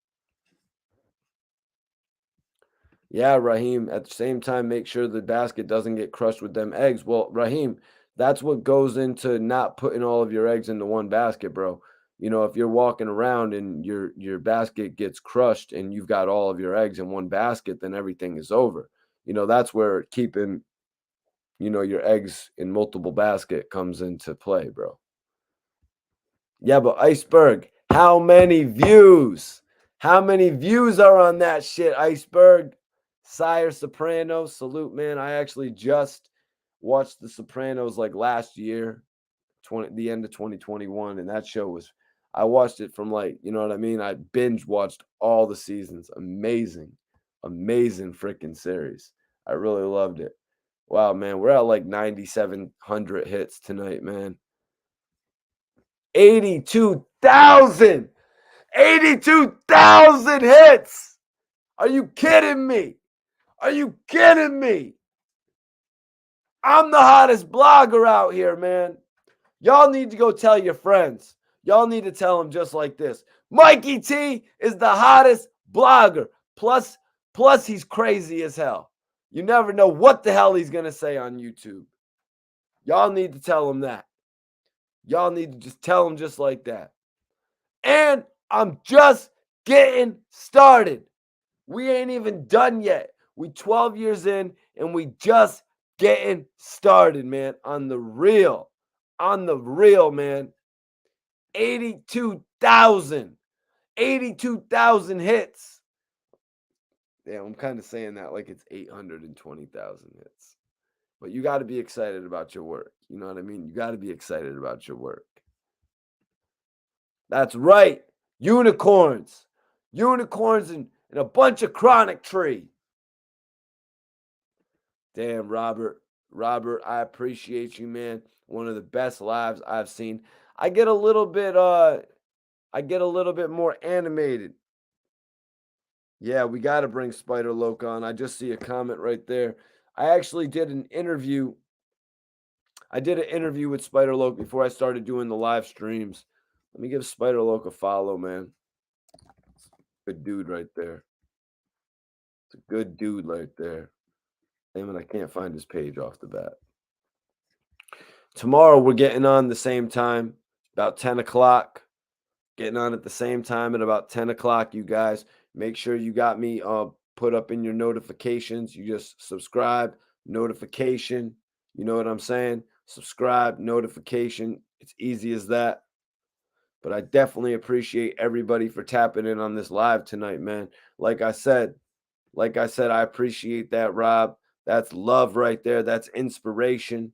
Yeah, Raheem, at the same time, make sure the basket doesn't get crushed with them eggs. Well, Raheem, That's what goes into not putting all of your eggs into one basket, bro. You know, if you're walking around and your basket gets crushed and you've got all of your eggs in one basket, then everything is over. You know, that's where keeping, you know, your eggs in multiple basket comes into play, bro. Yeah, but Iceberg, how many views? How many views are on that shit, Iceberg? Sire Sopranos, salute, man. I actually just watched The Sopranos like last year, the end of 2021, and that show was, I watched it from like, you know what I mean? I binge watched all the seasons. Amazing, amazing freaking series. I really loved it. Wow, man, we're at like 9,700 hits tonight, man. 82,000 hits. Are you kidding me? Are you kidding me? I'm the hottest blogger out here, man. Y'all need to go tell your friends. Y'all need to tell them just like this. Mikey T is the hottest blogger. Plus he's crazy as hell. You never know what the hell he's going to say on YouTube. Y'all need to tell him that. Y'all need to just tell him just like that. And I'm just getting started. We ain't even done yet. We 12 years in and we just getting started, man. On the real, man. 82,000 hits. Damn, I'm kind of saying that like it's 820,000 hits. But you got to be excited about your work. You know what I mean? You got to be excited about your work. That's right. Unicorns. Unicorns and a bunch of chronic tree. Damn, Robert. Robert, I appreciate you, man. One of the best lives I've seen. I get a little bit more animated. Yeah, we got to bring Spider Loc on. I just see a comment right there. I actually did an interview. I did an interview with Spider Loc before I started doing the live streams. Let me give Spider Loc a follow, man. Good dude right there. It's a good dude right there. Damn it, I can't find his page off the bat. Tomorrow we're getting on the same time, about 10 o'clock. Getting on at the same time at about 10 o'clock, you guys. Make sure you got me put up in your notifications. You just subscribe, notification. You know what I'm saying? Subscribe, notification. It's easy as that. But I definitely appreciate everybody for tapping in on this live tonight, man. Like I said, I appreciate that, Rob. That's love right there. That's inspiration.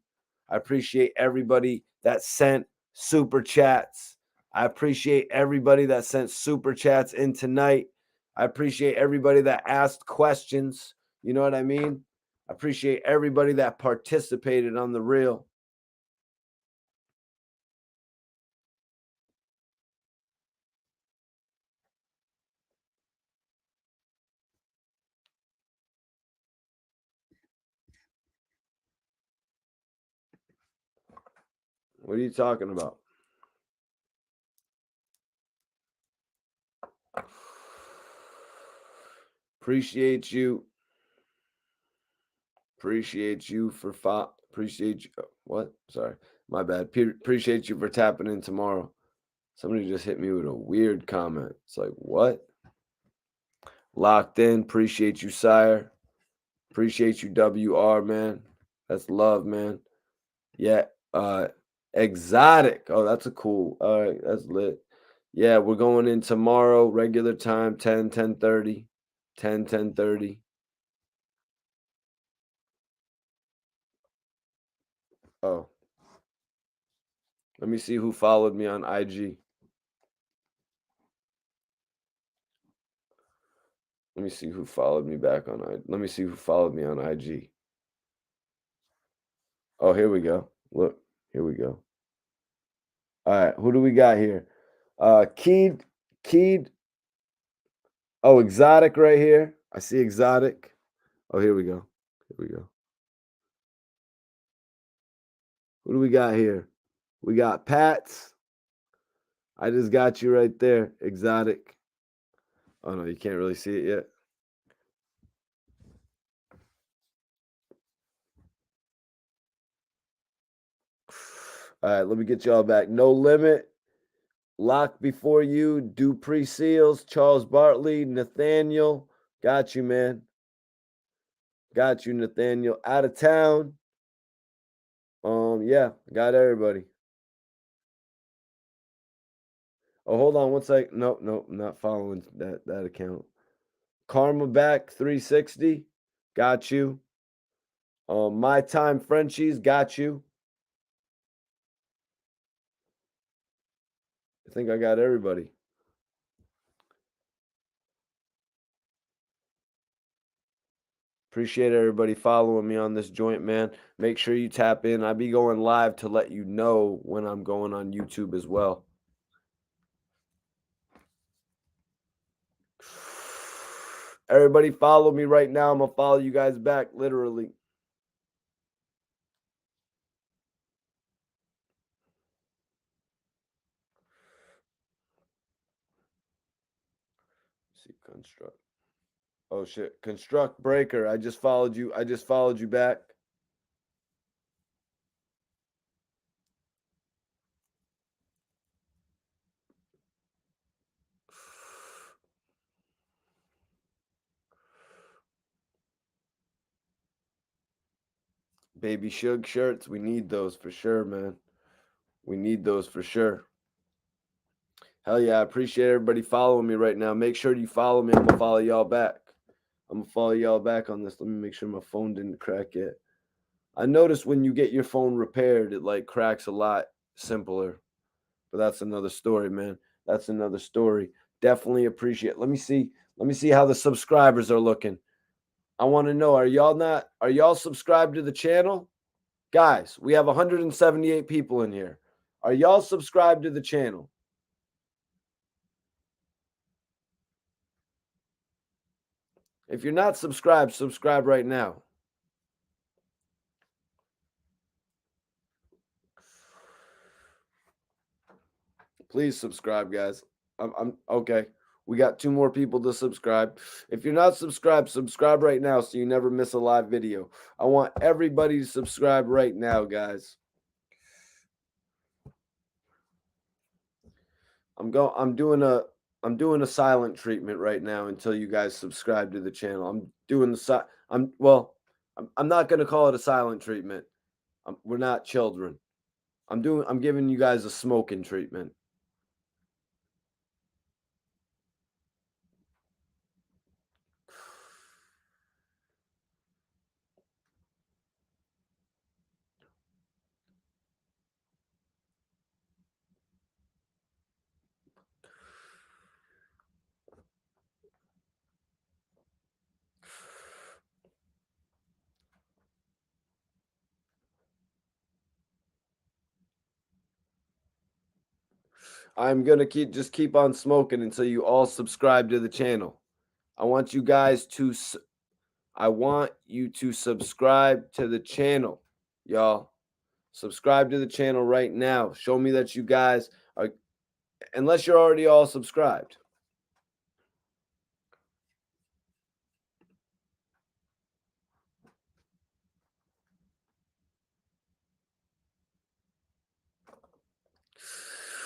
I appreciate everybody that sent super chats. I appreciate everybody that sent super chats in tonight. I appreciate everybody that asked questions. You know what I mean? I appreciate everybody that participated on the reel. What are you talking about? Appreciate you. Appreciate you for appreciate you. What? Sorry, my bad. Appreciate you for tapping in tomorrow. Somebody just hit me with a weird comment. It's like, what? Locked in. Appreciate you, sire. Appreciate you, WR, man. That's love, man. Yeah. Exotic. Oh, that's a cool. All right, that's lit. Yeah, we're going in tomorrow, regular time, 10:30. 10:30. Oh. Let me see who followed me on IG. Let me see who followed me back on IG. Let me see who followed me on IG. Oh, here we go. Look, here we go. All right, who do we got here? Keed. Oh, Exotic right here. I see Exotic. Oh, here we go. Here we go. Who do we got here? We got Pats. I just got you right there, Exotic. Oh, no, you can't really see it yet. All right, let me get y'all back. No Limit, Lock Before You, Dupree Seals, Charles Bartley, Nathaniel. Got you, man. Got you, Nathaniel. Out of Town. Yeah, got everybody. Oh, hold on one sec. Nope, I'm not following that account. Karma Back 360. Got you. My Time Frenchies. Got you. I think I got everybody. Appreciate everybody following me on this joint, man. Make sure you tap in. I be going live to let you know when I'm going on YouTube as well. Everybody follow me right now. I'm going to follow you guys back, literally. Let's see, Construct. Oh, shit. Construct Breaker. I just followed you. I just followed you back. Baby Shug shirts. We need those for sure, man. We need those for sure. Hell yeah. I appreciate everybody following me right now. Make sure you follow me. I'm going to follow y'all back. I'm going to follow y'all back on this. Let me make sure my phone didn't crack yet. I noticed when you get your phone repaired, it like cracks a lot simpler. But that's another story, man. That's another story. Definitely appreciate. Let me see how the subscribers are looking. I want to know, are y'all subscribed to the channel? Guys, we have 178 people in here. Are y'all subscribed to the channel? If you're not subscribed, subscribe right now. Please subscribe, guys. I'm okay. We got 2 more people to subscribe. If you're not subscribed, subscribe right now so you never miss a live video. I want everybody to subscribe right now, guys. I'm doing a silent treatment right now until you guys subscribe to the channel. I'm not going to call it a silent treatment. We're not children. I'm giving you guys a smoking treatment. I'm going to keep on smoking until you all subscribe to the channel. I want you to subscribe to the channel, y'all. Subscribe to the channel right now. Show me that you guys are, unless you're already all subscribed.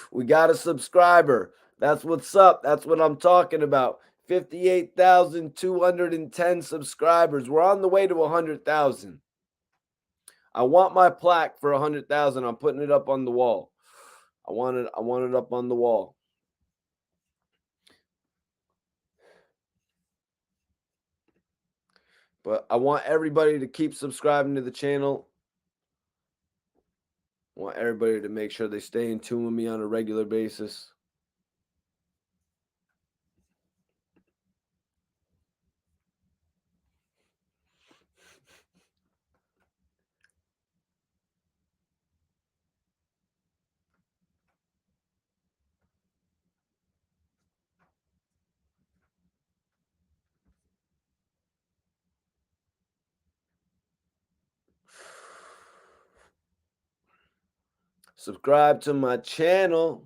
We got a subscriber. That's what's up. That's what I'm talking about. 58,210 subscribers. We're on the way to 100,000. I want my plaque for 100,000. I'm putting it up on the wall. I want it up on the wall. But I want everybody to keep subscribing to the channel. I want everybody to make sure they stay in tune with me on a regular basis. Subscribe to my channel.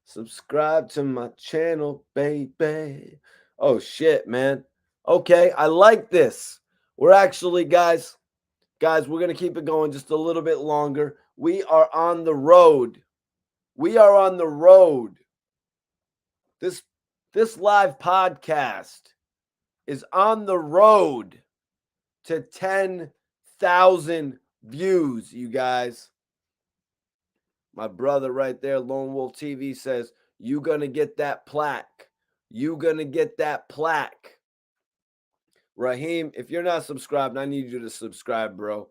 Subscribe to my channel, baby. Oh, shit, man. Okay, I like this. We're actually, guys, Guys, we're going to keep it going just a little bit longer. We are on the road. We are on the road. This live podcast is on the road to 10,000 views, you guys. My brother right there, Lone Wolf TV, says, you going to get that plaque. You going to get that plaque. Raheem, if you're not subscribed, I need you to subscribe, bro.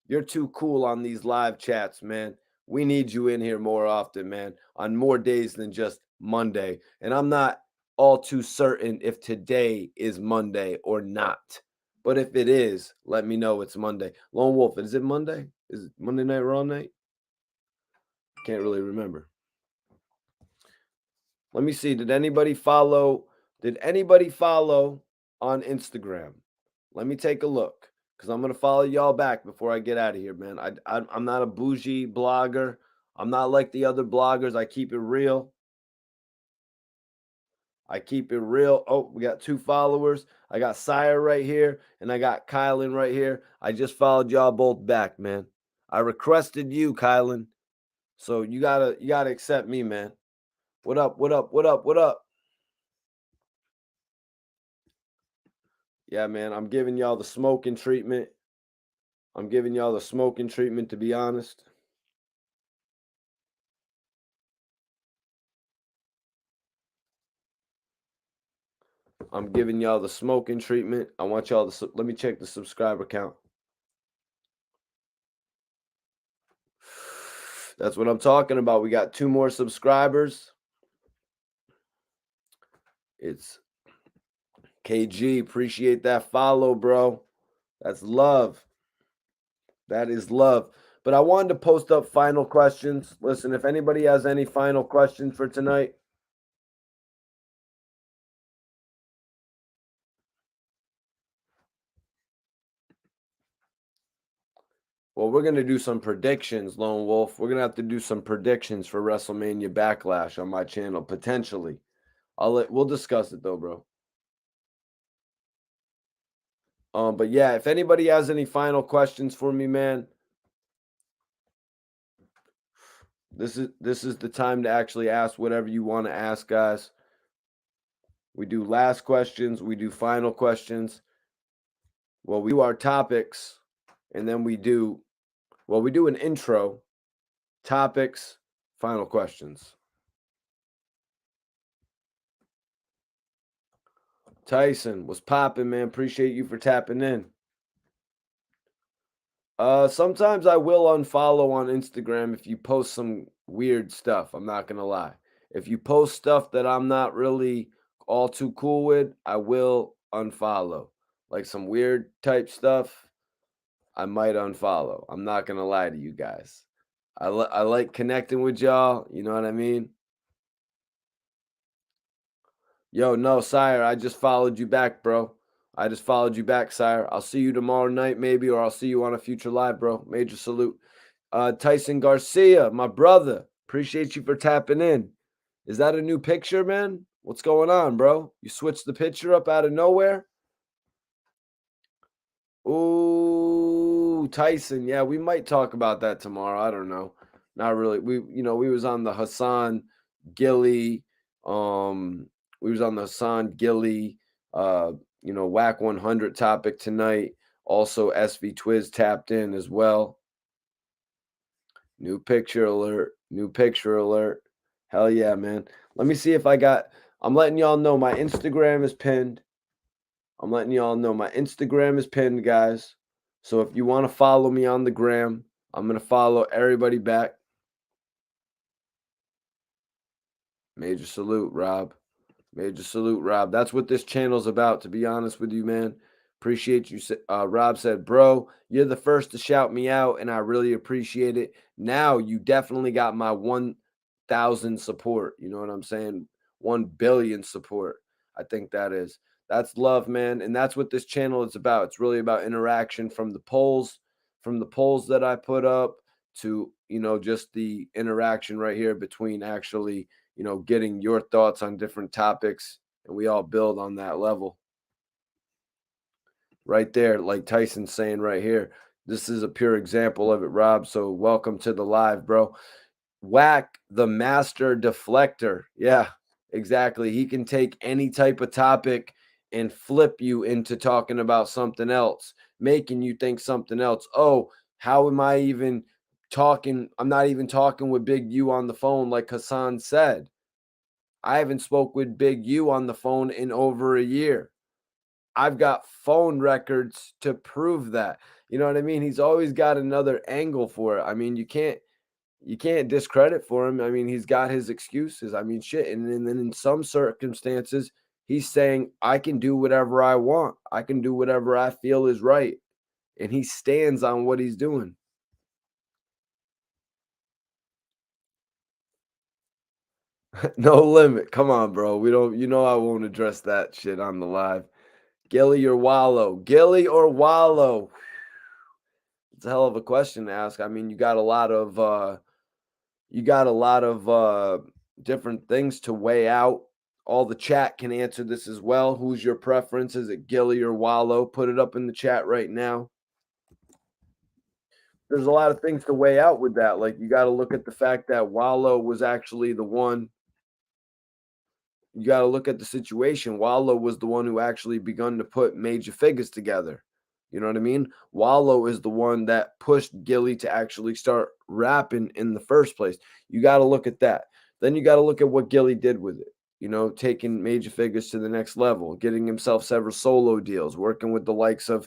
You're too cool on these live chats, man. We need you in here more often, man, on more days than just Monday. And I'm not all too certain if today is Monday or not. But if it is, let me know it's Monday. Lone Wolf, is it Monday? Is it Monday Night Raw night? Can't really remember. Let me see. Did anybody follow on Instagram? Let me take a look, because I'm going to follow y'all back before I get out of here, man. I'm not a bougie blogger. I'm not like the other bloggers. I keep it real. Oh, we got 2 followers. I got Sire right here, and I got Kylan right here. I just followed y'all both back, man. I requested you, Kylan. So you gotta accept me, man. What up? Yeah, man, I'm giving y'all the smoking treatment. To be honest. I'm giving y'all the smoking treatment. I want y'all to, let me check the subscriber count. That's what I'm talking about. We got 2 more subscribers. It's KG. Appreciate that follow, bro. That's love. That is love. But I wanted to post up final questions. Listen, if anybody has any final questions for tonight, well, we're going to do some predictions, Lone Wolf. We're going to have to do some predictions for WrestleMania Backlash on my channel, potentially. We'll discuss it, though, bro. But yeah, if anybody has any final questions for me, man, this is the time to actually ask whatever you want to ask, guys. We do last questions. We do final questions. Well, we do our topics, and then we do an intro, topics, final questions. Tyson, what's popping, man? Appreciate you for tapping in. Sometimes I will unfollow on Instagram if you post some weird stuff. I'm not going to lie. If you post stuff that I'm not really all too cool with, I will unfollow. Like some weird type stuff, I might unfollow. I'm not going to lie to you guys. I like connecting with y'all. You know what I mean? Yo, no, Sire, I just followed you back, bro. I just followed you back, Sire. I'll see you tomorrow night, maybe, or I'll see you on a future live, bro. Major salute. Tyson Garcia, my brother. Appreciate you for tapping in. Is that a new picture, man? What's going on, bro? You switched the picture up out of nowhere? Ooh, Tyson. Yeah, we might talk about that tomorrow. I don't know. Not really. We was on the Hassan Gillie. We was on the Hassan Gillie, Wack 100 topic tonight. Also, SV Twiz tapped in as well. New picture alert. Hell yeah, man. Let me see if I'm letting y'all know my Instagram is pinned. Guys. So if you want to follow me on the gram, I'm going to follow everybody back. Major salute, Rob. That's what this channel's about, to be honest with you, man. Appreciate you. Rob said, bro, you're the first to shout me out, and I really appreciate it. Now you definitely got my 1,000 support. You know what I'm saying? 1 billion support. I think that's love, man. And that's what this channel is about. It's really about interaction from the polls that I put up to, just the interaction right here between actually, getting your thoughts on different topics, and we all build on that level. Right there, like Tyson's saying right here, This is a pure example of it, Rob. So welcome to the live, bro. Wack, the master deflector. Yeah, exactly. He can take any type of topic and flip you into talking about something else, making you think something else. Oh, how am I even talking? I'm not even talking with Big U on the phone, like Hassan said. I haven't spoke with Big U on the phone in over a year. I've got phone records to prove that. You know what I mean? He's always got another angle for it. I mean, you can't discredit for him. I mean, he's got his excuses. I mean, shit. And then in some circumstances, he's saying, I can do whatever I want. I can do whatever I feel is right. And he stands on what he's doing. No limit. Come on, bro. We don't, I won't address that shit on the live. Gillie or Wallow? Gillie or Wallow? It's a hell of a question to ask. I mean, you got a lot of different things to weigh out. All the chat can answer this as well. Who's your preference? Is it Gillie or Wallow? Put it up in the chat right now. There's a lot of things to weigh out with that. Like, you got to look at the fact that Wallow was actually the one. You got to look at the situation. Wallow was the one who actually begun to put major figures together. You know what I mean? Wallow is the one that pushed Gillie to actually start rapping in the first place. You got to look at that. Then you got to look at what Gillie did with it. You know, taking major figures to the next level, getting himself several solo deals, working with the likes of,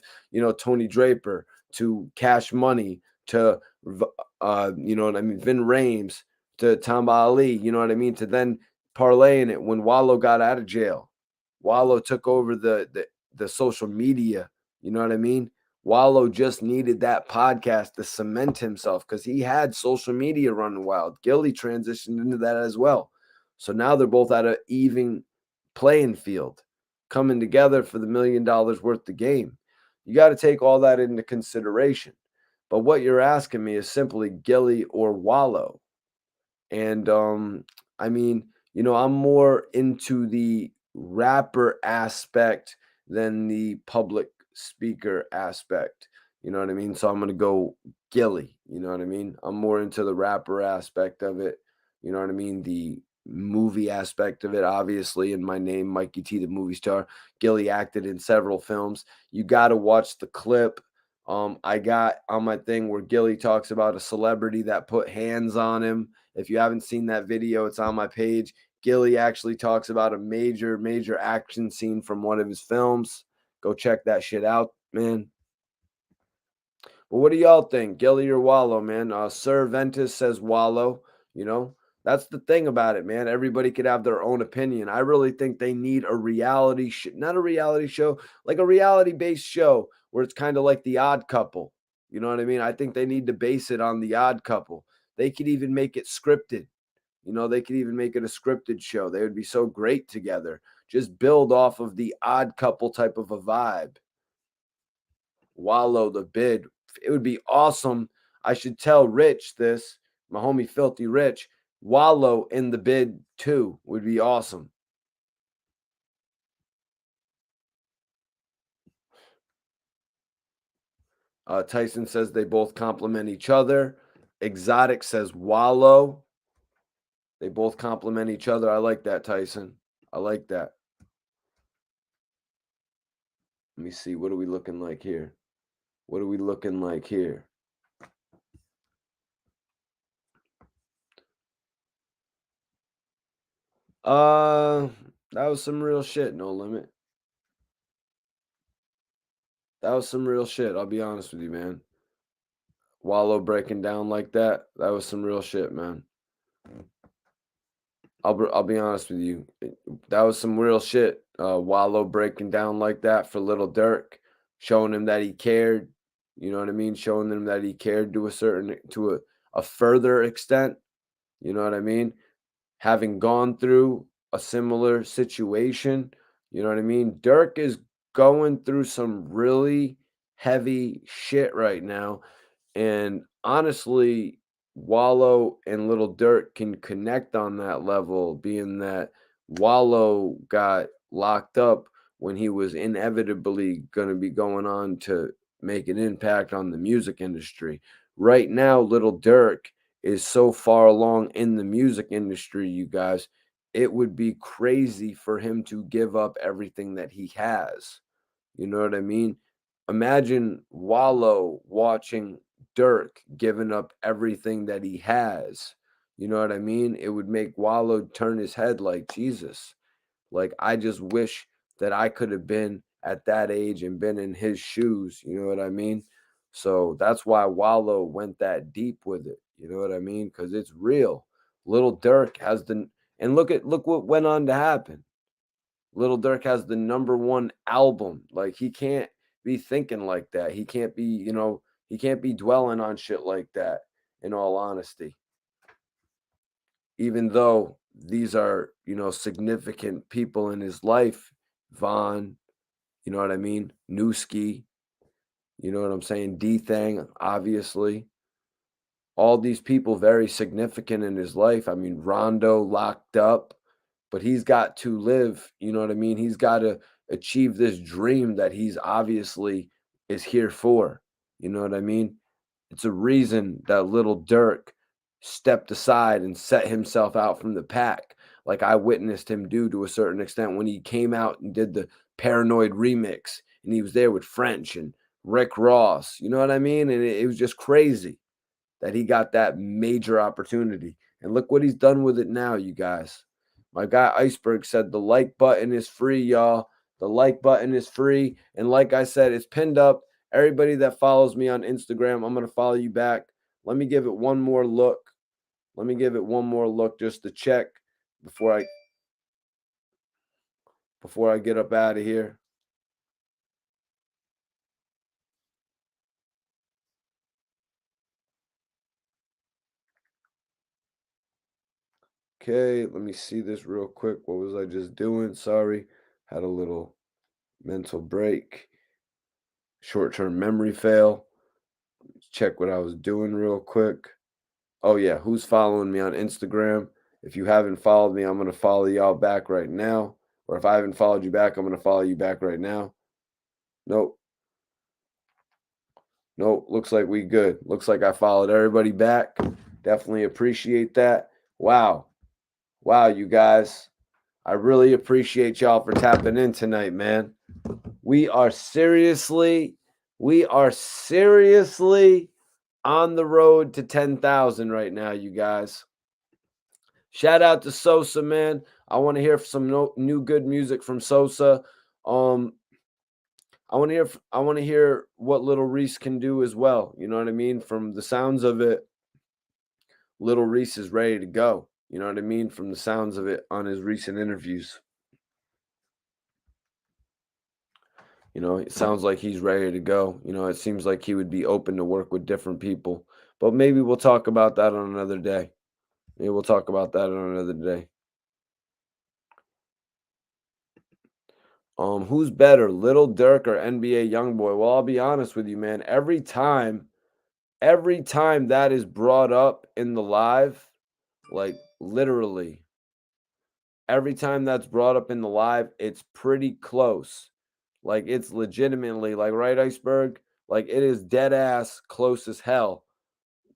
Tony Draper, to Cash Money, to, you know what I mean, Vin Rames, to Tamba Ali, you know what I mean, to then parlaying it when Wallow got out of jail. Wallow took over the social media. You know what I mean? Wallow just needed that podcast to cement himself because he had social media running wild. Gillie transitioned into that as well. So now they're both at an even playing field, coming together for the $1 million worth of game. You got to take all that into consideration. But what you're asking me is simply Gillie or Wallow. And I mean, I'm more into the rapper aspect than the public speaker aspect. You know what I mean? So I'm going to go Gillie. You know what I mean? I'm more into the rapper aspect of it. You know what I mean? The movie aspect of it, obviously, in my name, Mikey T, the movie star. Gillie acted in several films. You got to watch the clip. I got on my thing where Gillie talks about a celebrity that put hands on him. If you haven't seen that video, it's on my page. Gillie actually talks about a major, major action scene from one of his films. Go check that shit out, man. But what do y'all think? Gillie or Wallow, man? Sir Ventus says Wallow. That's the thing about it, man. Everybody could have their own opinion. I really think they need a reality not a reality show, like a reality-based show where it's kind of like The Odd Couple. You know what I mean? I think they need to base it on The Odd Couple. They could even make it scripted. They could even make it a scripted show. They would be so great together. Just build off of The Odd Couple type of a vibe. Wallow the bid. It would be awesome. I should tell Rich this, my homie Filthy Rich. Wallow in the bid too would be awesome. Tyson says they both complement each other. Exotic says Wallow. They both complement each other. I like that, Tyson. I like that. Let me see. What are we looking like here? What are we looking like here? That was some real shit, No Limit. That was some real shit. I'll be honest with you, man. Wallow breaking down like that. That was some real shit, man. I'll be honest with you. That was some real shit. Wallow breaking down like that for Little Dirk, showing him that he cared. You know what I mean? Showing them that he cared to a further extent. You know what I mean? Having gone through a similar situation. You know what I mean? Dirk is going through some really heavy shit right now. And honestly, Wallow and Little Dirk can connect on that level, being that Wallow got locked up when he was inevitably going to be going on to make an impact on the music industry. Right now, Little Durk is so far along in the music industry, you guys, it would be crazy for him to give up everything that he has. You know what I mean? Imagine Wallow watching Durk giving up everything that he has. You know what I mean? It would make Wallow turn his head like, Jesus. Like, I just wish that I could have been at that age and been in his shoes. You know what I mean? So that's why Wallow went that deep with it. You know what I mean? Because it's real. Little Durk has and look what went on to happen. Little Durk has the #1 album. Like, he can't be thinking like that. He can't be, he can't be dwelling on shit like that, in all honesty. Even though these are, significant people in his life, Vaughn, you know what I mean? Newski, you know what I'm saying? D-Thang, obviously. All these people very significant in his life. I mean, Rondo locked up, but he's got to live, you know what I mean? He's got to achieve this dream that he's obviously is here for. You know what I mean? It's a reason that Little Durk stepped aside and set himself out from the pack, like I witnessed him do to a certain extent when he came out and did the Paranoid remix, and he was there with French and Rick Ross. You know what I mean? And it was just crazy that he got that major opportunity. And look what he's done with it now, you guys. My guy Iceberg said the like button is free, y'all. The like button is free. And like I said, it's pinned up. Everybody that follows me on Instagram, I'm going to follow you back. Let me give it one more look. Let me give it one more look just to check before I get up out of here. Okay, let me see this real quick. What was I just doing? Sorry. Had a little mental break. Short-term memory fail. Check what I was doing real quick. Oh yeah, who's following me on Instagram? If you haven't followed me, I'm going to follow y'all back right now. Or if I haven't followed you back, I'm going to follow you back right now. Nope. Nope, looks like we good. Looks like I followed everybody back. Definitely appreciate that. Wow. Wow, you guys. I really appreciate y'all for tapping in tonight, man. We are seriously on the road to 10,000 right now, you guys. Shout out to Sosa, man. I want to hear some new good music from Sosa. I want to hear what Little Reese can do as well. You know what I mean? From the sounds of it, Little Reese is ready to go. You know what I mean? From the sounds of it on his recent interviews. You know, it sounds like he's ready to go. You know, it seems like he would be open to work with different people. But maybe we'll talk about that on another day. Maybe we'll talk about that on another day. Who's better, Little Durk or NBA Youngboy? Well, I'll be honest with you, man. Every time that is brought up in the live, like literally, every time that's brought up in the live, it's pretty close. Like, it's legitimately, like, right, Iceberg? Like, it is dead ass close as hell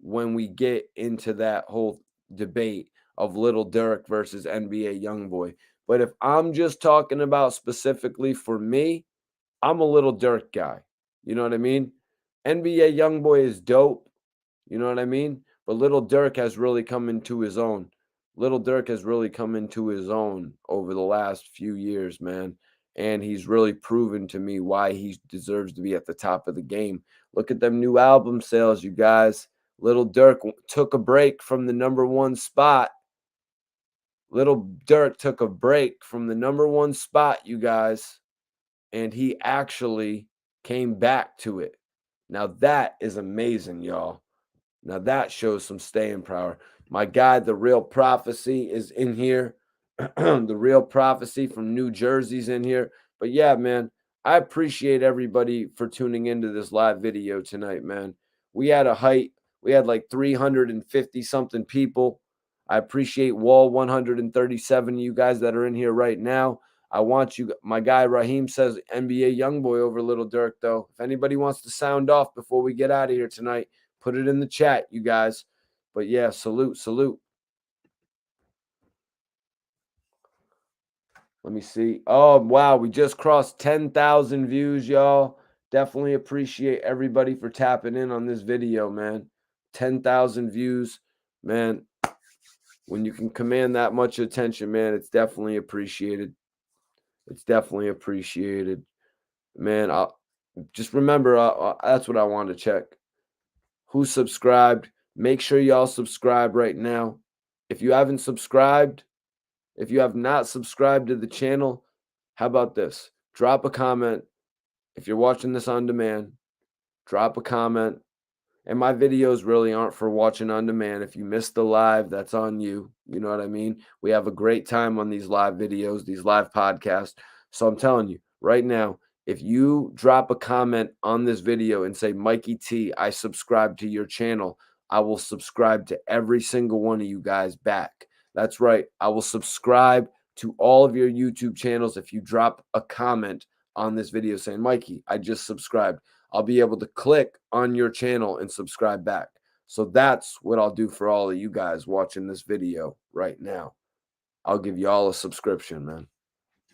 when we get into that whole debate of Little Durk versus NBA Youngboy. But if I'm just talking about specifically for me, I'm a Little Durk guy. You know what I mean? NBA Youngboy is dope. You know what I mean? But Little Durk has really come into his own. Little Durk has really come into his own over the last few years, man. And he's really proven to me why he deserves to be at the top of the game. Look at them new album sales, you guys. Little Durk took a break from the #1 spot. Little Durk took a break from the #1 spot, you guys. And he actually came back to it. Now that is amazing, y'all. Now that shows some staying power. My guy, The Real Prophecy, is in here. The Real Prophecy from New Jersey's in here. But yeah, man, I appreciate everybody for tuning into this live video tonight, man. We had a height. We had like 350 something people. I appreciate Wall 137, you guys that are in here right now. I want you. My guy Raheem says NBA Youngboy over Little Dirk, though. If anybody wants to sound off before we get out of here tonight, put it in the chat, you guys. But yeah, salute. Let me see. Oh, wow. We just crossed 10,000 views, y'all. Definitely appreciate everybody for tapping in on this video, man. 10,000 views, man. When you can command that much attention, man, it's definitely appreciated. It's definitely appreciated. Man, I'll just remember, that's what I want to check. Who subscribed? Make sure y'all subscribe right now. If you haven't subscribed, if you have not subscribed to the channel, how about this? Drop a comment. If you're watching this on demand, drop a comment. And my videos really aren't for watching on demand. If you missed the live, that's on you. You know what I mean? We have a great time on these live videos, these live podcasts. So I'm telling you right now, if you drop a comment on this video and say, Mikey T, I subscribe to your channel, I will subscribe to every single one of you guys back. That's right. I will subscribe to all of your YouTube channels if you drop a comment on this video saying, Mikey, I just subscribed. I'll be able to click on your channel and subscribe back. So that's what I'll do for all of you guys watching this video right now. I'll give you all a subscription, man.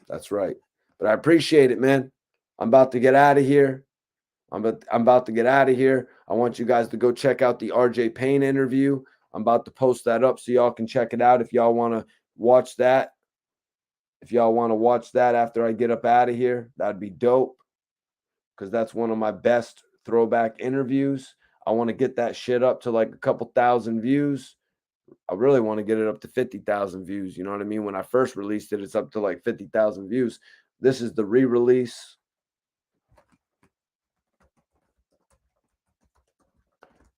That's right. But I appreciate it, man. I'm about to get out of here. I'm about to get out of here. I want you guys to go check out the RJ Payne interview. I'm about to post that up so y'all can check it out if y'all want to watch that. If y'all want to watch that after I get up out of here, that'd be dope. Because that's one of my best throwback interviews. I want to get that shit up to like a couple thousand views. I really want to get it up to 50,000 views. You know what I mean? When I first released it, it's up to like 50,000 views. This is the re-release.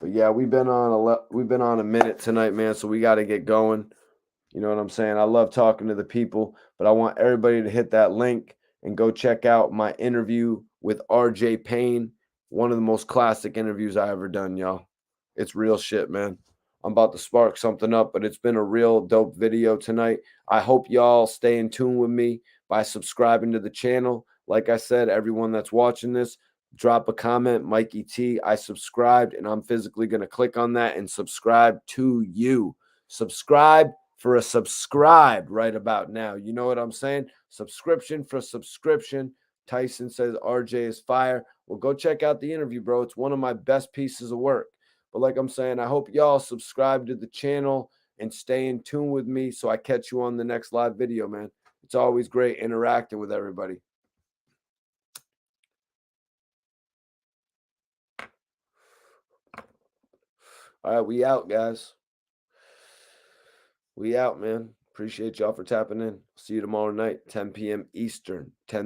But yeah, we've been on a minute tonight, man. So we got to get going. You know what I'm saying? I love talking to the people, but I want everybody to hit that link and go check out my interview with RJ Payne. One of the most classic interviews I ever done, y'all. It's real shit, man. I'm about to spark something up, but it's been a real dope video tonight. I hope y'all stay in tune with me by subscribing to the channel. Like I said, everyone that's watching this, drop a comment, Mikey T. I subscribed, and I'm physically going to click on that and subscribe to you. Subscribe for a subscribe right about now. You know what I'm saying? Subscription for subscription. Tyson says RJ is fire. Well, go check out the interview, bro. It's one of my best pieces of work. But like I'm saying, I hope y'all subscribe to the channel and stay in tune with me so I catch you on the next live video, man. It's always great interacting with everybody. All right, we out, guys. We out, man. Appreciate y'all for tapping in. See you tomorrow night, 10 p.m. Eastern, 10